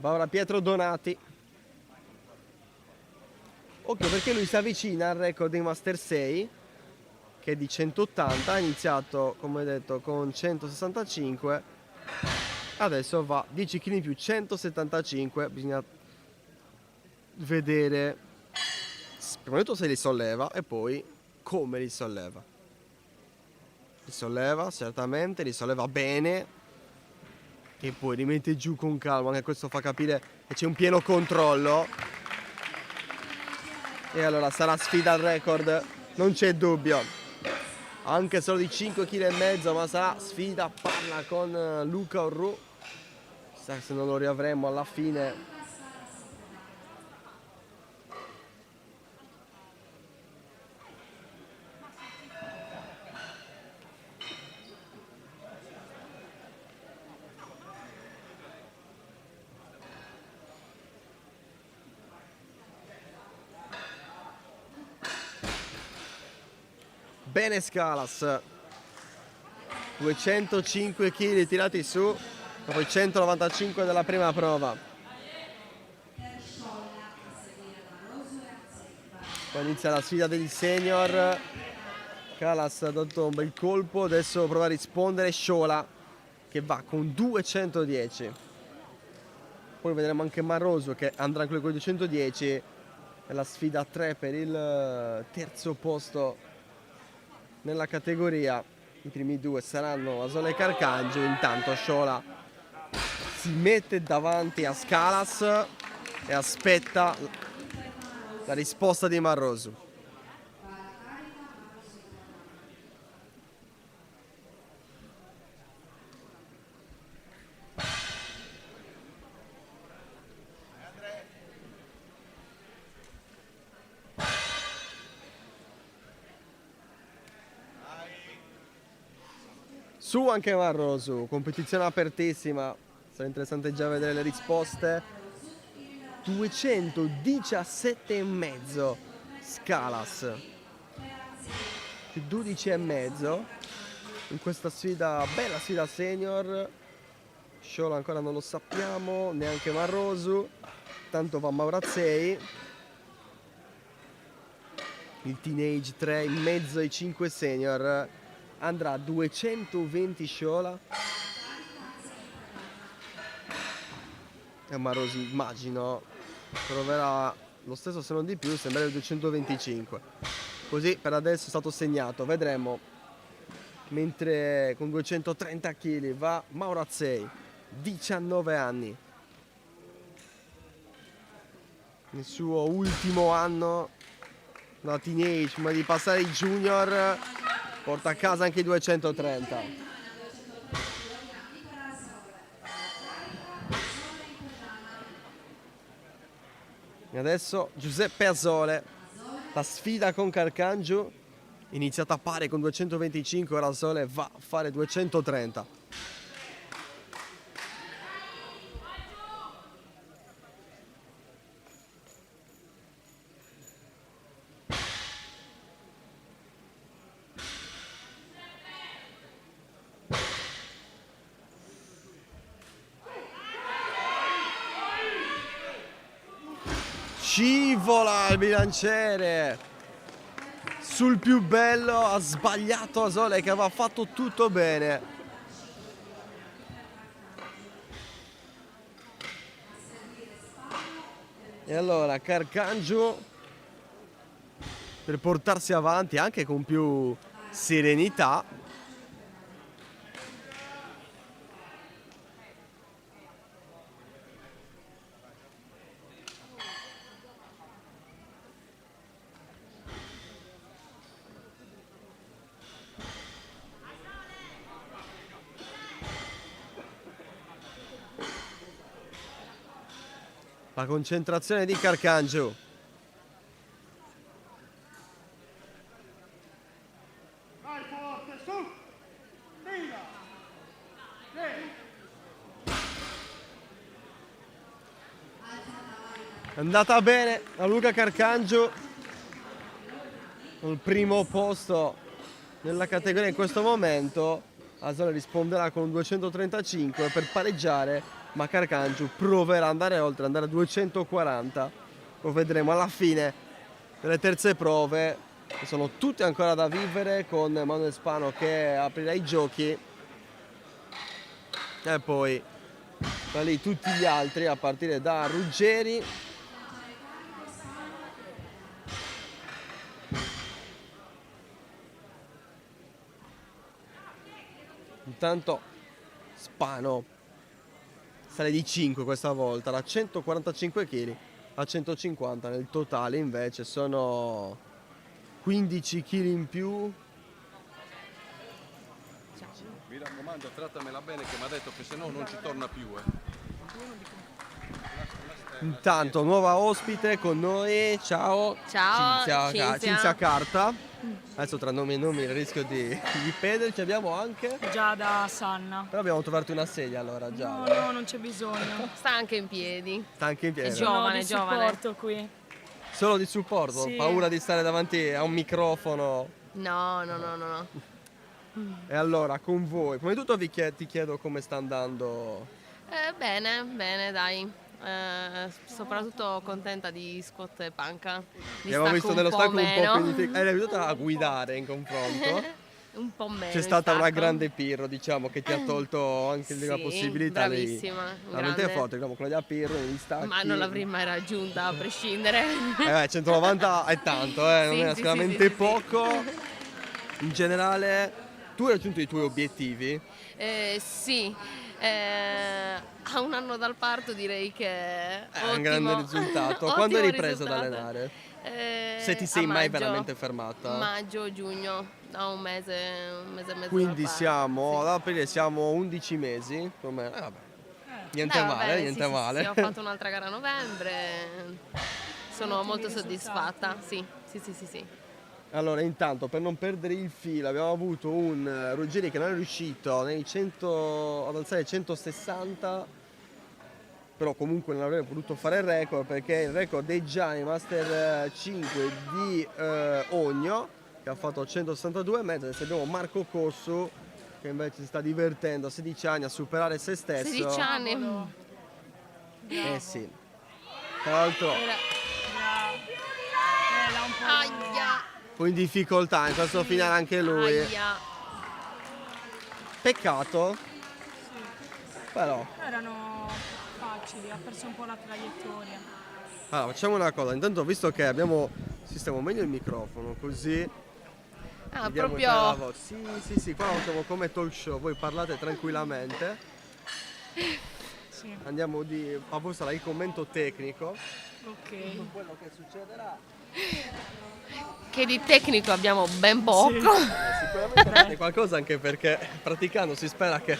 Va ora Pietro Donati. Occhio perché lui si avvicina al record dei Master 6, che è di 180, ha iniziato come detto con 165, adesso va 10 kg in più, 175, bisogna vedere prima di tutto se li solleva e poi come li solleva. Li solleva certamente, li solleva bene e poi li mette giù con calma, anche questo fa capire che c'è un pieno controllo. E allora sarà sfida al record, non c'è dubbio, anche solo di 5,5 kg, ma sarà sfida, parla con Luca Orru, chissà se non lo riavremo alla fine. Bene Scalas, 205 kg tirati su dopo i 195 della prima prova. Poi inizia la sfida degli senior. Calas ha dato un bel colpo, adesso prova a rispondere Sciola che va con 210. Poi vedremo anche Marroso che andrà anche con 210. È la sfida a 3 per il terzo posto nella categoria. I primi due saranno Asola e Carcangio. Intanto Sciola si mette davanti a Scalas e aspetta la risposta di Marroso. Su anche Marroso, competizione apertissima, sarà interessante già vedere le risposte. 217,5 Scalas, più 12,5 in questa sfida, bella sfida senior. Sciola ancora non lo sappiamo, neanche Marroso, tanto va Maurazzei. Il teenage 3 in mezzo ai 5 senior. Andrà a 220 Sciola. Marosi, immagino, proverà lo stesso se non di più, sembra il 225. Così per adesso è stato segnato, vedremo. Mentre con 230 kg va Mauro Azzei, 19 anni. Nel suo ultimo anno da teenage, prima di passare ai junior, porta a casa anche i 230. E adesso Giuseppe Asole, la sfida con Carcangio, iniziata a pari con 225, ora Asole va a fare 230. Scivola il bilanciere sul più bello, ha sbagliato Asole che aveva fatto tutto bene. E allora Carcangio, per portarsi avanti anche con più serenità, la concentrazione di Carcangio. È andata bene a Luca Carcangio, al primo posto nella categoria in questo momento. Asole risponderà con 235 per pareggiare, ma Carcangio proverà ad andare oltre, andare a 240. Lo vedremo alla fine delle terze prove, che sono tutte ancora da vivere, con Manuel Spano che aprirà i giochi e poi da lì tutti gli altri, a partire da Ruggeri, intanto Spano sale di 5 questa volta, da 145 kg a 150, nel totale invece sono 15 kg in più. Mi raccomando, trattamela bene che mi ha detto che se no non ci torna più. Intanto nuova ospite con noi, ciao. Ciao, Cinzia Carta. Adesso tra nomi e nomi il rischio di perderci. Abbiamo anche Giada Sanna. Però abbiamo trovato una sedia allora già. No, non c'è bisogno. Sta anche in piedi. Sta anche in piedi. È giovane, supporto qui. Solo di supporto? Sì. Paura di stare davanti a un microfono? No. E allora con voi, prima di tutto ti chiedo come sta andando. Bene, dai. Soprattutto contenta di squat e panca. Abbiamo visto nello stacco un po' più eri abituata a guidare in confronto. Un po' meno. C'è stata una grande Pirro, diciamo, che ti ha tolto anche la possibilità. Bravissima, veramente forte, diciamo, Claudia Pirro negli stacchi. Ma non l'avrei mai raggiunta a prescindere. 190 è tanto, non è sicuramente poco. In generale, tu hai raggiunto i tuoi obiettivi? Sì. A un anno dal parto direi che è un grande risultato. Quando hai ripreso ad allenare? Se ti sei mai veramente fermata? Maggio, giugno, da un mese e mezzo. Quindi siamo, ad aprire siamo 11 mesi. Niente male. Sì, ho fatto un'altra gara a novembre. Sono molto soddisfatta. Sì. Allora, intanto, per non perdere il filo, abbiamo avuto un Ruggeri che non è riuscito ad alzare 160, però comunque non avrebbe potuto fare il record, perché il record è già nei Master 5 di Ogno, che ha fatto 162,5. Adesso abbiamo Marco Cossu, che invece si sta divertendo a 16 anni a superare se stesso. 16 anni? Sì. Tra l'altro... Un po' in difficoltà in questo finale anche lui. Peccato. Però erano facili, ha perso un po' la traiettoria. Allora, facciamo una cosa, intanto visto che sistemo meglio il microfono, così vediamo proprio la voce. Sì, qua lo facciamo come talk show, voi parlate tranquillamente. Sì. Andiamo a voi sarà il commento tecnico. Ok. Su quello che succederà. che di tecnico abbiamo ben poco. Sicuramente qualcosa, anche perché praticando si spera che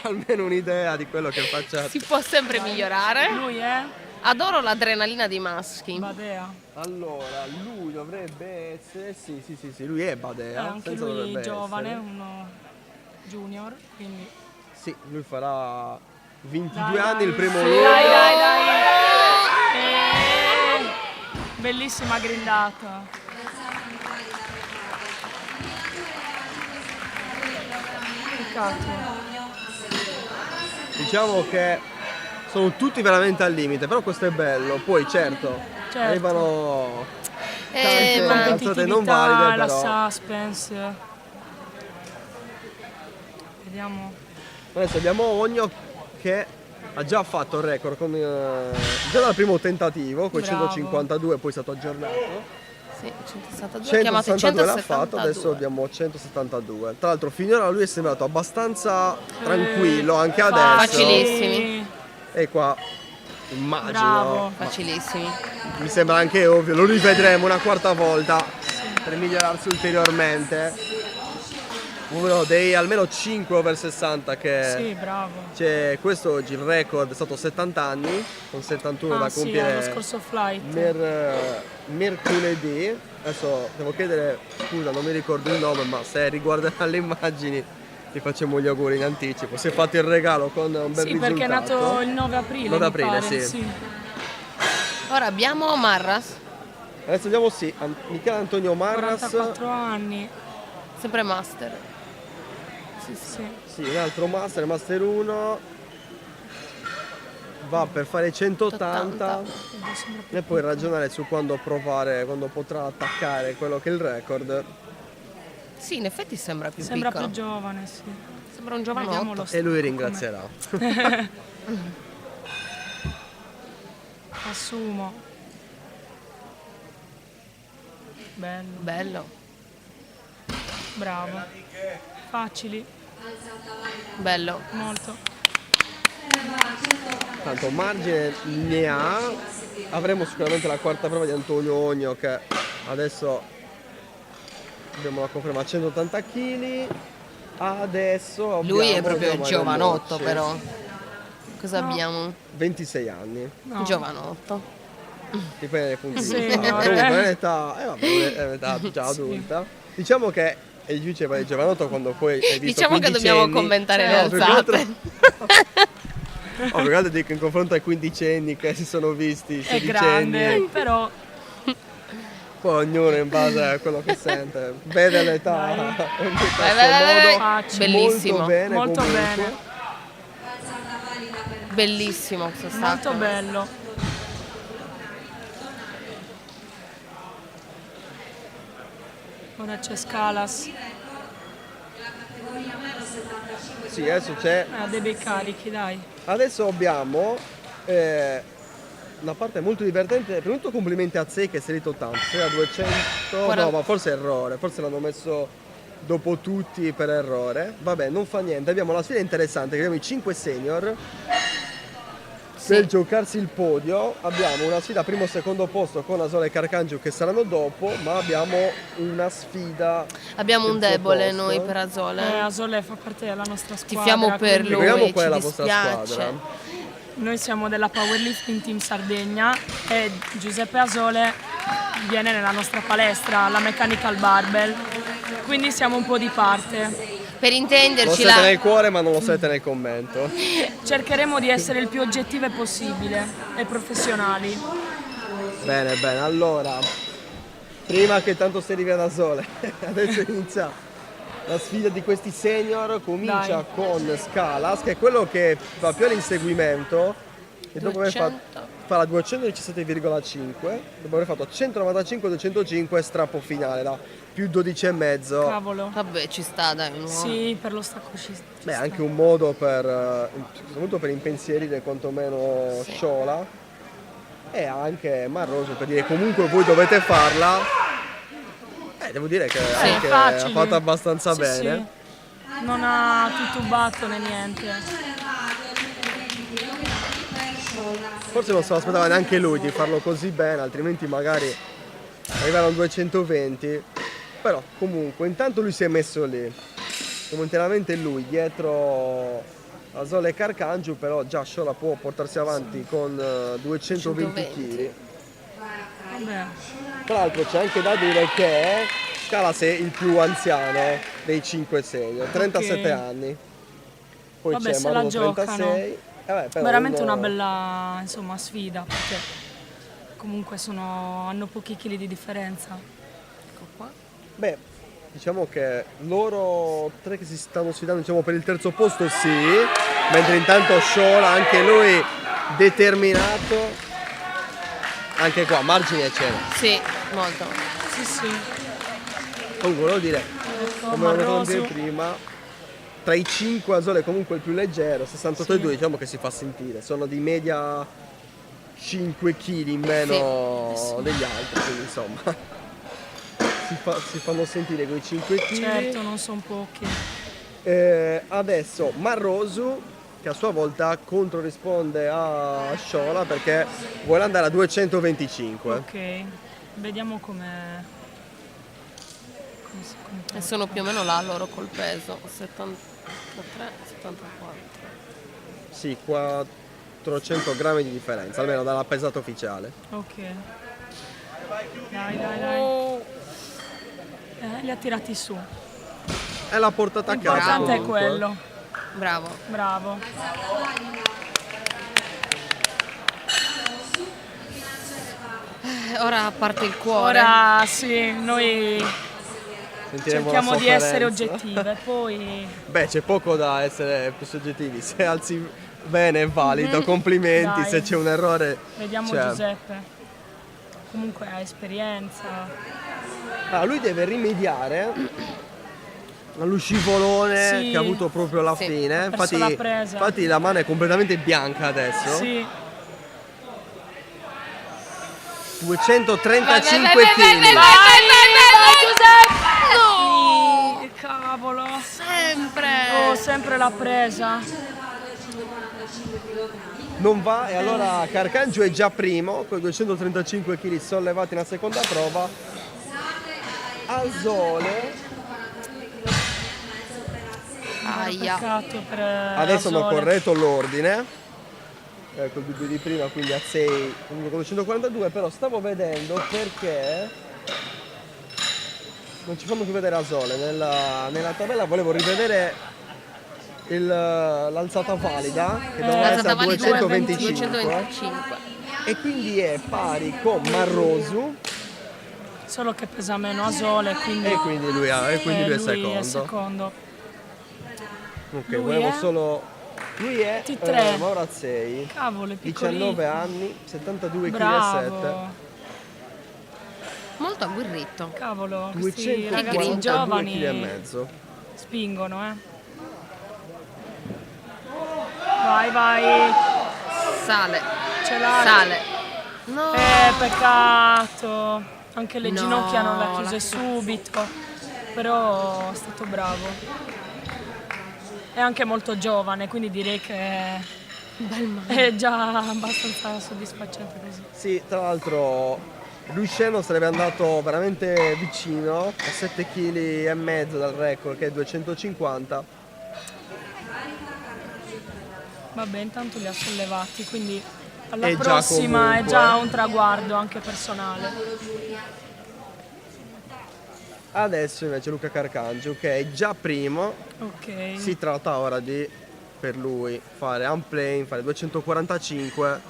almeno un'idea di quello che facciate. Si può sempre migliorare. Lui è? Adoro l'adrenalina dei maschi. Badea. Allora, lui dovrebbe essere, sì, lui è Badea. Anche senza lui dovrebbe giovane, essere. uno junior, quindi... Sì, lui farà 22 Dai, anni dai, il primo sì, luglio. Dai. Bellissima grindata. Peccato. Diciamo che sono tutti veramente al limite, però questo è bello. Poi certo. Arrivano tante la cazzate non valide, la però. suspense. Vediamo. Adesso abbiamo Ogno che ha già fatto il record con, già dal primo tentativo con Bravo. 152, poi è stato aggiornato. Sì, 162, chiamato 162 l'ha 172. fatto, adesso abbiamo 172. Tra l'altro finora lui è sembrato abbastanza tranquillo anche adesso. Facilissimi. E qua immagino. Bravo. Facilissimi. Mi sembra anche ovvio, lo rivedremo una quarta volta per migliorarsi ulteriormente. Uno dei almeno 5 over 60 che Sì, bravo. c'è. Questo oggi il record è stato 70 anni, con 71 da Sì, compiere allo scorso flight. mercoledì. Adesso devo chiedere scusa, non mi ricordo il nome, ma se riguarderà le immagini ti facciamo gli auguri in anticipo. Si è fatto il regalo con un bel Sì, risultato. perché è nato il 9 aprile. 9 mi aprile, pare, sì. Ora abbiamo Marras. Adesso andiamo Michele Antonio Marras. 44 anni. Sempre master. Sì. Un altro master 1. Va per fare 180 e poi ragionare su quando potrà attaccare quello che è il record. Sì, in effetti sembra più Sembra piccolo. più giovane, sì. Sembra un Vediamo giovanotto. lo E lui stacco ringrazierà. Assumo. Bello. Bravo. Facili. Bello. Molto. Tanto margine ne ha. Avremo sicuramente la quarta prova di Antonio Ogno, che adesso abbiamo la conferma a 180 kg. Adesso Lui è abbiamo proprio Giovanni giovanotto, Mocci. però. Cosa abbiamo? 26 anni. No. Giovanotto. Dipende dai punti di Sì, vista. no, Comunque è un'età già adulta. Diciamo che il giudice va di giovanotto quando poi hai visto Diciamo che dobbiamo quindicenni. commentare le No, più che altro- alzate. più che altro dico in confronto ai quindicenni che si sono visti, È sedicenni. grande, però Poi ognuno in base a quello che sente, vede l'età in questo vai. modo. Bellissimo. Molto bene. molto comunque. bene. Bellissimo questo stacco. Molto bello. Ora c'è Scalas. Sì, adesso c'è. Ha dei bei carichi, dai. Adesso abbiamo una parte molto divertente. Prima di tutto complimenti a Zey che è salito tanto. Sei a 200. No, ma forse è errore. Forse l'hanno messo dopo tutti per errore. Vabbè, non fa niente. Abbiamo una sfida interessante. Che abbiamo i 5 senior. Per giocarsi il podio abbiamo una sfida primo e secondo posto con Asole e Carcangio che saranno dopo, ma abbiamo una sfida. Abbiamo un terzo debole posto. noi per Asole. Asole fa parte della nostra squadra. Tifiamo per quindi- lui. Ricordiamo qual è ci la vostra dispiace. squadra. Noi siamo della Powerlifting Team Sardegna e Giuseppe Asole viene nella nostra palestra, la Mechanical Barbell, quindi siamo un po' di parte. Per Lo intenderci, siete nel cuore ma non lo siete nel commento. Cercheremo di essere il più oggettive possibile e professionali. Bene, allora, prima che tanto si arrivi ad Asole, adesso inizia la sfida di questi senior, comincia Dai. con Scalas, che è quello che va più all'inseguimento, e dopo aver fatto fa la 217,5, dopo aver fatto 195-205 strappo finale da più 12,5. Cavolo. Vabbè, ci sta, dai. No? Sì, per lo stacco ci sta. Beh, anche un modo per, soprattutto per impensierire quantomeno Sciola e anche Marroso per dire comunque voi dovete farla. Devo dire che anche ha fatto abbastanza bene. Sì. Non ha titubato né niente. Forse non se lo aspettava neanche lui di farlo così bene, altrimenti magari arrivavano 220. Però comunque intanto lui si è messo lì, momentaneamente lui dietro Azola e Carcangio, però già Sciola può portarsi avanti con 220 kg. Tra l'altro c'è anche da dire che Calas è il più anziano dei 5 senior, 37 anni. Poi c'è Marroso 36. Veramente una bella sfida, perché comunque hanno pochi chili di differenza. Ecco qua. Beh, diciamo che loro tre che si stanno sfidando per il terzo posto sì, mentre intanto Sciola, anche lui determinato, anche qua margine c'è. Sì, molto. Sì. Comunque volevo dire, come avevo detto prima, tra i 5 Azola è comunque il più leggero, 68,2, diciamo che si fa sentire, sono di media 5 kg in meno degli altri, quindi insomma si fanno sentire quei 5 kg. Certo, non sono pochi. Adesso Marroso, che a sua volta controrisponde a Sciola perché vuole andare a 225. Ok, vediamo come e sono più o meno là loro col peso, 73, 74. Sì, 400 grammi di differenza, almeno dalla pesata ufficiale. Ok. Dai. Li ha tirati su. E l'ha portata a casa. L'importante è quello. Bravo. Ora parte il cuore. Ora sì, noi sentiremo cerchiamo di essere oggettive, poi... Beh, c'è poco da essere più soggettivi, se alzi bene è valido, complimenti, Dai. se c'è un errore... Vediamo Giuseppe, comunque ha esperienza. Lui deve rimediare allo scivolone che ha avuto proprio alla fine, infatti la mano è completamente bianca adesso. Sì. 235 kg. Cavolo! Sempre! Sempre l'ha presa. Non va e allora Carcangio è già primo con 235 kg sollevati nella seconda prova. Azole. Aia. Adesso hanno corretto l'ordine. Col dubbio di prima, quindi a 6 comunque con 242, però stavo vedendo perché non ci fanno più vedere Azole nella tabella, volevo rivedere l'alzata valida che doveva essere a 225 e quindi è pari con Marroso, solo che pesa meno Azole, quindi lui è secondo. Ok, lui volevo è? solo... Lui è T3. Mauro 6, Cavolo, è piccolino. 19 anni, 72,7 kg. Molto agguerrito. Cavolo, questi ragazzi 242 giovani kg e mezzo. spingono, Vai. Sale. Ce l'ha. Sale. No. Peccato. Anche le ginocchia non le ha chiuse subito. Però è stato bravo. È anche molto giovane, quindi direi che è già abbastanza soddisfacente così. Sì, tra l'altro Luceno sarebbe andato veramente vicino, a 7 kg e mezzo dal record che è 250. Vabbè, intanto li ha sollevati, quindi alla È già prossima comunque. è già un traguardo anche personale. Adesso invece Luca Carcangio, che è già primo, Ok. si tratta ora di, per lui, fare unplane, fare 245.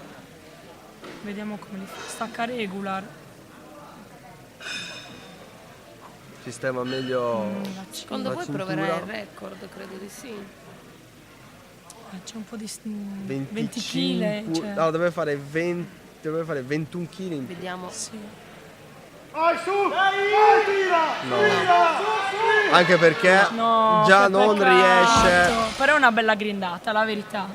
Vediamo come li fa. Stacca regular. Sistema meglio Secondo la voi cintura. proverai il record? Credo di sì. C'è un po' di 20 25, kg. Cioè. no, deve fare 20 dovrebbe fare 21 kg. Vediamo. Sì. No. Anche perché No, già che non peccato. riesce. Però è una bella grindata, la verità.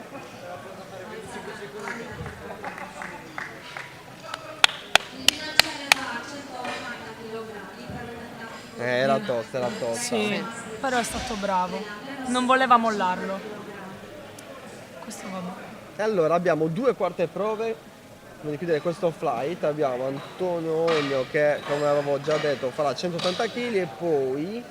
Era tosta, era tosta. Sì, però è stato bravo. Non voleva mollarlo. Questo va bene. E allora abbiamo 2 quarte prove. Prima di chiudere questo flight abbiamo Antonio Ogno che, come avevo già detto, farà 180 kg e poi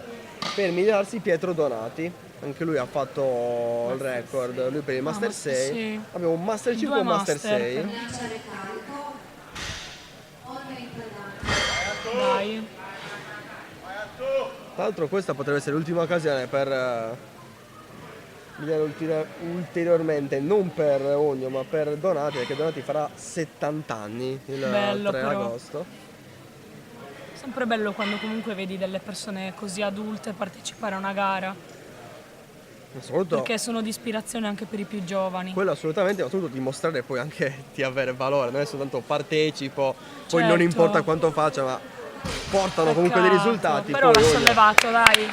per migliorarsi Pietro Donati. Anche lui ha fatto il record, lui per il Master 6. sì. Abbiamo un Master 5 e un Master 6. Dai. Tra l'altro questa potrebbe essere l'ultima occasione per migliorare ulteriormente, non per Ogno ma per Donati, perché Donati farà 70 anni il Bello, 3 però. agosto. Sempre bello quando comunque vedi delle persone così adulte partecipare a una gara, Soprattutto perché sono di ispirazione anche per i più giovani. quello assolutamente, ma soprattutto dimostrare poi anche di avere valore, non è soltanto partecipo, poi non Certo. importa quanto faccia, ma portano comunque dei Peccato, risultati. Però poi l'ha Ogno sollevato, dai.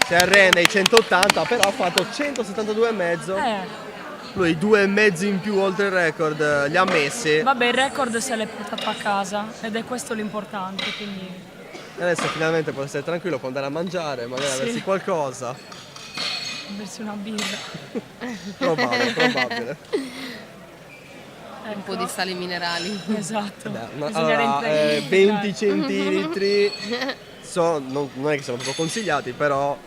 si arrende ai 180, però ha fatto 172,5. Lui 2,5 in più oltre il record li ha messi. Vabbè, il record se l'è portato a casa ed è questo l'importante, quindi E adesso finalmente può essere tranquillo, può andare a mangiare, magari Sì. aversi qualcosa. bersi una birra. Probabile. Un po' di sali minerali. Esatto. Allora, 20 centilitri non è che sono proprio consigliati, però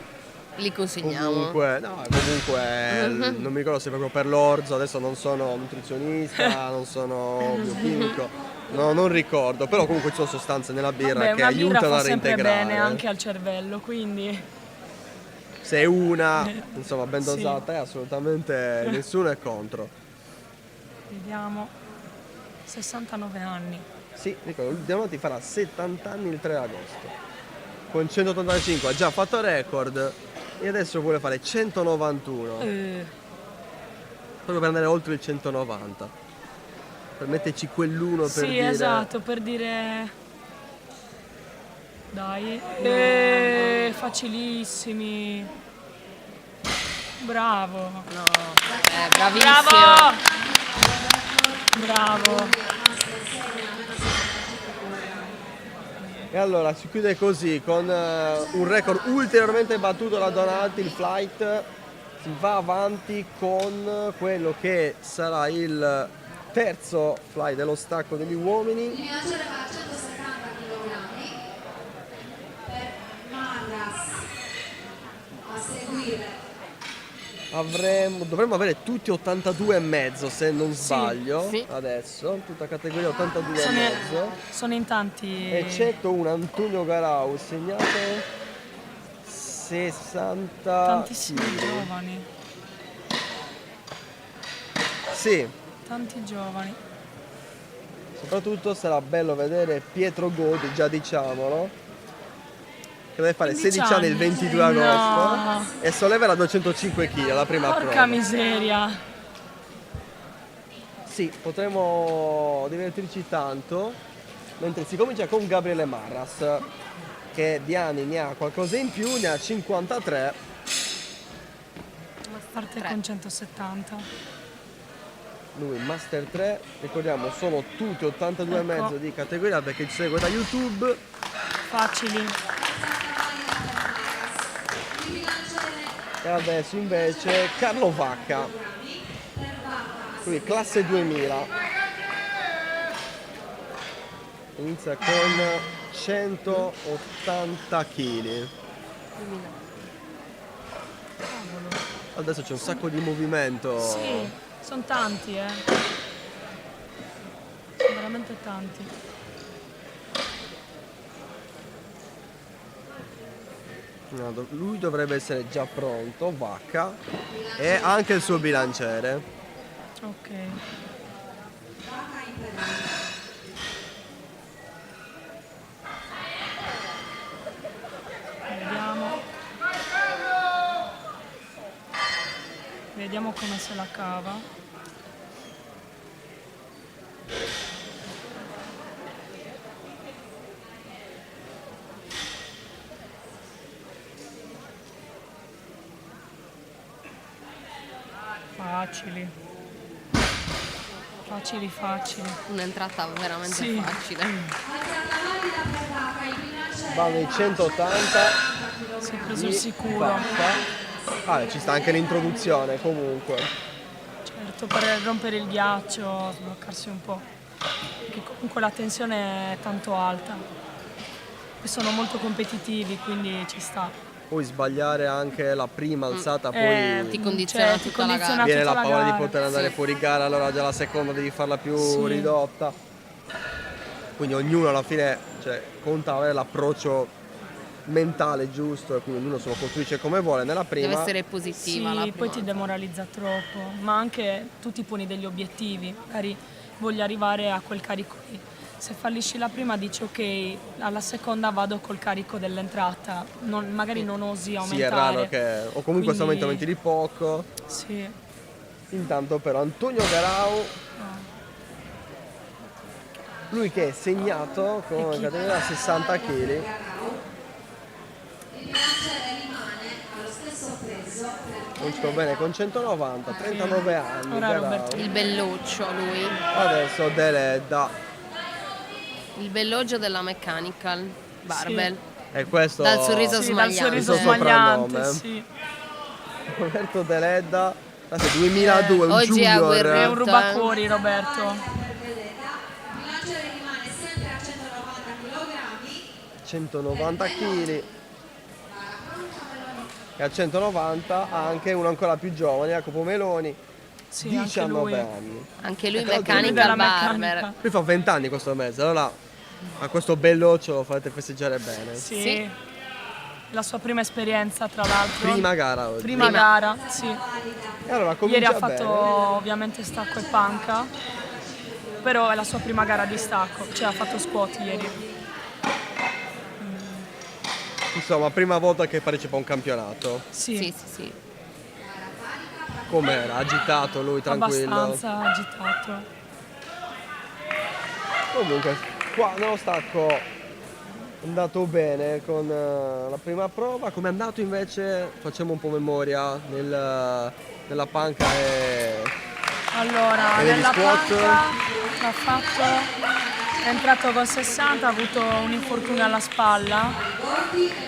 Li consigliamo. comunque non mi ricordo se proprio per l'orzo, adesso non sono nutrizionista, non sono biochimico, non ricordo, però comunque ci sono sostanze nella birra Vabbè, che una birra aiutano fa a sempre reintegrare. bene anche al cervello, quindi Se è una, insomma, ben Sì. dosata, assolutamente nessuno è contro. vediamo. 69 anni. Sì, ricordo, Donati farà 70 anni il 3 agosto. Con 185 ha già fatto record e adesso vuole fare 191. Proprio per andare oltre il 190. Per metterci quell'uno per Sì, dire... esatto, per dire... Dai. Facilissimi. Bravo. No, bravissimo. Bravo! Bravo. E allora si chiude così con un record ulteriormente battuto da Donati, il flight. Si va avanti con quello che sarà il terzo flight dello stacco degli uomini. Il bilanciere va a 170 kg per Marras. A seguire Dovremmo avere tutti 82,5 se non sbaglio, sì. adesso, tutta categoria 82,5, Sono in tanti. eccetto un Antonio Garau segnato 60 Tantissimi kg. giovani. Sì, Tanti giovani. soprattutto sarà bello vedere Pietro Godi, già diciamolo, che deve fare 15 16 anni il 22 anni. agosto No. e solleverà 205 kg alla prima Porca prova. miseria. Sì, potremo divertirci tanto, mentre si comincia con Gabriele Marras, che di anni ne ha qualcosa in più, ne ha 53. Parte con 170. Lui Master 3, ricordiamo sono tutti 82,5 Ecco. di categoria perché ci segue da YouTube. Facili. E adesso invece Carlo Vacca, lui classe 2000, inizia con 180 kg. Adesso c'è un sacco di movimento. Sì, sono tanti, Sono veramente tanti. No, lui dovrebbe essere già pronto, Vacca, e anche il suo bilanciere. Ok. Vediamo. Vediamo come se la cava. facili. Facili. Un'entrata veramente Sì. facile. Vanno i 180. Si è preso il di sicuro. Pacca. Ci sta anche l'introduzione comunque. Certo, per rompere il ghiaccio, sbloccarsi un po'. Perché comunque la tensione è tanto alta. E sono molto competitivi, quindi ci sta. Poi sbagliare anche la prima alzata, poi Ti condiziona ti tutta la condiziona gara. viene tutta la la paura di gara. poter andare Sì. fuori gara, allora già la seconda devi farla più Sì. ridotta. Quindi ognuno alla fine conta avere l'approccio mentale giusto e quindi ognuno se lo costruisce come vuole. Nella prima Deve essere positiva la Sì, prima. poi ti demoralizza troppo, ma anche tu ti poni degli obiettivi, magari voglio arrivare a quel carico lì. Se fallisci la prima dici ok, alla seconda vado col carico dell'entrata, magari non osi sì, è aumentare. raro che... o comunque se Quindi- aumenti di poco. Sì. Intanto però Antonio Garau, lui che è segnato con chi? categoria 60 kg. Il bilanciere rimane allo stesso peso per Non sto bene con 190, 39 anni. Ora Garau. Roberto. Il belloccio lui. Adesso Deledda. Il belloggio della Mechanical Barbell. E questo Dal sorriso Sì, dal smagliante. sorriso Il suo smagliante, soprannome. sì. Roberto Deledda, 2002, un Oggi è junior. È un rubacuori Roberto. il bilanciere rimane sempre a 190 kg. 190 kg. E a 190 ha anche uno ancora più giovane, Jacopo Meloni, Sì, anche 19 lui. anni. Anche lui Tra l'altro Mechanical della Barber. meccanica. Lui fa 20 anni questo mese, allora a questo belloccio lo fate festeggiare bene. Sì. Sì. La sua prima esperienza tra l'altro. Prima gara oggi. Prima gara, sì. E allora Ieri comincia ha fatto bene. ovviamente stacco e panca, però è la sua prima gara di stacco, cioè ha fatto squat ieri. Insomma, prima volta che partecipa a un campionato. Sì, Sì. Com'era? Agitato lui, tranquillo. abbastanza agitato. Comunque, qua nello stacco è andato bene con la prima prova. Come è andato invece? Facciamo un po' memoria nella panca e... Allora, E negli nella squat? panca è entrato con 60, ha avuto un infortunio alla spalla,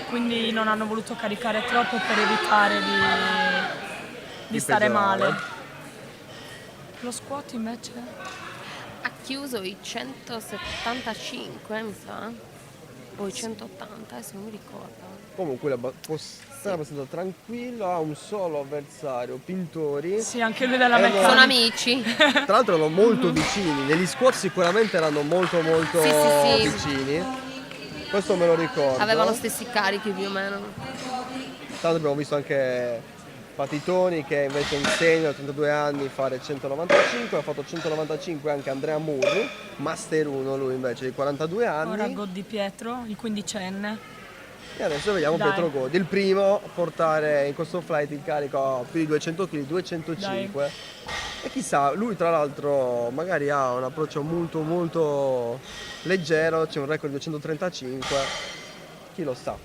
quindi non hanno voluto caricare troppo per evitare di stare peggiorare. male. Lo squat invece? Ha chiuso i 175, mi sa. O i 180, adesso non mi ricordo. Comunque stare abbastanza tranquillo, ha un solo avversario, Pintori. Sì, anche lui della Sono meccanica. Sono amici. Tra l'altro erano molto vicini, negli squat sicuramente erano molto Sì. vicini. Questo me lo ricordo. Avevano stessi carichi più o meno. Tanto abbiamo visto anche Patitoni che invece insegna a 32 anni fare 195, ha fatto 195 anche Andrea Murri, Master 1 lui invece di 42 anni. Ora Goddi Pietro, il quindicenne. E adesso vediamo Dai. Pietro Godi, il primo a portare in questo flight il carico a più di 200 kg, 205. E chissà, lui tra l'altro magari ha un approccio molto leggero, c'è un record di 235, chi lo sa.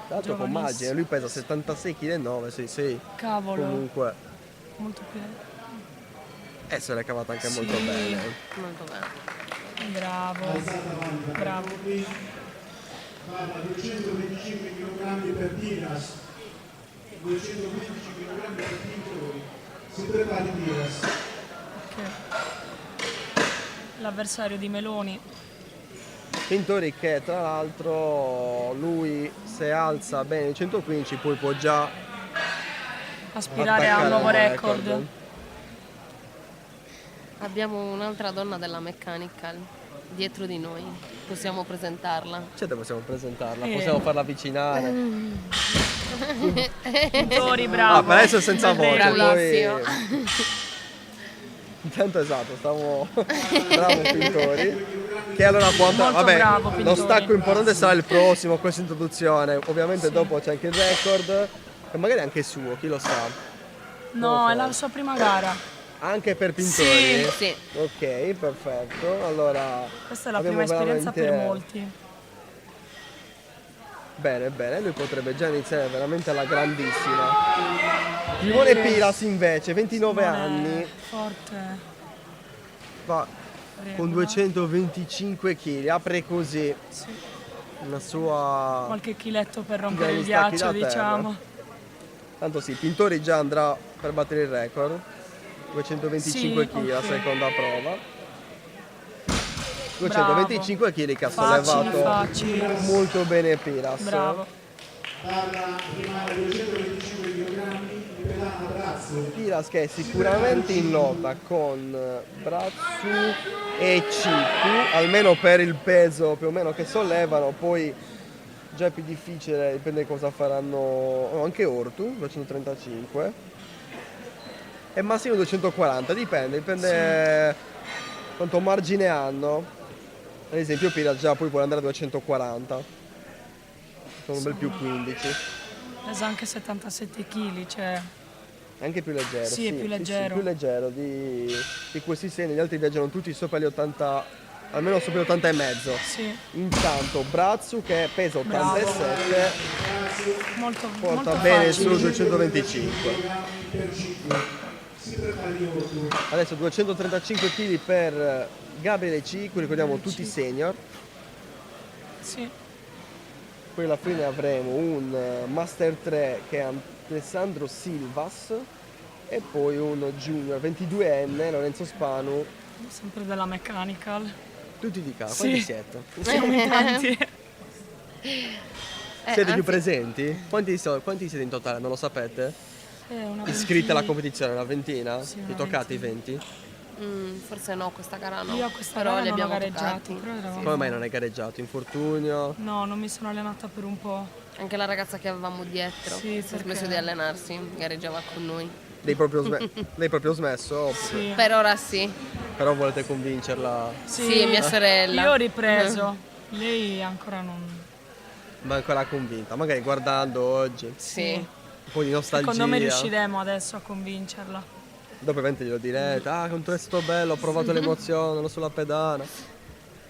Tra l'altro con Giovanissimo. margine, lui pesa 76,9 kg, sì. Cavolo. Comunque, Molto più. se l'è cavata anche Sì. molto bene. Molto bene. Bravo. Bravo. Parla 225 kg per Dinas, 215 kg per Pintori. Si prepari Dinas. Ok. L'avversario di Meloni. Pintori che tra l'altro lui se alza bene i 115 poi può già Aspirare a un attaccare nuovo un record. Abbiamo un'altra donna della Mechanical dietro di noi. Possiamo presentarla. Certo possiamo presentarla, Eh. possiamo farla avvicinare. Pintori, bravo. Per adesso senza voce, Bravissimo. poi... Intanto esatto, stavo bravo Pintori. Che allora quando Molto bravo, lo Pintori. stacco importante sarà il prossimo, questa introduzione. Ovviamente dopo c'è anche il record e magari anche suo, chi lo sa. No, è la sua prima gara. Anche per Pintori? Sì. Ok, perfetto. Allora Questa è la abbiamo prima esperienza per veramente molti. Bene, bene, lui potrebbe già iniziare veramente alla grandissima. Simone Piras invece, 29 anni, Forte. va con 225 kg, apre così Sì. una sua... Qualche chiletto per rompere il dagli stacchi ghiaccio, da terra. diciamo. Tanto sì, Pintori già andrà per battere il record, 225 Sì, kg la ok. seconda prova. 225 kg che ha Facili, sollevato facili. molto bene Piras. Bravo. Parla rimane 225 kg di pedana Brazzo. Piras che è sicuramente in lotta con Brazzu e Cicu, almeno per il peso più o meno che sollevano, poi già è più difficile, dipende cosa faranno anche Ortu, 235 e Massimo 240, dipende quanto margine hanno. Ad esempio Piras già poi vuole andare a 240, sono un bel più 15. Pesa anche 77 kg, cioè È anche più leggero. Sì, è più leggero. più leggero di questi segni, gli altri viaggiano tutti sopra gli 80, almeno sopra gli 80 e mezzo. Sì. Intanto Brazzu che pesa 87 molto, porta molto bene facile. su 225. Adesso 235 kg per Gabriele Cicu, ricordiamo tutti senior. Sì. Poi alla fine avremo un Master 3 che è Alessandro Silvas e poi un Junior 22enne Lorenzo Spanu. Sempre della Mechanical. Tutti di casa, Sì. quanti siete? Siamo in tanti. Siete più anzi- presenti? Quanti siete in totale, non lo sapete? Una Iscritti alla ventina. competizione, una ventina? Sì, Ti una toccati i 20? Forse no, questa gara no. Io a questa però gara li non ho abbiamo gareggiato, toccati. però eravamo- Come mai non hai gareggiato? Infortunio? No, non mi sono allenata per un po'. Anche la ragazza che avevamo dietro Sì, si è perché- smesso di allenarsi, gareggiava con noi. Lei proprio smesso? Oppure- Sì. Per ora sì. Però volete convincerla? Sì, mia sorella. Io ho ripreso. Lei ancora non... Ma è ancora convinta, magari guardando oggi. Sì. Un po' di nostalgia. Secondo me riusciremo adesso a convincerla. Dopo ovviamente glielo direte, quanto è stato bello, ho provato l'emozione, ero sulla pedana.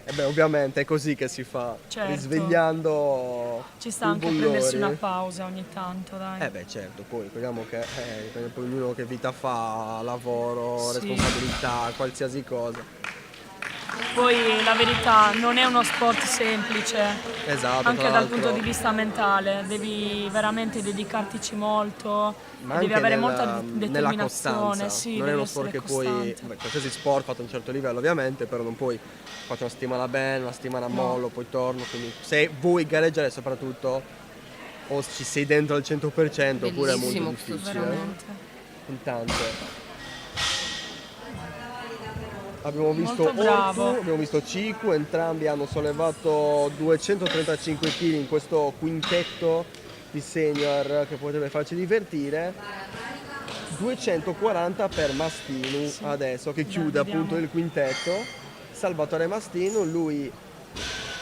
E beh, ovviamente è così che si fa, Certo. risvegliando Ci sta i anche bollori. prendersi una pausa ogni tanto, dai. Beh certo, poi ricordiamo che dipende poi ognuno che vita fa, lavoro, Sì. responsabilità, qualsiasi cosa. Poi la verità non è uno sport semplice, Esatto, anche tra dal l'altro. punto di vista mentale, devi veramente dedicartici molto, Ma devi anche avere molta nella determinazione, costanza. sì, non è devi uno sport essere che puoi, costante. qualsiasi sport fatto a un certo livello ovviamente, però non puoi faccio una settimana bene, una settimana mollo, poi torno, quindi se vuoi gareggiare soprattutto o ci sei dentro al 100% oppure è molto Bellissimo questo difficile. Veramente. Intanto abbiamo visto Molto bravo. Ortu, abbiamo visto Cicu, entrambi hanno sollevato 235 kg in questo quintetto di senior che potrebbe farci divertire. 240 per Mastinu adesso che chiude appunto il quintetto. Salvatore Mastinu, lui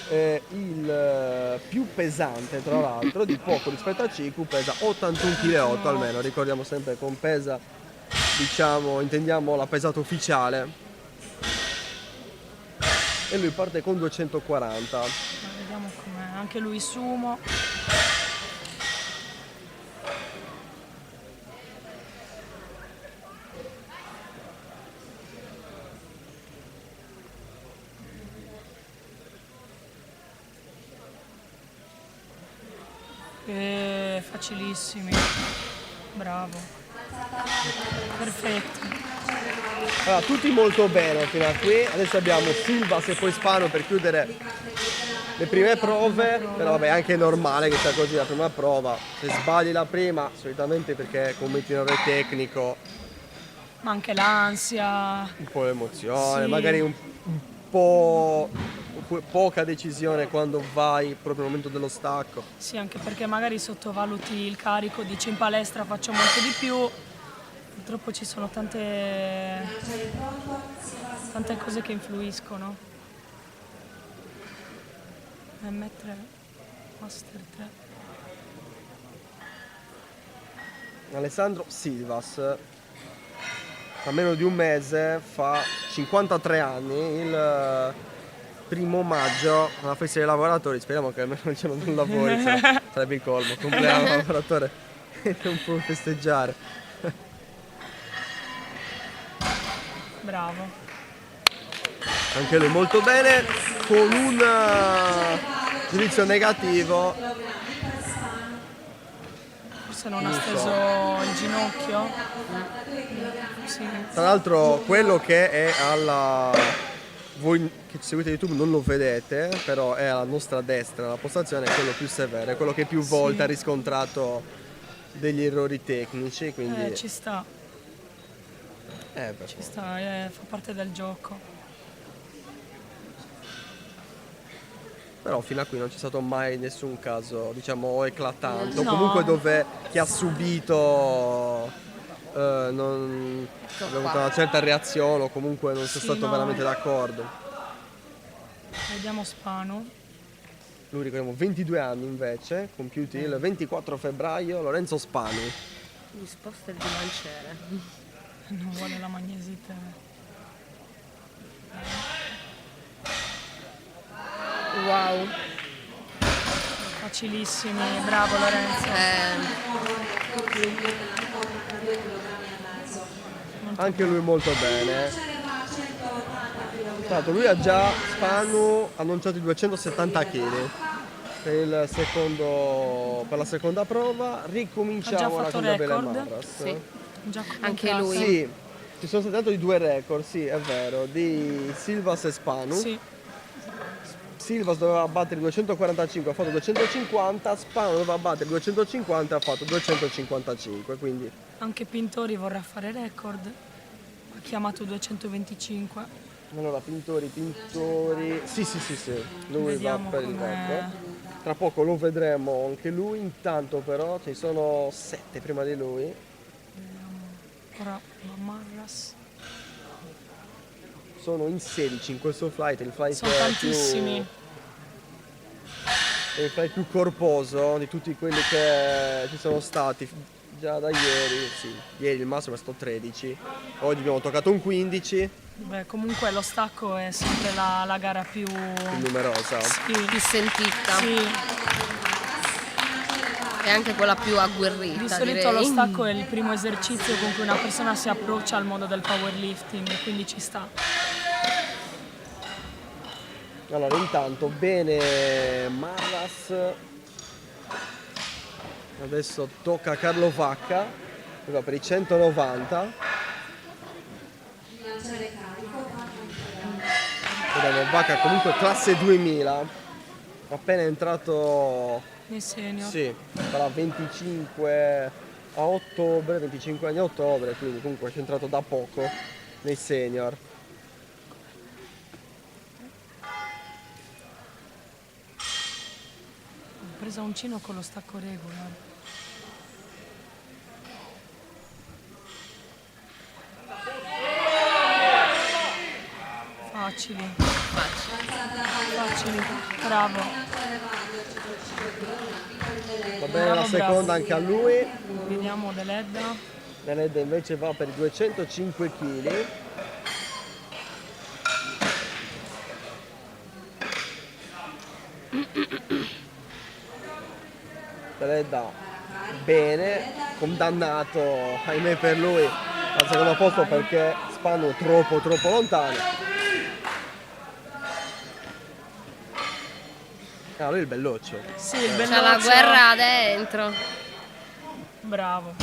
è il più pesante tra l'altro, di poco rispetto a Cicu, pesa 81,8 kg almeno, ricordiamo sempre con pesa, diciamo, intendiamo la pesata ufficiale. E lui parte con 240. Vediamo com'è, anche lui sumo. Facilissimi, bravo, perfetto. Allora, tutti molto bene fino a qui. Adesso abbiamo Silvas e poi Spano per chiudere le prime prove. Però vabbè, è anche normale che sia così la prima prova. Se sbagli la prima, solitamente perché commetti un errore tecnico, Ma anche l'ansia. un po' l'emozione, Sì. magari un po' poca decisione quando vai proprio nel momento dello stacco. Sì, anche perché magari sottovaluti il carico, dici in palestra faccio molto di più. Purtroppo ci sono tante cose che influiscono. M3, Master 3. Alessandro Silvas, a meno di un mese, fa 53 anni, il 1° maggio, alla festa dei lavoratori, speriamo che almeno il giorno del lavoro sia sarebbe il colmo, compleanno lavoratore e non può festeggiare. Bravo. Anche lui molto bene, con un giudizio negativo. Forse non ha steso il ginocchio. Sì. Tra l'altro quello che è alla... Voi che ci seguite YouTube non lo vedete, però è alla nostra destra, la postazione è quello più severo, è quello che più volte ha riscontrato degli errori tecnici, quindi... Ci sta. Ci sta, fa parte del gioco. Però fino a qui non c'è stato mai nessun caso, diciamo, eclatante, o No. comunque dove chi ha subito non ha avuto una certa reazione o comunque non sia Sì, stato no. veramente d'accordo. Vediamo Spano. Lui ricordiamo 22 anni invece, compiuti il 24 febbraio, Lorenzo Spani. Mi sposta il bilanciere. Non vuole la magnesite. Wow. Facilissimi, bravo Lorenzo. Anche lui molto bene. Tra l'altro lui ha già, Spanu, annunciato i 270 kg per la seconda prova. Ricominciamo ora con Gabriele record? Marras. Sì. Già Anche lui. Sì, ci sono stati tanto di 2 record, sì, è vero, di Silvas e Spanu. Sì. Silvas doveva battere 245, ha fatto 250, Spanu doveva battere 250, ha fatto 255, quindi... Anche Pintori vorrà fare record. Ha chiamato 225. Allora, Pintori, sì, lui Vediamo va per il com'è. record. Tra poco lo vedremo anche lui, intanto però ci sono 7 prima di lui. Ora Marras. Sono in 16 in questo flight, il flight Sono tantissimi. È il flight più corposo di tutti quelli che ci sono stati già da ieri. Sì, ieri il massimo è stato 13, oggi abbiamo toccato un 15. Beh, comunque lo stacco è sempre la gara più numerosa. Sì. Più sentita. Sì. È anche quella più agguerrita. Di solito direi. lo stacco è il primo esercizio con cui una persona si approccia al mondo del powerlifting, quindi ci sta. Allora, intanto bene Marras. Adesso tocca a Carlo Vacca, che va per i 190. Vediamo, Vacca comunque classe 2000, appena entrato Nei senior. Sì, sarà 25 a ottobre, 25 anni a ottobre, quindi comunque è entrato da poco nei senior. Ho preso uncino con lo stacco regolare. Facili. Facili. Bravo. Va bene la Bravo, seconda bravo. anche a lui. Vediamo Deledda. Deledda invece va per i 205 kg. Deledda bene, condannato ahimè per lui al secondo posto perché Spanu è troppo lontano. Ah, lui è il belloccio. Sì, il C'è belloccio. la guerra dentro. Bravo.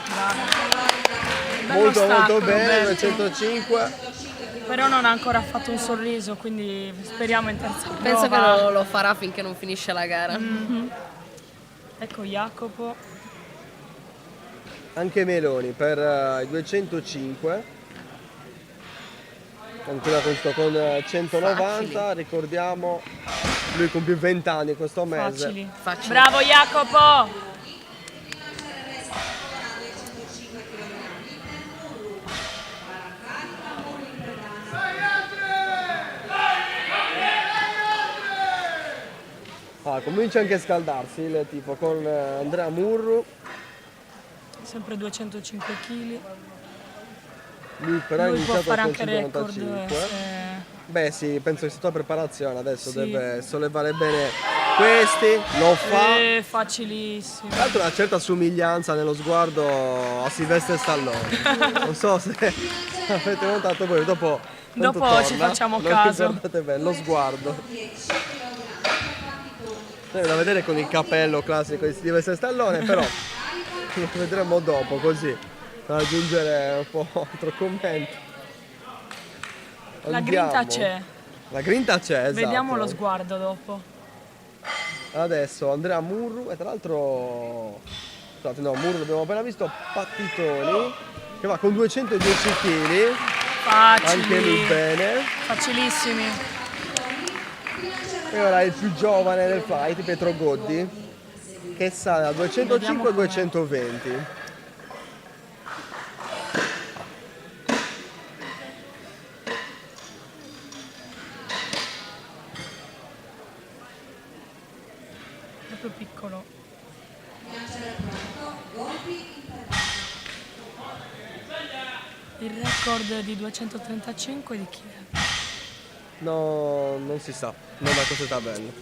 Bravo. Bello Molto stacco, bene, Roberto. 205. Però non ha ancora fatto un sorriso, quindi speriamo in terza prova. Penso che lo farà finché non finisce la gara. Mhm. Ecco Jacopo. Anche Meloni per i 205. Ancora questo con 190, Facili. ricordiamo lui compie 20 anni questo mese. Facili. Bravo Jacopo! Comincia anche a scaldarsi il tipo con Andrea Murru. Sempre 205 kg. Lui però ha Lui può iniziato fare con anche record. 195. Beh sì, penso che sia tutta preparazione adesso, Sì. deve sollevare bene questi, lo fa. Facilissimo. Tra l'altro una certa somiglianza nello sguardo a Sylvester Stallone. Non so se avete notato voi, dopo ci facciamo caso. Guardate bene, lo sguardo. È da vedere con il cappello classico di Sylvester Stallone, però lo vedremo dopo, così, per aggiungere un po' altro commento. La grinta c'è. La grinta c'è, esatto. Vediamo lo sguardo dopo. Adesso Andrea Murru, e tra l'altro, scusate, no, Murru l'abbiamo appena visto, Pattitoni, che va con 210 kg, anche lui bene. Facilissimi. E ora il più giovane del fight, Pietro Goddi, che sale da 205 a 220. Proprio piccolo. Il record di 235 di chi è? No, non si sa, non da queste tabelle.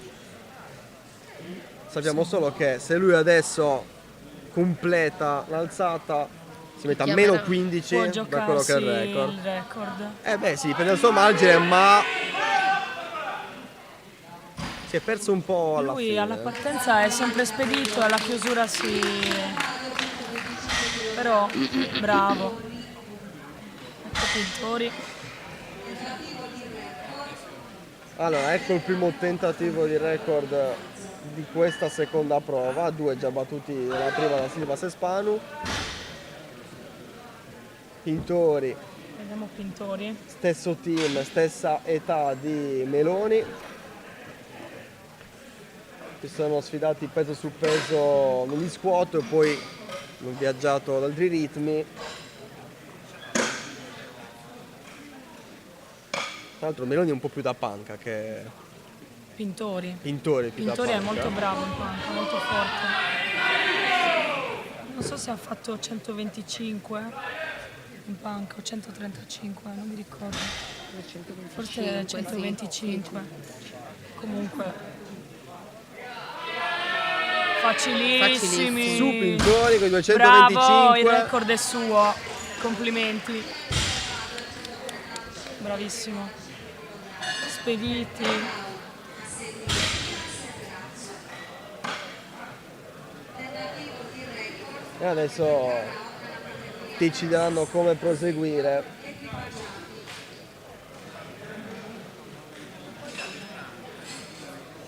Sappiamo solo che se lui adesso completa l'alzata si mette a meno 15 da quello che è il record. Il record. Beh sì, per il suo margine, ma si è perso un po' alla Lui fine. alla partenza è sempre spedito, alla chiusura si... però bravo. Ecco Pintori. Allora, ecco il primo tentativo di record di questa seconda prova, 2 già battuti nella prima da Silva Sespanu. Pintori, Vediamo Pintori. stesso team, stessa età di Meloni. Si sono sfidati peso su peso negli squat e poi hanno viaggiato ad altri ritmi. Tra l'altro Meloni è un po' più da panca che Pintori. Pintori più Pintori da è panca. molto bravo in panca, molto forte. Non so se ha fatto 125 in panca o 135, non mi ricordo. Forse 125. Comunque facilissimi. Su Pintori con 225. Bravo, il record è suo. Complimenti. Bravissimo. Spediti. E adesso decideranno come proseguire.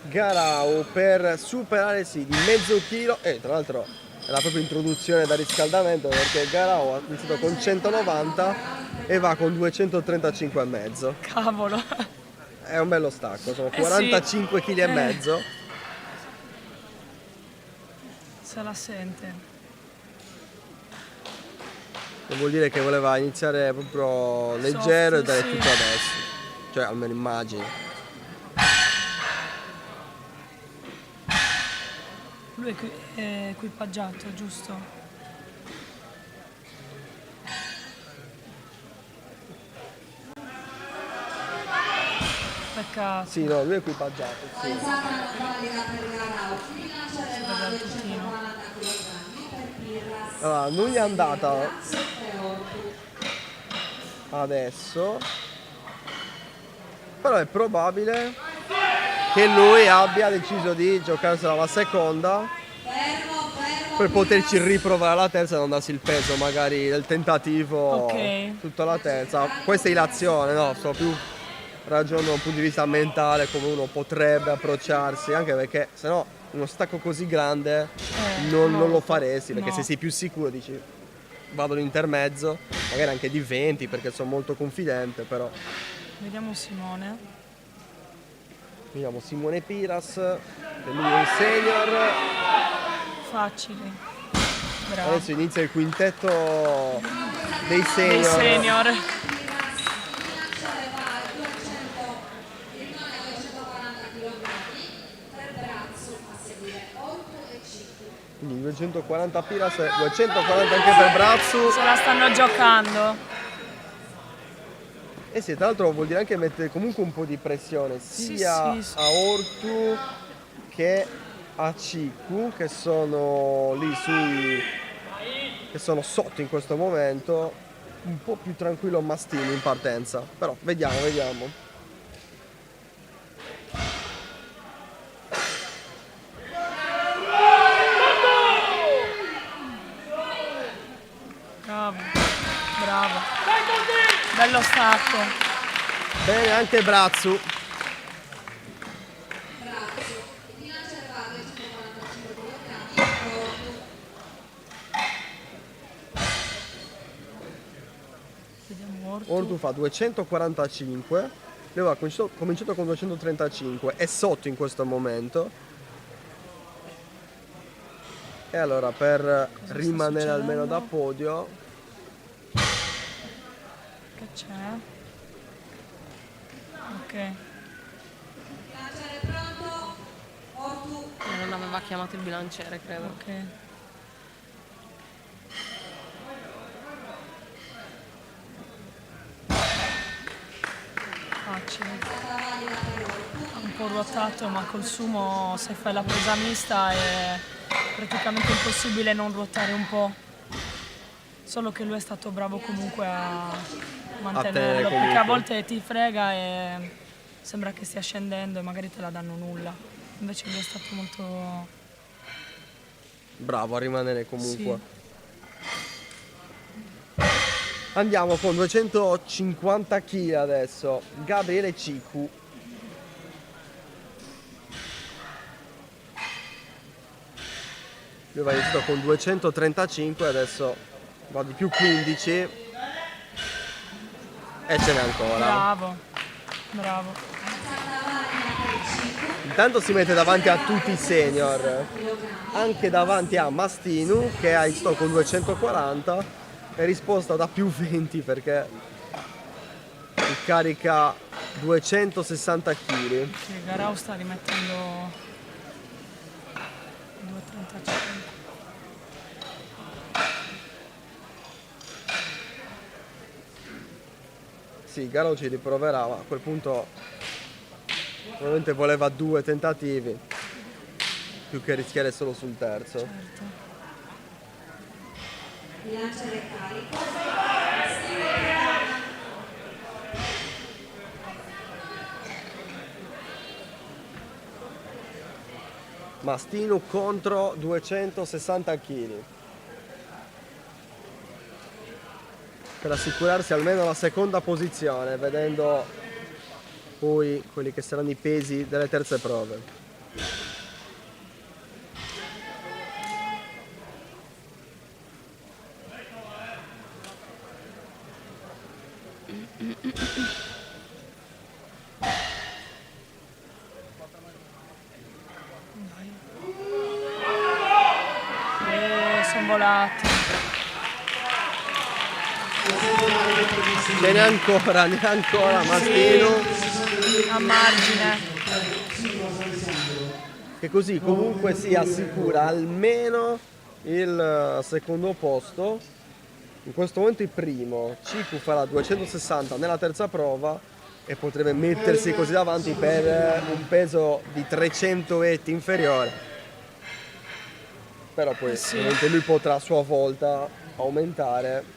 Garau per superare di mezzo chilo, e tra l'altro è la propria introduzione da riscaldamento, perché Garau ha iniziato con 190 e va con 235,5. Cavolo. È un bello stacco, sono 45 kg e mezzo. Se la sente. Vuol dire che voleva iniziare proprio leggero e dare sì. tutto adesso. Cioè, almeno immagino. Lui è equipaggiato, giusto? Peccato. Sì, no, lui è equipaggiato. Sì. Allora, non gli è andata adesso, però è probabile che lui abbia deciso di giocarsela la seconda per poterci riprovare la terza e non darsi il peso magari del tentativo tutta la terza. Questa è l'azione, no? Sto più ragionando da un punto di vista mentale come uno potrebbe approcciarsi, anche perché se no uno stacco così grande non lo faresti, perché se sei più sicuro dici vado all'intermezzo, magari anche di 20 perché sono molto confidente, però. Vediamo Simone. Vediamo Simone Piras, che lui è un senior. Facili. Bravo. Adesso inizia il quintetto dei senior. Dei senior. Quindi 240 Piras e 240 anche per Brazzu. Se la stanno giocando. E sì, tra l'altro vuol dire anche mettere comunque un po' di pressione sia a Ortu che a Cicu, che sono lì che sono sotto in questo momento. Un po' più tranquillo Mastini in partenza, però vediamo. Bravo. Bello stacco. Bene anche Brazzu. Ortu fa 245, lui ha cominciato con 235, è sotto in questo momento. E allora per rimanere almeno da podio, Che c'è? Ok. Non aveva chiamato il bilanciere, credo. Ok. Facile. Ha un po' ruotato, ma col sumo se fai la presa mista è praticamente impossibile non ruotare un po'. Solo che lui è stato bravo comunque a mantenerlo, perché a volte ti frega e sembra che stia scendendo e magari te la danno nulla. Invece lui è stato molto bravo a rimanere comunque. Sì. Andiamo con 250 kg adesso, Gabriele Cicu. Lui va iniziato con 235, adesso va di più 15 e ce n'è ancora. Bravo. Intanto si mette davanti a tutti i senior, anche davanti a Mastinu che ha iniziato con 240 e risposta da più 20 perché carica 260 kg. Sì, Garau sta rimettendo 2,35. Sì, Garau ci riproverà, ma a quel punto probabilmente voleva 2 tentativi più che rischiare solo sul terzo. Certo. Bilanciere carico. Mastinu contro 260 kg per assicurarsi almeno la seconda posizione, vedendo poi quelli che saranno i pesi delle terze prove. Sono volati. Neanche ancora Mastinu. A margine. Che così comunque si assicura almeno il secondo posto. In questo momento il primo, Cicu farà 260 nella terza prova e potrebbe mettersi così davanti per un peso di 300 etti inferiore. Però poi ovviamente lui potrà a sua volta aumentare.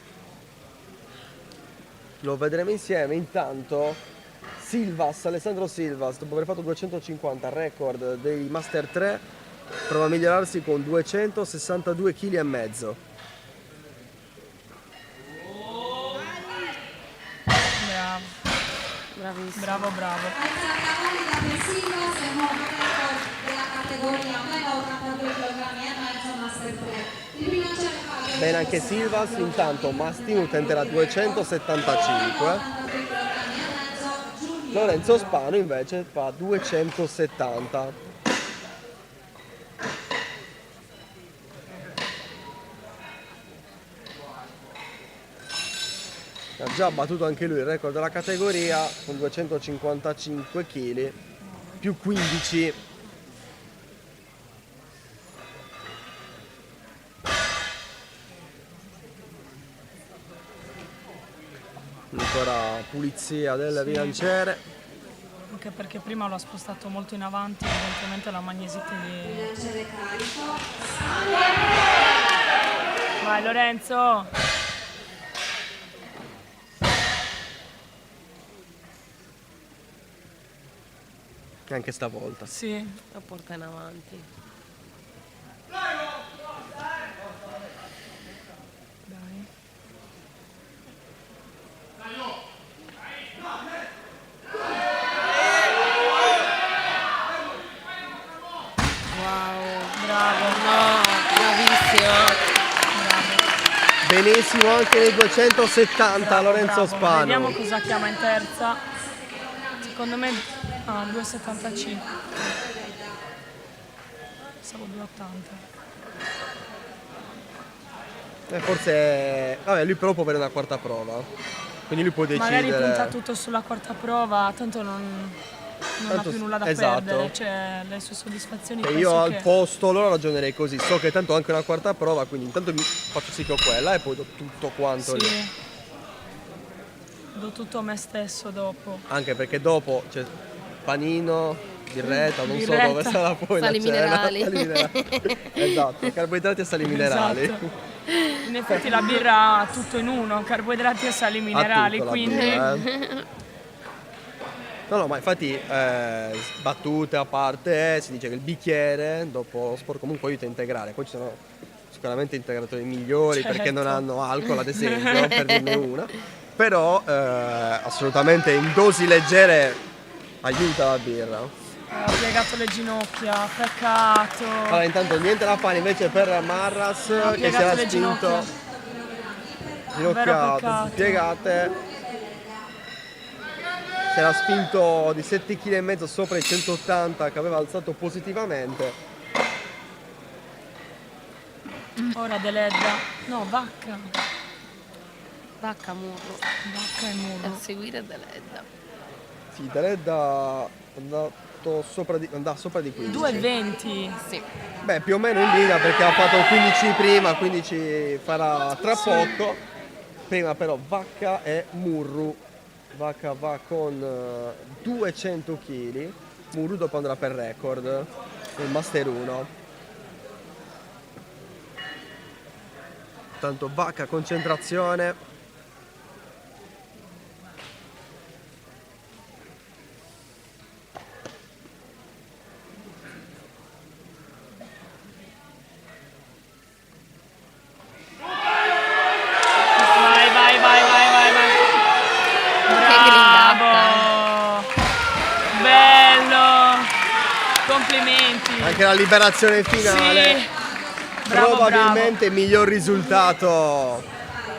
Lo vedremo insieme. Intanto Alessandro Silvas, dopo aver fatto 250 record dei Master 3, prova a migliorarsi con 262 kg e mezzo. Bravissimo. Bravo. Cavalli da Persino, se nuovo record della categoria meno 82 kg e mezzo Master 3. Il bilanciere carico. Bene anche Silvas, intanto Mastinu tenterà 275. Lorenzo Spano invece fa 270. Ha già battuto anche lui il record della categoria con 255 kg più 15. Ancora pulizia del bilanciere. anche perché prima l'ho spostato molto in avanti, evidentemente la magnesite di... Vai Lorenzo! Anche stavolta. Sì. La porta in avanti. Dai. Wow, bravo. No, bravissima. Benissimo anche nei 270 Bravo, Lorenzo bravo. Spano. Vediamo cosa chiama in terza. Secondo me 2,75. Stavo 2,80. Forse vabbè, lui però può avere una quarta prova. Quindi lui può decidere. Magari punta tutto sulla quarta prova, tanto non ha più nulla da perdere, cioè le sue soddisfazioni. E io al posto loro ragionerei così, so che tanto ho anche una quarta prova, quindi intanto mi faccio sì che ho quella e poi do tutto quanto lì. Sì. Do tutto a me stesso dopo. Anche perché dopo c'è panino, birretta, non Birretta. so dove sarà poi Sali la cena. minerali. Sali minerali. Esatto, carboidrati e sali minerali. Esatto. In effetti la birra ha tutto in uno, carboidrati e sali minerali, tutto la quindi... birra, No, ma infatti battute a parte, si dice che il bicchiere dopo lo sport comunque aiuta a integrare, poi ci sono sicuramente integratori migliori perché non hanno alcol ad esempio, per dirne una, però assolutamente in dosi leggere aiuta la birra. Ha piegato le ginocchia, peccato. Allora intanto niente da fare invece per Marras che si era le spinto ginocchia piegate, si era spinto di 7,5 kg sopra i 180 che aveva alzato positivamente. Ora Deledda, no Vacca. Vacca Murro. Vacca e Murro. A seguire Deledda. Sì, Deledda andava sopra di 15. 2,20. Sì. Beh, più o meno in linea perché ha fatto 15 prima, 15 farà tra poco. Prima però Vacca e Murru. Vacca va con 200 kg. Murru dopo andrà per record nel Master 1. Tanto Vacca concentrazione. Complimenti. Anche la liberazione finale. Sì. Bravo, probabilmente il miglior risultato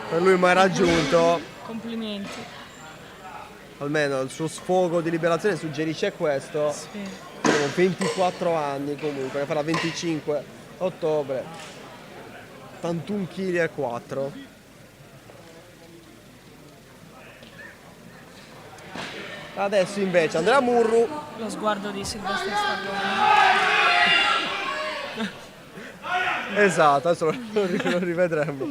per lui mai raggiunto. Complimenti. Almeno il suo sfogo di liberazione suggerisce questo. Sì. 24 anni comunque, farà 25 ottobre. 81 kg e 4. Adesso invece Andrea Murru. Lo sguardo di Silvestre Stallone. Esatto, adesso lo rivedremo.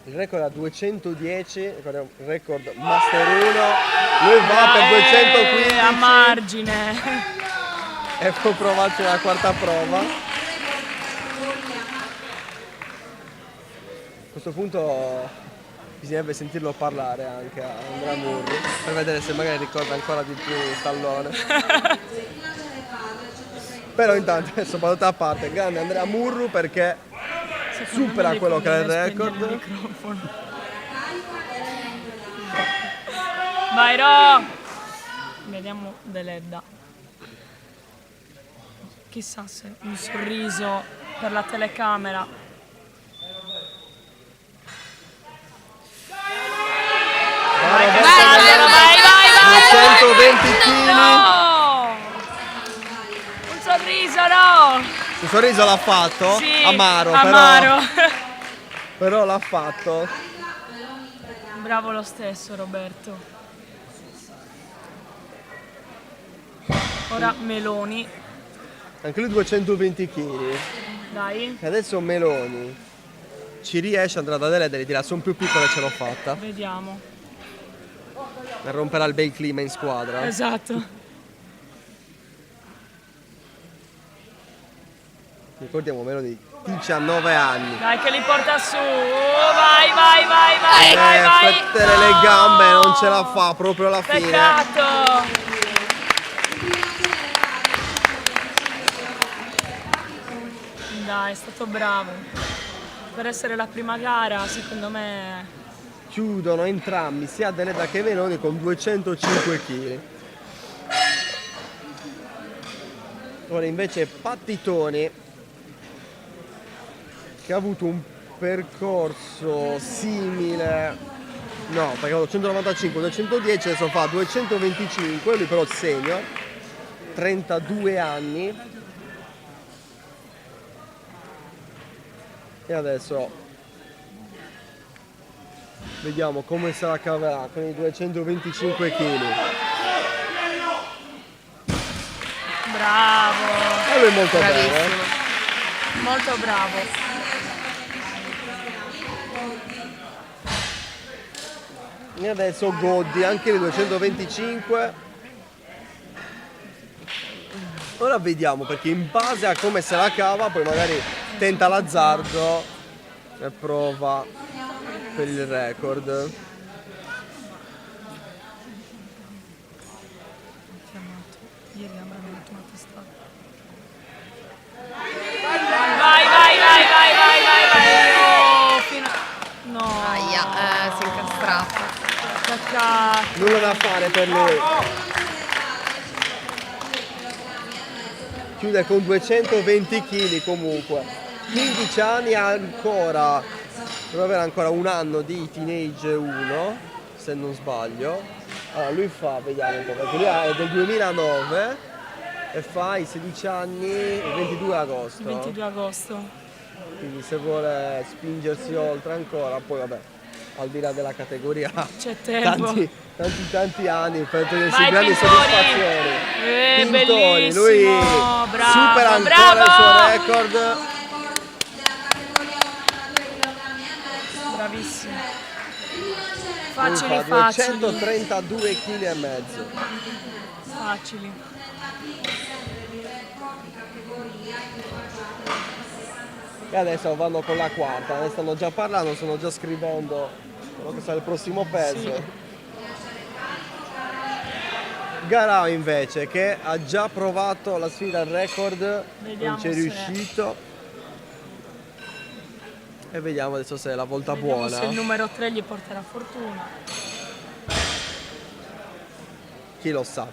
Il record è a 210, il record Master 1. Lui va per 215. A margine. E può provarci la quarta prova. A questo punto bisognerebbe sentirlo parlare anche a Andrea Murru per vedere se magari ricorda ancora di più Stallone. Però intanto adesso battuta a parte, grande Andrea Murru perché supera quello che è il record. Vai Ro! Vediamo Deledda. Chissà se un sorriso per la telecamera. Vai, 220 kg. No! Un sorriso, no! Un sorriso l'ha fatto? Sì, amaro. Però l'ha fatto. Bravo lo stesso Roberto. Ora Meloni. Anche lui 220 kg. Dai. E adesso Meloni. ci riesce andrà da Adelaide e gli dirà sono più piccolo e ce l'ho fatta. Vediamo. E romperà il bel clima in squadra. Esatto. Ricordiamo meno di 19 anni. Dai che li porta su. Vai, vai, vai, vai, vai, vai. Fettere le gambe, non ce la fa proprio alla fine. Peccato. Dai, è stato bravo. Per essere la prima gara, secondo me. Chiudono entrambi, sia Adelaide che Venoni, con 205 kg. Ora invece Pattitoni, che ha avuto un percorso simile, no, perché ha 195, 210, adesso fa 225, lui però senior, 32 anni. E adesso vediamo come se la caverà con i 225 kg. Bravo. E lui è molto bene. Molto bravo. E adesso Goddi, anche le 225. Ora vediamo, perché in base a come se la cava poi magari tenta l'azzardo e prova per il record. Vai, vai, vai, vai, vai, vai, vai. Oh, no. Aia, si è incastrato. Peccato. Nulla da fare per lui. Chiude con 220 kg comunque. 15 anni ancora. Deve avere ancora un anno di Teenage 1, se non sbaglio. Allora lui fa, vediamo un po', perché lui è del 2009 e fa i 16 anni il 22 agosto. 22 agosto. Quindi se vuole spingersi oltre ancora, poi vabbè, al di là della categoria, c'è tempo. tanti anni per togliersi Vai, grandi Pintori. soddisfazioni. Pintori, Bellissimo, lui bravo, supera ancora bravo. il suo record. Bravissimo. Lui Facili, fa facili. 232 kg e mezzo. Facili. E adesso vanno con la quarta, ne stanno già parlando, stanno già scrivendo quello che sarà il prossimo peso. Sì. Garau invece, che ha già provato la sfida al record, Vediamo non ci è se- riuscito. E vediamo adesso se è la volta Vediamo buona. se il numero 3 gli porterà fortuna. Chi lo sa.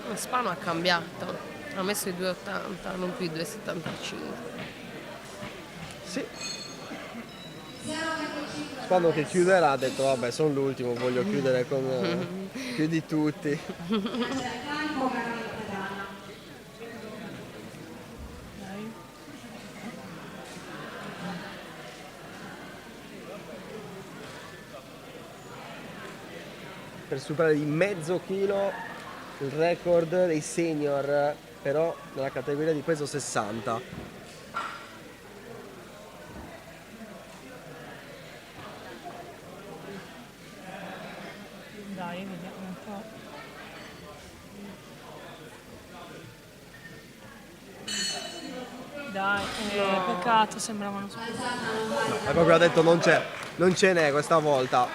Lo Spano ha cambiato, ha messo i 2,80, non più i 2,75. Sì. Quando che chiuderà ha detto vabbè sono l'ultimo, voglio chiudere con più di tutti. Per superare di mezzo chilo il record dei senior, però nella categoria di peso 60. Dai, vediamo un po'. Dai, peccato, sembravano solo. No, hai proprio detto non ce n'è questa volta.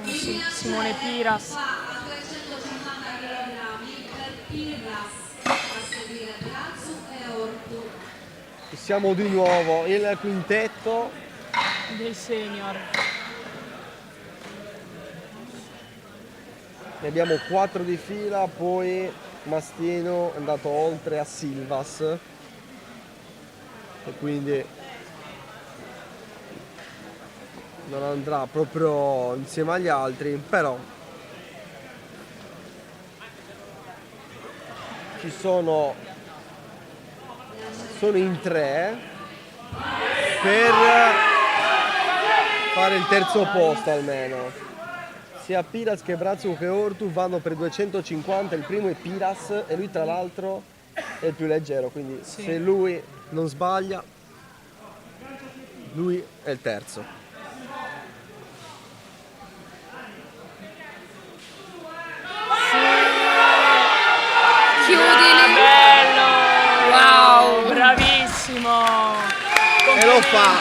Vediamo Simone Piras. Siamo di nuovo il quintetto Dei senior. ne abbiamo 4 di fila, poi Mastino è andato oltre a Silvas e quindi non andrà proprio insieme agli altri, però sono in 3 per fare il terzo posto almeno. Sia Piras che Brazzo che Ortu vanno per 250, il primo è Piras e lui tra l'altro è il più leggero, quindi se lui non sbaglia lui è il terzo. Chiudili. Bello! Wow! Bravissimo! E lo fa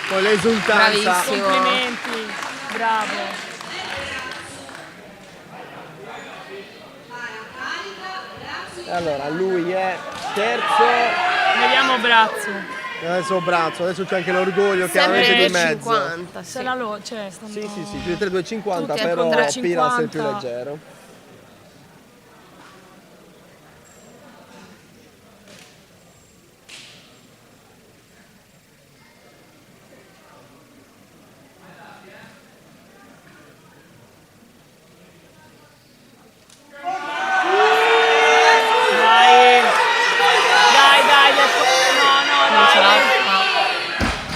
con l'esultanza. Bravissimo. Complimenti! Bravo! E allora lui è terzo. Vediamo Brazzo. Adesso Brazzo, adesso c'è anche l'orgoglio Sempre chiaramente di mezzo. 2,50. Se la cioè, stanno... Sì, più di 3,250, Tutti però con 3,50. Piras è il più leggero.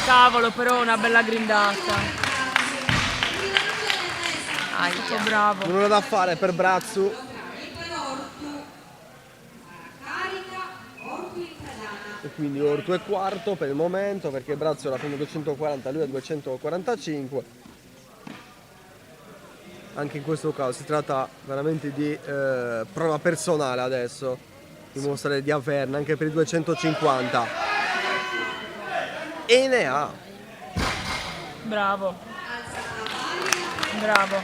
Cavolo, però una bella grindata. Molto bravo. Nulla da fare per Brazzo. E quindi Ortu è quarto per il momento perché Brazzo era prima 240, lui è 245. Anche in questo caso si tratta veramente di prova personale adesso, dimostrare di averne anche per i 250. E ne ha. Bravo. Bravo.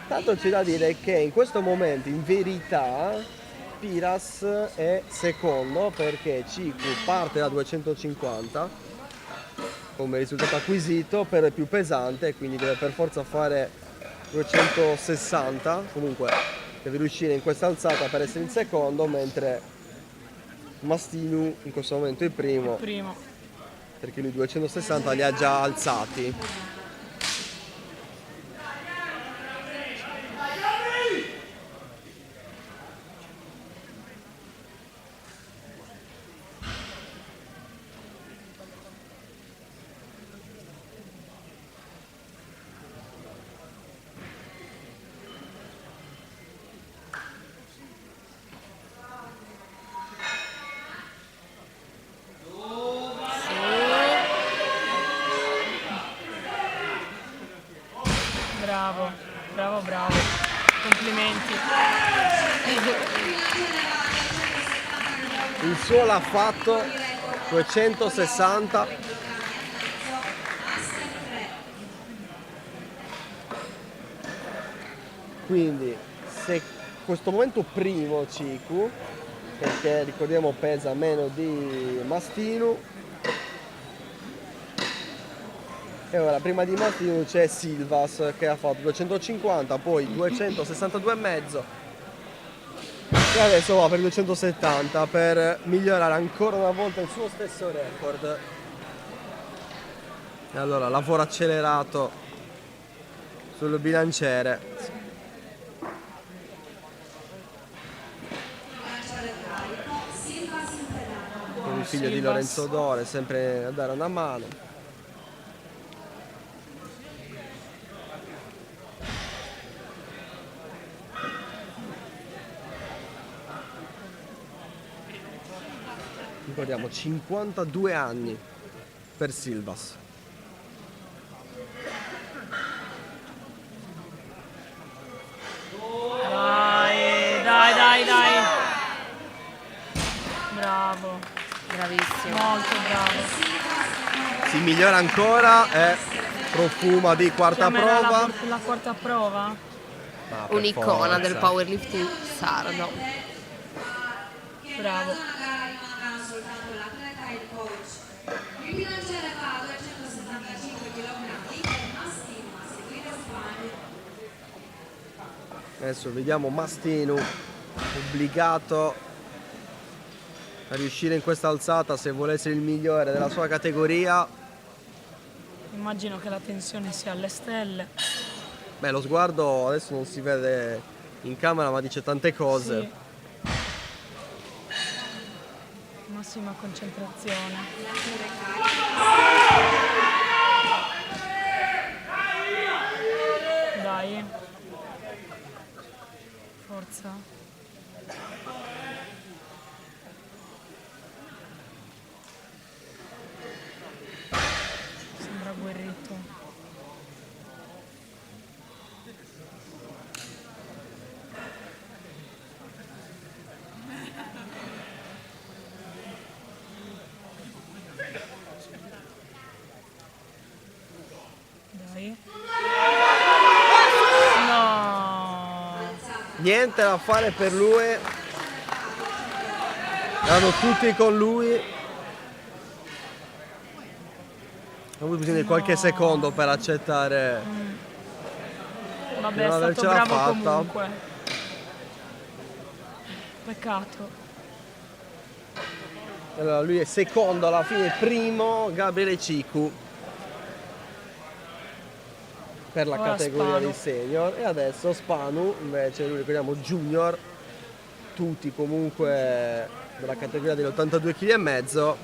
Tanto c'è da dire che in questo momento in verità Piras è secondo perché Cicu parte da 250 come risultato acquisito, però è più pesante e quindi deve per forza fare 260, comunque deve riuscire in questa alzata per essere il secondo, mentre Mastinu in questo momento è il primo. Perché lui 260 li ha già alzati. Bravo, bravo, bravo. Complimenti. Il suo l'ha fatto 260. Quindi se questo momento primo Cicu, perché ricordiamo pesa meno di Mastinu, e ora prima di Mastinu c'è Silvas che ha fatto 250, poi 262,5 e adesso va per 270 per migliorare ancora una volta il suo stesso record. E allora lavoro accelerato sul bilanciere. Con il figlio di Lorenzo Dore sempre a dare una mano. Ricordiamo 52 anni per Silvas. Dai. Bravo. Bravissimo. Molto bravo. Si migliora ancora e profuma di quarta Chiamerà prova. la quarta prova? Un'icona del powerlifting sardo. Bravo. Il bilanciere va a 275 kg e Mastinu a seguire Spagna. Adesso vediamo Mastinu obbligato a riuscire in questa alzata se vuole essere il migliore della sua categoria. Immagino che la tensione sia alle stelle. Beh, lo sguardo adesso non si vede in camera ma dice tante cose. Sì. Massima concentrazione. Dai. Forza. Sembra agguerrito. Dai. No. Niente da fare per lui. Erano tutti con lui. Ha avuto bisogno di qualche secondo per accettare Vabbè, di è non stato avercela bravo fatta. comunque. Peccato. Allora, lui è secondo, alla fine primo Gabriele Cicu per la Ora categoria Spanu. dei senior, e adesso Spanu invece, lui ricordiamo junior, tutti comunque della categoria degli 82,5 kg.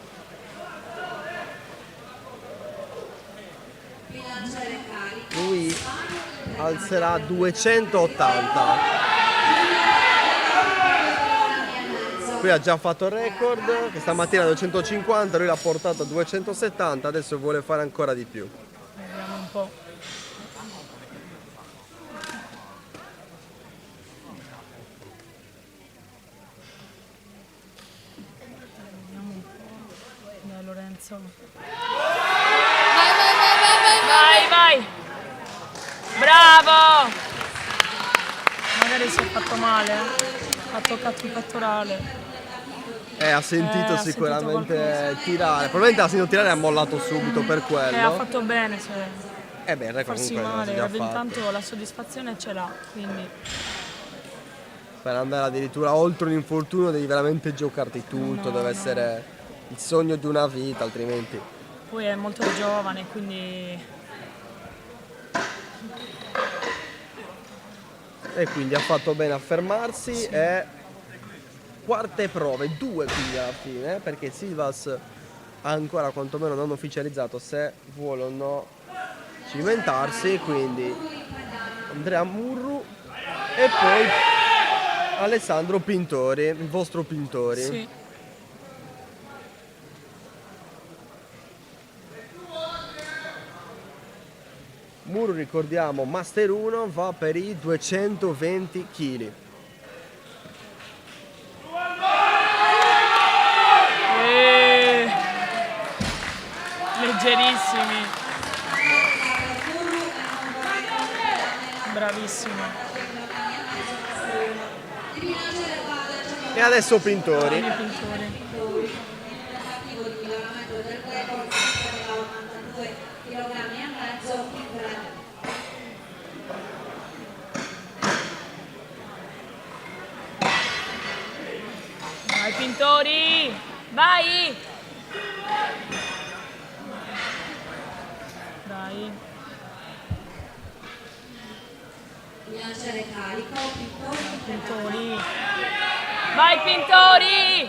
Lui alzerà 280. Qui ha già fatto il record, che stamattina 250, lui l'ha portato a 270, adesso vuole fare ancora di più. Vediamo un po'. Vediamo un po'. Dai Lorenzo. Vai, vai! Bravo! Magari si è fatto male, ha toccato il pettorale. Ha sentito Ha sicuramente sentito tirare, probabilmente ha sentito tirare e ha mollato subito per Ha quello. fatto bene, cioè, Beh, il record farsi comunque l'ha male, già fatto. intanto la soddisfazione ce l'ha, quindi Per andare addirittura oltre un infortunio devi veramente giocarti tutto, deve essere il sogno di una vita, altrimenti. poi è molto giovane, quindi E quindi ha fatto bene a fermarsi e quarte prove, 2 quindi alla fine, perché Silvas ha ancora quantomeno non ufficializzato se vuole o no cimentarsi, quindi Andrea Murru e poi Alessandro Pintori, il vostro Pintori. sì. Murru, ricordiamo, Master 1, va per i 220 kg. Leggerissimi. Bravissimo. E adesso Pintori. I Pintori. Vai Pintori! Vai! Dai. Bilanciare carico, Pintori. Vai Pintori!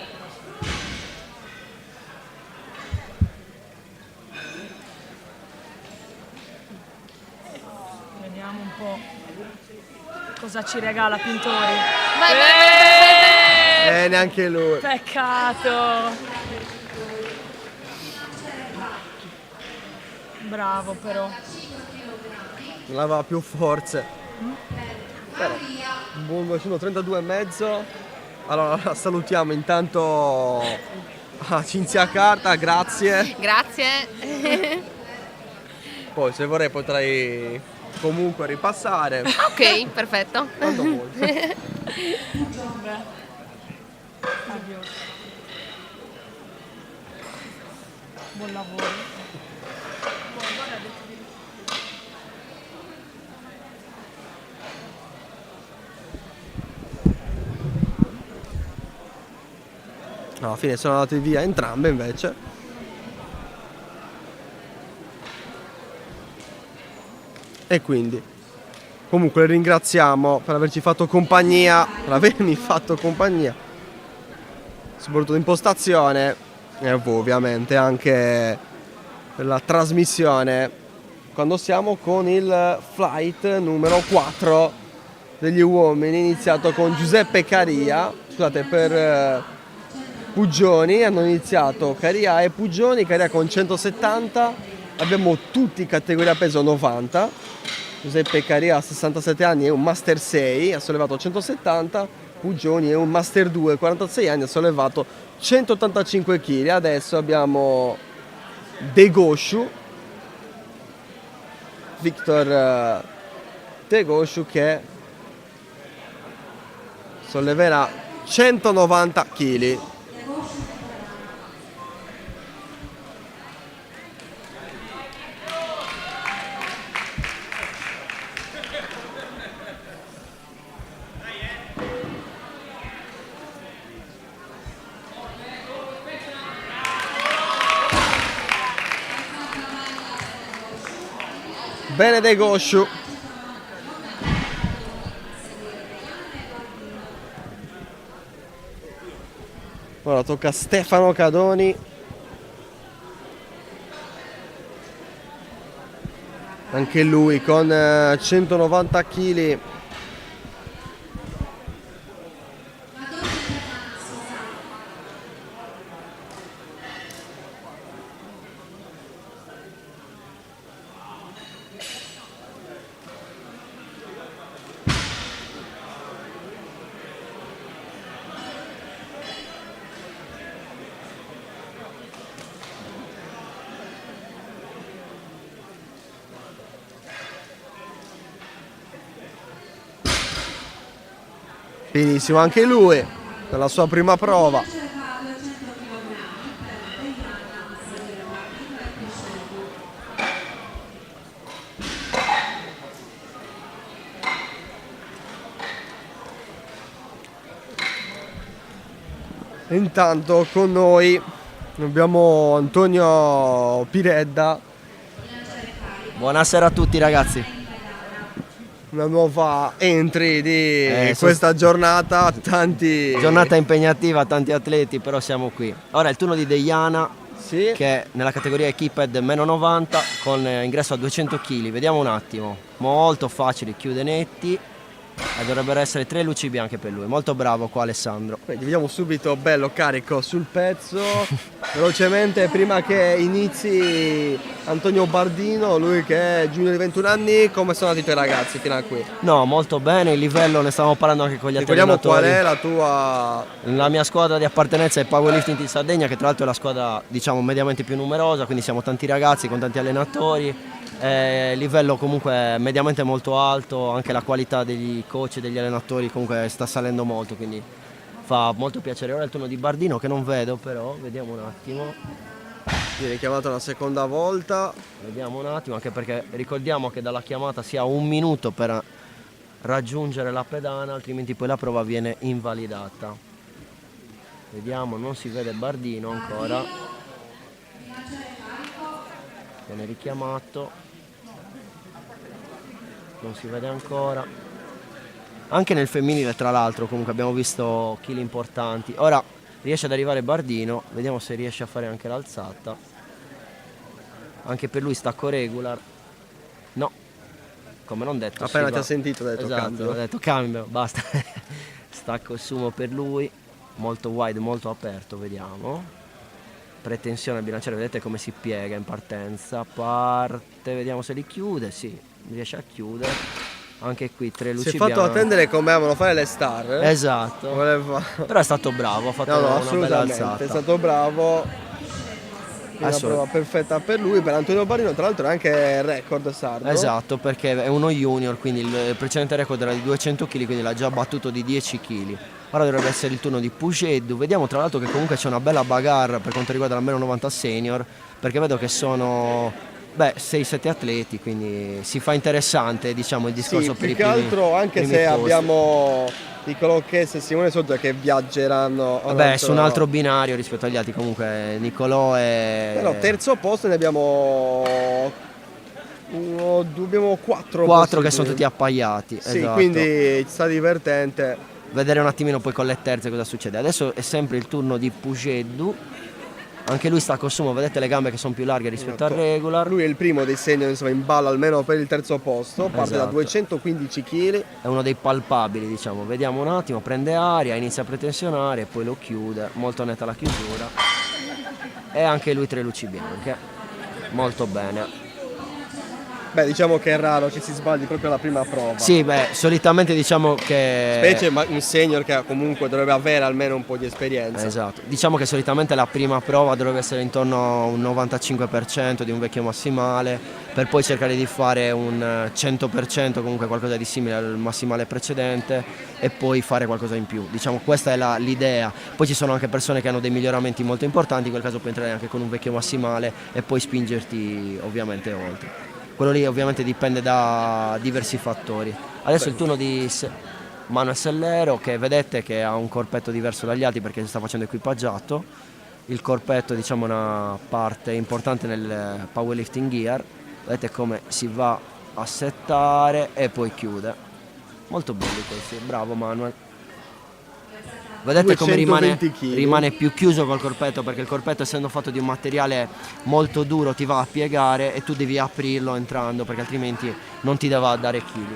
Vediamo un po' cosa ci regala Pintori. Vai, vai, vai, Neanche lui. Peccato. Bravo però. Non aveva più forze. Però, buon 232,5. Allora salutiamo intanto a Cinzia Carta, grazie. Grazie. Poi se vorrei potrei comunque ripassare. Ok, perfetto. Quando vuoi. Beh. Addio. Buon lavoro. No, alla fine sono andate via entrambe invece. E quindi comunque le ringraziamo per averci fatto compagnia, per avermi fatto compagnia. soprattutto impostazione e ovviamente anche per la trasmissione quando siamo con il flight numero 4 degli uomini, iniziato con Giuseppe Caria, scusate, per Puggioni hanno iniziato Caria e Puggioni, Caria con 170, abbiamo tutti categoria peso 90, Giuseppe Caria a 67 anni è un Master 6, ha sollevato 170, Puggioni è un Master 2, 46 anni, ha sollevato 185 kg. Adesso abbiamo Degosciu, Victor Degosciu, che solleverà 190 kg. Bene Degosciu. Ora tocca a Stefano Cadoni. Anche lui con 190 kg. Benissimo anche lui per la sua prima prova. Intanto con noi abbiamo Antonio Piredda. Buonasera a tutti ragazzi. Una nuova entry di questa giornata, giornata impegnativa, tanti atleti, però siamo qui. Ora è il turno di Deiana, che nella categoria Equiped meno 90 con ingresso a 200 kg. Vediamo un attimo, molto facile, chiude netti e dovrebbero essere 3 luci bianche per lui. Molto bravo qua Alessandro. Vediamo subito bello carico sul pezzo. Velocemente prima che inizi Antonio Bardino, lui che è giugno di 21 anni, come sono andati i tuoi ragazzi fino a qui? No, molto bene, il livello ne stavamo parlando anche con gli altri allenatori. Qual è la tua? La mia squadra di appartenenza è Powerlifting Team Sardegna, che tra l'altro è la squadra diciamo mediamente più numerosa, quindi siamo tanti ragazzi con tanti allenatori. Il livello comunque mediamente molto alto, anche la qualità degli coach e degli allenatori comunque sta salendo molto, quindi fa molto piacere. Ora è il turno di Bardino che non vedo, però vediamo un attimo. Viene chiamato la seconda volta. Vediamo un attimo, anche perché ricordiamo che dalla chiamata si ha 1 minuto per raggiungere la pedana, altrimenti poi la prova viene invalidata. Vediamo, non si vede Bardino ancora. Viene richiamato. Non si vede ancora. Anche nel femminile tra l'altro comunque abbiamo visto chili importanti. Ora riesce ad arrivare Bardino, vediamo se riesce a fare anche l'alzata. Anche per lui stacco regular. No, come non detto. Appena ti ha sentito ho detto esatto, cambio. Ho detto cambio, basta. Stacco sumo per lui, molto wide, molto aperto, vediamo. Pretensione al bilanciere, vedete come si piega in partenza. Parte, vediamo se li chiude, sì, riesce a chiudere. Anche qui 3 luci bianche. Si è fatto attendere come amano fare le star. Esatto. Però è stato bravo, ha fatto una bella alzata. È stato bravo. Una prova perfetta per lui, per Antonio Bardino, tra l'altro è anche record sardo. Esatto, perché è uno junior, quindi il precedente record era di 200 kg, quindi l'ha già battuto di 10 kg. Ora dovrebbe essere il turno di Puceddu. Vediamo tra l'altro che comunque c'è una bella bagarre per quanto riguarda la meno 90 senior, perché vedo che sono 6-7 atleti, quindi si fa interessante diciamo il discorso per i primi. Più che altro anche se abbiamo Nicolò Chess e Simone Soggia che viaggeranno su un altro binario rispetto agli altri, comunque Nicolò è... Però terzo posto ne abbiamo 4 che sono tutti appaiati. Sì, esatto. quindi sta divertente. vedere un attimino poi con le terze cosa succede. Adesso è sempre il turno di Pugeddu, anche lui sta a consumo, vedete le gambe che sono più larghe rispetto al regular. Lui è il primo dei senior, insomma, in ballo almeno per il terzo posto, parte da 215 kg. È uno dei palpabili, diciamo. Vediamo un attimo, prende aria, inizia a pretensionare e poi lo chiude, molto netta la chiusura. E anche lui 3 luci bianche, molto bene. Beh, diciamo che è raro che si sbagli proprio alla prima prova. Sì, beh, solitamente diciamo che... Specie un senior che comunque dovrebbe avere almeno un po' di esperienza. Esatto, diciamo che solitamente la prima prova dovrebbe essere intorno a un 95% di un vecchio massimale, per poi cercare di fare un 100%, comunque qualcosa di simile al massimale precedente, e poi fare qualcosa in più. Diciamo, questa è l'idea. Poi ci sono anche persone che hanno dei miglioramenti molto importanti, in quel caso puoi entrare anche con un vecchio massimale e poi spingerti ovviamente oltre. Quello lì ovviamente dipende da diversi fattori. Adesso è il turno di Manuel Sellero, che vedete che ha un corpetto diverso dagli altri perché si sta facendo equipaggiato. Il corpetto, diciamo, è una parte importante nel powerlifting gear. Vedete come si va a settare e poi chiude. Molto belli questi, bravo Manuel. Vedete come rimane più chiuso col corpetto, perché il corpetto, essendo fatto di un materiale molto duro, ti va a piegare e tu devi aprirlo entrando, perché altrimenti non ti deve dare chili.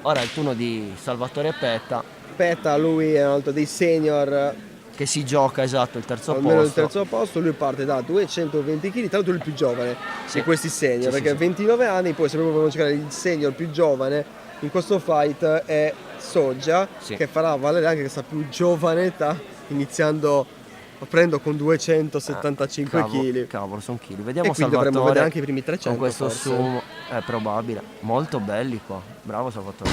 Ora è il turno di Salvatore Petta. Petta, lui è un altro dei senior che si gioca, esatto, il terzo almeno posto. Il terzo posto, lui parte da 220 kg, tra l'altro il più giovane di questi senior, perché ha 29 anni, poi se proprio vogliamo cercare il senior più giovane in questo fight è Soja, che farà valere anche questa più giovane età, prendo con 275 kg. Cavolo, sono chili. Vediamo e qui Salvatore dovremmo vedere anche i primi 300 con questo forse. sumo, è probabile. Molto belli qua, bravo Salvatore.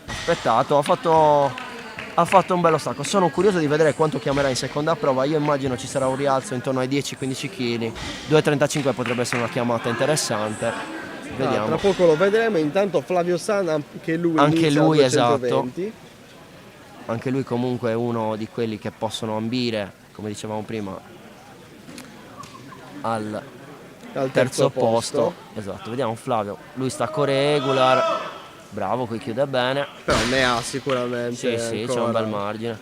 Aspettato, ha fatto un bello stacco. Sono curioso di vedere quanto chiamerà in seconda prova. Io immagino ci sarà un rialzo intorno ai 10-15 kg. 2,35 potrebbe essere una chiamata interessante. Vediamo. Tra poco lo vedremo. Intanto Flavio San, anche lui esatto. Anche lui comunque è uno di quelli che possono ambire, come dicevamo prima, al terzo posto. Esatto, vediamo Flavio. Lui stacco regular. Bravo, qui chiude bene. Però ne ha sicuramente. Sì, c'è un bel margine.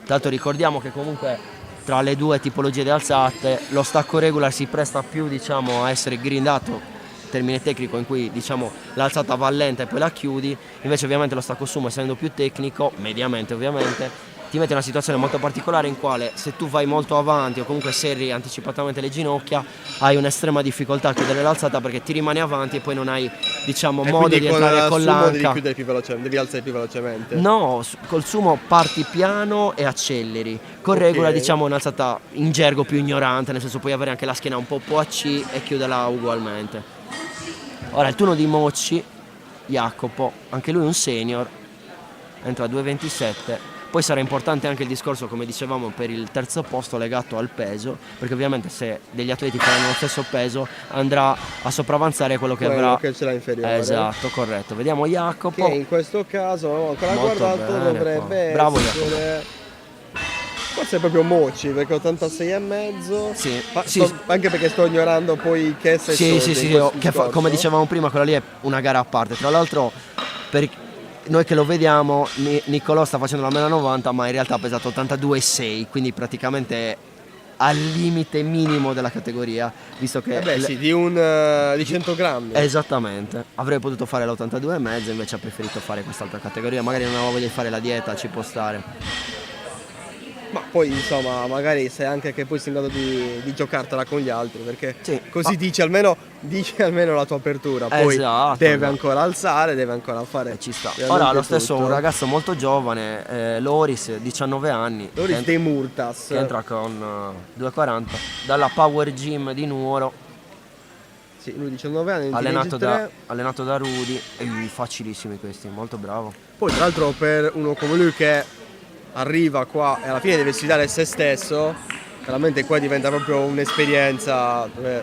Tra l'altro ricordiamo che comunque tra le due tipologie di alzate lo stacco regular si presta più, diciamo, a essere grindato, termine tecnico, in cui, diciamo, l'alzata va lenta e poi la chiudi. Invece ovviamente lo stacco sumo, essendo più tecnico, mediamente ovviamente, ti mette in una situazione molto particolare in quale se tu vai molto avanti o comunque serri anticipatamente le ginocchia, hai un'estrema difficoltà a chiudere l'alzata, perché ti rimani avanti e poi non hai, diciamo, modo di entrare con l'anca. Devi chiudere più velocemente, devi alzare più velocemente. No, col sumo parti piano e acceleri. Con regola, diciamo, un'alzata in gergo più ignorante, nel senso puoi avere anche la schiena un po' a C e chiuderla ugualmente. Ora il turno di Mocci, Jacopo, anche lui un senior, entra a 2,27. Poi sarà importante anche il discorso, come dicevamo, per il terzo posto legato al peso, perché ovviamente se degli atleti faranno lo stesso peso andrà a sopravanzare quello che avrà. Che ce l'ha inferiore. Esatto, corretto. Vediamo Jacopo. Che in questo caso, non ho ancora guardato, dovrebbe Bravo essere... Jacopo. Forse è proprio Mocci, perché 86,5. Sì. Anche perché sto ignorando poi che come dicevamo prima, quella lì è una gara a parte. Tra l'altro, per noi che lo vediamo, Niccolò sta facendo la mela 90, ma in realtà ha pesato 82,6, quindi praticamente al limite minimo della categoria, visto che di 100 grammi. Esattamente, avrebbe potuto fare l'82,5, invece ha preferito fare quest'altra categoria. Magari non aveva voglia di fare la dieta, ci può stare. Ma poi insomma magari sei anche che poi sei in grado di giocartela con gli altri, perché così dici almeno la tua apertura, poi deve ancora alzare, deve ancora fare. Ci sta. Ora lo stesso un ragazzo molto giovane, Loris, 19 anni. Loris De Murtas. Che entra con 2,40 dalla Power Gym di Nuoro. Sì, lui 19 anni, allenato da Rudy, e facilissimi questi, molto bravo. Poi tra l'altro per uno come lui che arriva qua e alla fine deve sfidare se stesso, veramente qua diventa proprio un'esperienza dove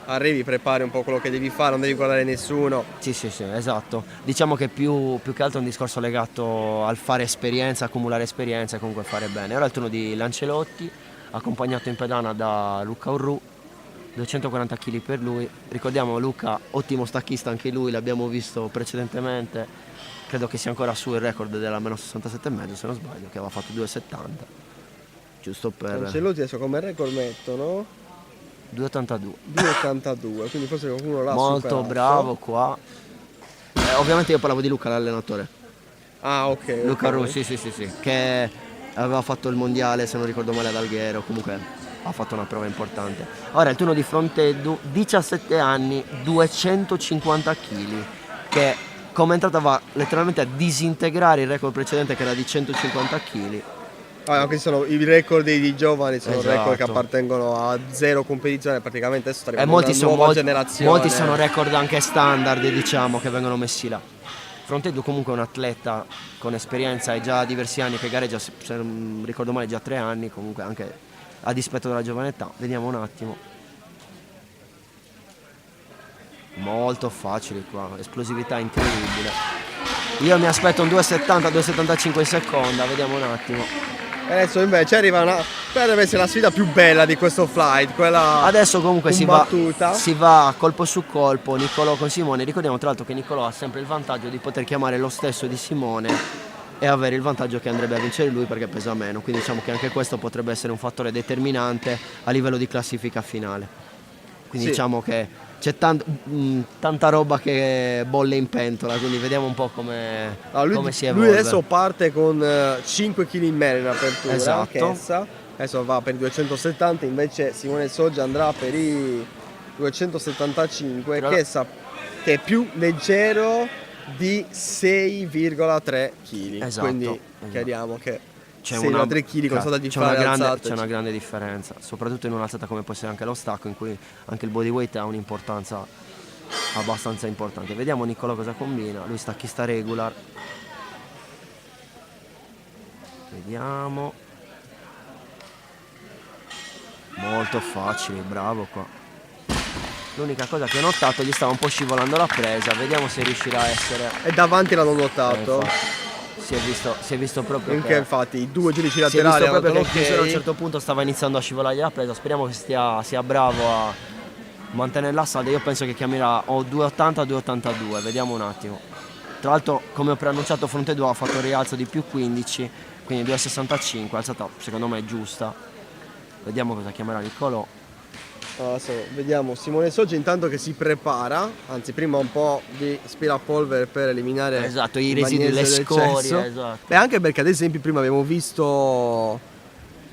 arrivi, prepari un po' quello che devi fare, non devi guardare nessuno. Sì, esatto. Diciamo che più che altro è un discorso legato al fare esperienza, accumulare esperienza e comunque fare bene. Ora è il turno di Lancelotti, accompagnato in pedana da Luca Urru, 240 kg per lui. Ricordiamo Luca, ottimo stacchista anche lui, l'abbiamo visto precedentemente. credo che sia ancora su il record della meno 67,5 se non sbaglio, che aveva fatto 2,70. Giusto per... Ancelotti adesso come record mettono 2,82. 2,82, quindi forse qualcuno l'ha Molto superato. bravo qua. Ovviamente io parlavo di Luca, l'allenatore. Ah, ok. Luca ok. Rossi, sì, che aveva fatto il mondiale, se non ricordo male, ad Alghero, comunque ha fatto una prova importante. Ora il turno di Frontedu, 17 anni, 250 kg, che come entrata va letteralmente a disintegrare il record precedente che era di 150 kg. Questi sono i record dei giovani, sono Esatto. record che appartengono a zero competizione, praticamente adesso sta E arrivando una nuova generazione. molti sono record anche standard, diciamo, che vengono messi là. Frontedu comunque è un atleta con esperienza e già diversi anni che gareggia, se non ricordo male già 3 anni, comunque anche a dispetto della giovane età. Vediamo un attimo. Molto facile qua, esplosività incredibile. Io mi aspetto un 2,70, 2,75 in seconda, vediamo un attimo. Adesso invece arriva quella deve essere la sfida più bella di questo flight, quella Adesso comunque si combattuta. va colpo su colpo, Niccolò con Simone. Ricordiamo tra l'altro che Niccolò ha sempre il vantaggio di poter chiamare lo stesso di Simone e avere il vantaggio che andrebbe a vincere lui perché pesa meno, quindi diciamo che anche questo potrebbe essere un fattore determinante a livello di classifica finale. Quindi Sì. diciamo che c'è tanta roba che bolle in pentola, quindi vediamo un po' come si evolve. Lui adesso parte con 5 kg in meno in apertura, Esatto. Chessa. Adesso va per i 270, invece Simone Soggia andrà per i 275, Però- Chessa che è più leggero di 6,3 kg. Esatto, Quindi esatto. chiariamo che C'è 6,3 kg con stata di c'è fare una grande differenza, soprattutto in un'alzata come può essere anche lo stacco, in cui anche il bodyweight ha un'importanza abbastanza importante. Vediamo Niccolò cosa combina, lui stacchista regular. Vediamo. Molto facile, bravo qua. L'unica cosa che ho notato, gli stava un po' scivolando la presa, vediamo se riuscirà a essere... E davanti l'hanno notato. Si è visto proprio Perché infatti i due giudici si è laterali visto hanno proprio detto che il chiusura a un ok. certo punto stava iniziando a scivolargli la presa. Speriamo che sia bravo a mantenere la salda. Io penso che chiamerà o 2,80 o 2,82, vediamo un attimo. Tra l'altro, come ho preannunciato, Frontedu ha fatto il rialzo di più 15, quindi 2,65, alzata secondo me giusta. Vediamo cosa chiamerà Niccolò. Adesso vediamo Simone Soggia intanto che si prepara, anzi prima un po' di aspirapolvere per eliminare Esatto, i il residui, le magnesio del scorie, cesso. esatto. Beh, anche perché ad esempio prima abbiamo visto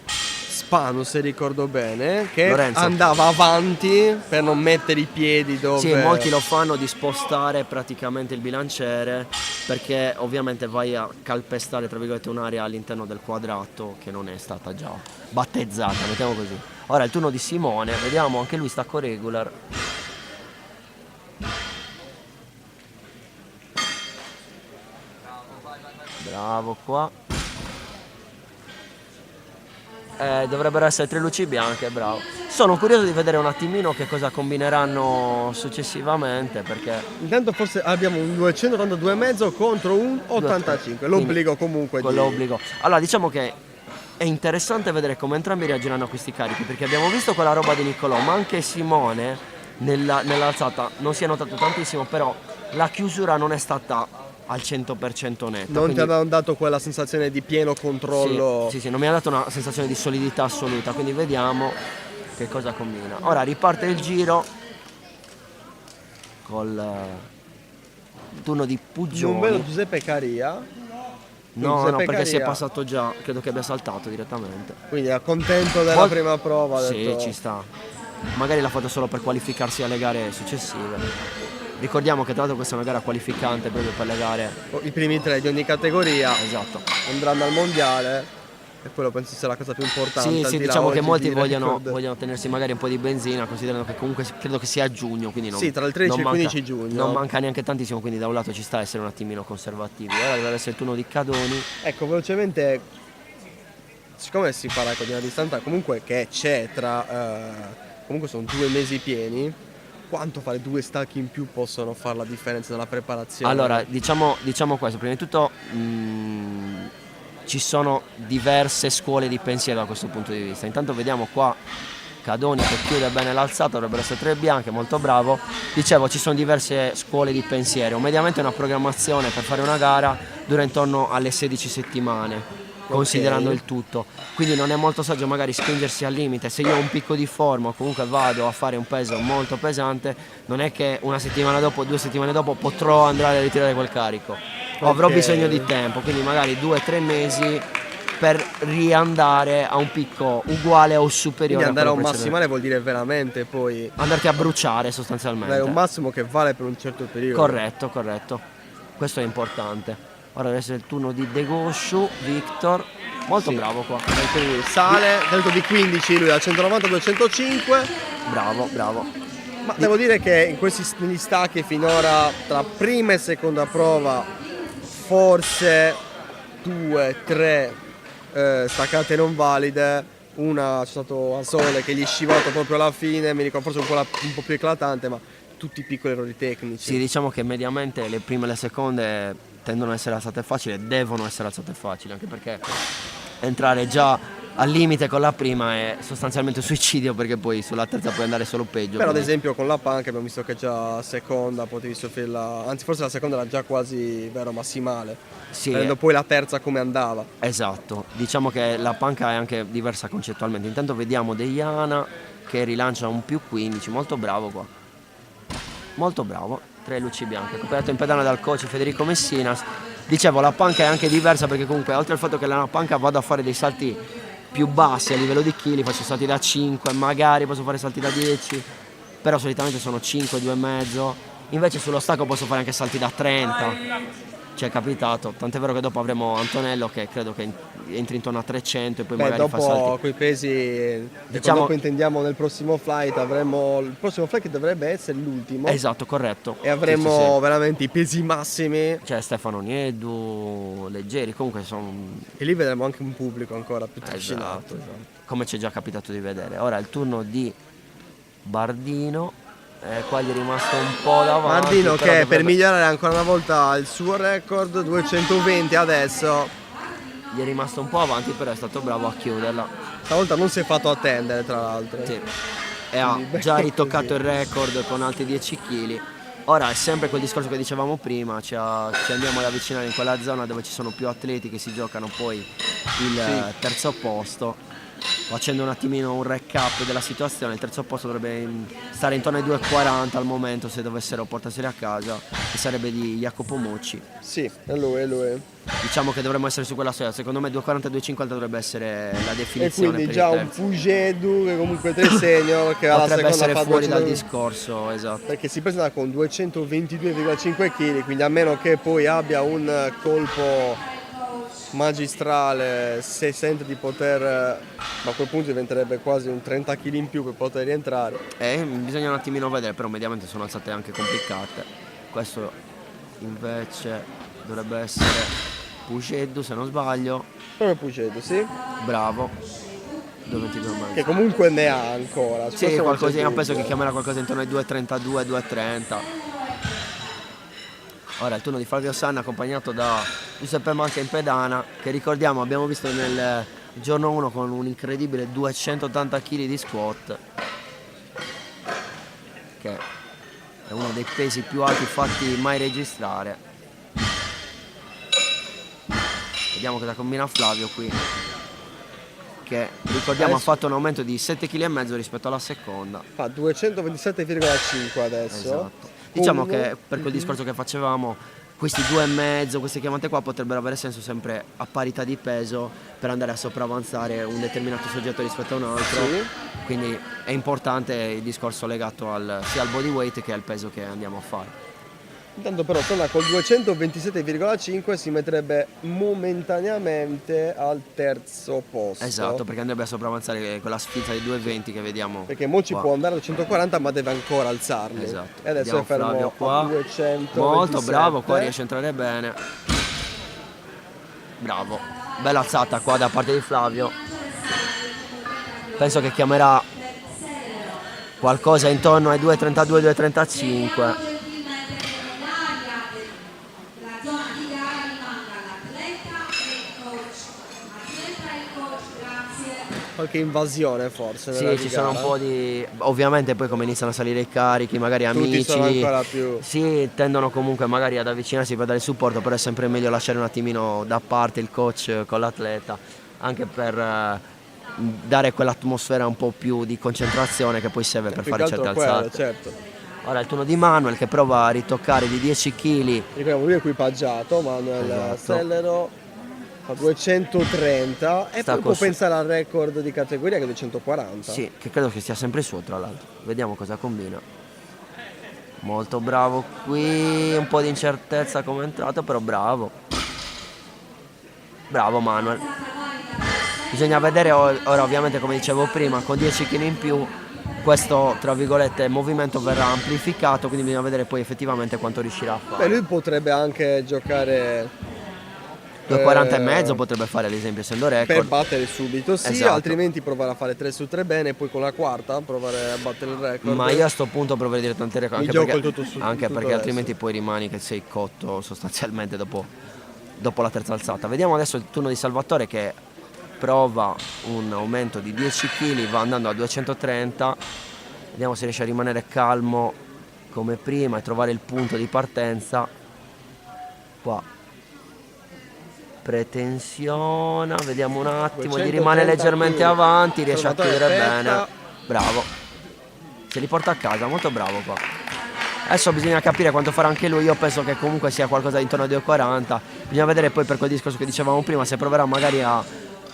Spano, se ricordo bene, che Lorenzo. andava avanti per non mettere i piedi dove... Sì, molti lo fanno di spostare praticamente il bilanciere, perché ovviamente vai a calpestare tra virgolette un'area all'interno del quadrato che non è stata già battezzata, mettiamo così. Ora è il turno di Simone, vediamo anche lui stacco regular. Bravo qua. Dovrebbero essere 3 luci bianche, bravo. Sono curioso di vedere un attimino che cosa combineranno successivamente, perché Intanto forse abbiamo un 282,5 contro un 85, l'obbligo comunque con di... l'obbligo. Allora, diciamo che è interessante vedere come entrambi reagiranno a questi carichi, perché abbiamo visto quella roba di Niccolò, ma anche Simone nell'alzata non si è notato tantissimo, però la chiusura non è stata al 100% netta. Non ti quindi- hanno dato quella sensazione di pieno controllo. Sì, non mi ha dato una sensazione di solidità assoluta, quindi vediamo che cosa combina. Ora riparte il giro col turno di Puggioni. Non vedo Giuseppe Caria. No, Giuseppe perché si è Caria. passato già, credo che abbia saltato direttamente. Quindi è contento della prima prova. ha Sì, detto- ci sta. Magari l'ha fatto solo per qualificarsi alle gare successive. Ricordiamo che tra l'altro questa è una gara qualificante proprio per le gare. I primi 3 di ogni categoria Esatto. andranno al mondiale e quello penso sia la cosa più importante. Sì, al sì, di là diciamo che oggi molti di vogliono record. tenersi magari un po' di benzina, considerando che comunque credo che sia a giugno, quindi non, Sì, tra il 13 non e il manca- 15 giugno. Non manca neanche tantissimo, quindi da un lato ci sta a essere un attimino conservativi. Ora deve essere il turno di Cadoni. Ecco, velocemente, siccome si parla di una distanza comunque che c'è tra... comunque sono 2 mesi pieni, quanto fare 2 stacchi in più possono fare la differenza nella preparazione? Allora, diciamo questo, prima di tutto ci sono diverse scuole di pensiero da questo punto di vista. Intanto vediamo qua Cadoni che chiude bene l'alzata, dovrebbero essere 3 bianche, molto bravo. Dicevo, ci sono diverse scuole di pensiero, mediamente una programmazione per fare una gara dura intorno alle 16 settimane. Considerando il tutto, quindi non è molto saggio magari spingersi al limite. Se io ho un picco di forma o comunque vado a fare un peso molto pesante, non è che una settimana dopo, 2 settimane dopo potrò andare a ritirare quel carico. Avrò bisogno di tempo, quindi magari 2-3 mesi per riandare a un picco uguale o superiore. Quindi andare a un massimale vuol dire veramente poi andarti a bruciare sostanzialmente. È un massimo che vale per un certo periodo. Corretto, questo è importante. Ora deve essere il turno di Degosciu, Victor, molto bravo qua. Quindi sale, delta di 15, lui da 190 a 205. Bravo. Ma devo dire che negli stacchi finora, tra prima e seconda prova, forse 2-3 staccate non valide. Una c'è stato a Sole che gli è scivolato proprio alla fine, mi ricordo forse un po' più eclatante, ma tutti piccoli errori tecnici. Sì, diciamo che mediamente le prime e le seconde tendono a essere alzate facili, devono essere alzate facili, anche perché entrare già al limite con la prima è sostanzialmente un suicidio, perché poi sulla terza puoi andare solo peggio. Però ad esempio con la panca abbiamo visto che già seconda potevi soffrire anzi forse la seconda era già quasi massimale, sì, vedendo poi la terza come andava. Esatto, diciamo che la panca è anche diversa concettualmente. Intanto vediamo Deiana che rilancia un più 15, molto bravo qua, molto bravo. 3 luci bianche, coperto in pedana dal coach Federico Messinas. Dicevo, la panca è anche diversa perché comunque oltre al fatto che la panca vado a fare dei salti più bassi a livello di chili, faccio salti da 5, magari posso fare salti da 10, però solitamente sono 5, 2,5. Invece sullo stacco posso fare anche salti da 30. Ci è capitato, tant'è vero che dopo avremo Antonello che credo che entri intorno a 300 e poi magari dopo fa salti. Quei pesi, diciamo, dopo intendiamo nel prossimo flight avremo il prossimo flight che dovrebbe essere l'ultimo. Esatto, corretto. E avremo veramente i pesi massimi. C'è Stefano Niedu, Leggeri, comunque sono. E lì vedremo anche un pubblico ancora più trascinato. Esatto. Come ci è già capitato di vedere. Ora è il turno di Bardino. Qua gli è rimasto un po' davanti. Bardino che per migliorare ancora una volta il suo record, 220 adesso. Gli è rimasto un po' avanti, però è stato bravo a chiuderla. Stavolta non si è fatto attendere, tra l'altro. Sì. E ha già ritoccato il record con altri 10 kg. Ora è sempre quel discorso che dicevamo prima, ci andiamo ad avvicinare in quella zona dove ci sono più atleti che si giocano poi il terzo posto. Facendo un attimino un recap della situazione, il terzo posto dovrebbe stare intorno ai 2,40 al momento se dovessero portarseli a casa, che sarebbe di Jacopo Mucci. Sì, è lui. Diciamo che dovremmo essere su quella soglia, secondo me 2,40 e 2,50 dovrebbe essere la definizione. E quindi per già il un terzo. Fugedu che comunque 3 senior che alla potrebbe seconda essere fa fuori 200, dal discorso, esatto. perché si presenta con 222,5 kg, quindi a meno che poi abbia un colpo magistrale, se sente di poter, ma a quel punto diventerebbe quasi un 30 kg in più per poter rientrare. Bisogna un attimino vedere, però mediamente sono alzate anche complicate. Questo invece dovrebbe essere Puceddu, se non sbaglio. Proprio Puceddu, sì. Bravo. 2,22 che comunque ne ha ancora. Sì, qualcosina, penso che chiamerà qualcosa intorno ai 2,32, 2,30. Ora è il turno di Flavio Sanna accompagnato da Giuseppe Manca in pedana, che ricordiamo abbiamo visto nel giorno 1 con un incredibile 280 kg di squat, che è uno dei pesi più alti fatti mai registrare. Vediamo cosa combina Flavio qui, che ricordiamo ha fatto un aumento di 7,5 kg rispetto alla seconda. Fa 227,5 adesso. Esatto. Diciamo che per quel discorso che facevamo, questi 2,5, queste chiamate qua potrebbero avere senso sempre a parità di peso per andare a sopravanzare un determinato soggetto rispetto a un altro. Sì. Quindi è importante il discorso legato sia al body weight che al peso che andiamo a fare. Intanto però torna col 227,5, si metterebbe momentaneamente al terzo posto. Esatto, perché andrebbe a sopravanzare quella sfilza di 2,20 che vediamo. Perché Moci può andare a 140 ma deve ancora alzarli. Esatto. E adesso è fermo Flavio qua. a 227. Molto bravo, qua riesce a entrare bene. Bravo. Bella alzata qua da parte di Flavio. Penso che chiamerà qualcosa intorno ai 2,32, 2,35. qualche invasione forse. Sì, ci sono un po' di... Ovviamente poi come iniziano a salire i carichi, magari Tutti amici... sono ancora più... Sì, tendono comunque magari ad avvicinarsi per dare il supporto, però è sempre meglio lasciare un attimino da parte il coach con l'atleta, anche per dare quell'atmosfera un po' più di concentrazione che poi serve per fare certe alzate. Certo. Ora il turno di Manuel che prova a ritoccare di 10 kg. Ricordiamo, lui è equipaggiato, Manuel Sellero. 230 e poi può pensare al record di categoria che è 240. Sì, che credo che sia sempre suo tra l'altro. Vediamo cosa combina. Molto bravo qui, un po' di incertezza come è entrato, però bravo. Bravo Manuel. Bisogna vedere ora ovviamente come dicevo prima, con 10 kg in più questo tra virgolette movimento verrà amplificato, quindi bisogna vedere poi effettivamente quanto riuscirà a fare. Lui potrebbe anche giocare 2,40 e mezzo potrebbe fare ad esempio essendo record. Per battere subito, sì, esatto. Altrimenti provare a fare 3 su 3 bene e poi con la quarta provare a battere il record. Ma io a sto punto proverei direttamente il record, anche perché adesso. Altrimenti poi rimani che sei cotto sostanzialmente dopo la terza alzata. Vediamo adesso il turno di Salvatore che prova un aumento di 10 kg, va andando a 230. Vediamo se riesce a rimanere calmo come prima e trovare il punto di partenza. Qua pretensiona, vediamo un attimo, gli rimane leggermente avanti, riesce a chiudere bene, bravo, se li porta a casa, molto bravo qua. Adesso bisogna capire quanto farà anche lui, io penso che comunque sia qualcosa intorno a 2,40, bisogna vedere poi per quel discorso che dicevamo prima se proverà magari a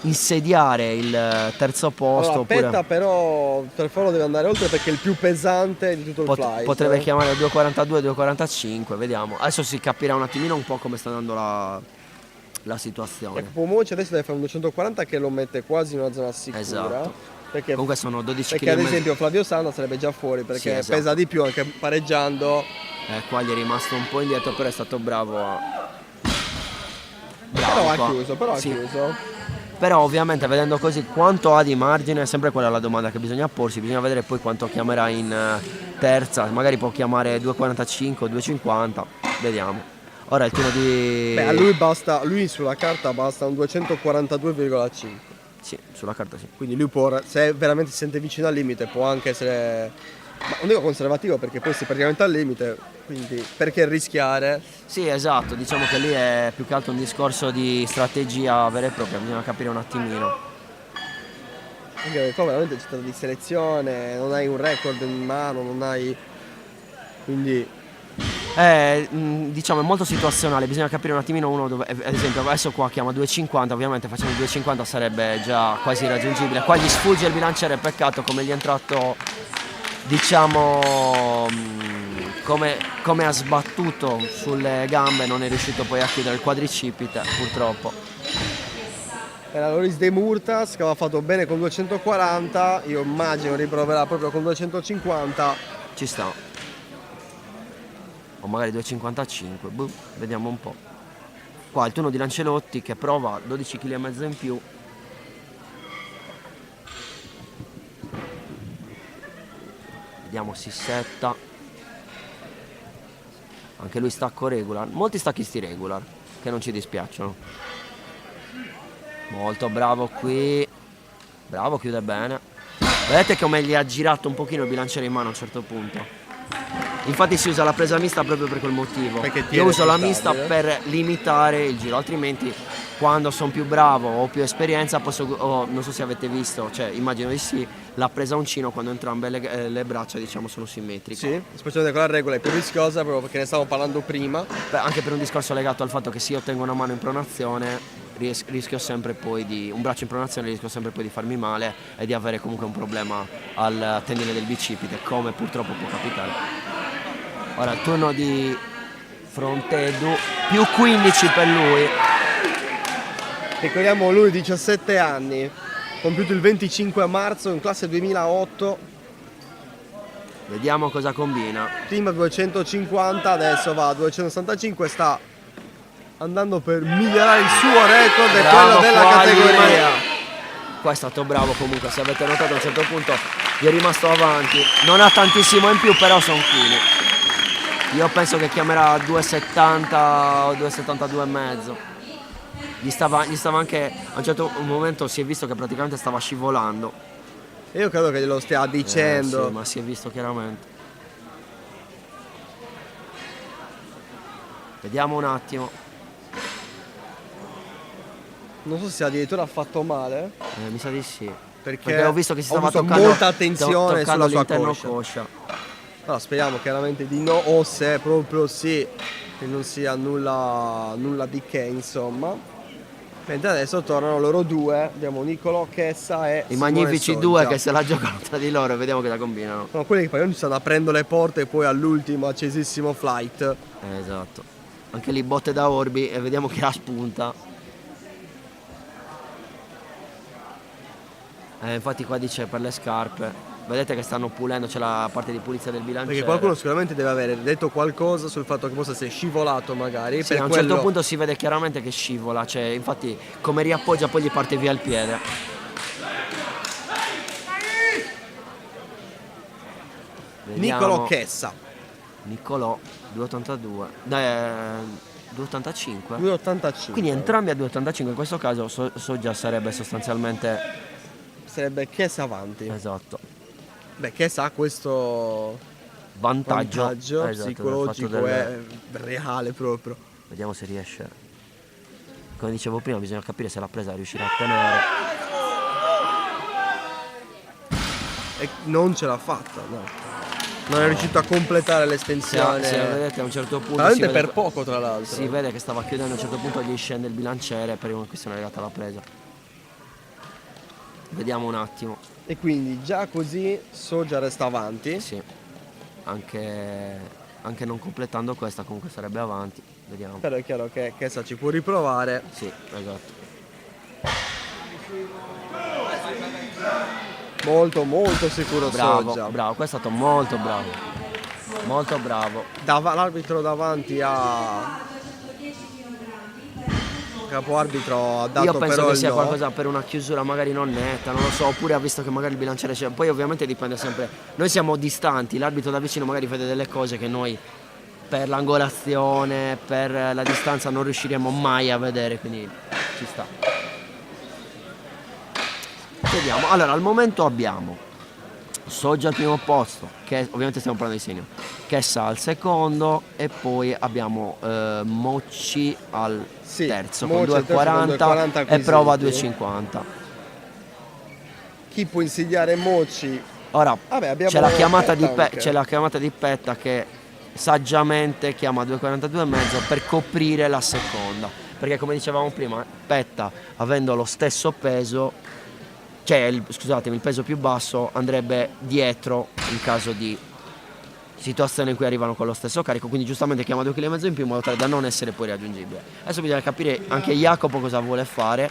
insediare il terzo posto. Allora, però per farlo deve andare oltre perché è il più pesante di tutto il fly. Potrebbe chiamare 2,42, 2,45, vediamo, adesso si capirà un attimino un po' come sta andando la situazione. Pomoci adesso deve fare un 240 che lo mette quasi in una zona sicura. Esatto. Perché comunque sono 12 kg. Perché ad esempio Flavio Sanna sarebbe già fuori perché sì, esatto. pesa di più anche pareggiando. Qua gli è rimasto un po' indietro, però è stato bravo a... Però ha chiuso. Però ovviamente vedendo così quanto ha di margine è sempre quella la domanda che bisogna porsi, bisogna vedere poi quanto chiamerà in terza, magari può chiamare 2,45, 2,50, vediamo. Ora il turno di... a lui sulla carta basta un 242,5. Sì, sulla carta sì. Quindi lui può, se veramente si sente vicino al limite, può anche essere, ma non dico conservativo perché poi sei praticamente al limite, quindi perché rischiare? Sì, esatto, diciamo che lì è più che altro un discorso di strategia vera e propria, bisogna capire un attimino. Anche qua veramente c'è stata di selezione, non hai un record in mano, non hai... quindi... diciamo è molto situazionale, bisogna capire un attimino uno dove, ad esempio adesso qua chiama 2,50, ovviamente facendo 2,50 sarebbe già quasi raggiungibile, qua gli sfugge il bilanciere, peccato come gli è entrato, diciamo come ha sbattuto sulle gambe, non è riuscito poi a chiudere il quadricipite purtroppo. Era Loris De Murtas che aveva fatto bene con 240, io immagino riproverà proprio con 250. Ci sta. O magari 2,55, vediamo un po'. Qua il turno di Lancelotti che prova 12,5 kg in più. Vediamo si setta. Anche lui stacco regular, molti stacchisti regular che non ci dispiacciono. Molto bravo qui. Bravo, chiude bene. Vedete come gli ha girato un pochino il bilanciere in mano a un certo punto. Infatti si usa la presa mista proprio per quel motivo. Io uso la mista per limitare il giro, altrimenti quando sono più bravo o ho più esperienza posso, non so se avete visto, cioè immagino di sì, la presa a uncino quando entrambe le braccia diciamo sono simmetriche. Sì, specialmente con la regola è più rischiosa proprio perché ne stavamo parlando prima. Beh, anche per un discorso legato al fatto che se io tengo una mano in pronazione rischio sempre poi di un braccio in pronazione, rischio sempre poi di farmi male e di avere comunque un problema al tendine del bicipite, come purtroppo può capitare. Ora il turno di Frontedu, più 15 per lui. Ricordiamo lui 17 anni, compiuto il 25 marzo in classe 2008. Vediamo cosa combina. Prima 250, adesso va a 265, sta andando per migliorare il suo record e quello della categoria. Qua è stato bravo comunque, se avete notato a un certo punto gli è rimasto avanti, non ha tantissimo in più però sono chili. Io penso che chiamerà 2,70 o 2,72 e mezzo. Gli stava anche, a un certo momento si è visto che praticamente stava scivolando. E io credo che glielo stia dicendo. Sì, ma si è visto chiaramente. Vediamo un attimo. Non so se addirittura ha fatto male. Mi sa di sì. Perché ho visto che si stava avuto toccando molta attenzione sulla sua all'interno coscia. Allora, speriamo chiaramente di no, o se proprio sì, che non sia nulla di che, insomma. Mentre adesso tornano loro due, abbiamo Nicolò Chessa e I Simone magnifici Soggia. due che se la giocano tra di loro, vediamo che la combinano. Sono quelli che poi stanno aprendo le porte e poi all'ultimo accesissimo flight. Esatto. Anche lì botte da Orbi e vediamo che la spunta. Infatti qua dice per le scarpe. Vedete che stanno pulendo, c'è la parte di pulizia del bilanciere. Perché qualcuno sicuramente deve aver detto qualcosa sul fatto che possa essere scivolato magari. Sì, per a un certo punto si vede chiaramente che scivola, cioè infatti come riappoggia poi gli parte via il piede. Nicolò Chessa. Nicolò 2,82. 2,85. 2,85. Quindi entrambi a 2,85, in questo caso Soggia sarebbe sostanzialmente... Sarebbe Chessa avanti. Esatto. Beh, Chessa ha questo vantaggio esatto, psicologico è reale proprio. Vediamo se riesce. Come dicevo prima, bisogna capire se l'ha presa riuscirà a tenere. E non ce l'ha fatta, no. Non è riuscito a completare l'estensione. Sì, vedete a un certo punto. Veramente per poco, tra l'altro. Si vede che stava chiudendo, a un certo punto gli scende il bilanciere per una questione legata alla presa. Vediamo un attimo. E quindi già così Soggia resta avanti. Sì. Anche non completando questa comunque sarebbe avanti. Vediamo. Però è chiaro che Chessa ci può riprovare. Sì, esatto. Molto sicuro Soggia. Bravo, questo è stato molto bravo. Molto bravo. L'arbitro davanti capo arbitro ha dato. Io penso però che sia no. qualcosa per una chiusura magari non netta, non lo so, oppure ha visto che magari il bilanciere c'è. Poi ovviamente dipende sempre. Noi siamo distanti, l'arbitro da vicino magari vede delle cose che noi per l'angolazione, per la distanza non riusciremo mai a vedere, quindi ci sta. Vediamo. Allora, al momento abbiamo Soggia al primo posto, che ovviamente stiamo parlando di segno, Chessa al secondo e poi abbiamo Mocci al terzo con 2,40 e prova 2,50. Chi può insidiare Mocci? Ora vabbè, c'è la chiamata di Petta che saggiamente chiama 2,42,5 per coprire la seconda, perché come dicevamo prima Petta avendo lo stesso peso, cioè il peso più basso, andrebbe dietro in caso di situazione in cui arrivano con lo stesso carico, quindi giustamente chiama 2,5 kg in più in modo tale da non essere poi raggiungibile. Adesso bisogna capire anche Jacopo cosa vuole fare,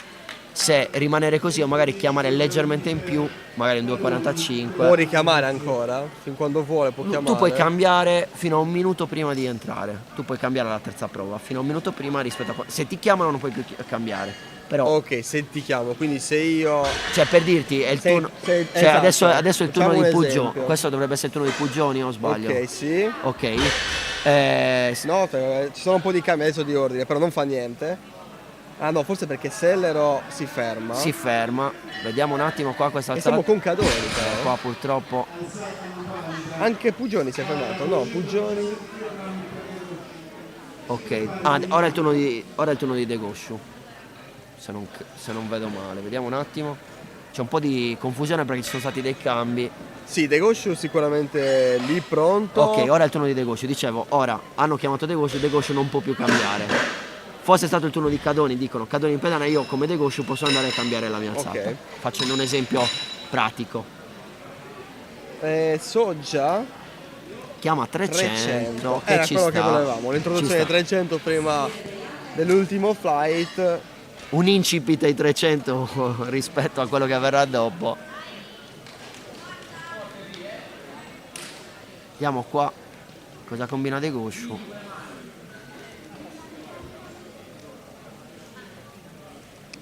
se rimanere così o magari chiamare leggermente in più, magari un 2,45. Può richiamare ancora, fin quando vuole può chiamare. Tu puoi cambiare fino a un minuto prima di entrare, tu puoi cambiare la terza prova, fino a un minuto prima rispetto a... Se ti chiamano non puoi più cambiare. Però, ok, se ti chiamo, quindi se io... Cioè per dirti, è il turno... Cioè esatto. adesso è il turno di Pugioni. Esempio. Questo dovrebbe essere il turno di Pugioni o sbaglio? Ok, sì. Ok. No, ci sono un po' di cambi adesso di ordine, però non fa niente. Ah no, forse perché Sellero si ferma. Si ferma. Vediamo un attimo qua questa E siamo con Cadoni però. Qua purtroppo... Anche Pugioni si è fermato, no? Pugioni... Ok. Ora è il turno di De Gosciu. Se non vedo male, vediamo un attimo. C'è un po' di confusione perché ci sono stati dei cambi. Sì, De Gosciu sicuramente lì pronto. Ok, ora è il turno di De Gosciu. Dicevo, ora hanno chiamato De Gosciu non può più cambiare. Fosse stato il turno di Cadoni, dicono Cadoni in pedana, io come De Gosciu posso andare a cambiare la mia alzata. Ok. Facendo un esempio pratico. Soggia chiama 300. Era ci quello sta. che volevamo, l'introduzione ai 300 prima dell'ultimo flight. Un incipit ai 300 rispetto a quello che avverrà dopo. Vediamo qua cosa combina De Gosciu.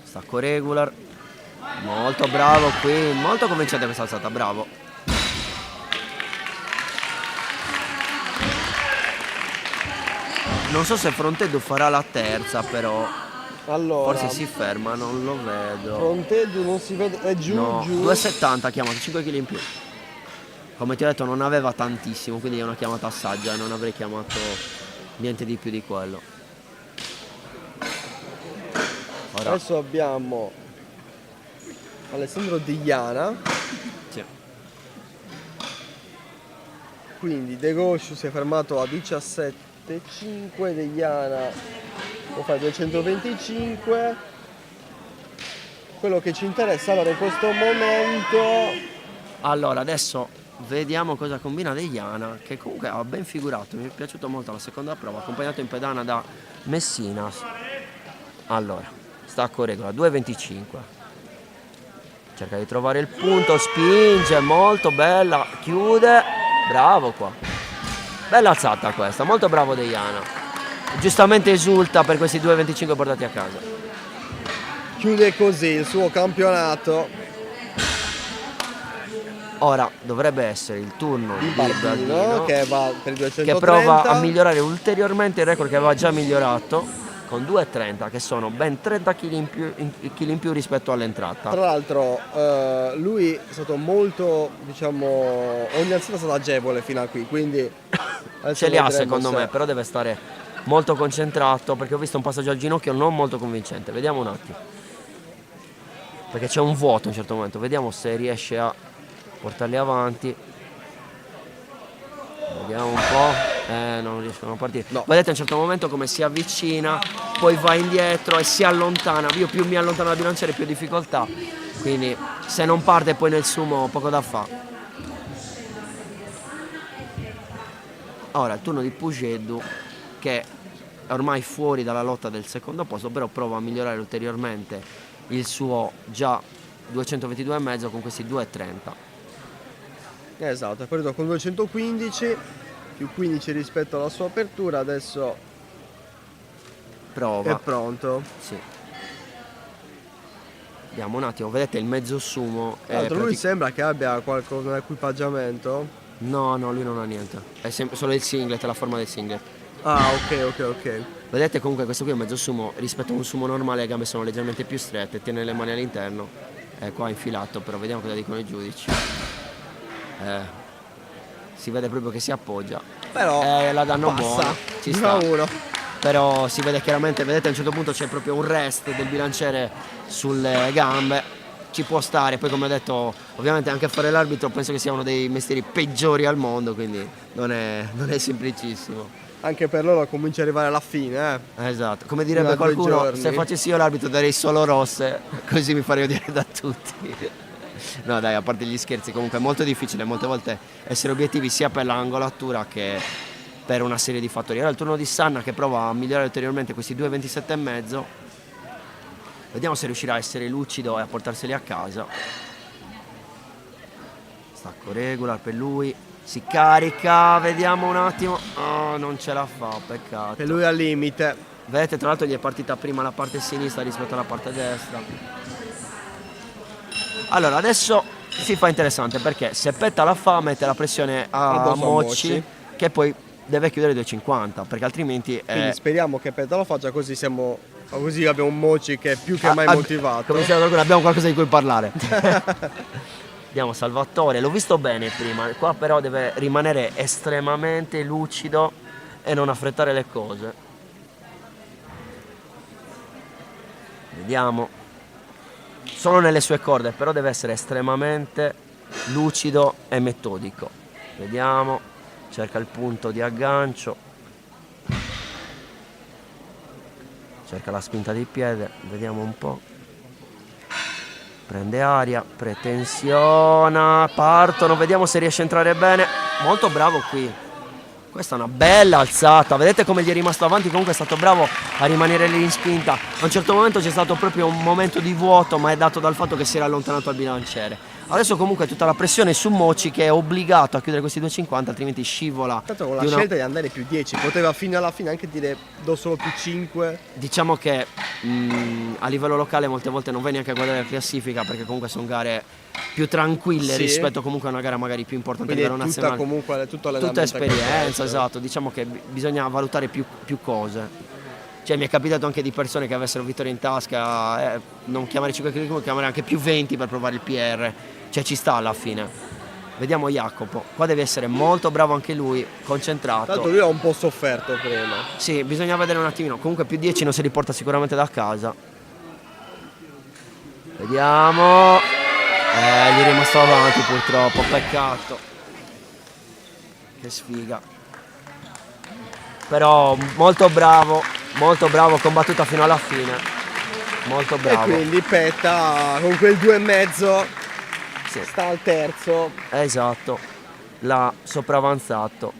Stacco regular, molto bravo qui, molto convincente questa alzata, bravo. Non so se Frontedo farà la terza, però Allora, Forse si ferma, non lo vedo. Fronteggio non si vede, è giù, No, giù. 2,70 ha chiamato, 5 kg in più. Come ti ho detto non aveva tantissimo, quindi è una chiamata saggia, non avrei chiamato niente di più di quello. Ora, Adesso abbiamo Alessandro Digliana. sì. Quindi De Gosciu si è fermato a 17,5, Digliana lo fa 225. Quello che ci interessa allora in questo momento, Allora, adesso vediamo cosa combina Degliana, che comunque ha ben figurato, mi è piaciuto molto la seconda prova, accompagnato in pedana da Messinas. Allora, stacco regola, 2,25. Cerca di trovare il punto, spinge, molto bella, chiude, bravo qua. Bella alzata questa, molto bravo Degliana. Giustamente esulta per questi 2,25 portati a casa. chiude così il suo campionato. Ora dovrebbe essere il turno di Bardino, che va per i 230, che prova a migliorare ulteriormente il record che aveva già migliorato con 2,30, che sono ben 30 kg in più rispetto all'entrata. Tra l'altro lui è stato molto, diciamo, ogni alzata è stata agevole fino a qui, quindi Ce li ha secondo me, però deve stare molto concentrato, perché ho visto un passaggio al ginocchio non molto convincente. Vediamo un attimo, perché c'è un vuoto a un certo momento, vediamo se riesce a portarli avanti. Vediamo un po', non riescono a partire. No. Vedete a un certo momento come si avvicina, poi va indietro e si allontana. Io più mi allontano dal bilanciere più difficoltà, quindi se non parte poi nel sumo poco da fare. Ora il turno di Pugedu, che è ormai fuori dalla lotta del secondo posto, però prova a migliorare ulteriormente il suo già 222,5 con questi 2,30. Esatto, è partito con 215 più 15 rispetto alla sua apertura, adesso Prova. è pronto. Sì. Vediamo un attimo, vedete il mezzo sumo. Tra l'altro lui sembra che abbia qualcosa nell'equipaggiamento. No, lui non ha niente. È solo il singlet, la forma del singlet. Ah, ok. Vedete comunque questo qui è un mezzo sumo, rispetto a un sumo normale le gambe sono leggermente più strette, tiene le mani all'interno. È qua infilato, però vediamo cosa dicono i giudici. Si vede proprio che si appoggia. Però la danno passa. buona. Ci sta. 1-1. Però si vede chiaramente, vedete a un certo punto c'è proprio un rest del bilanciere sulle gambe. Ci può stare, poi come ho detto, ovviamente anche fare l'arbitro penso che sia uno dei mestieri peggiori al mondo, quindi non è semplicissimo. Anche per loro comincia ad arrivare alla fine, Esatto, come direbbe qualcuno, se facessi io l'arbitro darei solo rosse, così mi farei odiare da tutti. No dai, a parte gli scherzi, comunque è molto difficile molte volte essere obiettivi sia per l'angolatura che per una serie di fattori. Ora il turno di Sanna che prova a migliorare ulteriormente questi 2,27,5. Vediamo se riuscirà a essere lucido e a portarseli a casa. Stacco regular per lui. Si carica, vediamo un attimo. Oh, non ce la fa, peccato. E lui al limite. Vedete, tra l'altro gli è partita prima la parte sinistra rispetto alla parte destra. Allora, adesso si fa interessante perché se Petta la fa mette la pressione a Mocci, che poi deve chiudere 2,50, perché altrimenti quindi speriamo che Petta lo faccia, così abbiamo un Mocci che è più che mai motivato. Come diceva qualcuno, abbiamo qualcosa di cui parlare. Andiamo Salvatore, l'ho visto bene prima, qua però deve rimanere estremamente lucido e non affrettare le cose. Vediamo. Sono nelle sue corde, però deve essere estremamente lucido e metodico. Vediamo, cerca il punto di aggancio, cerca la spinta di piede, vediamo un po'. Prende aria, pretensiona, partono, vediamo se riesce a entrare bene. Molto bravo qui. Questa è una bella alzata, vedete come gli è rimasto avanti, comunque è stato bravo a rimanere lì in spinta. A un certo momento c'è stato proprio un momento di vuoto, ma è dato dal fatto che si era allontanato al bilanciere. Adesso comunque tutta la pressione su Mocci, che è obbligato a chiudere questi 2,50, altrimenti scivola. Tanto con la scelta di andare più 10, poteva fino alla fine anche dire do solo più 5. Diciamo che a livello locale molte volte non vai neanche a guardare la classifica, perché comunque sono gare più tranquille rispetto comunque a una gara magari più importante a livello nazionale. Comunque tutto tutta esperienza, esatto, diciamo che bisogna valutare più cose. Cioè mi è capitato anche di persone che avessero vittoria in tasca, non chiamare 5 kg, chiamare anche più 20 per provare il PR, cioè ci sta alla fine. Vediamo Jacopo, qua deve essere molto bravo anche lui, concentrato. Tanto lui ha un po' sofferto prima. Sì, bisogna vedere un attimino, comunque più 10 non si riporta sicuramente da casa. Vediamo, gli è rimasto avanti purtroppo, peccato. Che sfiga. Però molto bravo, combattuta fino alla fine. Molto bravo. E quindi Petta con quel 2,5 sta al terzo. Esatto, l'ha sopravanzato.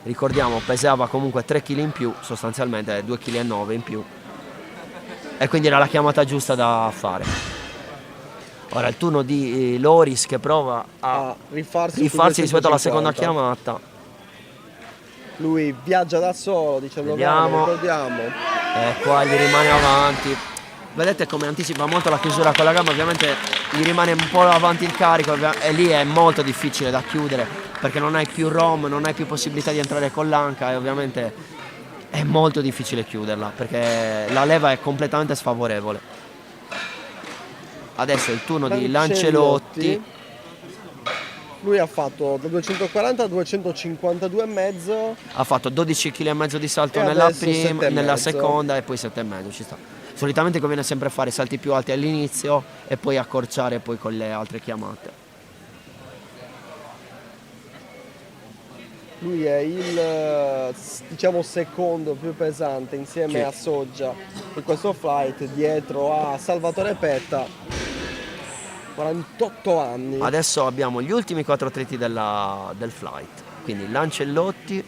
Ricordiamo, pesava comunque 3 kg in più, sostanzialmente 2,9 kg in più. E quindi era la chiamata giusta da fare. Ora il turno di Loris che prova a rifarsi rispetto alla seconda chiamata. Lui viaggia da solo, 19 anni, ricordiamo. E qua gli rimane avanti. Vedete come anticipa molto la chiusura con la gamba, ovviamente gli rimane un po' avanti il carico e lì è molto difficile da chiudere perché non hai più ROM, non hai più possibilità di entrare con l'anca e ovviamente è molto difficile chiuderla perché la leva è completamente sfavorevole. Adesso è il turno di Lancelotti. Lui ha fatto da 240 a 252,5. Ha fatto 12,5 kg di salto nella seconda e poi 7,5, ci sta. Solitamente conviene sempre fare salti più alti all'inizio e poi accorciare poi con le altre chiamate. Lui è il diciamo secondo più pesante insieme a Soggia in questo flight, dietro a Salvatore Petta, 48 anni. Adesso abbiamo gli ultimi 4 atleti del flight, quindi Lancelotti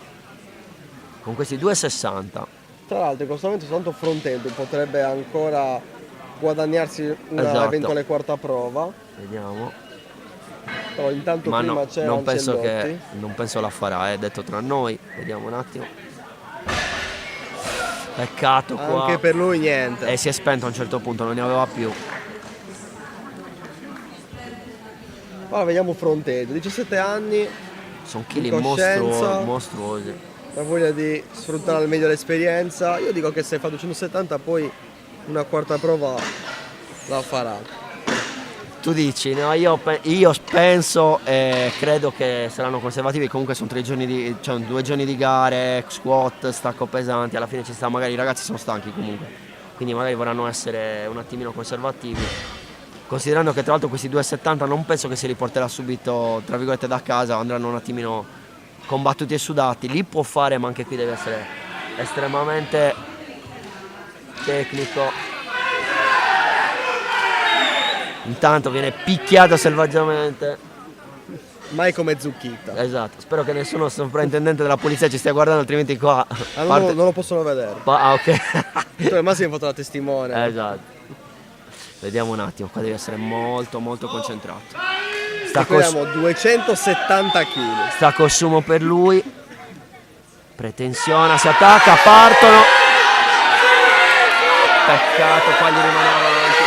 con questi 2,60. Tra l'altro in questo momento soltanto Frontelli potrebbe ancora guadagnarsi una eventuale quarta prova. Vediamo. Però intanto ma prima c'è Lancelotti. Non penso la farà, detto tra noi. Vediamo un attimo. Peccato qua. Anche per lui niente. E si è spento a un certo punto, non ne aveva più. Ora vediamo Frontelli, 17 anni. Sono chili mostruosi. La voglia di sfruttare al meglio l'esperienza. Io dico che se fa 270 poi una quarta prova la farà. Tu dici, no? Io penso e credo che saranno conservativi, comunque sono 2 giorni di gare, squat, stacco pesanti, alla fine ci sta, magari i ragazzi sono stanchi comunque, quindi magari vorranno essere un attimino conservativi. Considerando che tra l'altro questi 2,70 non penso che si riporterà subito, tra virgolette, da casa, andranno un attimino combattuti e sudati, li può fare ma anche qui deve essere estremamente tecnico. Intanto viene picchiato selvaggiamente. Mai come Zucchita. Esatto, spero che nessuno sovrintendente della polizia ci stia guardando, altrimenti qua non lo possono vedere. Ok. Massimo ha fatto la testimone. Esatto. Vediamo un attimo, qua devi essere molto concentrato. Abbiamo 270 kg. Sta consumo per lui. Pretensiona, si attacca, partono. Peccato, qua gli rimane avanti.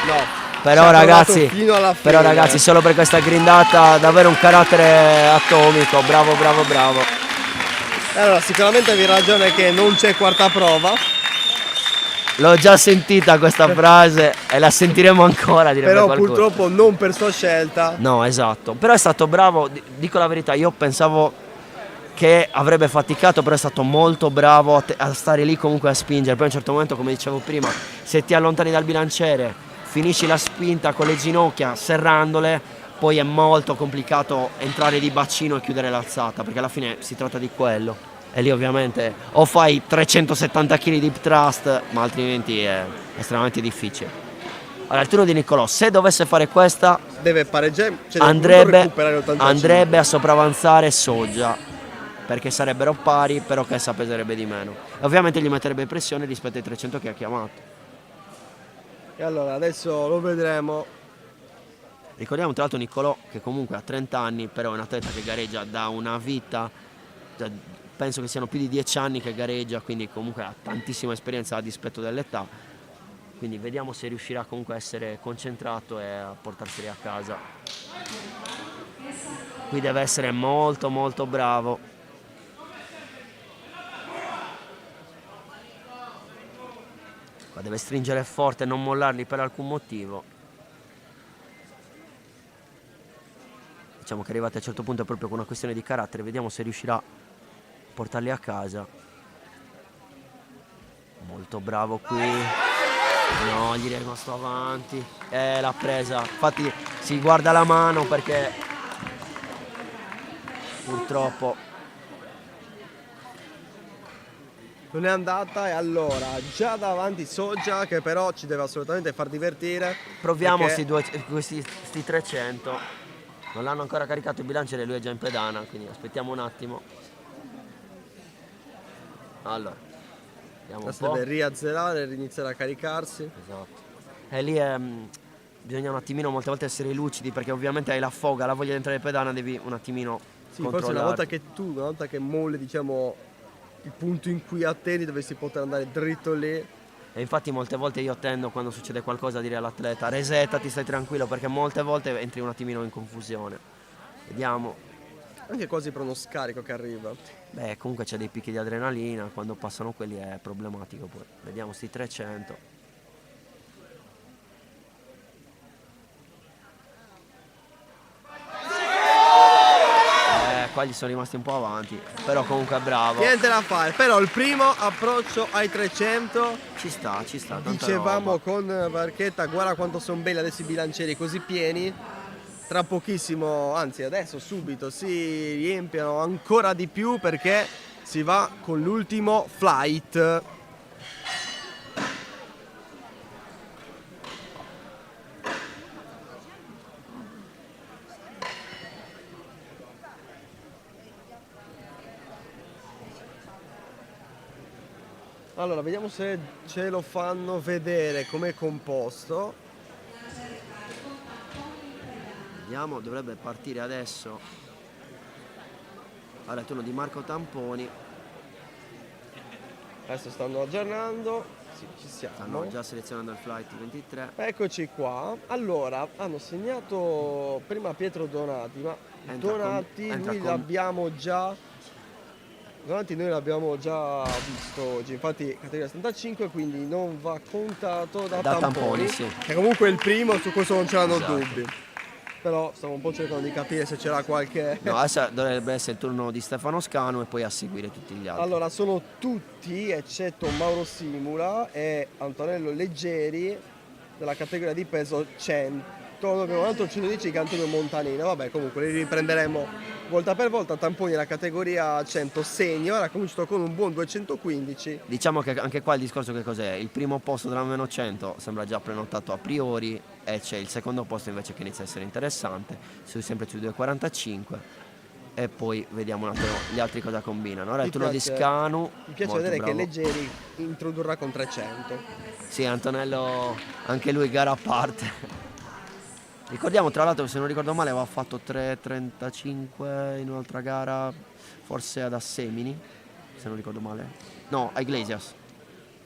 No. Però ragazzi, solo per questa grindata, davvero un carattere atomico. Bravo. Allora, sicuramente avevi ragione che non c'è quarta prova. L'ho già sentita questa frase e la sentiremo ancora. Però purtroppo non per sua scelta. No, esatto. Però è stato bravo, dico la verità, io pensavo che avrebbe faticato, però è stato molto bravo a stare lì comunque a spingere. Poi a un certo momento, come dicevo prima, se ti allontani dal bilanciere, finisci la spinta con le ginocchia serrandole, poi è molto complicato entrare di bacino e chiudere l'alzata, perché alla fine si tratta di quello. E lì ovviamente o fai 370 kg di hip thrust, ma altrimenti è estremamente difficile. Allora il turno di Niccolò, se dovesse fare questa deve pareggiare, andrebbe a sopravanzare Soggia, perché sarebbero pari, però Chessa peserebbe di meno e ovviamente gli metterebbe pressione rispetto ai 300 che ha chiamato. E allora adesso lo vedremo. Ricordiamo tra l'altro Niccolò che comunque ha 30 anni, però è un atleta che gareggia da una vita, penso che siano più di 10 anni che gareggia, quindi comunque ha tantissima esperienza a dispetto dell'età, quindi vediamo se riuscirà comunque a essere concentrato e a portarseli a casa. Qui deve essere molto bravo. Qua deve stringere forte, non mollarli per alcun motivo. Diciamo che arrivati a un certo punto è proprio con una questione di carattere, vediamo se riuscirà a portarli a casa. Molto bravo qui. No, gli è rimasto avanti. L'ha presa. Infatti si guarda la mano perché purtroppo non è andata, e allora già davanti Soja, che però ci deve assolutamente far divertire. proviamo perché questi 300. Non l'hanno ancora caricato il bilanciere, lui è già in pedana, quindi aspettiamo un attimo. Allora, vediamo un adesso po'. deve riazzerare, iniziare a caricarsi. Esatto. E lì bisogna un attimino molte volte essere lucidi, perché ovviamente hai la foga, la voglia di entrare in pedana, devi un attimino Sì, forse una volta che molli, diciamo, il punto in cui attendi, dovresti poter andare dritto lì. E infatti molte volte io tendo, quando succede qualcosa, a dire all'atleta resettati, stai tranquillo, perché molte volte entri un attimino in confusione. Vediamo. Anche quasi per uno scarico che arriva. Beh, comunque c'è dei picchi di adrenalina, quando passano quelli è problematico poi. Vediamo sti 300. Qua gli sono rimasti un po' avanti, però comunque è bravo. Niente da fare, però il primo approccio ai 300 ci sta. Tanta dicevamo roba. con Barchetta, guarda quanto sono belli adesso i bilancieri così pieni. Tra pochissimo, anzi adesso subito, si riempiono ancora di più perché si va con l'ultimo flight. Allora, vediamo se ce lo fanno vedere com'è composto. Vediamo, dovrebbe partire adesso. Allora, il turno di Marco Tamponi. Adesso stanno aggiornando. Sì, ci siamo. Stanno già selezionando il flight 23. Eccoci qua. Allora, hanno segnato prima Pietro Donati, ma Donati noi l'abbiamo già visto oggi, infatti categoria 75, quindi non va contato da Tamponi, sì. Che comunque è il primo, su questo non c'erano Esatto. dubbi. Però stiamo un po' cercando di capire se c'era qualche... No, adesso dovrebbe essere il turno di Stefano Scanu e poi a seguire tutti gli altri. Allora, sono tutti, eccetto Mauro Simula e Antonello Leggeri, della categoria di peso 100. Abbiamo un altro 110 che è Antonio Montanino. Vabbè, comunque li riprenderemo volta per volta. Tamponi la categoria 100 senior, ha cominciato con un buon 215. Diciamo che anche qua il discorso che cos'è? Il primo posto della meno 100 sembra già prenotato a priori e c'è il secondo posto invece che inizia a essere interessante, sempre sui 245 e poi vediamo un attimo gli altri cosa combinano. Ora il turno di Scanu. Mi piace molto vedere bravo. che Leggeri introdurrà con 300. Sì, Antonello, anche lui gara a parte. Ricordiamo tra l'altro che se non ricordo male aveva fatto 3.35 in un'altra gara, forse ad Assemini, se non ricordo male. No, a Iglesias.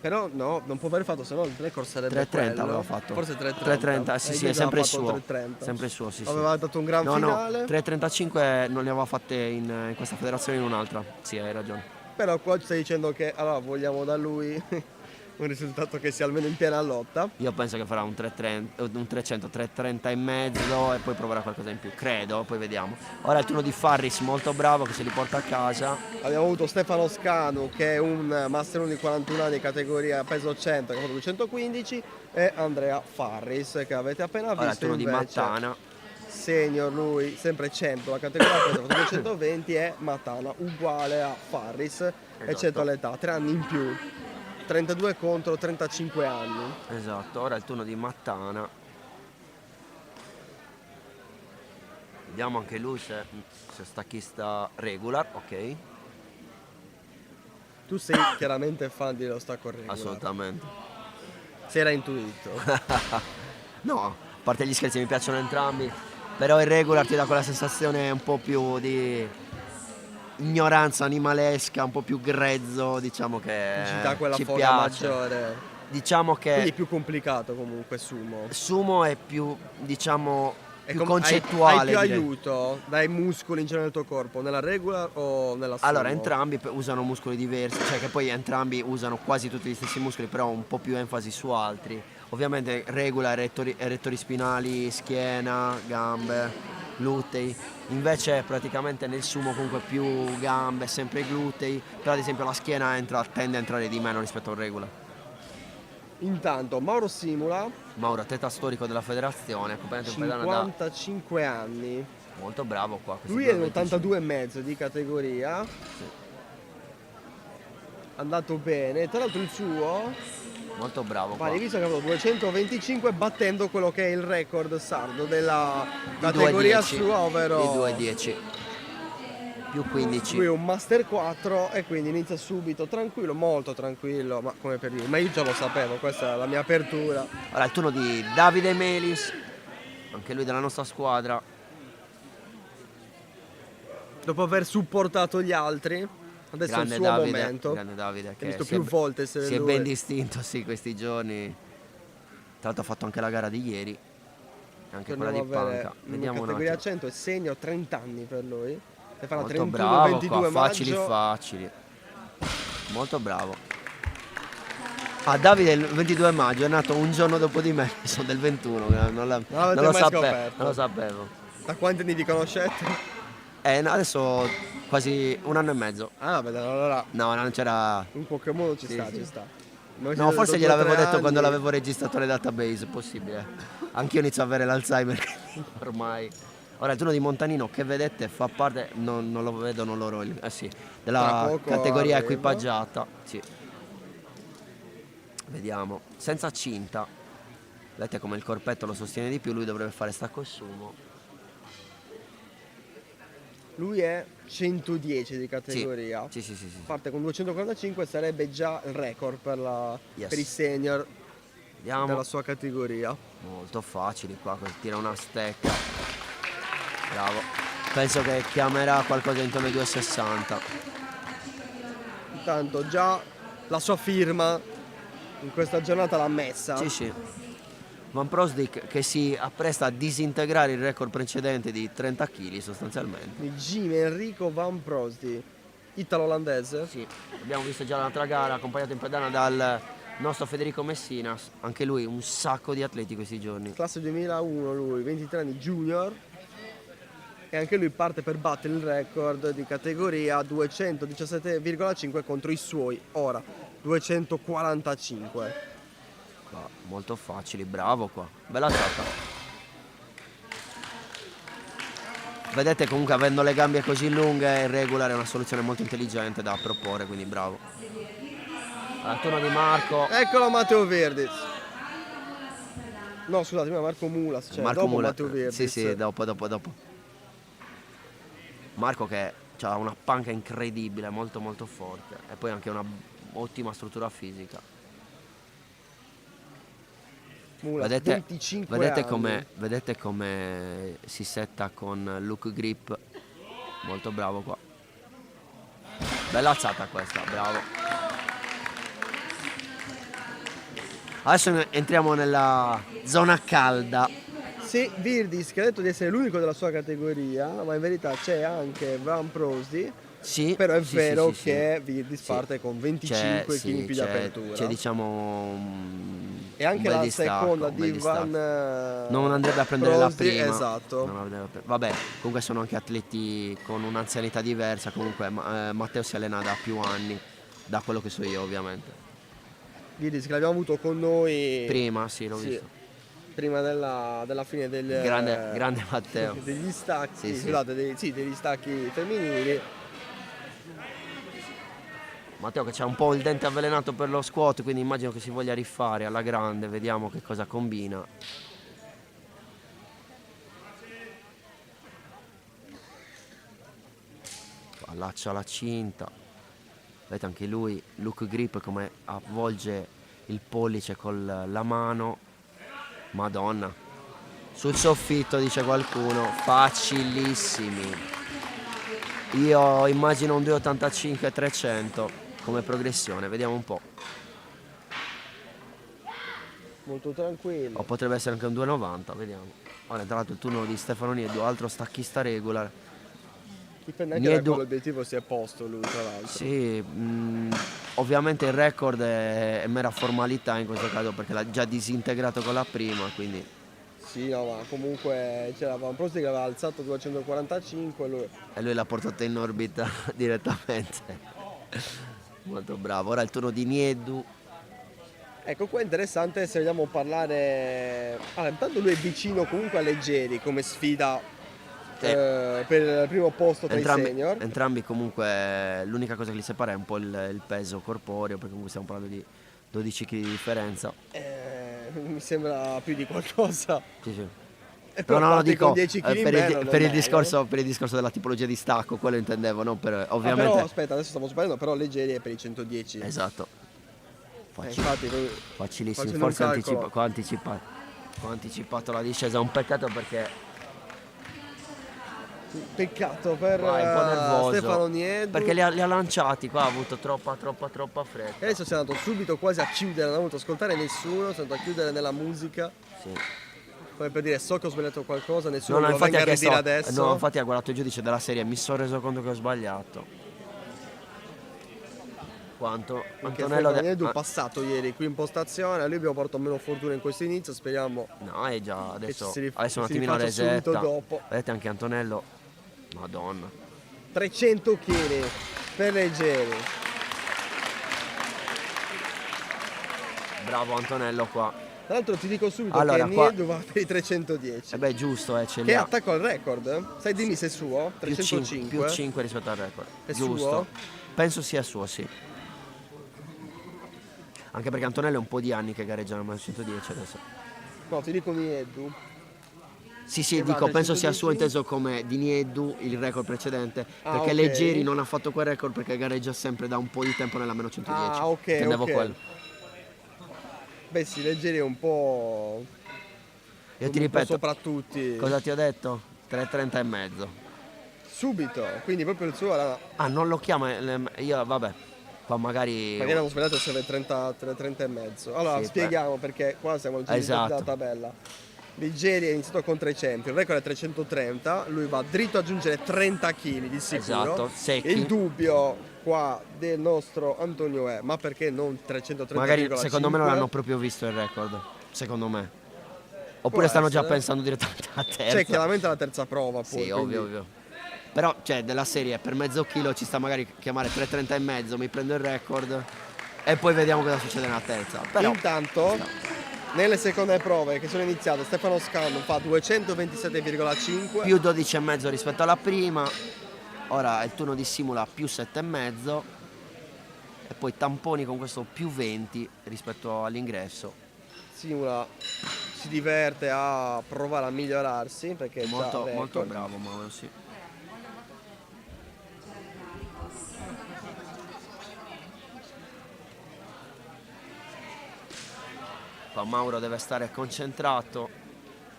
Però no, non può aver fatto, se no il record sarebbe 3.30 quello. aveva fatto. Forse 3.30, sì, è sempre il suo. 3.30. Sempre il suo, sì. Aveva dato un gran finale. No, 3.35 non le aveva fatte in questa federazione, in un'altra. Sì, hai ragione. Però qua stai dicendo che allora vogliamo da lui un risultato che sia almeno in piena lotta. Io penso che farà un 300, 3.30 e mezzo e poi proverà qualcosa in più, credo, poi vediamo. Ora è il turno di Farris, molto bravo, che se li porta a casa. Abbiamo avuto Stefano Scanu, che è un Master 1 di 41 anni, categoria peso 100, che ha fatto 215, e Andrea Farris, che avete appena visto. Ora è il turno di Mattana. Senior lui, sempre 100, la categoria peso ha fatto 220, e Mattana uguale a Farris, eccetto l'età, 3 anni in più. 32 contro 35 anni. Esatto, ora è il turno di Mattana. Vediamo anche lui se stacchista regular, ok. Tu sei chiaramente fan di lo stacco regular. Assolutamente. Si era intuito. No, a parte gli scherzi mi piacciono entrambi, però il regular ti dà quella sensazione un po' più di ignoranza animalesca, un po' più grezzo, diciamo che ci dà quella ci foga piace. maggiore. Diciamo che quindi è più complicato comunque sumo. Sumo è più, diciamo, più concettuale. Hai più direi. aiuto dai muscoli in generale del tuo corpo, nella regular o nella sumo? Allora, entrambi usano muscoli diversi, cioè che poi entrambi usano quasi tutti gli stessi muscoli, però un po' più enfasi su altri. Ovviamente regular, rettori spinali, schiena, gambe, glutei. Invece praticamente nel sumo comunque più gambe, sempre glutei, però ad esempio la schiena tende a entrare di meno rispetto al regular. Intanto Mauro Simula, Mauro, atleta storico della federazione, accompagnato in pedana da 55 anni. molto bravo qua. Lui è l'82,5 di categoria. Andato bene. Tra l'altro il suo molto bravo qua. Hai visto che ha avuto 225 battendo quello che è il record sardo della categoria sua, ovvero di 2,10 più 15. Lui è un Master 4 e quindi inizia subito tranquillo, molto tranquillo, ma come per dire, ma io già lo sapevo, questa è la mia apertura. Ora il turno di Davide Melis, anche lui della nostra squadra. Dopo aver supportato gli altri, adesso Grande è il suo Davide, momento. grande Davide, che visto si è- più volte essere si è lui. ben distinto questi giorni. Tra l'altro ha fatto anche la gara di ieri, anche quella di Torniamo a avere panca. in Vediamo un categoria attimo. 100 e segno 30 anni per lui. Ne farà Molto 31, bravo 22 qua, maggio. facili. Molto bravo. Davide il 22 maggio è nato un giorno dopo di me, sono del 21, non l'avete lo mai sapevo, scoperto? non lo sapevo. Da quanti anni vi conoscete? No, adesso quasi un anno e mezzo. Ah, vabbè, allora No, non c'era. in qualche modo ci Sì, sta, sì. ci sta. No, forse gliel'avevo detto quando l'avevo registrato nel database, possibile. Anch'io inizio a avere l'Alzheimer ormai. Ora il turno di Montanino che vedete fa parte, non lo vedono loro, sì, Tra della poco categoria arriva. equipaggiata. Sì. Vediamo, senza cinta. Vedete come il corpetto lo sostiene di più, lui dovrebbe fare stacco e sumo. Lui è 110 di categoria. Sì. Parte con 245, sarebbe già il record per Yes. i senior Vediamo. della sua categoria. Molto facili qua, tira una stecca. Bravo. Penso che chiamerà qualcosa intorno ai 2,60. Intanto già la sua firma in questa giornata l'ha messa. Sì. Van Prosdik che si appresta a disintegrare il record precedente di 30 kg sostanzialmente. Il Jim Enrico Van Prosdi, italo-olandese. Sì, abbiamo visto già l'altra gara, accompagnato in pedana dal nostro Federico Messina, anche lui un sacco di atleti questi giorni. Classe 2001 lui, 23 anni junior. E anche lui parte per battere il record di categoria 217,5 contro i suoi ora 245. Molto facili, bravo qua, bella zatta. Vedete comunque avendo le gambe così lunghe il regular è una soluzione molto intelligente da proporre, quindi bravo. Al turno di Marco. Eccolo Matteo Verdis. No, scusate, prima Marco Mulas, cioè Marco dopo Mulas. Matteo Verdis. Sì, dopo. Marco che ha una panca incredibile, molto forte e poi anche una ottima struttura fisica. Mulas, 25 anni. Vedete come si setta con look grip, molto bravo qua. Bella alzata questa, bravo. Adesso entriamo nella zona calda. Sì, Virdis che ha detto di essere l'unico della sua categoria, ma in verità c'è anche Van Prosdi. Sì, però è sì, vero sì, che Virdis parte con 25 kg più di apertura. C'è diciamo e anche un bel la distacco, seconda un bel di Van non andrebbe a prendere Prosdi, la prima. esatto. Vabbè, comunque sono anche atleti con un'anzianità diversa. Comunque Matteo si allena da più anni, da quello che so io ovviamente. Virdis che l'abbiamo avuto con noi Prima, sì, l'ho visto. Prima della fine del Grande Matteo. degli stacchi, Sì. scusate, degli stacchi femminili. Matteo che c'ha un po' il dente avvelenato per lo squat, quindi immagino che si voglia rifare alla grande, vediamo che cosa combina. Allaccia la cinta. Vedete anche lui, look grip, come avvolge il pollice con la mano. Madonna. Sul soffitto dice qualcuno, facilissimi. Io immagino un 2,85 300 come progressione, vediamo un po'. Molto tranquillo. O potrebbe essere anche un 2,90, vediamo. Ora tra l'altro il turno di Stefano Nieddu, altro stacchista regular. Dipende anche da quale obiettivo si è posto lui, tra l'altro. Sì, ovviamente il record è mera formalità in questo caso perché l'ha già disintegrato con la prima, quindi... Sì, no, ma comunque c'era Van Prost che aveva alzato 245 e lui l'ha portato in orbita direttamente. Molto bravo. Ora è il turno di Nieddu. Ecco, qua è interessante se vogliamo parlare... Allora, intanto lui è vicino comunque a Leggeri come sfida per il primo posto tra i senior. Entrambi comunque l'unica cosa che li separa è un po' il peso corporeo, perché comunque stiamo parlando di 12 kg di differenza. Mi sembra più di qualcosa. Sì, sì. E no, dico con 10 kg per il discorso della tipologia di stacco, quello intendevo, no? Ovviamente... però aspetta, adesso stiamo sbagliando, però Leggeri è per i 110. Esatto. Infatti, facilissimo, forse ho anticipato la discesa, un peccato perché... Peccato per un po' nervoso, Stefano Nieddu. perché li ha lanciati qua, ha avuto troppa fretta. E adesso si è andato subito quasi a chiudere, non ha voluto ascoltare nessuno, si è andato a chiudere nella musica. Sì. Come per dire, so che ho sbagliato qualcosa, nessuno no, me lo infatti venga a ridire adesso. No, infatti ha guardato il giudice della serie, mi sono reso conto che ho sbagliato. Quanto? Antonello Nieddu è passato ieri qui in postazione, lui abbiamo portato meno fortuna in questo inizio, speriamo. No, è già adesso un si attimino rifaccia resetta. dopo. Vedete anche Antonello. Madonna. 300 kg per Leggeri. Bravo Antonello qua. Tra l'altro ti dico subito allora, che Nieddu va per i 310. Beh, giusto, ce li che ha. attacco al record? Sai, dimmi se è suo? 305. Più 5 rispetto al record. È giusto. Suo? Penso sia suo, sì. Anche perché Antonello è un po' di anni che gareggia nel 110 adesso. No, ti dico Nieddu. Sì, dico, penso sia suo inteso come di Nieddu il record precedente, perché okay. Leggeri non ha fatto quel record perché gareggia sempre da un po' di tempo nella meno 110. Ok. Intendevo quello. Beh sì, Leggeri è un po'... Io ti ripeto, sopra tutti. Cosa ti ho detto? 3,30 e mezzo. Subito, quindi proprio il suo era... Ah, non lo chiama, io vabbè, qua magari... Magari abbiamo sbagliato se aveva 30 e mezzo. Allora, sì, spieghiamo perché qua siamo già della tabella. Leggeri è iniziato con 300, il record è 330, lui va dritto ad aggiungere 30 kg di sicuro. Esatto, secchi. Il dubbio qua del nostro Antonio è, ma perché non 330,5? Magari secondo me non hanno proprio visto il record, secondo me. Oppure stanno già pensando direttamente alla terza. Cioè chiaramente la terza prova poi. Sì, ovvio. Però cioè della serie per mezzo chilo ci sta magari chiamare 3,30 e mezzo, mi prendo il record e poi vediamo cosa succede nella terza. Però, intanto nelle seconde prove che sono iniziate Stefano Scano fa 227,5 più 12,5 rispetto alla prima. Ora è il turno di Simula più 7,5 e poi Tamponi con questo più 20 rispetto all'ingresso. Simula si diverte a provare a migliorarsi perché molto bravo Mauro, sì. Qua Mauro deve stare concentrato,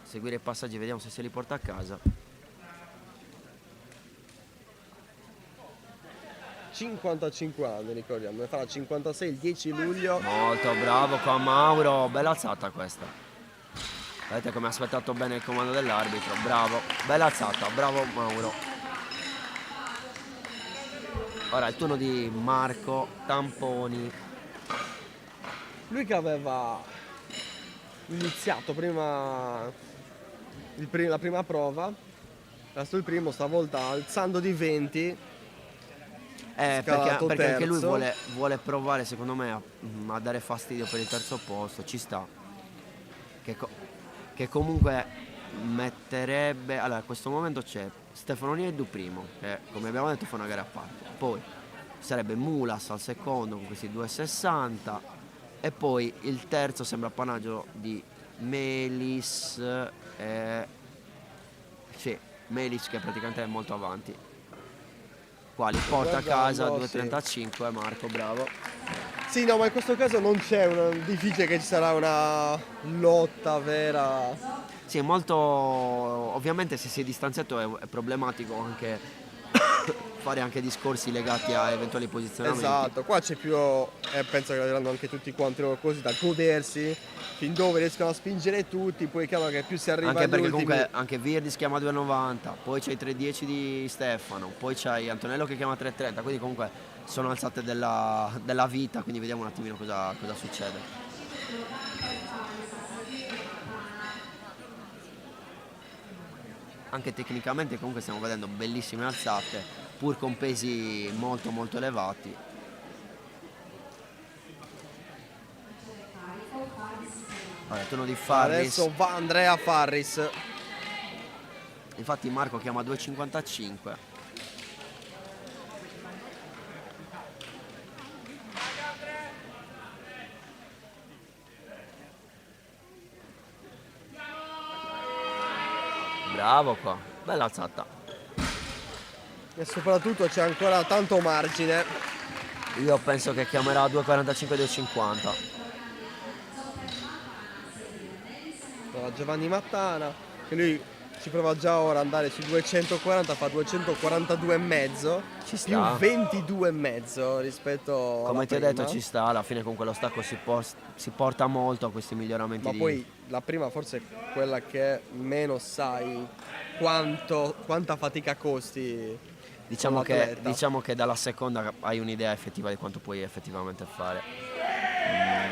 seguire i passaggi, vediamo se se li porta a casa. 55 anni, ricordiamo, ne farà 56 il 10 luglio. Molto bravo qua Mauro, bella alzata questa. Vedete come ha aspettato bene il comando dell'arbitro, bravo, bella alzata, bravo Mauro. Ora è il turno di Marco Tamponi. Lui che aveva iniziato prima la prima prova, era stato il primo, stavolta alzando di 20. Perché anche lui vuole provare secondo me a dare fastidio per il terzo posto, ci sta. Che comunque metterebbe... Allora a questo momento c'è Stefano Nieddu primo, che come abbiamo detto fa una gara a parte. Poi sarebbe Mulas al secondo con questi 2,60 e poi il terzo sembra appannaggio di Melis Melis che praticamente è molto avanti. Qua li porta a casa 2,35 Marco, bravo. Sì, no, ma in questo caso non c'è difficile che ci sarà una lotta vera. Sì, è molto... Ovviamente se si è distanziato è problematico anche fare anche discorsi legati a eventuali posizionamenti. Esatto, qua c'è più, penso che avranno anche tutti quanti così da godersi, fin dove riescono a spingere tutti, poi è chiaro che più si arriva Anche agli perché ultimi... comunque anche Virdis chiama 2,90, poi c'hai 3,10 di Stefano, poi c'hai Antonello che chiama 3,30, quindi comunque sono alzate della vita, quindi vediamo un attimino cosa succede. Anche tecnicamente comunque stiamo vedendo bellissime alzate, pur con pesi molto molto elevati. Allora, turno di Farris. Adesso va Andrea Farris. Infatti Marco chiama 2,55. Bravo qua, bella alzata. E soprattutto c'è ancora tanto margine. Io penso che chiamerà 2,45-2,50. Giovanni Mattana, che lui ci prova già ora ad andare su 240, fa 242,5. Ci sta. Più 22,5 rispetto Come alla ti ho prima. detto ci sta, alla fine con quello stacco si porta molto a questi miglioramenti. Ma poi la prima forse è quella che meno sai quanta fatica costi. Diciamo che dalla seconda hai un'idea effettiva di quanto puoi effettivamente fare.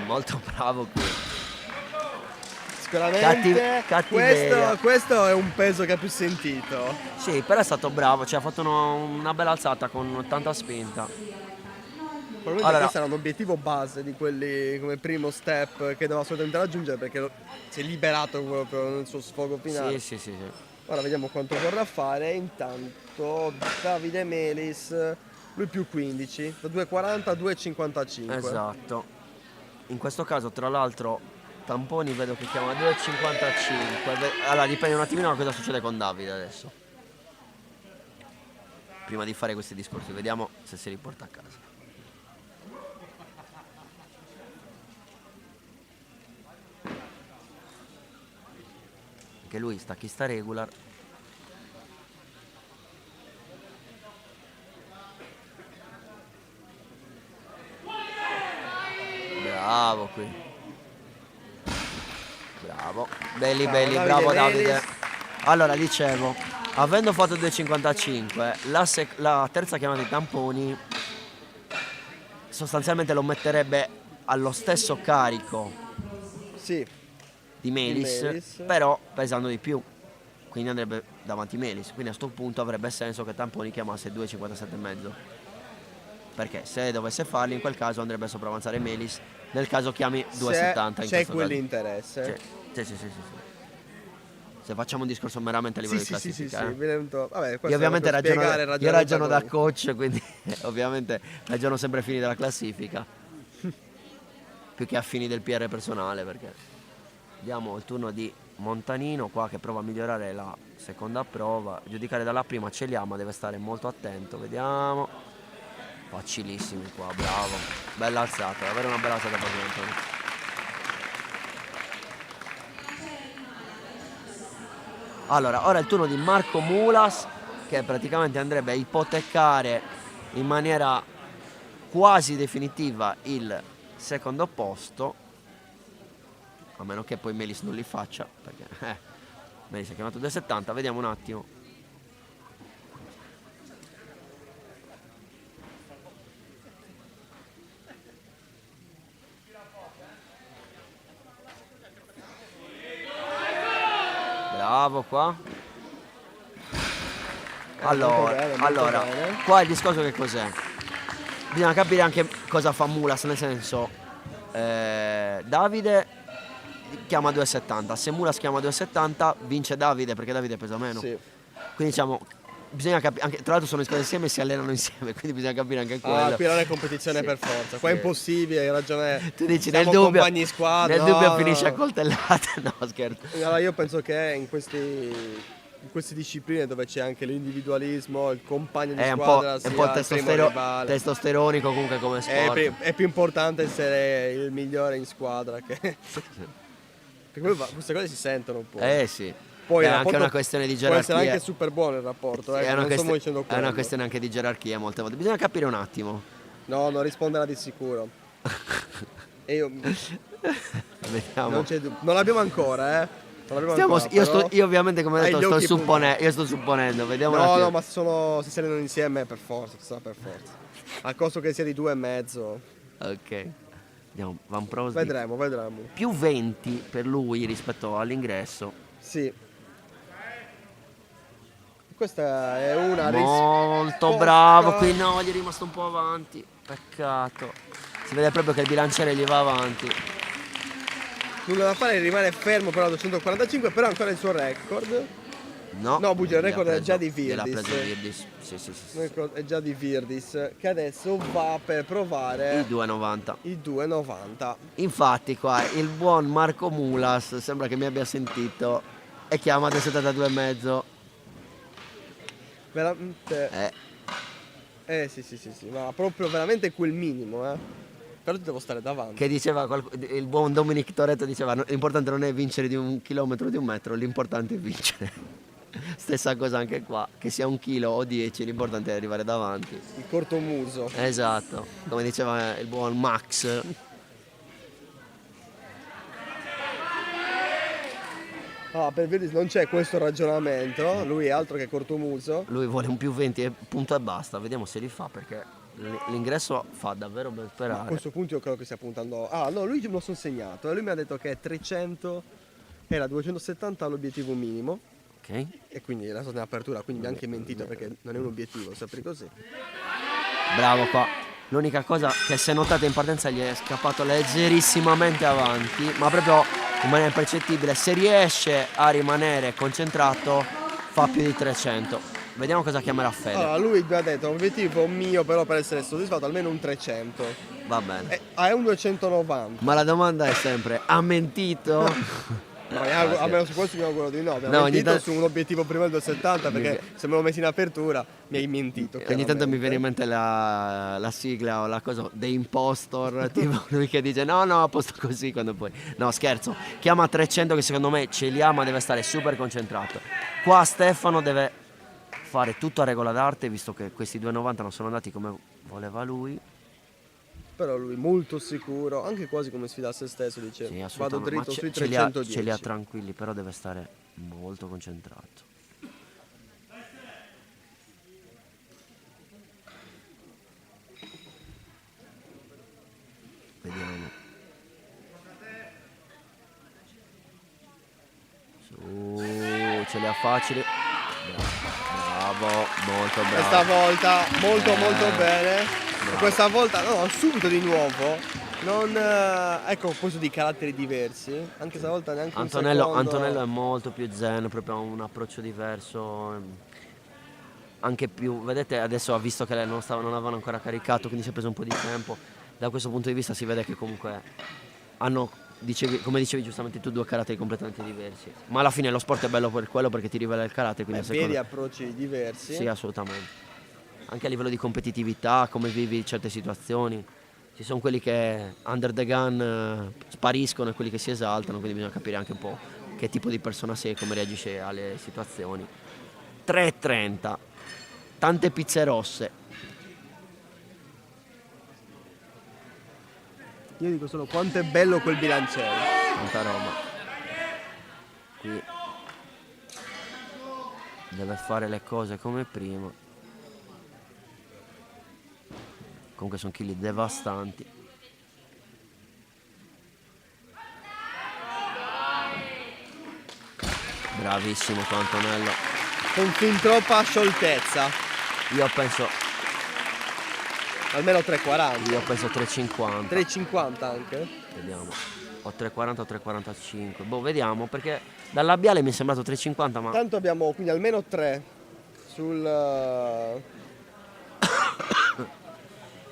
Molto bravo qui. Sicuramente cattiveria. questo è un peso che ha più sentito. Sì, però è stato bravo, cioè ha fatto una bella alzata con tanta spinta. Probabilmente Allora, questo era un obiettivo base di quelli come primo step che doveva assolutamente raggiungere, perché si è liberato proprio nel suo sfogo finale. Sì. Ora vediamo quanto vorrà fare. Intanto Davide Melis, lui più 15, da 2,40 a 2,55. Esatto. In questo caso tra l'altro Tamponi vedo che chiama 2,55. Allora dipende un attimino da cosa succede con Davide adesso. Prima di fare questi discorsi vediamo se si riporta a casa. Anche lui stacchista regular. Bravo qui. Bravo. Belli, bravo Davide. Allora dicevo, avendo fatto 2,55, la terza chiamata di Tamponi sostanzialmente lo metterebbe allo stesso carico di Melis, però pesando di più, quindi andrebbe davanti Melis, quindi a questo punto avrebbe senso che Tamponi chiamasse 2,57,5, perché se dovesse farli in quel caso andrebbe a sopravanzare Melis, nel caso chiami 2,70. C'è quell'interesse. Sì. Se facciamo un discorso meramente a livello di classifica. Vabbè, io ovviamente ragiono da con... coach, quindi ovviamente ragiono sempre ai fini della classifica più che a fini del PR personale, perché diamo il turno di Montanino qua che prova a migliorare la seconda prova. Giudicare dalla prima Celiama deve stare molto attento, vediamo. Facilissimi qua, bravo, bella alzata, davvero una bella alzata per Montanino. Allora, ora è il turno di Marco Mulas, che praticamente andrebbe a ipotecare in maniera quasi definitiva il secondo posto, a meno che poi Melis non li faccia, perché Melis ha chiamato 2,70, vediamo un attimo. Bravo qua. Allora, qua il discorso che cos'è? Bisogna capire anche cosa fa Mulas, nel senso Davide chiama 2,70, se Mulas chiama 2,70 vince Davide perché Davide pesa meno. Quindi diciamo bisogna capire, anche, tra l'altro sono in squadra insieme e si allenano insieme, quindi bisogna capire anche quello. Qui non è competizione per forza, qua è impossibile, hai ragione. Tu dici siamo nel dubbio, compagni di squadra. nel dubbio finisce a coltellate, no scherzo. Allora io penso che in queste discipline dove c'è anche l'individualismo, il compagno di squadra è un po' testosteronico comunque come sport. È più importante essere il migliore in squadra che... Perché queste cose si sentono un po'. Sì. Poi è il anche rapporto una questione di può essere gerarchia. anche super buono il rapporto, Sì, è una non sto questi- dicendo è quello. una questione anche di gerarchia molte volte. Bisogna capire un attimo. No, non risponderà di sicuro. E io Vediamo. non l'abbiamo ancora, Non l'abbiamo ancora, Io ovviamente come ho hai detto gli occhi sto supponendo, vediamo un No, attimo. no, ma se si allenano insieme per forza, per forza. Al costo che sia di 2,5. Ok. Andiamo, Van Prosby. Vedremo. Più 20 per lui rispetto all'ingresso. Sì. Questa è una Molto bravo, qui no, gli è rimasto un po' avanti. Peccato. Si vede proprio che il bilanciere gli va avanti. Nulla da fare, rimane fermo però a 245, però ancora il suo record. No, Bugia, il record è già di gliel'ha Virdis. preso Virdis. Sì. Il record è già di Virdis, che adesso va per provare Il 2,90. il 2,90. Infatti qua il buon Marco Mulas sembra che mi abbia sentito e chiama del 72,5. Veramente. Sì, ma proprio veramente quel minimo, Però ti devo stare davanti. Che diceva il buon Dominic Toretto diceva l'importante non è vincere di 1 chilometro o di 1 metro, l'importante è vincere. Stessa cosa anche qua, che sia 1 chilo o 10, l'importante è arrivare davanti. Il cortomuso. Esatto, come diceva il buon Max. Per Virdis non c'è questo ragionamento, lui è altro che cortomuso. Lui vuole un più 20 e punto e basta, vediamo se li fa perché l'ingresso fa davvero ben A sperare. questo punto io credo che stia puntando. No, lui me lo sono segnato. Lui mi ha detto che 300 era 270 l'obiettivo minimo. Ok. E quindi la sono in apertura, quindi mi ha anche mentito perché non è un obiettivo, sappi così. Bravo qua. L'unica cosa che se notate in partenza gli è scappato leggerissimamente avanti, ma proprio in maniera impercettibile. Se riesce a rimanere concentrato fa più di 300. Vediamo cosa chiamerà Fede. Allora, lui mi ha detto l'obiettivo mio però per essere soddisfatto almeno un 300. Va bene. È un 290. Ma la domanda è sempre, ha mentito? No, almeno su questo mi auguro di no. Abbiamo mentito su un obiettivo prima del 270 perché se me l'ho messo in apertura mi hai mentito. Ogni tanto mi viene in mente la sigla o la cosa dei impostor, tipo lui che dice no, a posto così quando poi... No, scherzo, chiama 300 che secondo me ce li ha ma deve stare super concentrato. Qua Stefano deve fare tutto a regola d'arte visto che questi 2,90 non sono andati come voleva lui. Però lui molto sicuro, anche quasi come sfida a se stesso, dice Sì, vado dritto sui ce 310. li ha tranquilli, però deve stare molto concentrato. Vediamo. Ce li ha facili. Bravo, molto bravo. Questa volta molto bene. E questa volta subito di nuovo. Ecco, questo di caratteri diversi. Anche stavolta neanche Antonello è molto più zen, proprio ha un approccio diverso. Anche più, vedete, adesso ha visto che non avevano ancora caricato, quindi si è preso un po' di tempo. Da questo punto di vista si vede che comunque hanno, come dicevi giustamente tu, 2 caratteri completamente diversi. Ma alla fine lo sport è bello per quello perché ti rivela il carattere. Quindi vedi approcci diversi. Sì, assolutamente. Anche a livello di competitività, come vivi certe situazioni. Ci sono quelli che under the gun spariscono e quelli che si esaltano, quindi bisogna capire anche un po' che tipo di persona sei e come reagisce alle situazioni. 3,30. Tante pizze rosse. Io dico solo quanto è bello quel bilanciere. Tanta roba. Qui deve fare le cose come prima. Comunque sono chili devastanti. Bravissimo qua Antonello. Con fin troppa scioltezza. Io penso almeno 3,40. Io penso 3,50. 3,50 anche. Vediamo. O 3,40 o 3,45. Boh, vediamo perché dal labiale mi è sembrato 3,50 ma... Tanto abbiamo quindi almeno 3 sul...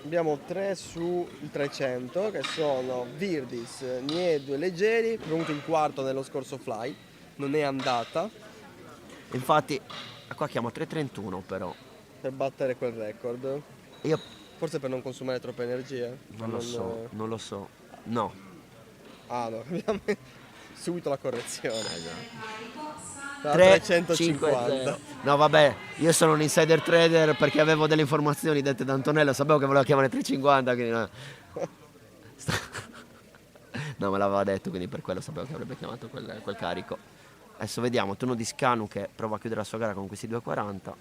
Abbiamo 3 sul 300 che sono Virdis, Niedo e Leggeri, venuto in quarto nello scorso fly, non è andata. Infatti qua chiamo 3,31 però. Per battere quel record. Io... Forse per non consumare troppa energia? Non lo so. No. No, subito la correzione. Da 350. No vabbè, io sono un insider trader perché avevo delle informazioni dette da Antonello, sapevo che voleva chiamare 350, quindi no. No, me l'aveva detto, quindi per quello sapevo che avrebbe chiamato quel carico. Adesso vediamo, turno di Scanu che prova a chiudere la sua gara con questi 2,40.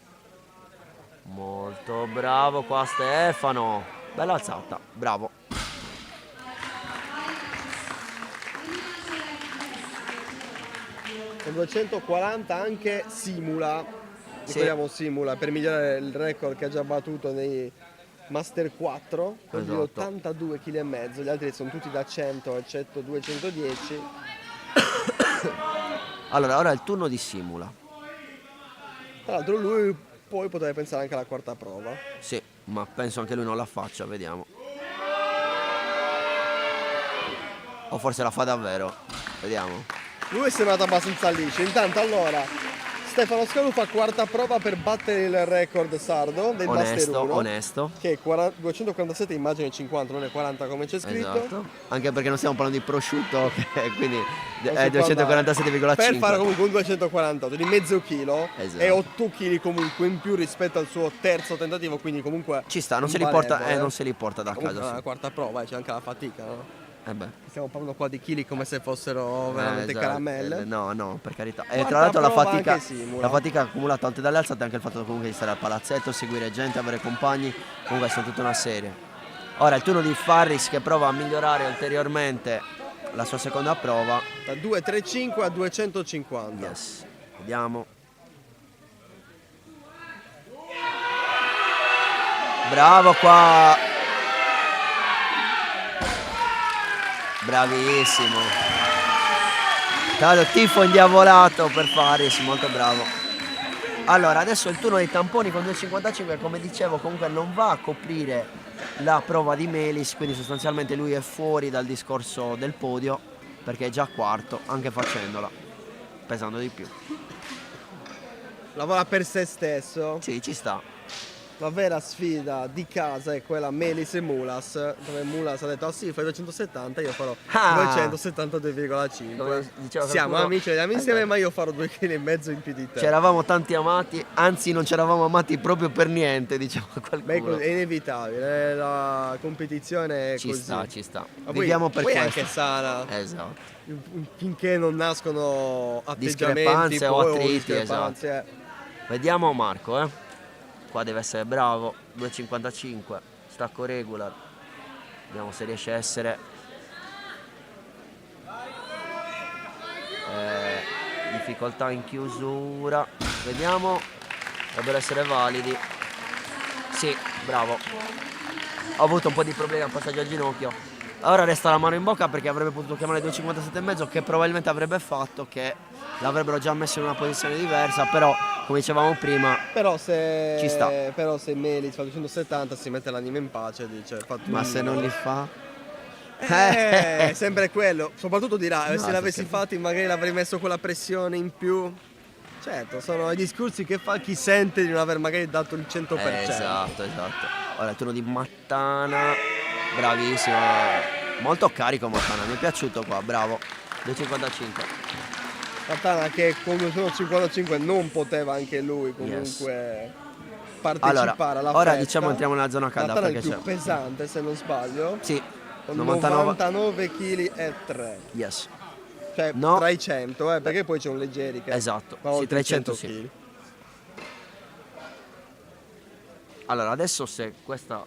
Molto bravo qua Stefano, bella alzata, bravo. Con 240 anche Simula, ricordiamo Simula, per migliorare il record che ha già battuto nei Master 4, con di 82,5 kg, gli altri sono tutti da 100 eccetto 210. Allora, ora è il turno di Simula. Tra l'altro lui poi potrebbe pensare anche alla quarta prova. Sì, ma penso anche lui non la faccia, vediamo. O forse la fa davvero, vediamo. Lui è sembrato abbastanza liscio. Intanto allora Stefano Scanu fa quarta prova per battere il record sardo del Master 1. Onesto. Che è 247, immagino 50, non è 40 come c'è scritto. Esatto. Anche perché non stiamo parlando di prosciutto, quindi è 247,5. Per fare comunque un 248 di mezzo chilo, esatto. E 8 kg comunque in più rispetto al suo terzo tentativo, quindi comunque ci sta, non se li porta da casa. La quarta prova, c'è anche la fatica, no? Beh. Stiamo parlando qua di chili come se fossero veramente esatto. caramelle. No, per carità. E tra l'altro la fatica accumulata anche dalle alzate, anche il fatto comunque di stare al palazzetto, seguire gente, avere compagni, comunque sono tutta una serie. Ora il turno di Farris che prova a migliorare ulteriormente la sua seconda prova. Da 235 a 250. Yes. Vediamo. Bravo qua. Bravissimo. Tanto tifo indiavolato per Faris, molto bravo. Allora, adesso è il turno dei tamponi con 2,55, come dicevo comunque non va a coprire la prova di Melis, quindi sostanzialmente lui è fuori dal discorso del podio perché è già quarto, anche facendola, pesando di più. Lavora per se stesso. Sì, ci sta. La vera sfida di casa è quella Melis e Mulas, dove Mulas ha detto sì, fai 270, io farò 272,5. Siamo amici, vediamo insieme, ma io farò 2,5 kg in più di te. C'eravamo tanti amati, anzi non c'eravamo amati proprio per niente, diciamo qualcuno. Beh, è inevitabile, la competizione è così. Ci sta. Ma viviamo per questo. Poi anche sana. Esatto. Finché non nascono atteggiamenti discrepanze o attriti, esatto. Vediamo Marco, Qua deve essere bravo, 2,55, stacco regular, vediamo se riesce a essere difficoltà in chiusura, vediamo, dovrebbero essere validi, sì, bravo, ho avuto un po' di problemi al passaggio al ginocchio, ora resta la mano in bocca perché avrebbe potuto chiamare 2,57,5 che probabilmente avrebbe fatto che l'avrebbero già messo in una posizione diversa, però come dicevamo prima ci sta. Però se Melis fa 270 si mette l'anima in pace e dice ma se non li fa? È sempre quello, soprattutto dirà se l'avessi fatti magari l'avrei messo quella pressione in più. Certo, sono i discorsi che fa chi sente di non aver magari dato il 100%. Esatto. Ora il turno di Mattana, bravissimo, molto carico Mattana, mi è piaciuto qua, bravo, 2,55. Mattana che con 1,55 non poteva anche lui comunque partecipare alla ora festa. Diciamo entriamo nella zona calda. Mattana perché è il più pesante se non sbaglio. Sì, con 99 kg e 3. Yes. Cioè tra i 100, perché poi c'è un leggeri che esatto, sì, tra i 100 sì. kg. Allora adesso se questa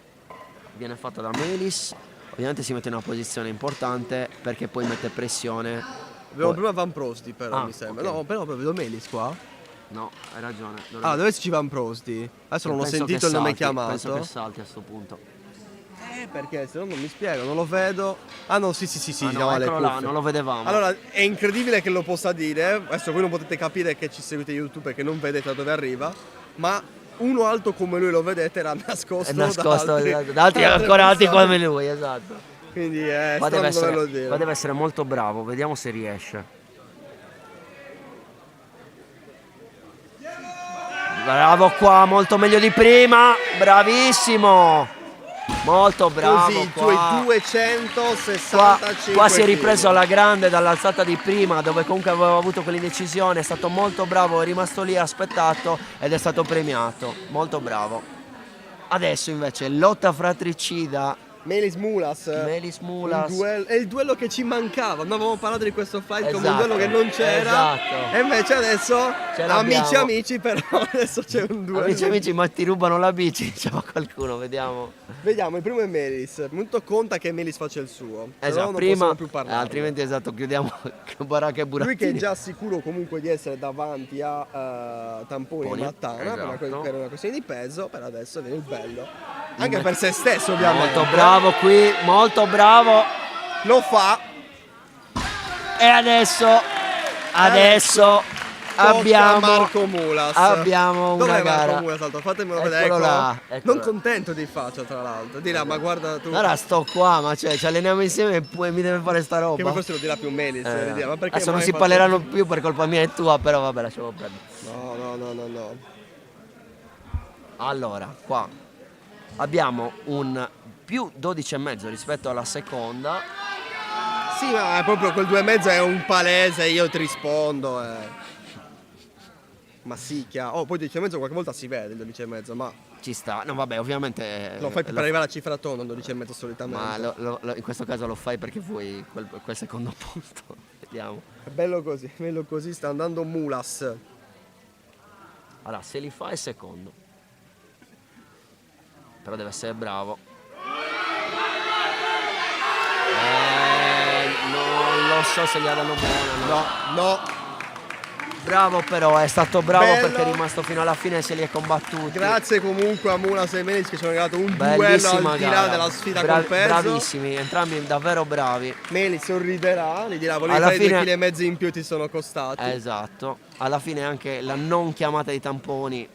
viene fatta da Melis, ovviamente si mette in una posizione importante perché poi mette pressione. Abbiamo prima Van Prosti però mi sembra. Okay. No, però vedo Melis qua. No, hai ragione. Dove ci Van Prosti? Adesso non ho sentito il nome chiamato. Penso che salti a sto punto. Perché se no non mi spiego, non lo vedo. Ah no, sì, no, eccolo là, non lo vedevamo. Allora, è incredibile che lo possa dire. Adesso voi non potete capire che ci seguite YouTube perché non vedete da dove arriva, ma uno alto come lui lo vedete era nascosto da altri ancora alti come lui, esatto. Quindi qua deve essere molto bravo, vediamo se riesce. Bravo qua, molto meglio di prima, bravissimo. Molto bravo. Così, i tuoi 265 qua si è ripreso kg. alla grande dall'alzata di prima, dove comunque aveva avuto quell'indecisione. È stato molto bravo, è rimasto lì, ha aspettato ed è stato premiato. Molto bravo. Adesso invece lotta fratricida. Melis Mulas. È il duello che ci mancava. Noi avevamo parlato di questo fight come un duello che non c'era. Esatto. E invece adesso, Ce l'abbiamo. amici, però adesso c'è un duello. Amici, ma ti rubano la bici, diceva qualcuno, vediamo. Vediamo, il primo è Melis. Tenuto conta che Melis faccia il suo. Se no Esatto, non prima, possiamo più parlare. altrimenti esatto, chiudiamo Baracca e Burattini. Lui che è già sicuro comunque di essere davanti a Tamponi e Poni, Mattana esatto. per una questione di peso, per adesso viene il bello. Anche per se stesso ovviamente. Molto bravo qui, molto bravo. Lo fa. E adesso abbiamo Marco Mulas. Abbiamo una Dov'è gara. Marco Mulas? Fatemelo Eccolo vedere. là, Non eccolo là. contento di faccia, tra l'altro. Dirà, ma guarda tu. Allora sto qua, ma cioè ci alleniamo insieme e poi mi deve fare sta roba. Che poi forse lo dirà più Melis. Dirà, ma perché adesso non mai si fatto- parleranno più per colpa mia e tua, però vabbè, lasciamo perdere. No. Allora, qua abbiamo un più 12,5 rispetto alla seconda. Sì, ma è proprio quel 2,5 è un palese, io ti rispondo. Ma sì, chiaro. Oh, poi 12,5 qualche volta si vede il 12,5, ma Ci sta. No, vabbè, ovviamente lo fai per arrivare alla cifra tonda, 12,5 solitamente. Ma in questo caso lo fai perché vuoi quel secondo posto. Vediamo. È bello così, sta andando Mulas. Allora, se li fa è secondo. Però deve essere bravo. Non lo so se gli danno buona. No. Bravo però, è stato bravo Bello. perché è rimasto fino alla fine e se li è combattuti. Grazie comunque a Mulas e Melis che ci hanno regalato un Bellissima duello al di là gara. della sfida col peso. Bravissimi, entrambi davvero bravi. Melis sorriderà, gli dirà volevi Alla fare fine- 2,5 kg in più ti sono costati. Esatto. Alla fine anche la non chiamata di tamponi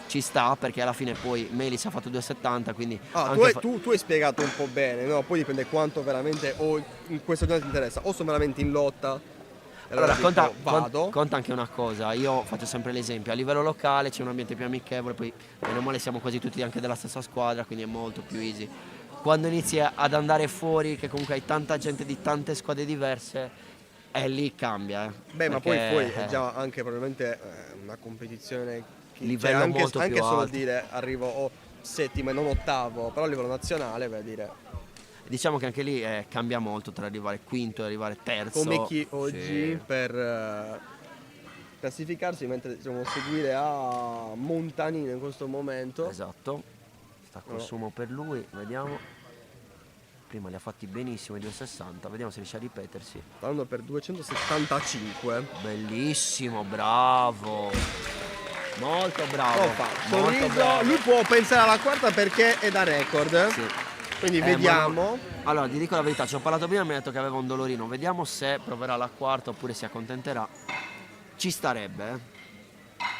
ci sta perché alla fine poi Melis ha fatto 2,70, quindi anche Tu hai spiegato un po' bene, no? Poi dipende quanto veramente in questo giorno ti interessa. O sono veramente in lotta. E Allora, dico, vado. conta anche una cosa, io faccio sempre l'esempio, a livello locale c'è un ambiente più amichevole, poi meno male siamo quasi tutti anche della stessa squadra, quindi è molto più easy. Quando inizi ad andare fuori, che comunque hai tanta gente di tante squadre diverse, lì cambia. Beh, ma perché, poi è già anche probabilmente una competizione che Livello anche, molto più anche solo alto. dire arrivo settimo e non ottavo, però a livello nazionale per dire Diciamo che anche lì cambia molto tra arrivare quinto e arrivare terzo. come chi oggi Sì. per classificarsi, mentre dobbiamo seguire a Montanino in questo momento. Esatto, sta col sumo per lui, vediamo. Prima li ha fatti benissimo i 2,60, vediamo se riesce a ripetersi. Sta andando per 275. Bellissimo, bravo. Molto bravo. Lo fa, molto sorriso, bravo. lui può pensare alla quarta perché è da record. Sì. Quindi Ma vediamo. allora, ti dico la verità, ci ho parlato prima e mi ha detto che aveva un dolorino. Vediamo se proverà la quarta oppure si accontenterà. Ci starebbe,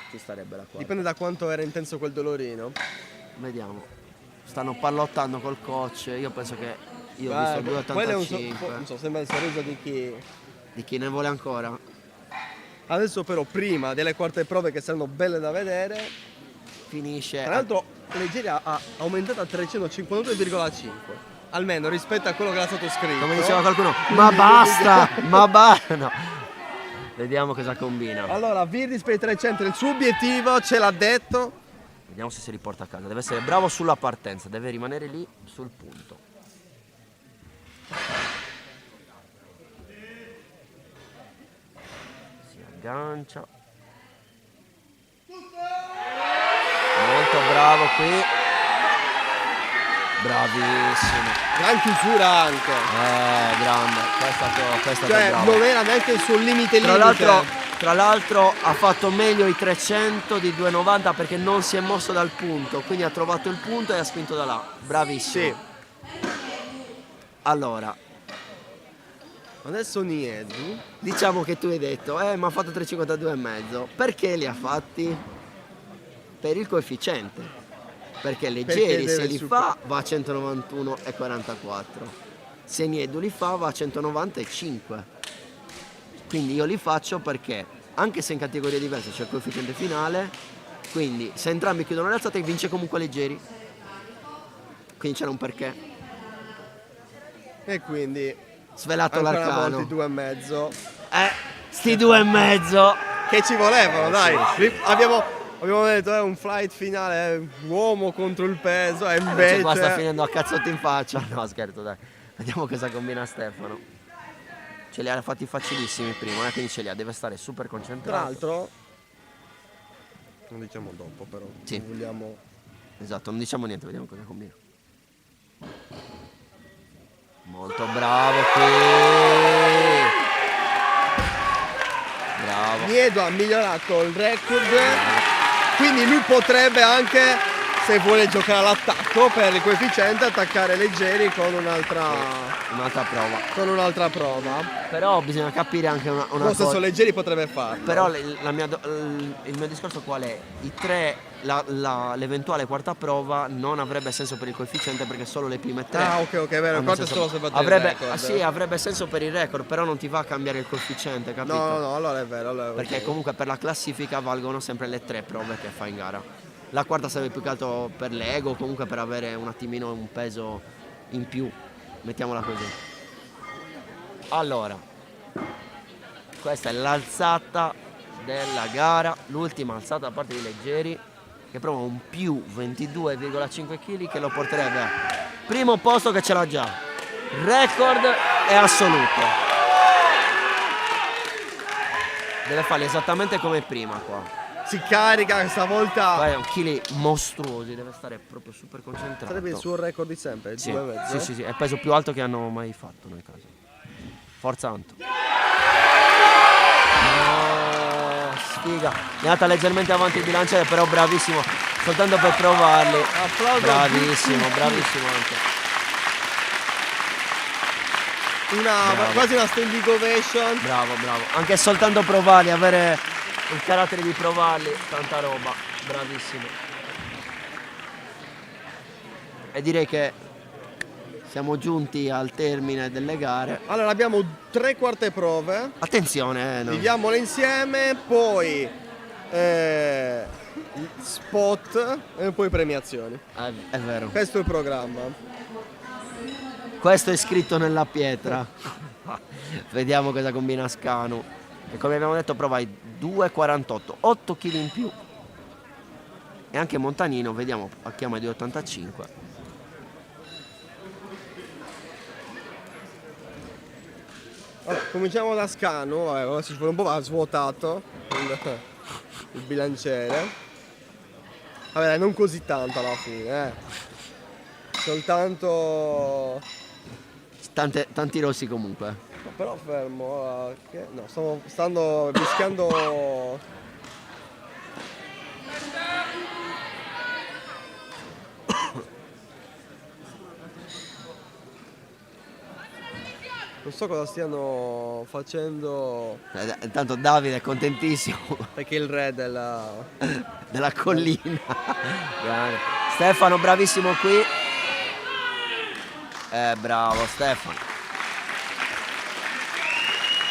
Ci starebbe la quarta. Dipende da quanto era intenso quel dolorino. Vediamo. Stanno pallottando col coach. Io penso che io ho visto quello è un 2,85. non so, sembra il sorriso di chi. Di chi ne vuole ancora? Adesso però prima delle quarte prove che saranno belle da vedere. Finisce. Tra l'altro Leggera ha aumentato a 352,5. Almeno rispetto a quello che era stato scritto. Come diceva qualcuno, ma basta, no. Vediamo cosa combina. Allora, Virdis per i 300, il suo obiettivo ce l'ha detto. Vediamo se si riporta a casa. Deve essere bravo sulla partenza, deve rimanere lì sul punto. Si aggancia. Molto bravo qui. Bravissimo. Gran chiusura anche. Grande. Questo è stato Cioè, bravo. non era neanche il suo limite Tra l'altro ha fatto meglio i 300 di 2,90 perché non si è mosso dal punto, quindi ha trovato il punto e ha spinto da là. Bravissimo. Sì. Allora, adesso Niedu. diciamo che tu hai detto, ma ha fatto 3,52,5. Perché li ha fatti? Per il coefficiente. Perché Leggeri se li fa va a 191,44. Se Niedu li fa va a 195. Quindi io li faccio perché, anche se in categorie diverse c'è il coefficiente finale, quindi se entrambi chiudono le alzate vince comunque Leggeri. quindi c'era un perché. E quindi svelato ancora l'arcano. una volta 2,5. Sti 2,5 che ci volevano, dai. Abbiamo detto è un flight finale, uomo contro il peso, e invece qua sta finendo a cazzotti in faccia. No, scherzo, dai. Vediamo cosa combina Stefano. Ce li ha fatti facilissimi prima, quindi ce li ha, deve stare super concentrato. Tra l'altro, non diciamo dopo però, sì. Non vogliamo... Esatto, non diciamo niente, vediamo cosa combina. Molto bravo qui. Bravo. Miedo ha migliorato il record, quindi lui potrebbe anche, se vuole giocare all'attacco per il coefficiente, attaccare leggeri con un'altra prova. Con un'altra prova. Però bisogna capire anche una cosa. Forse leggeri potrebbe farlo. Però il mio discorso qual è? I 3, l'eventuale quarta prova non avrebbe senso per il coefficiente perché solo le prime 3. Ah, ok, vero, il quarto è solo se batte il record. Sì, avrebbe senso per il record, però non ti va a cambiare il coefficiente, capito? No, allora è vero. Perché comunque per la classifica valgono sempre le 3 prove che fa in gara. La quarta serve più che altro per l'ego, comunque per avere un attimino un peso in più, mettiamola così. Allora, questa è l'alzata della gara, l'ultima alzata da parte di Leggeri, che prova un più 22,5 kg che lo porterebbe al primo posto, che ce l'ha già. Record è assoluto. Deve farli esattamente come prima qua. Si carica questa volta. Poi è un chili mostruosi, deve stare proprio super concentrato. Sarebbe il suo record di sempre, sì, 2,5. sì, è il peso più alto che hanno mai fatto nel caso. Forza Anto. No, sfiga. È andata leggermente avanti il bilanciere, però bravissimo. Soltanto per provarli. Applauso. Bravissimo Anto. Quasi una standing ovation. Bravo. Anche soltanto provarli, avere il carattere di provarli, tanta roba, bravissimo. E direi che siamo giunti al termine delle gare. Allora abbiamo 3 quarte prove. Attenzione, no. Viviamole insieme, poi spot e poi premiazioni. È vero. Questo è il programma. Questo è scritto nella pietra. Vediamo cosa combina Scanu. E come abbiamo detto prova i 2,48, 8 kg in più. E anche Montanino, vediamo, a chiama di 85. Allora, cominciamo da Scanu, ora si un po' svuotato il bilanciere. Vabbè, non così tanto alla fine, soltanto tanti rossi comunque. No, però fermo, no, stanno rischiando. Non so cosa stiano facendo. Intanto Davide è contentissimo. Perché il re della collina. Stefano bravissimo qui. Bravo Stefano.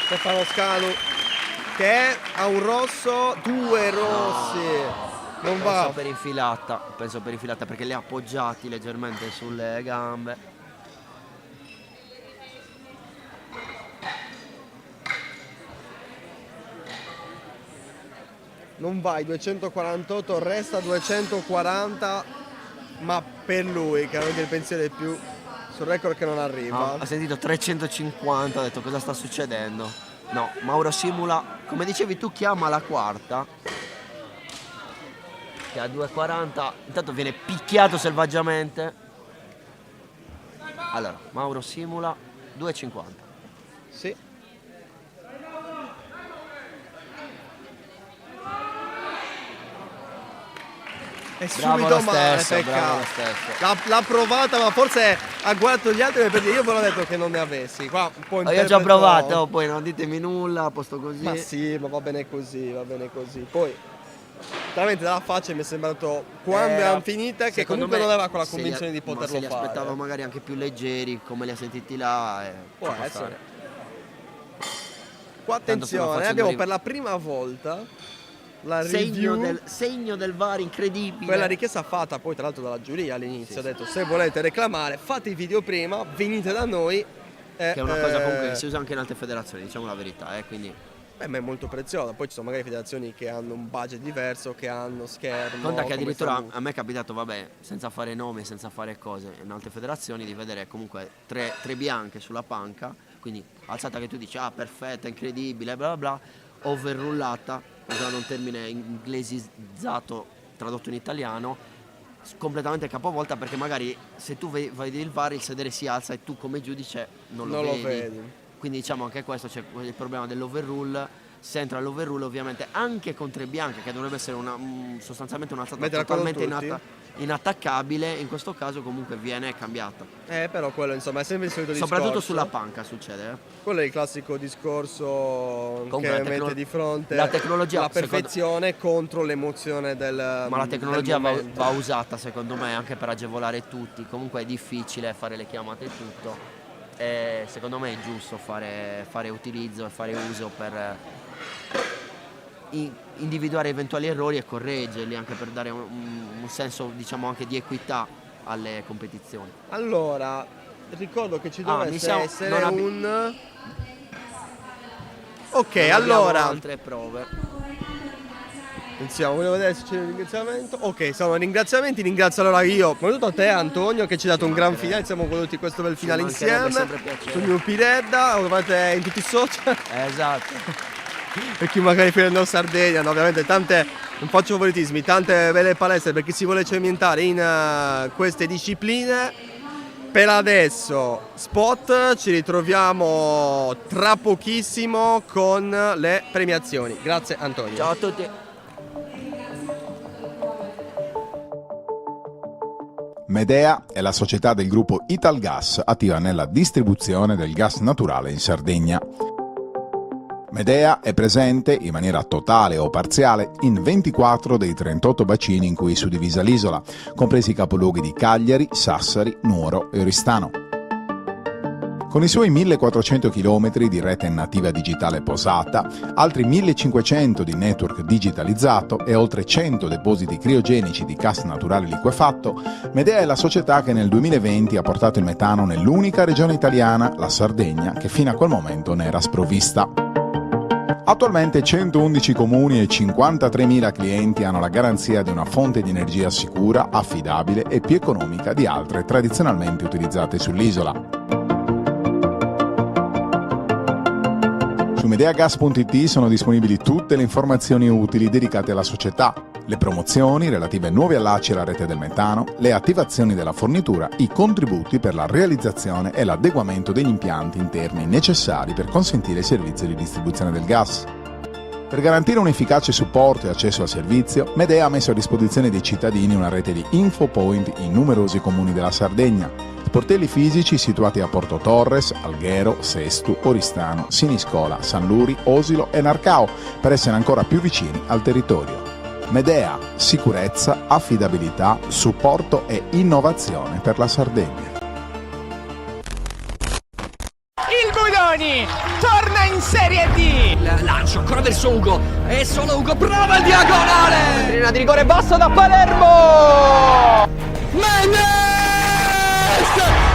Stefano Scanu che ha un rosso, 2 rossi. Non va. Penso per infilata perché li ha appoggiati leggermente sulle gambe. Non vai, 248, resta 240, ma per lui che ha anche il pensiero di più sul record che non arriva. Ha sentito 350, ha detto cosa sta succedendo. No, Mauro Simula, come dicevi tu, chiama la quarta che a 2,40 intanto viene picchiato selvaggiamente. Allora, Mauro Simula 2,50. Sì. E subito male, peccato. L'ha provata, ma forse ha guardato gli altri perché io ve l'ho detto che non ne avessi. Qua un po' io ho già provato, poi non ditemi nulla, a posto così. Ma sì, ma va bene così. Poi veramente dalla faccia mi è sembrato quando era finita che comunque non aveva quella convinzione di poterlo fare. Se li aspettava magari anche più leggeri, come li ha sentiti là. Può essere. Qua attenzione, abbiamo per la prima volta la review, segno del VAR incredibile. quella richiesta fatta poi tra l'altro dalla giuria all'inizio, ha detto se volete reclamare fate i video prima, venite da noi. Che è una cosa comunque che si usa anche in altre federazioni, diciamo la verità, quindi... ma è molto preziosa, poi ci sono magari federazioni che hanno un budget diverso, che hanno schermo. Conta che addirittura a me è capitato, vabbè, senza fare nomi, senza fare cose, in altre federazioni di vedere comunque tre bianche sulla panca, quindi alzata che tu dici ah perfetta, incredibile, bla bla bla, overrullata, usando un termine inglesizzato tradotto in italiano, completamente capovolta, perché magari se tu vedi il VAR il sedere si alza e tu come giudice non lo vedi. Quindi diciamo anche questo, c'è il problema dell'overrule. Se entra l'overrule ovviamente anche con tre bianche, che dovrebbe essere sostanzialmente un'alzata totalmente inattaccabile, in questo caso comunque viene cambiata. Però quello insomma è sempre il solito discorso. Soprattutto sulla panca succede. Quello è il classico discorso che mette di fronte la tecnologia, la perfezione contro l'emozione del ma la tecnologia va usata secondo me anche per agevolare tutti. Comunque è difficile fare le chiamate e tutto, e secondo me è giusto fare utilizzo e fare uso per individuare eventuali errori e correggerli, anche per dare un senso diciamo anche di equità alle competizioni. Allora ricordo che ci dovesse essere un allora altre prove. Iniziamo, volevo vedere se c'è un ringraziamento. Ok, sono ringraziamenti, ringrazio allora io, soprattutto a te Antonio che ci ha dato un gran finale, siamo voluti questo bel finale insieme. Sono Piredda, lo trovate in tutti i social. Esatto. Per chi magari prende in Sardegna, no? Ovviamente tante, non faccio favoritismi, tante belle palestre per chi si vuole cimentare in queste discipline. Per adesso spot, ci ritroviamo tra pochissimo con le premiazioni. Grazie Antonio. Ciao a tutti. Medea è la società del gruppo Italgas attiva nella distribuzione del gas naturale in Sardegna. Medea è presente in maniera totale o parziale in 24 dei 38 bacini in cui è suddivisa l'isola, compresi i capoluoghi di Cagliari, Sassari, Nuoro e Oristano. Con i suoi 1400 km di rete nativa digitale posata, altri 1500 di network digitalizzato e oltre 100 depositi criogenici di gas naturale liquefatto, Medea è la società che nel 2020 ha portato il metano nell'unica regione italiana, la Sardegna, che fino a quel momento ne era sprovvista. Attualmente 111 comuni e 53.000 clienti hanno la garanzia di una fonte di energia sicura, affidabile e più economica di altre tradizionalmente utilizzate sull'isola. Su medeagas.it sono disponibili tutte le informazioni utili dedicate alla società, le promozioni relative ai nuovi allacci alla rete del metano, le attivazioni della fornitura, i contributi per la realizzazione e l'adeguamento degli impianti interni necessari per consentire il servizio di distribuzione del gas. Per garantire un efficace supporto e accesso al servizio, Medea ha messo a disposizione dei cittadini una rete di infopoint in numerosi comuni della Sardegna, sportelli fisici situati a Porto Torres, Alghero, Sestu, Oristano, Siniscola, San Luri, Osilo e Narcao, per essere ancora più vicini al territorio. Medea, sicurezza, affidabilità, supporto e innovazione per la Sardegna. Il Budoni torna in Serie D. Lancio ancora verso Ugo. E solo Ugo prova il diagonale. Trina di rigore basso da Palermo. Mendes!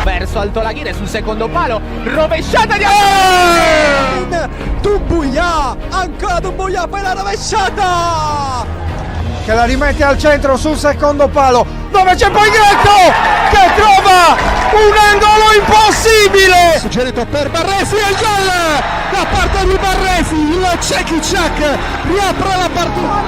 Verso Altolaghire sul secondo palo. Rovesciata di Dumbuya. Ancora Dumbuya per la rovesciata. Che la rimette al centro sul secondo palo, dove c'è poi Greco che trova un angolo impossibile. Suggerito per Barresi e il gol da parte di Barresi, il Cekic riapre la partita.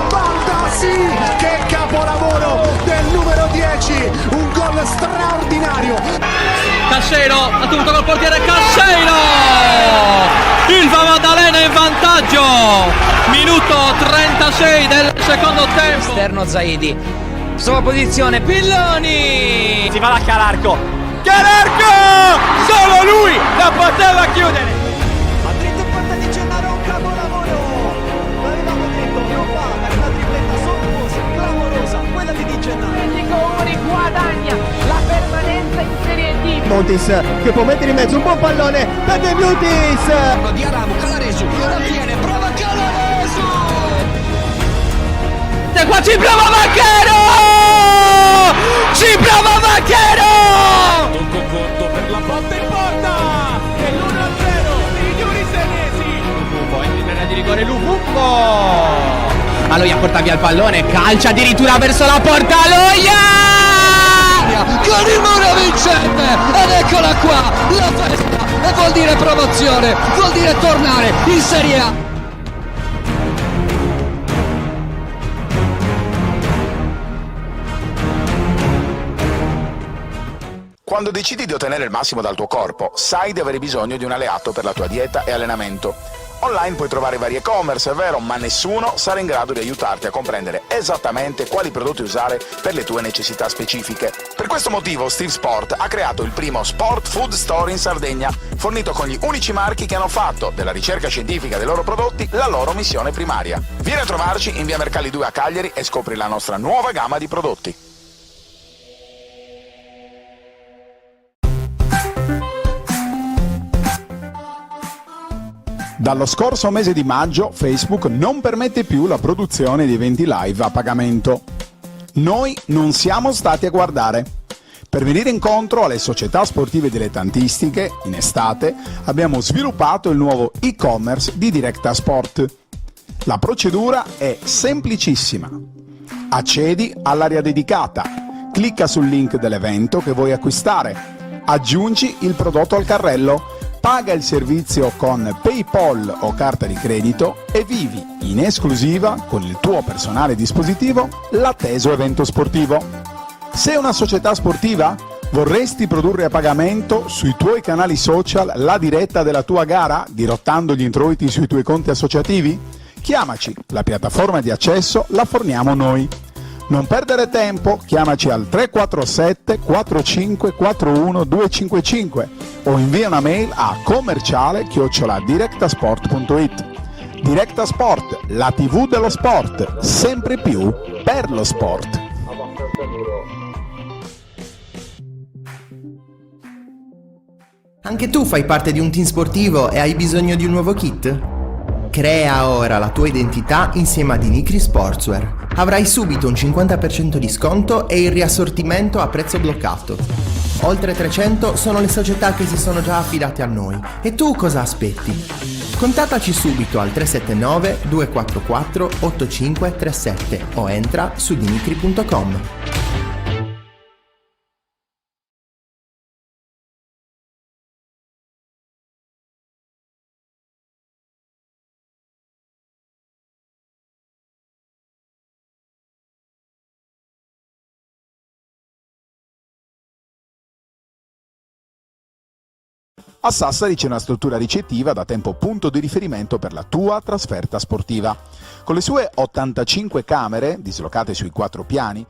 Baldassi, che capolavoro del numero 10, un gol straordinario. Cascero ha tenuto col portiere Cascero. Il Maddalena in vantaggio. Minuto 36 del secondo tempo. Esterno Zaidi. Sua posizione, Pilloni. Si va da Calarco. Solo lui la poteva chiudere. A dritto in porta di Gennaro, un capolavoro. L'avevamo detto che non fa per una tripletta sontuosa, clamorosa, quella di Di Gennaro. Comuni guadagna la permanenza in Serie D. Montis che può mettere in mezzo un buon pallone per De Mutis. Di Aramu, Calaresu, lo tiene, eccola qua, ci prova Macchero! Ci prova Macchero! Tocco corto per la botta in porta e l'1-0 signori senesi. Poi in area di rigore Luvumbo. Aloia porta via il pallone, calcia addirittura verso la porta, Aloia! Con il muro vincente ed eccola qua la festa, e vuol dire promozione, vuol dire tornare in Serie A. Quando decidi di ottenere il massimo dal tuo corpo, sai di avere bisogno di un alleato per la tua dieta e allenamento. Online puoi trovare vari e-commerce, è vero, ma nessuno sarà in grado di aiutarti a comprendere esattamente quali prodotti usare per le tue necessità specifiche. Per questo motivo Steve Sport ha creato il primo Sport Food Store in Sardegna, fornito con gli unici marchi che hanno fatto della ricerca scientifica dei loro prodotti la loro missione primaria. Vieni a trovarci in via Mercalli 2 a Cagliari e scopri la nostra nuova gamma di prodotti. Dallo scorso mese di maggio Facebook non permette più la produzione di eventi live a pagamento. Noi non siamo stati a guardare. Per venire incontro alle società sportive dilettantistiche, in estate abbiamo sviluppato il nuovo e-commerce di Directa Sport. La procedura è semplicissima. Accedi all'area dedicata, clicca sul link dell'evento che vuoi acquistare, aggiungi il prodotto al carrello, paga il servizio con PayPal o carta di credito e vivi in esclusiva con il tuo personale dispositivo l'atteso evento sportivo. Sei una società sportiva? Vorresti produrre a pagamento sui tuoi canali social la diretta della tua gara, dirottando gli introiti sui tuoi conti associativi? Chiamaci, la piattaforma di accesso la forniamo noi. Non perdere tempo, chiamaci al 347 45 41 255 o invia una mail a commerciale@directasport.it. Directa Sport, la TV dello sport, sempre più per lo sport. Anche tu fai parte di un team sportivo e hai bisogno di un nuovo kit? Crea ora la tua identità insieme a Dinicri Sportswear. Avrai subito un 50% di sconto e il riassortimento a prezzo bloccato. Oltre 300 sono le società che si sono già affidate a noi. E tu cosa aspetti? Contattaci subito al 379 244 8537 o entra su dinicri.com. A Sassari c'è una struttura ricettiva da tempo punto di riferimento per la tua trasferta sportiva. Con le sue 85 camere, dislocate sui 4 piani,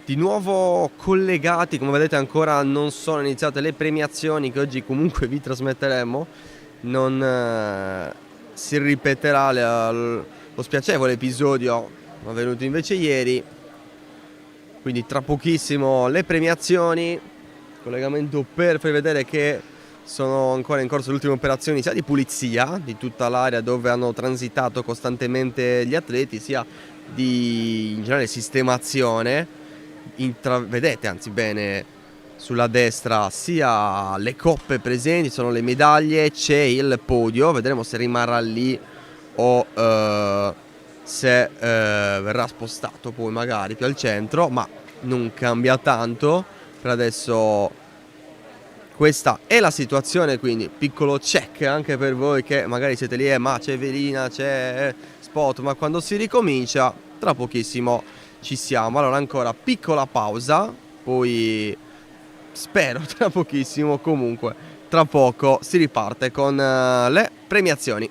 Di nuovo collegati, come vedete ancora non sono iniziate le premiazioni che oggi comunque vi trasmetteremo, non si ripeterà lo spiacevole episodio avvenuto invece ieri, quindi tra pochissimo le premiazioni, collegamento per farvi vedere che sono ancora in corso le ultime operazioni sia di pulizia di tutta l'area dove hanno transitato costantemente gli atleti, sia di in generale sistemazione. Intravedete anzi bene sulla destra sia le coppe presenti, sono le medaglie, c'è il podio, vedremo se rimarrà lì o se verrà spostato poi magari più al centro, ma non cambia tanto per adesso. Questa è la situazione, quindi piccolo check anche per voi che magari siete lì, ma c'è velina, c'è spot, ma quando si ricomincia tra pochissimo ci siamo. Allora ancora piccola pausa, poi spero tra pochissimo, comunque tra poco si riparte con le premiazioni.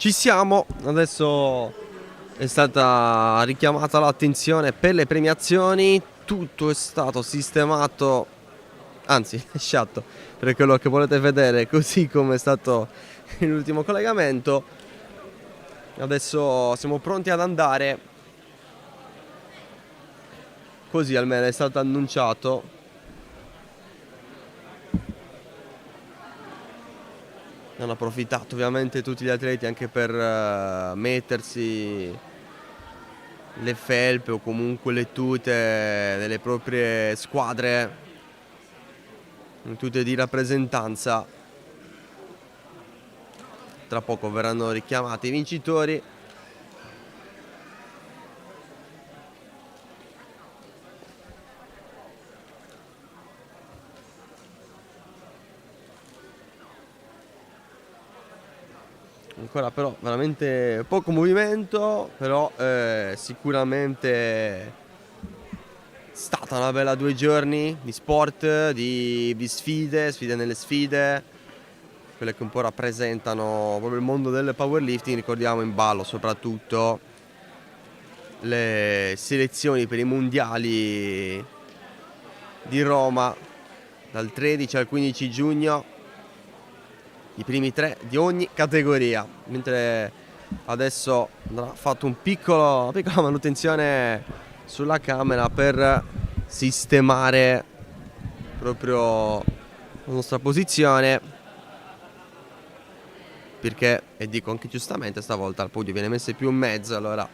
Ci siamo, adesso è stata richiamata l'attenzione per le premiazioni, tutto è stato sistemato, anzi lasciato per quello che volete vedere, così come è stato l'ultimo collegamento. Adesso siamo pronti ad andare, così almeno è stato annunciato. Hanno approfittato ovviamente tutti gli atleti anche per mettersi le felpe o comunque le tute delle proprie squadre, le tute di rappresentanza. Tra poco verranno richiamati i vincitori. Ancora però veramente poco movimento, però sicuramente è stata una bella 2 giorni di sport, di sfide nelle sfide, quelle che un po' rappresentano proprio il mondo del powerlifting. Ricordiamo in ballo soprattutto le selezioni per i mondiali di Roma dal 13 al 15 giugno. I primi 3 di ogni categoria, mentre adesso andrà fatto una piccola manutenzione sulla camera per sistemare proprio la nostra posizione, perché, e dico anche giustamente, stavolta il podio viene messo più in mezzo, allora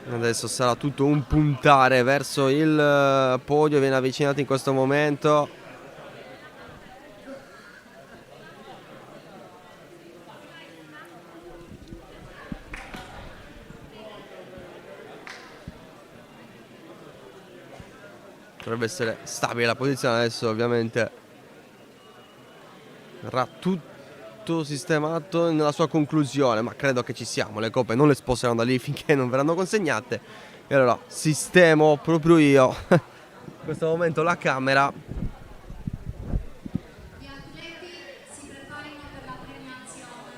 adesso sarà tutto un puntare verso il podio, viene avvicinato in questo momento. Dovrebbe essere stabile la posizione, adesso ovviamente verrà tutto sistemato nella sua conclusione, ma credo che ci siamo, le coppe non le sposteranno da lì finché non verranno consegnate, e allora sistemo proprio io in questo momento la camera. Gli atleti si preparino per la premiazione,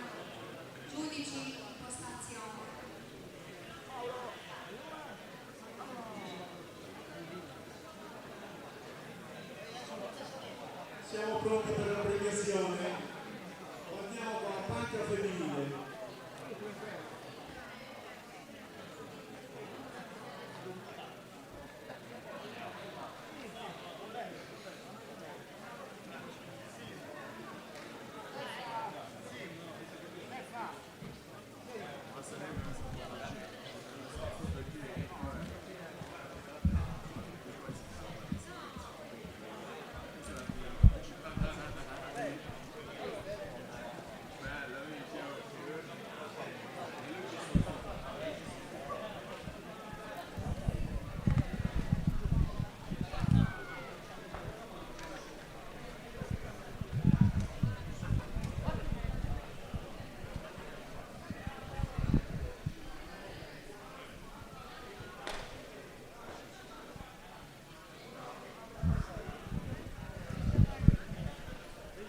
giudici in postazione. Siamo pronti per la premiazione. Partiamo con la panca femminile.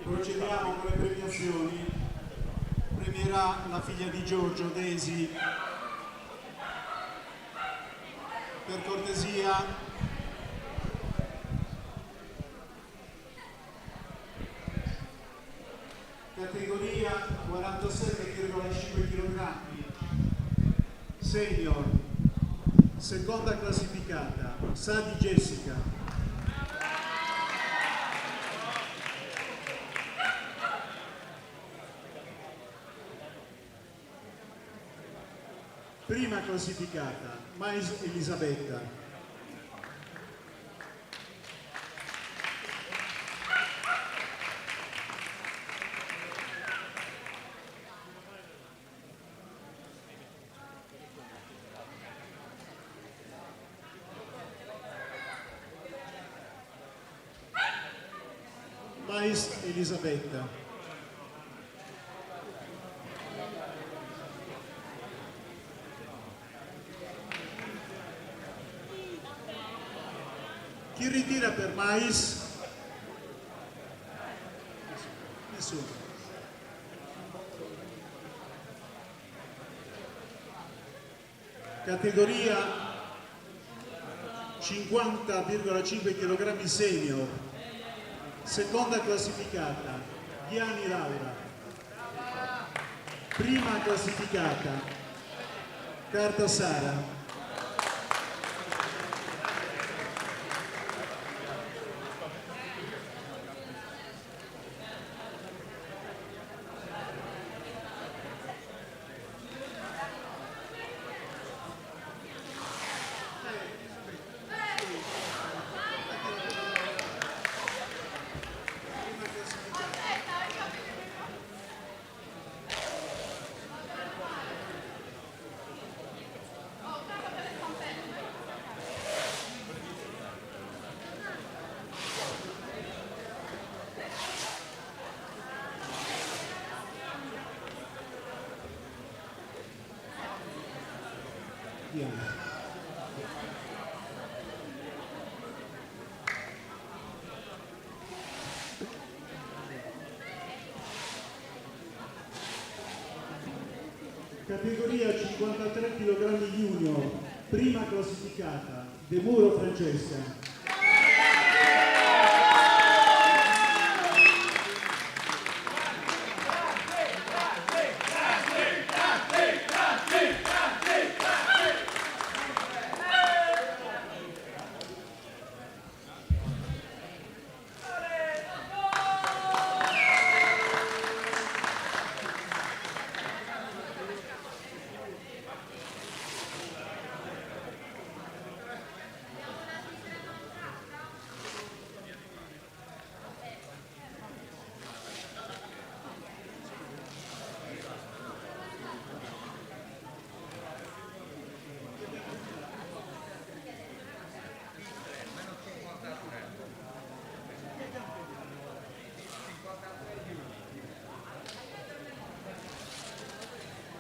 Procediamo con le premiazioni. Premierà la figlia di Giorgio, Desi. Per cortesia. Categoria 47,5 kg. Senior. Seconda classificata, Sadi Jessica. Prima classificata, Mais Elisabetta. Mais Elisabetta. Chi ritira per Mais? Nessuno. Categoria 50,5 kg senior, seconda classificata Ghiani Laura, prima classificata Carta Sara, categoria 53 kg junior, prima classificata De Muro Francesca.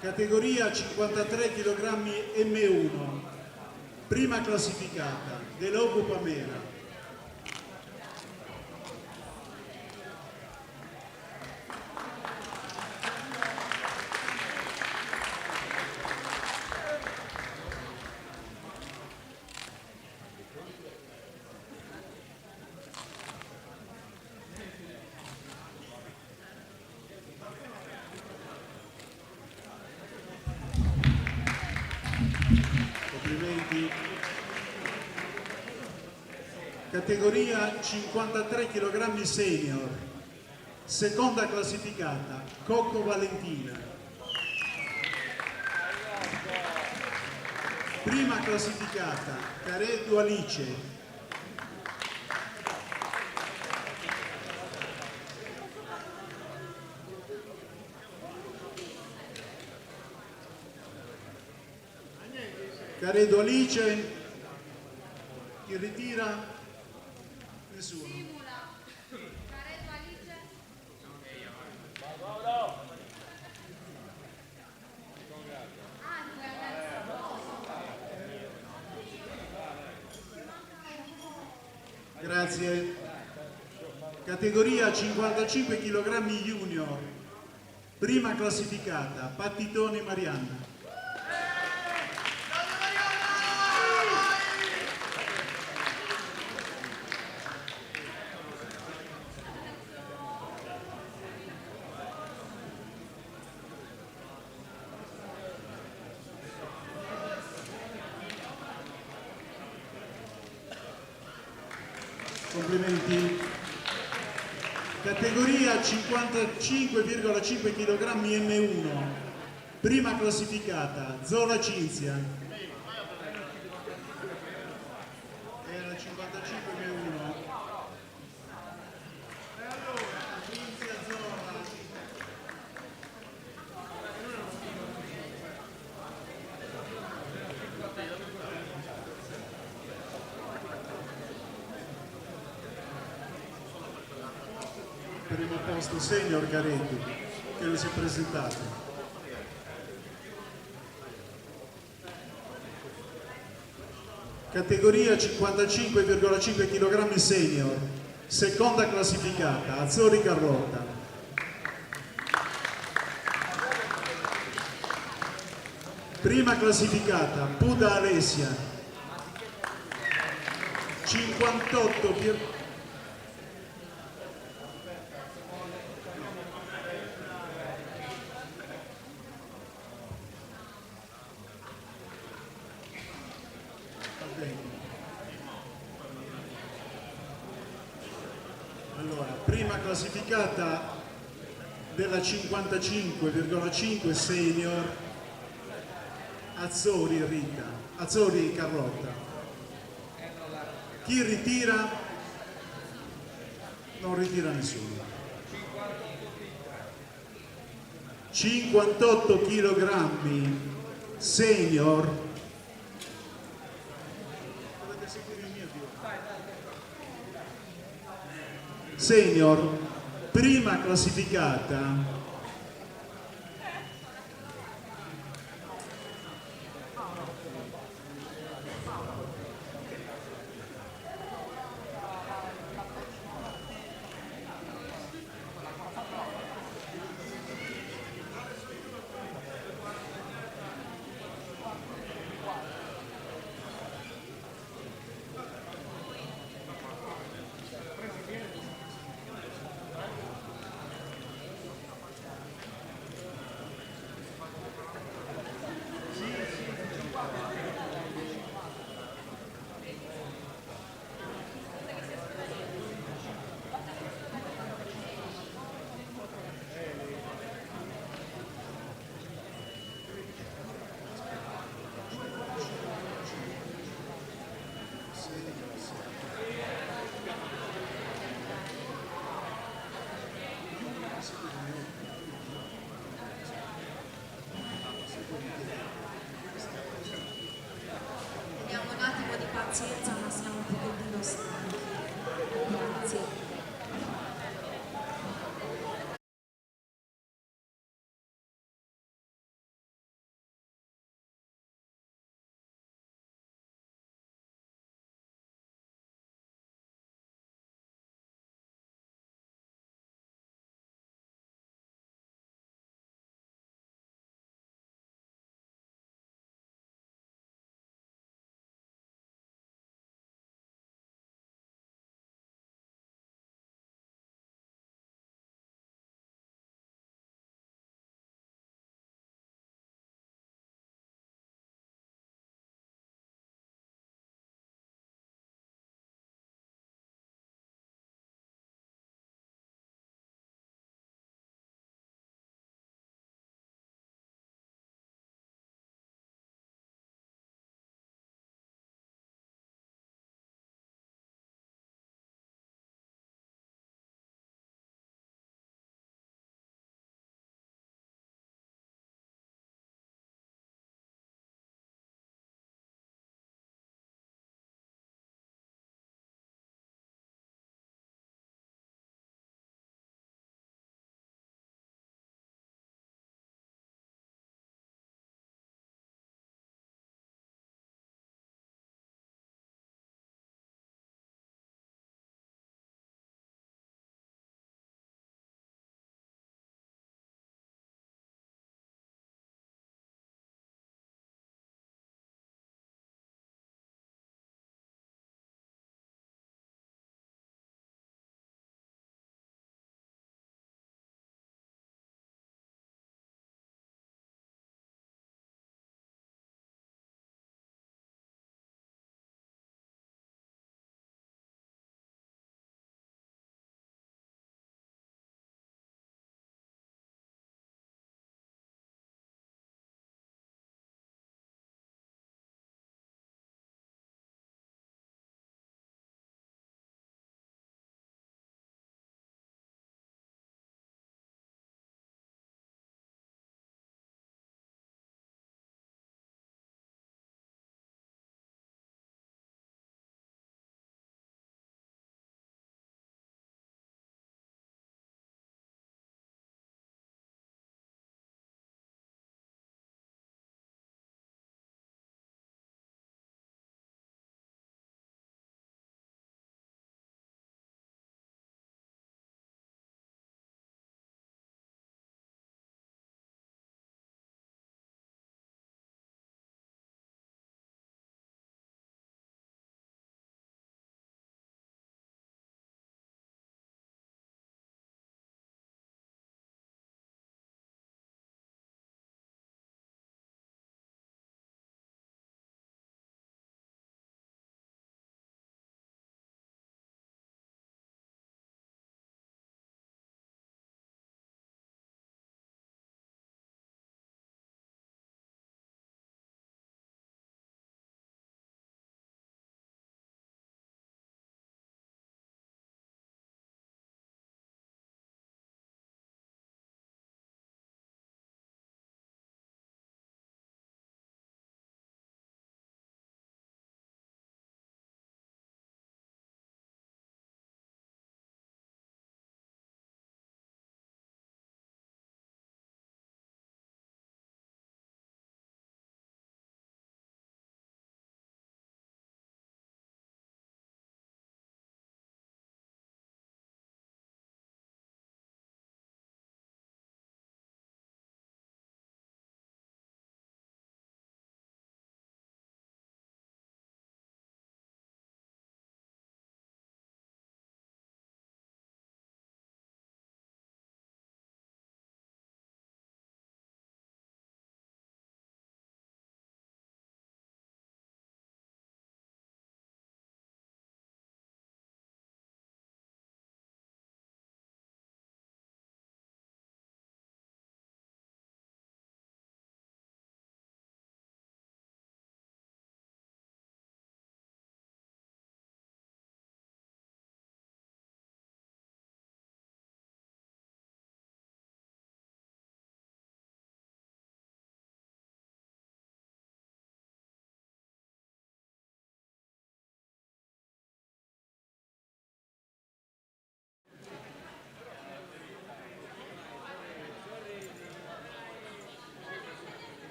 Categoria 53 kg M1, prima classificata De Lobo Pamela. Complimenti. Categoria 53 kg senior, seconda classificata Cocco Valentina, prima classificata Careddu Alice, Careddu Alice, chi ritira? Nessuno. Grazie. Categoria 55 kg junior, prima classificata Pattitoni Marianna. Complimenti. Categoria 55,5 kg M1, prima classificata Zola Cinzia. Era 55 M1. E allora Cinzia Zola. Primo posto senior Careddu, che non si è presentato. Categoria 55,5 kg senior, seconda classificata Azzori Carlotta. Prima classificata Buda Alesia, 58 Allora, prima classificata della 55,5 senior Azzori Carlotta. Chi ritira? Non ritira nessuno. 58 kg senior. Dovete seguire il mio senior, prima classificata Abbiamo un attimo di pazienza, ma siamo un pochettino stanchi. Grazie.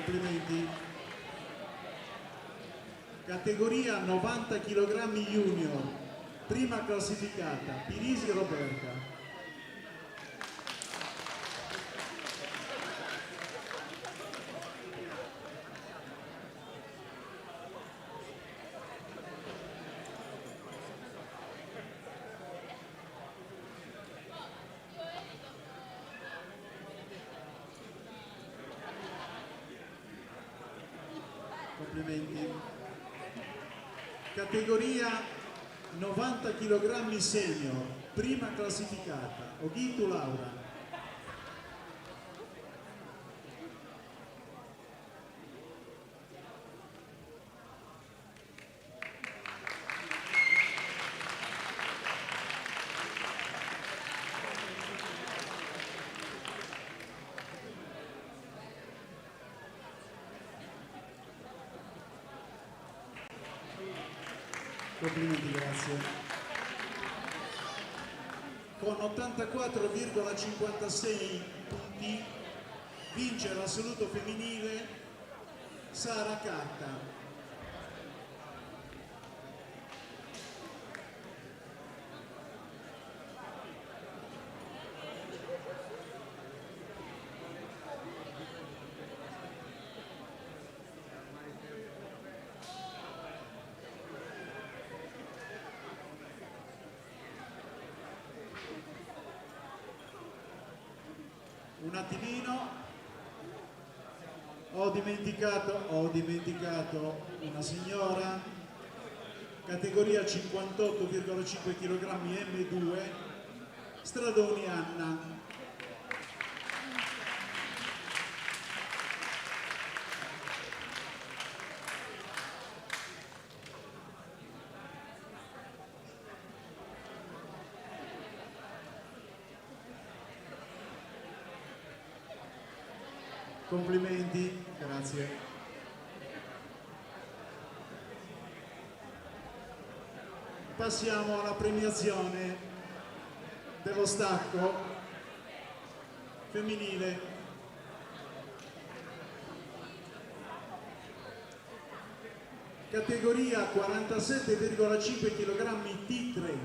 Complimenti. Categoria 90 kg junior, prima classificata, Pirisi Roberta. Complimenti. Categoria 90 kg senior, prima classificata, Oghitu Laura. Complimenti, grazie. Con 84,56 punti vince l'assoluto femminile Sara Catta. Un attimino, ho dimenticato una signora, categoria 58,5 kg M2, Stradoni Anna. Complimenti, grazie. Passiamo alla premiazione dello stacco femminile. Categoria 47,5 kg T3,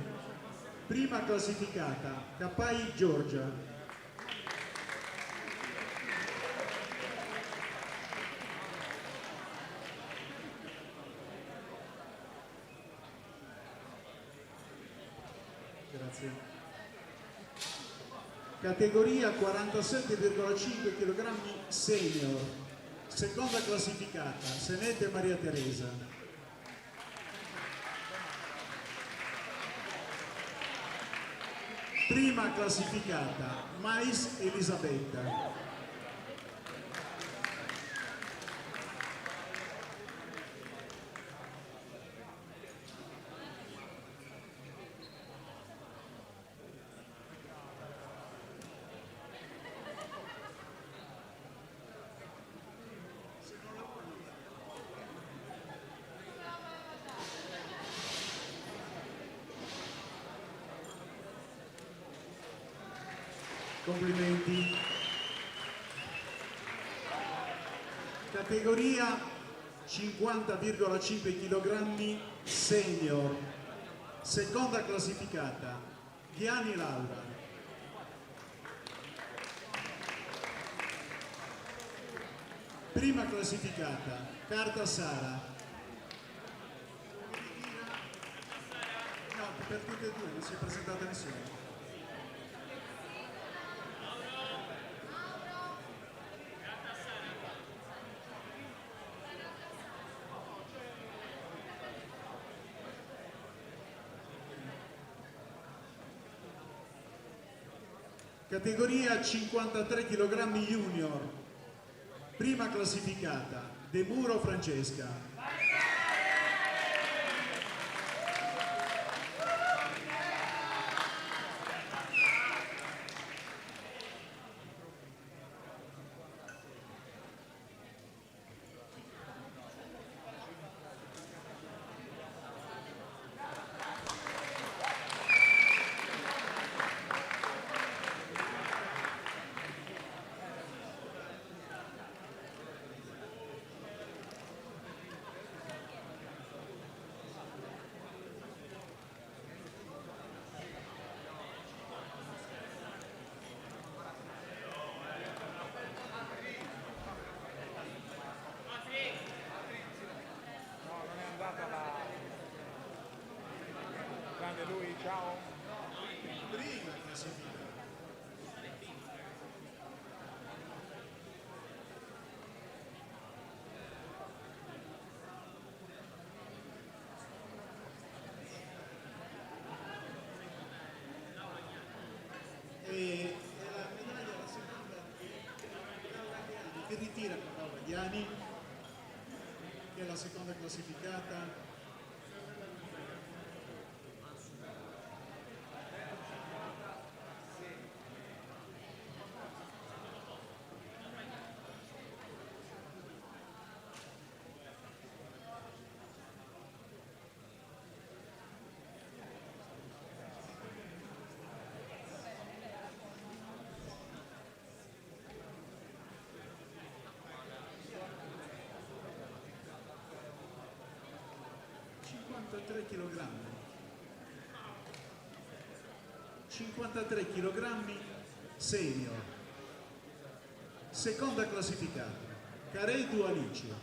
prima classificata, Capai Giorgia. Grazie. Categoria 47,5 kg senior, seconda classificata, Senette Maria Teresa. Prima classificata, Mais Elisabetta. Complimenti. Categoria 50,5 kg senior, seconda classificata, Ghiani Laura. Prima classificata, Carta Sara. No, per tutte e due, non si è presentata nessuno. Categoria 53 kg junior, prima classificata, De Muro Francesca. Prima classificata. E la medaglia la seconda che ritira Laura Ghiani, che è la seconda classificata. Chilogrammi. 53 kg senior, seconda classificata, Caredu Alicia.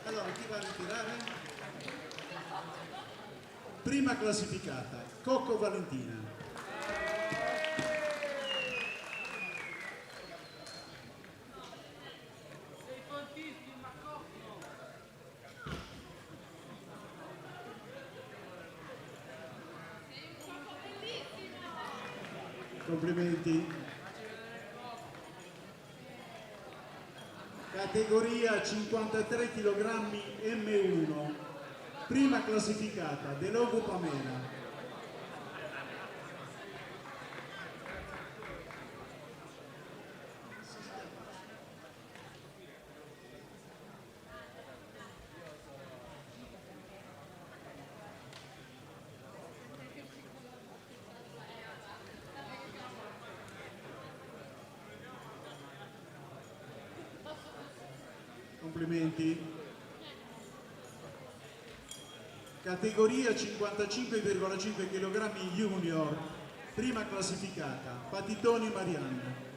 Allora, chi va a ritirare? Prima classificata, Cocco Valentina. Complimenti. Categoria 53 kg M1, prima classificata, De Logo Pamela. Complimenti. Categoria 55,5 kg junior, prima classificata, Patitoni Marianna.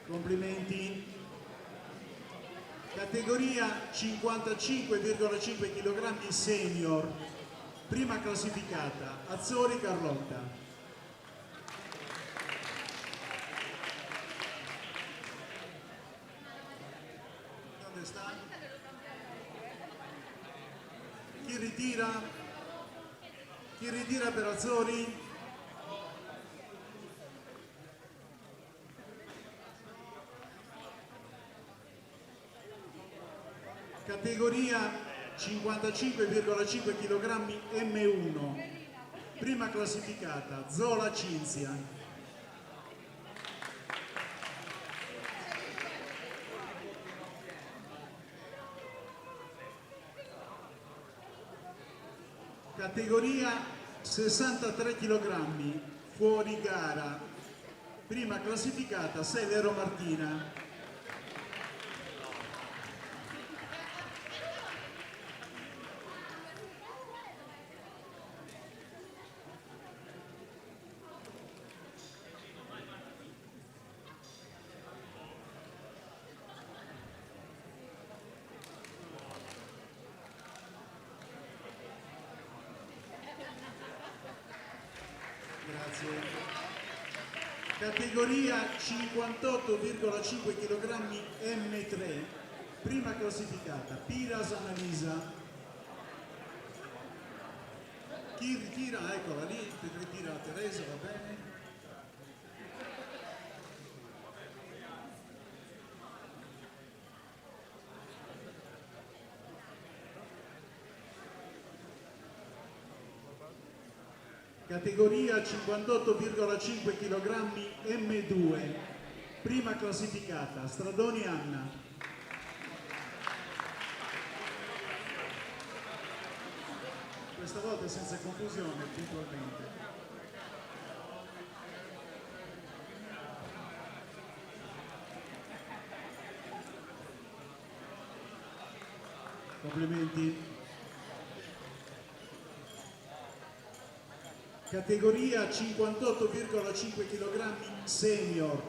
Complimenti. Categoria 55,5 kg senior, prima classificata, Azzori Carlotta. Dove sta? Chi ritira? Chi ritira per Azzori? Categoria 55,5 kg M1, prima classificata, Zola Cinzia. Categoria 63 kg, fuori gara, prima classificata, Severo Martina. Categoria 58,5 kg M3, prima classificata, Piras Annalisa. Chi ritira? Eccola lì, ritira Teresa, va bene? Categoria 58,5 kg M2, prima classificata, Stradoni Anna. Questa volta senza confusione, puntualmente. Complimenti. Categoria 58,5 kg senior,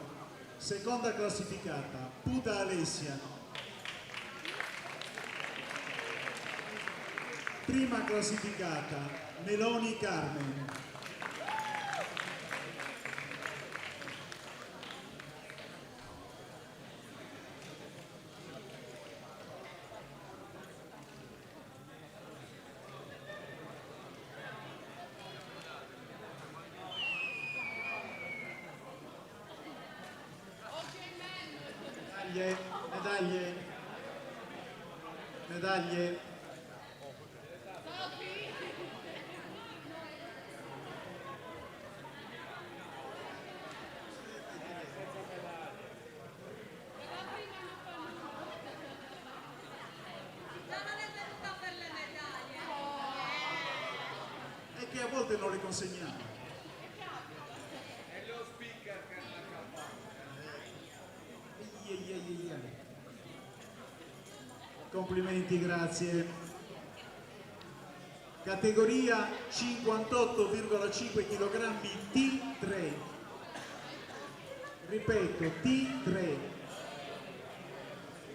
seconda classificata, Puta Alessia. Prima classificata, Meloni Carmen. Medaglie. È che a volte non le consegniamo. Complimenti, grazie. Categoria 58,5 kg T3. Ripeto, T3.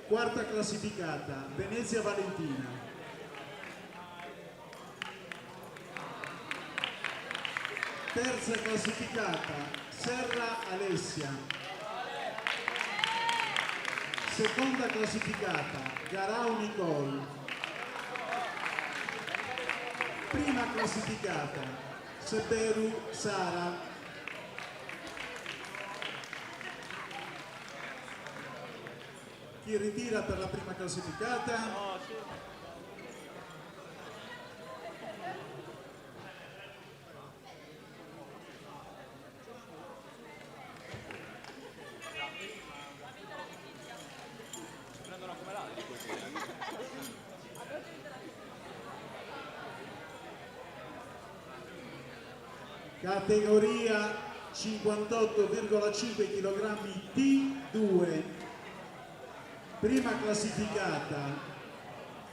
Quarta classificata, Venezia Valentina. Terza classificata, Serra Alessia. Seconda classificata, Garau Nicole. Prima classificata, Seberu Sara. Chi ritira per la prima classificata? Categoria 58,5 kg T2. Prima classificata,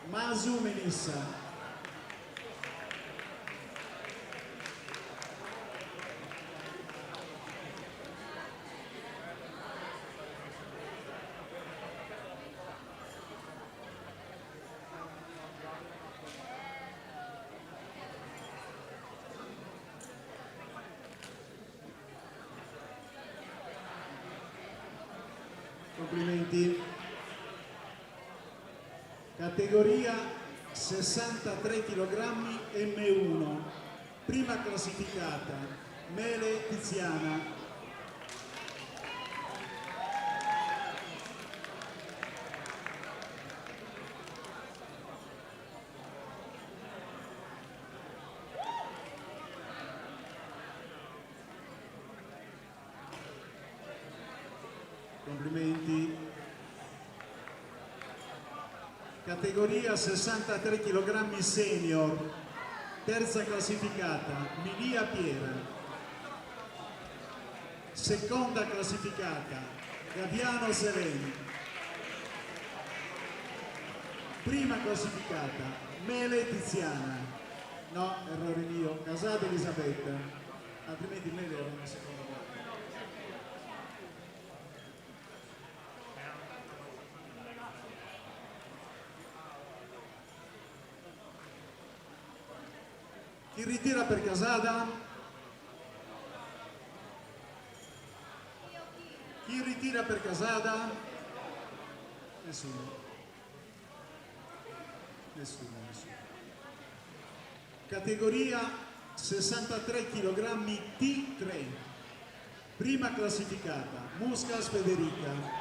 Masu Menissa. Complimenti. Categoria 63 kg M1. Prima classificata, Mele Tiziana. Complimenti. Categoria 63 kg senior, terza classificata, Milia Piera. Seconda classificata, Gaviano Sereni. Prima classificata, Mele Tiziana. No, errore mio, Casate Elisabetta, altrimenti Mele era una seconda volta. Chi ritira per Casada? Chi ritira per Casada? Nessuno. Nessuno. Categoria 63 kg T3. Prima classificata, Muscas Federica.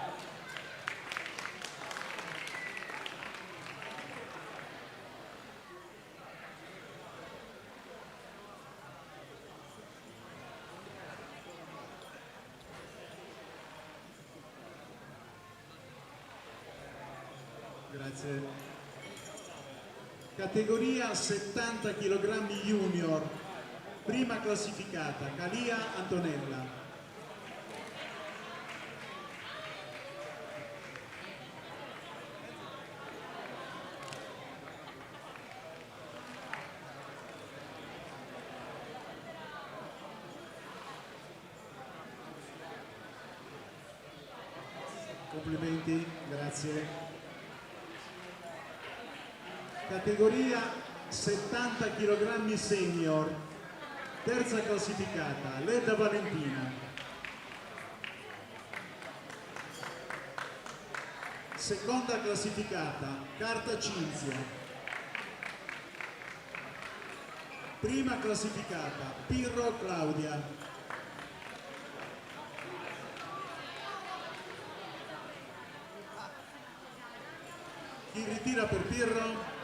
Grazie. Categoria 70 kg junior, prima classificata, Calia Antonella. Complimenti, grazie. Categoria 70 kg senior, terza classificata, Leda Valentina. Seconda classificata, Carta Cinzia. Prima classificata, Pirro Claudia. Chi ritira per Pirro?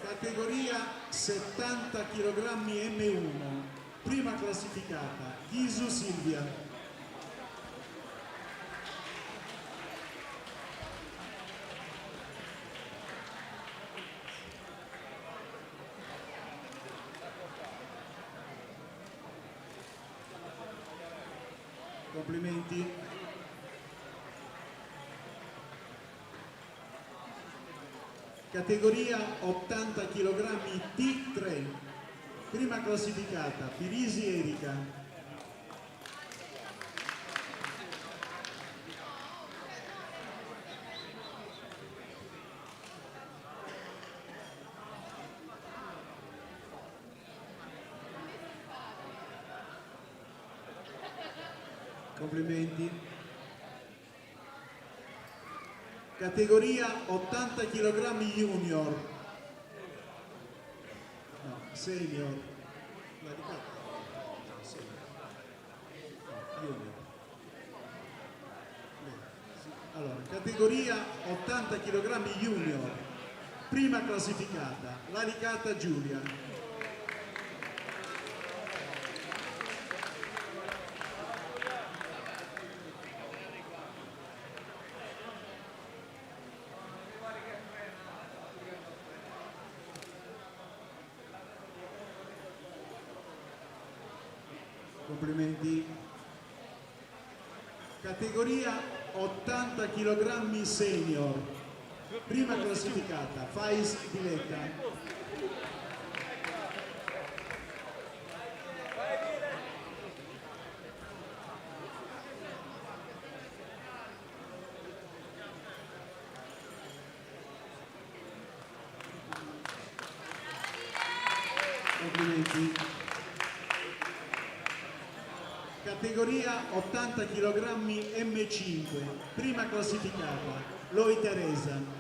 Categoria 70 kg M1, prima classificata, Ghisu Silvia. Complimenti. Categoria 80 kg T3, prima classificata, Pirisi Erika. Complimenti. Categoria 80 kg junior, no, senior, la ricata? Junior. Allora, categoria 80 kg junior, prima classificata, la ricata Giulia. Complimenti. Categoria 80 kg senior, prima classificata, Faiz Diletta. Complimenti. Categoria 80 kg M5, prima classificata, Loi Teresa.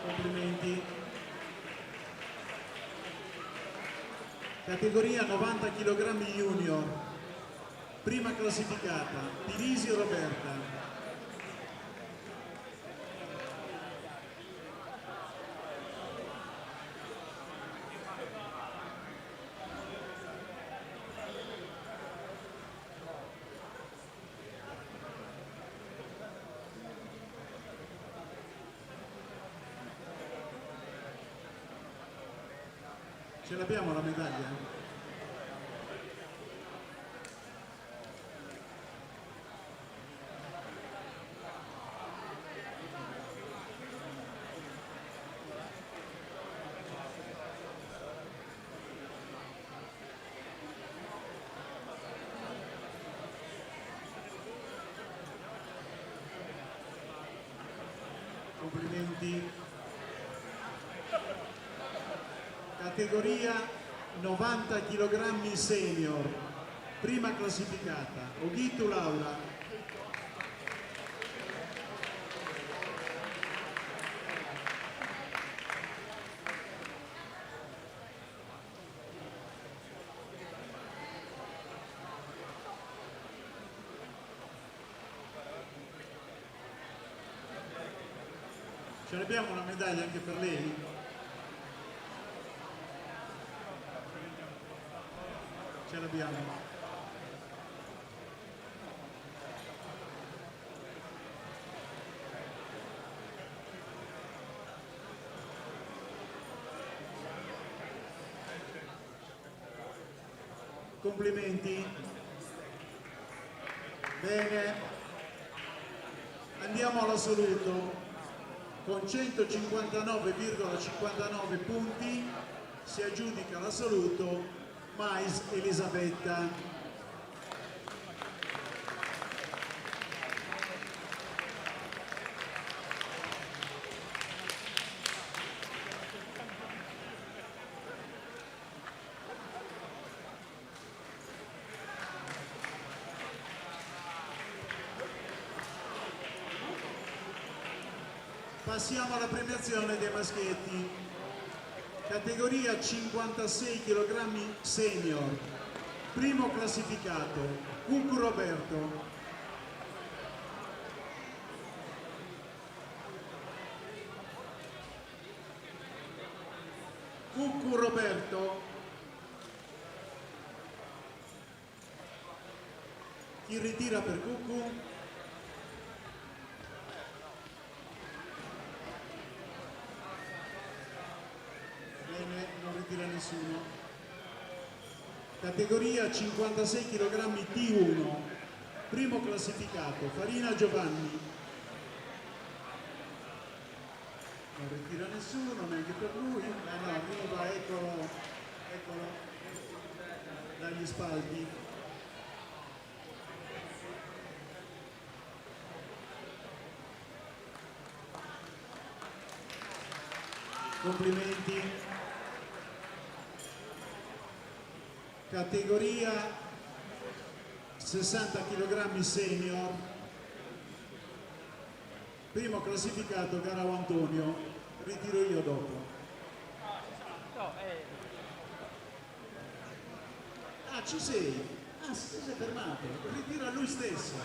Complimenti. Categoria 90 kg junior, prima classificata, Pirisi Roberta. Ce l'abbiamo la medaglia? Complimenti. Categoria 90 kg senior, prima classificata, Oghitu Laura. Ce l'abbiamo una medaglia anche per lei? Ce l'abbiamo. Complimenti. Bene. Andiamo all'assoluto. Con 159,59 punti si aggiudica l'assoluto Mais Elisabetta. Passiamo alla premiazione dei maschietti. Categoria 56 kg senior. Primo classificato, Cuccu Roberto. Cuccu Roberto. Chi ritira per Cuccu? Non ritira nessuno. Categoria 56 kg T1, primo classificato, Farina Giovanni. Non ritira nessuno, neanche per lui. No, arriva, eccolo, dagli spalti. Complimenti. Categoria 60 kg senior, primo classificato Garau Antonio, ritiro io dopo. Ah, ci sei? Ah, si è fermato, ritira lui stesso.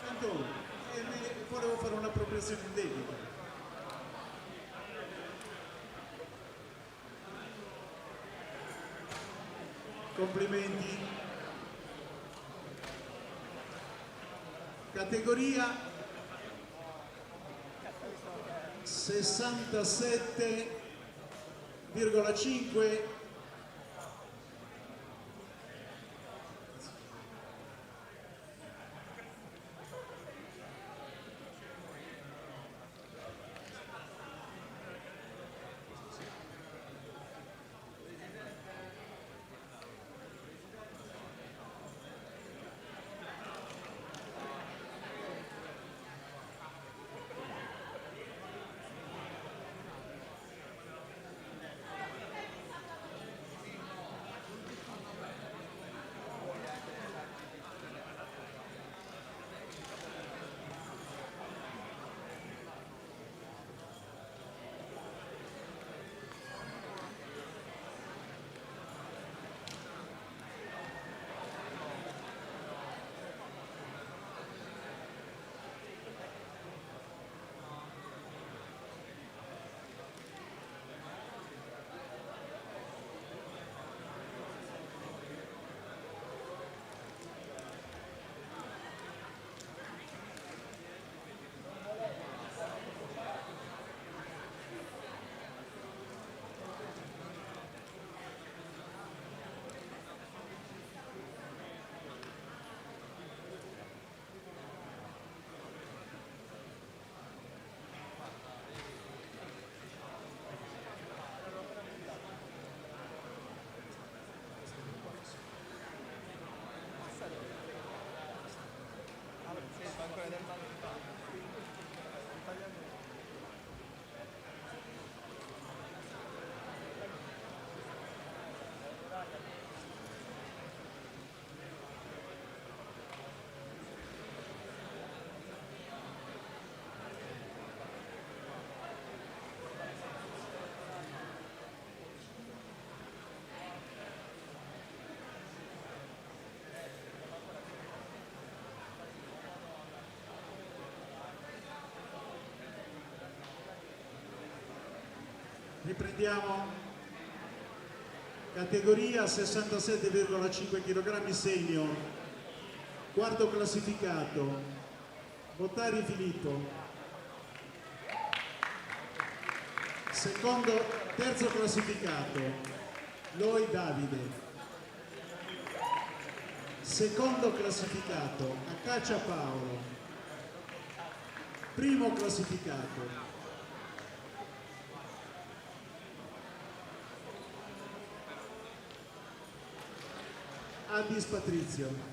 Tanto volevo fare un'appropriazione indebita. Complimenti. Categoria 67,5 Riprendiamo. Categoria 67,5 kg senior, quarto classificato, Bottari Filippo. Terzo classificato, Loi Davide. Secondo classificato, Acaccia Paolo. Primo classificato, Addis Patrizio.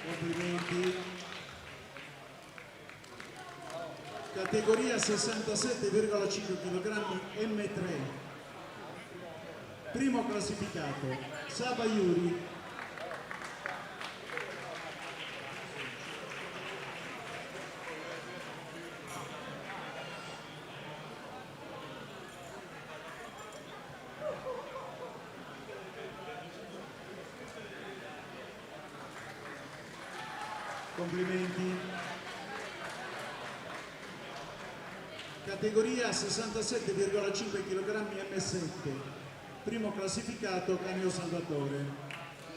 Complimenti. Categoria 67,5 kg M3. Primo classificato, Saba Yuri. Complimenti. Categoria 67,5 kg M7. Primo classificato Canio Salvatore.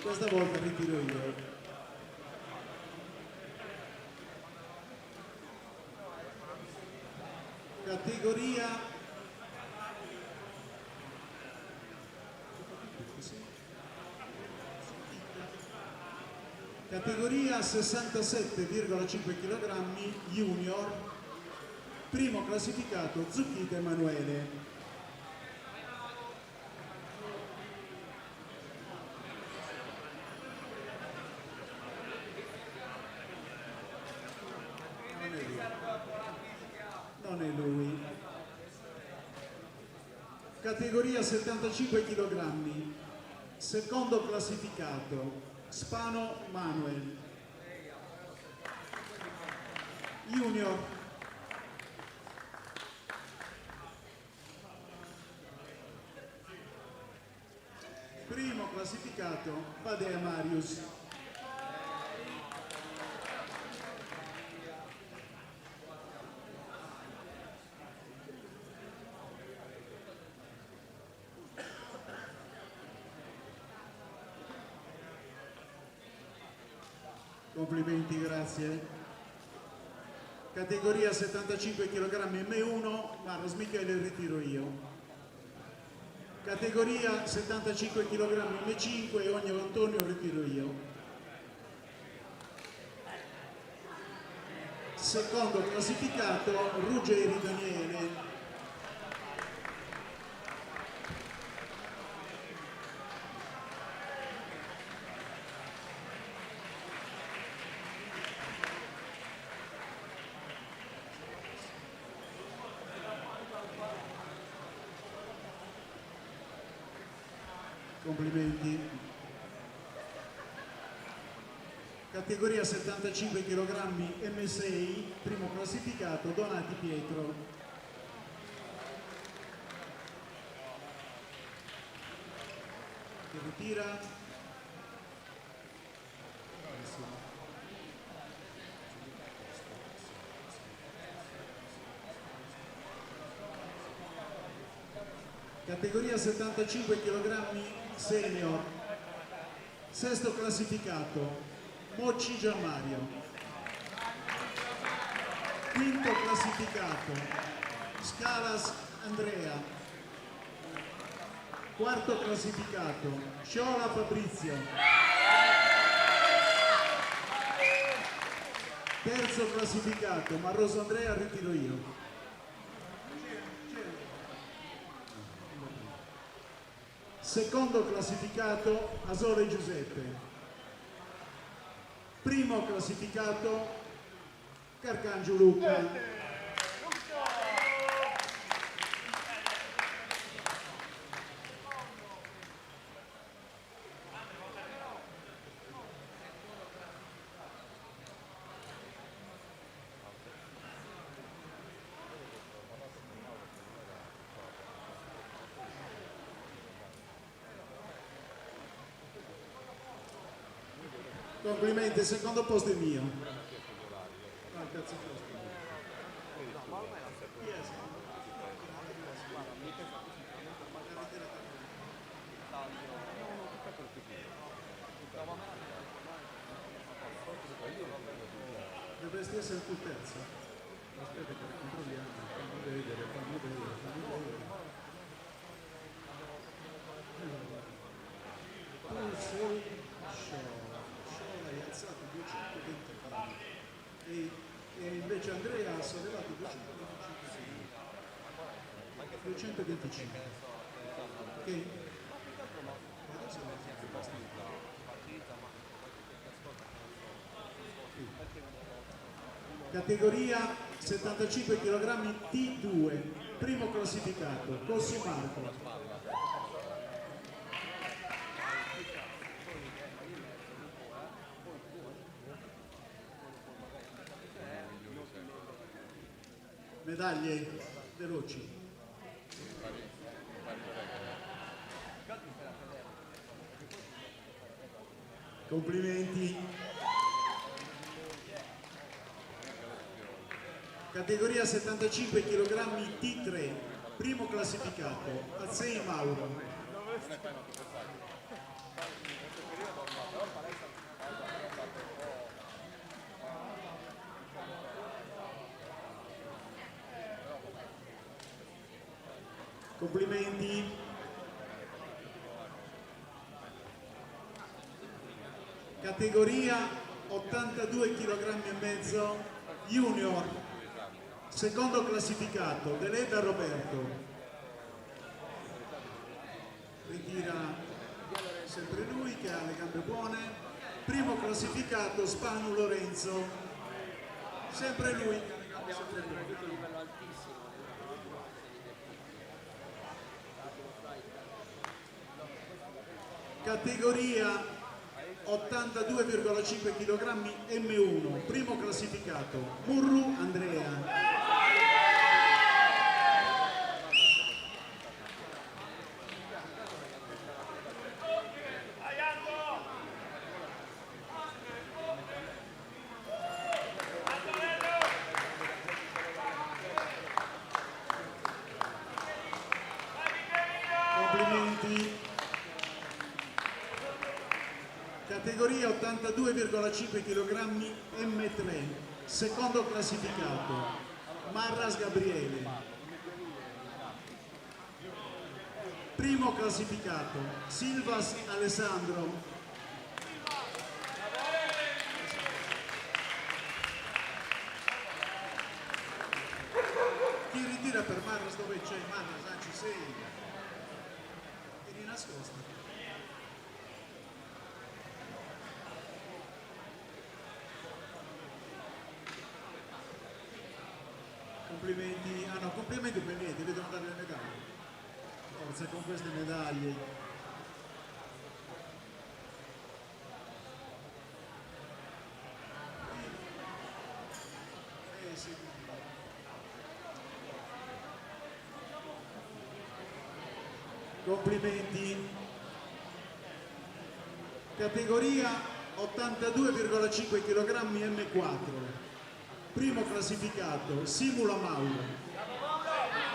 Questa volta ritiro io. Categoria 67,5 kg Junior. Primo classificato Zucchita Emanuele. Non è lui. Categoria 75 kg. Secondo classificato Spano Manuel. Junior. Primo classificato Badea Marius. Complimenti, grazie. Categoria 75 kg M1, Maras Michele, ritiro io. Categoria 75 kg M5, Ogno Antonio, ritiro io. Secondo classificato Ruggeri Daniele. Complimenti. Categoria 75 kg M6, primo classificato Donati Pietro. Che ritira. Categoria 75 kg Senior. Sesto classificato Mocci Gianmario. Quinto classificato Scalas Andrea. Quarto classificato Sciola Fabrizio. Terzo classificato Marroso Andrea, ritiro io. Secondo classificato Asole Giuseppe. Primo classificato Carcangio Luca. Complimenti, il secondo posto è mio. terzo posto. Dovresti essere tu terzo. Aspetta che controlliamo, fammi vedere. Tu sei Show hai alzato 220 kg e invece Andrea ha sollevato 225. Ok? Adesso categoria 75 kg T2, primo classificato, Cossi Marco. Medaglie veloci. Complimenti. Categoria 75 kg T3, primo classificato, Azzei Mauro. Complimenti. Categoria 82 kg e mezzo Junior, secondo classificato, Deleda Roberto. Ritira sempre lui che ha le gambe buone. Primo classificato Spanu Lorenzo, sempre lui. Categoria 82,5 kg M1, primo classificato, Murru Andrea. Complimenti. Categoria 82,5 kg M3, secondo classificato, Marras Gabriele. Primo classificato, Silvas Alessandro. Chi ritira per Marras dove c'è Marras? Ci sei. E di nascosto. Complimenti, ah no, complimenti per niente, vedono dare le medaglie. Forza con queste medaglie. Sì. Complimenti. Categoria 82,5 kg M4. Primo classificato, Simula Mauro. Ma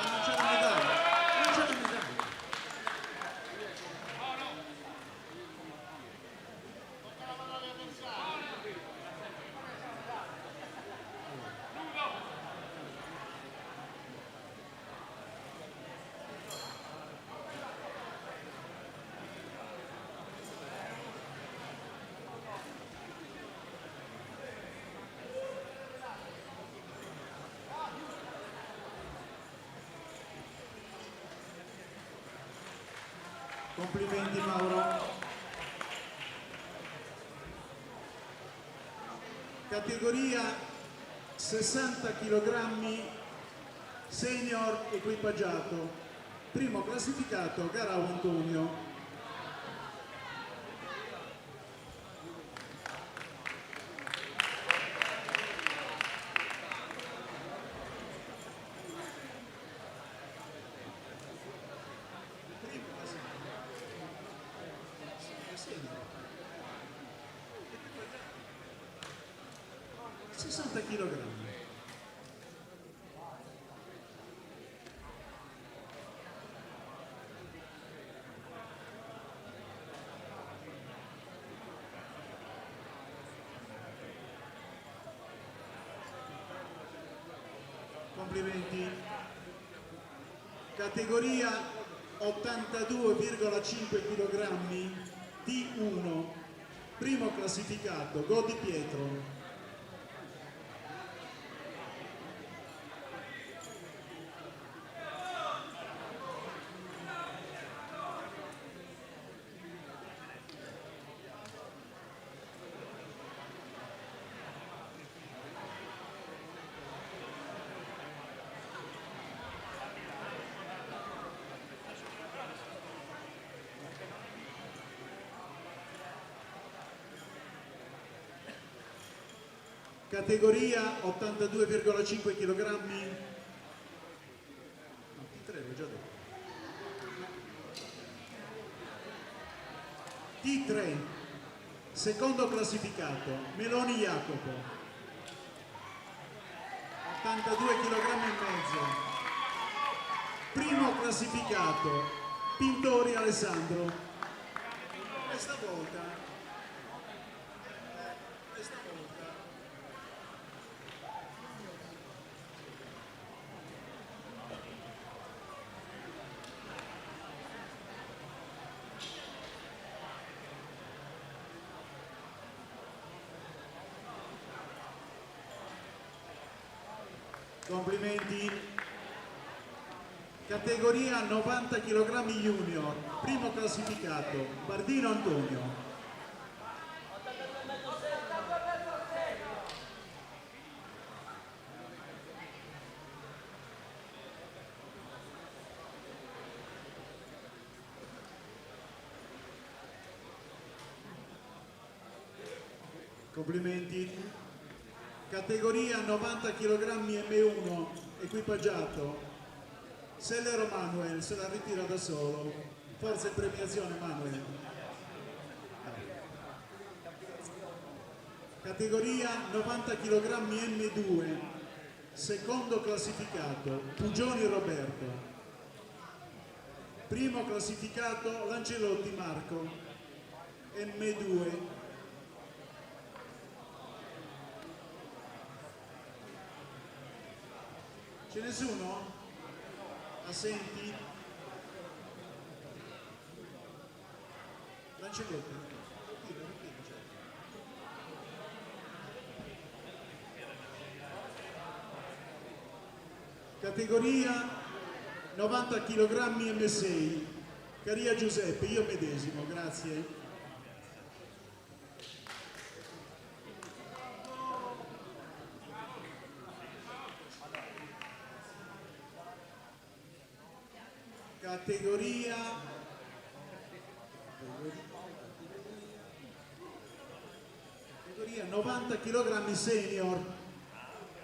non c'è la medaglia, non c'è la medaglia. Complimenti Mauro. Categoria 60 kg senior equipaggiato, primo classificato Garau Antonio. Kg. Complimenti. Categoria 82,5 kg D1, primo classificato Godi Pietro. Categoria 82,5 kg. No, T3 l'ho già detto. T3, secondo classificato Meloni Jacopo, 82 kg e mezzo. Primo classificato Pintori Alessandro. Questa volta complimenti. Categoria 90 kg junior, primo classificato Bardino Antonio. Complimenti. Categoria 90 kg M1, equipaggiato Sellero Manuel, se la ritira da solo. Forza e premiazione Manuel. Categoria 90 kg M2, secondo classificato Pugioni Roberto. Primo classificato Lancelotti Marco, M2. C'è nessuno? Assenti? Lancelotti. Categoria 90 kg M6. Caria Giuseppe, io medesimo, grazie. Categoria 90 kg senior,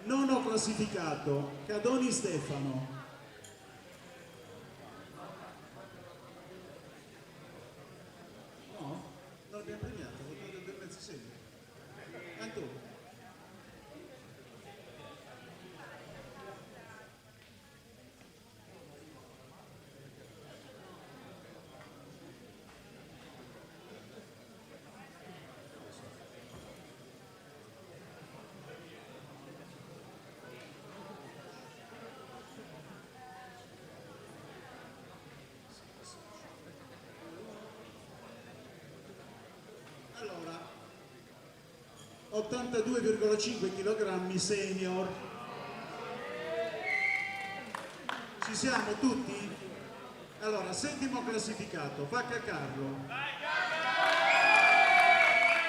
nono classificato Cadoni Stefano. No? Non l'abbiamo premiato, ho votato 2 mezzi senior. Antonio. Allora, 82,5 kg senior. Ci siamo tutti? Allora, settimo classificato, Vacca Carlo.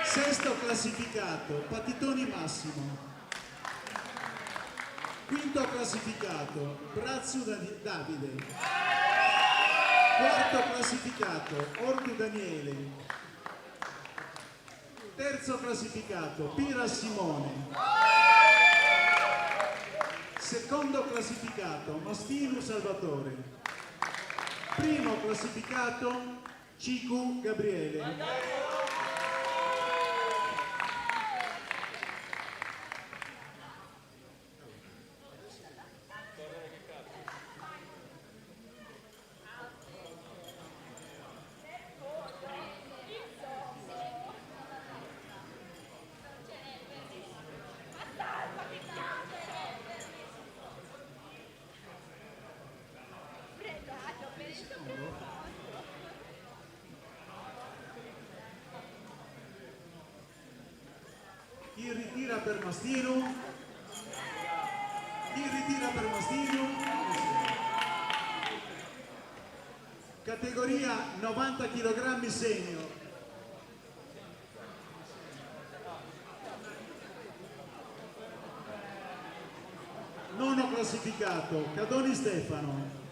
Sesto classificato, Patitoni Massimo. Quinto classificato, Brazzu Davide. Quarto classificato, Ordu Daniele. Terzo classificato, Pira Simone. Secondo classificato, Mastino Salvatore. Primo classificato, Cicu Gabriele. Chi ritira per Mastino? Chi ritira per Mastino? Categoria 90 kg senior. Nono classificato Cadoni Stefano.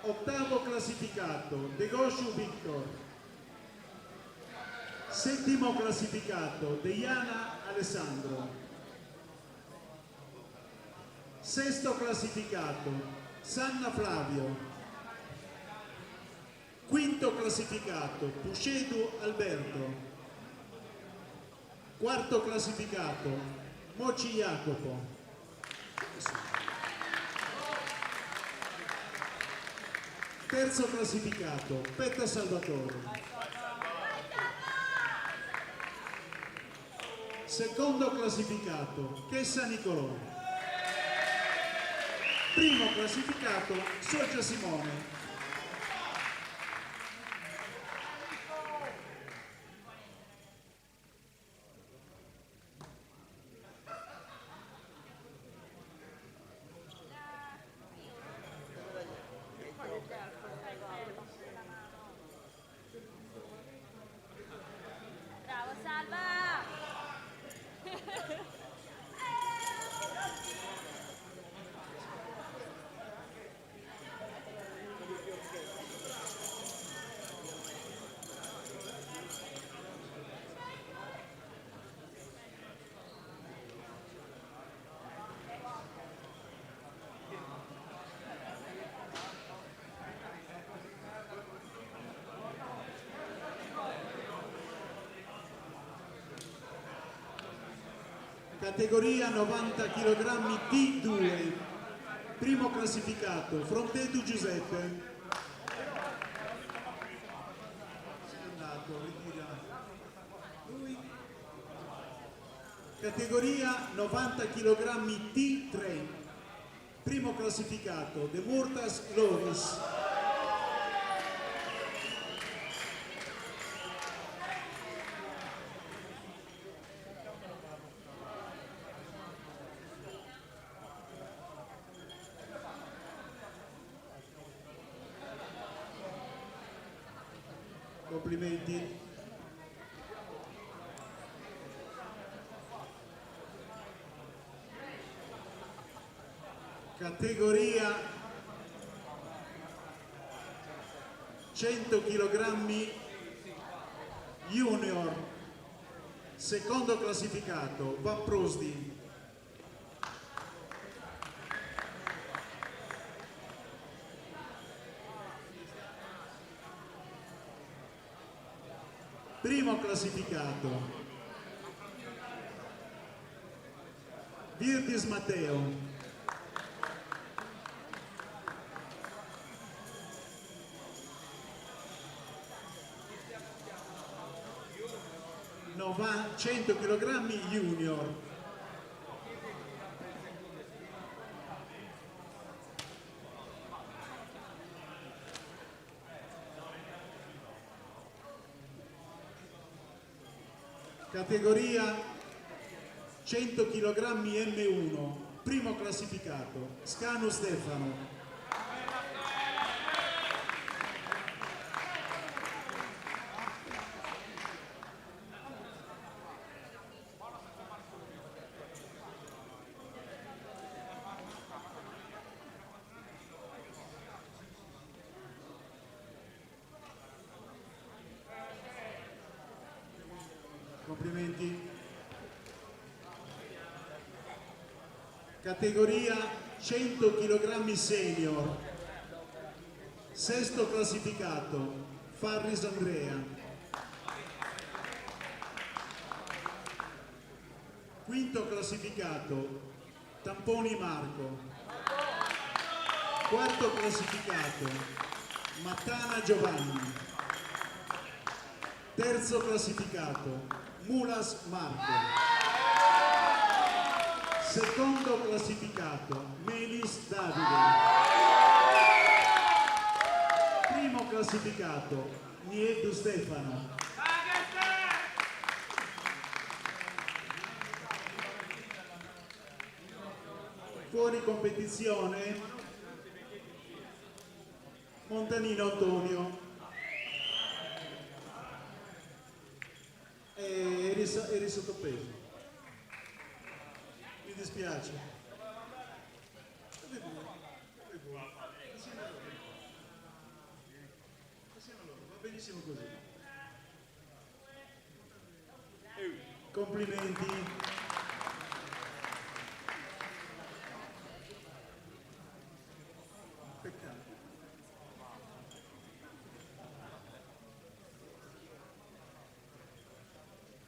Ottavo classificato Degosciu Victor. Settimo classificato Deiana Alessandro. Sesto classificato Sanna Flavio. Quinto classificato Puscedu Alberto. Quarto classificato Moci Jacopo. Terzo classificato Petta Salvatore. Secondo classificato Chessa Nicolò. Primo classificato Socia Simone. Bravo, Salva! Categoria 90 kg T2. Primo classificato Frontetu Giuseppe. Categoria 90 kg T3. Primo classificato De Murtas Loris. Complimenti. Categoria 100 kg Junior. Secondo classificato Van Prosti. Primo classificato Virdis Matteo. Nova 100 kg Junior. Categoria 100 kg M1, primo classificato, Scanu Stefano. Complimenti. Categoria 100 kg senior. Sesto classificato, Farris Andrea. Quinto classificato, Tamponi Marco. Quarto classificato, Mattana Giovanni. Terzo classificato, Mulas Marco. Secondo classificato, Melis Davide. classificato Niedu Stefano. Fuori competizione Montanino Antonio. Eri sottopeso. Mi dispiace. Va benissimo così. Complimenti. Peccato.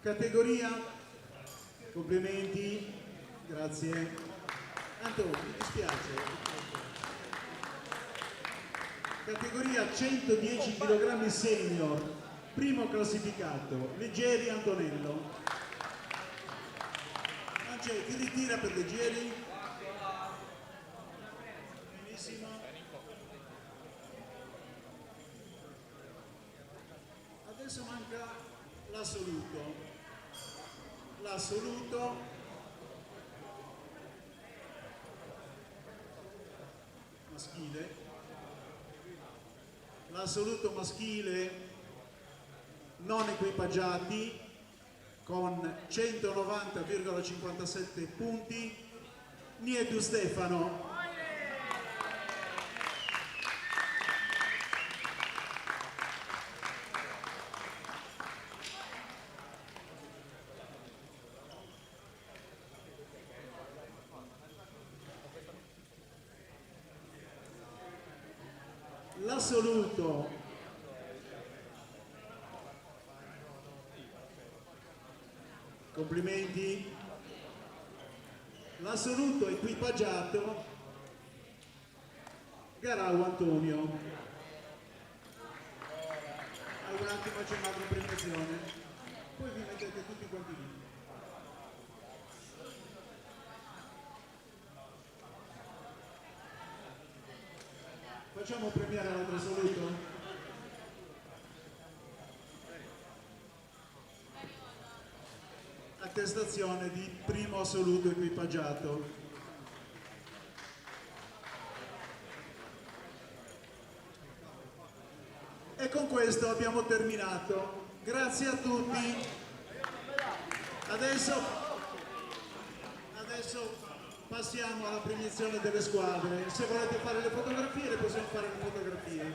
Categoria, complimenti, grazie. Antonio, mi dispiace. Categoria 110 kg senior, primo classificato, Leggeri Antonello. Angeli, ti ritira per Leggeri? Benissimo. Adesso manca l'assoluto. L'assoluto maschile. L'assoluto maschile non equipaggiati con 190,57 punti, Niedu Stefano. L'assoluto complimenti. L'assoluto equipaggiato Garau Antonio. Un attimo, c'è un'altra premiazione, poi vi mettete tutti quanti lì. Facciamo premiare l'altro assoluto? Attestazione di primo assoluto equipaggiato. E con questo abbiamo terminato. Grazie a tutti. Adesso passiamo alla premiazione delle squadre. Se volete fare le fotografie, le possiamo fare le fotografie.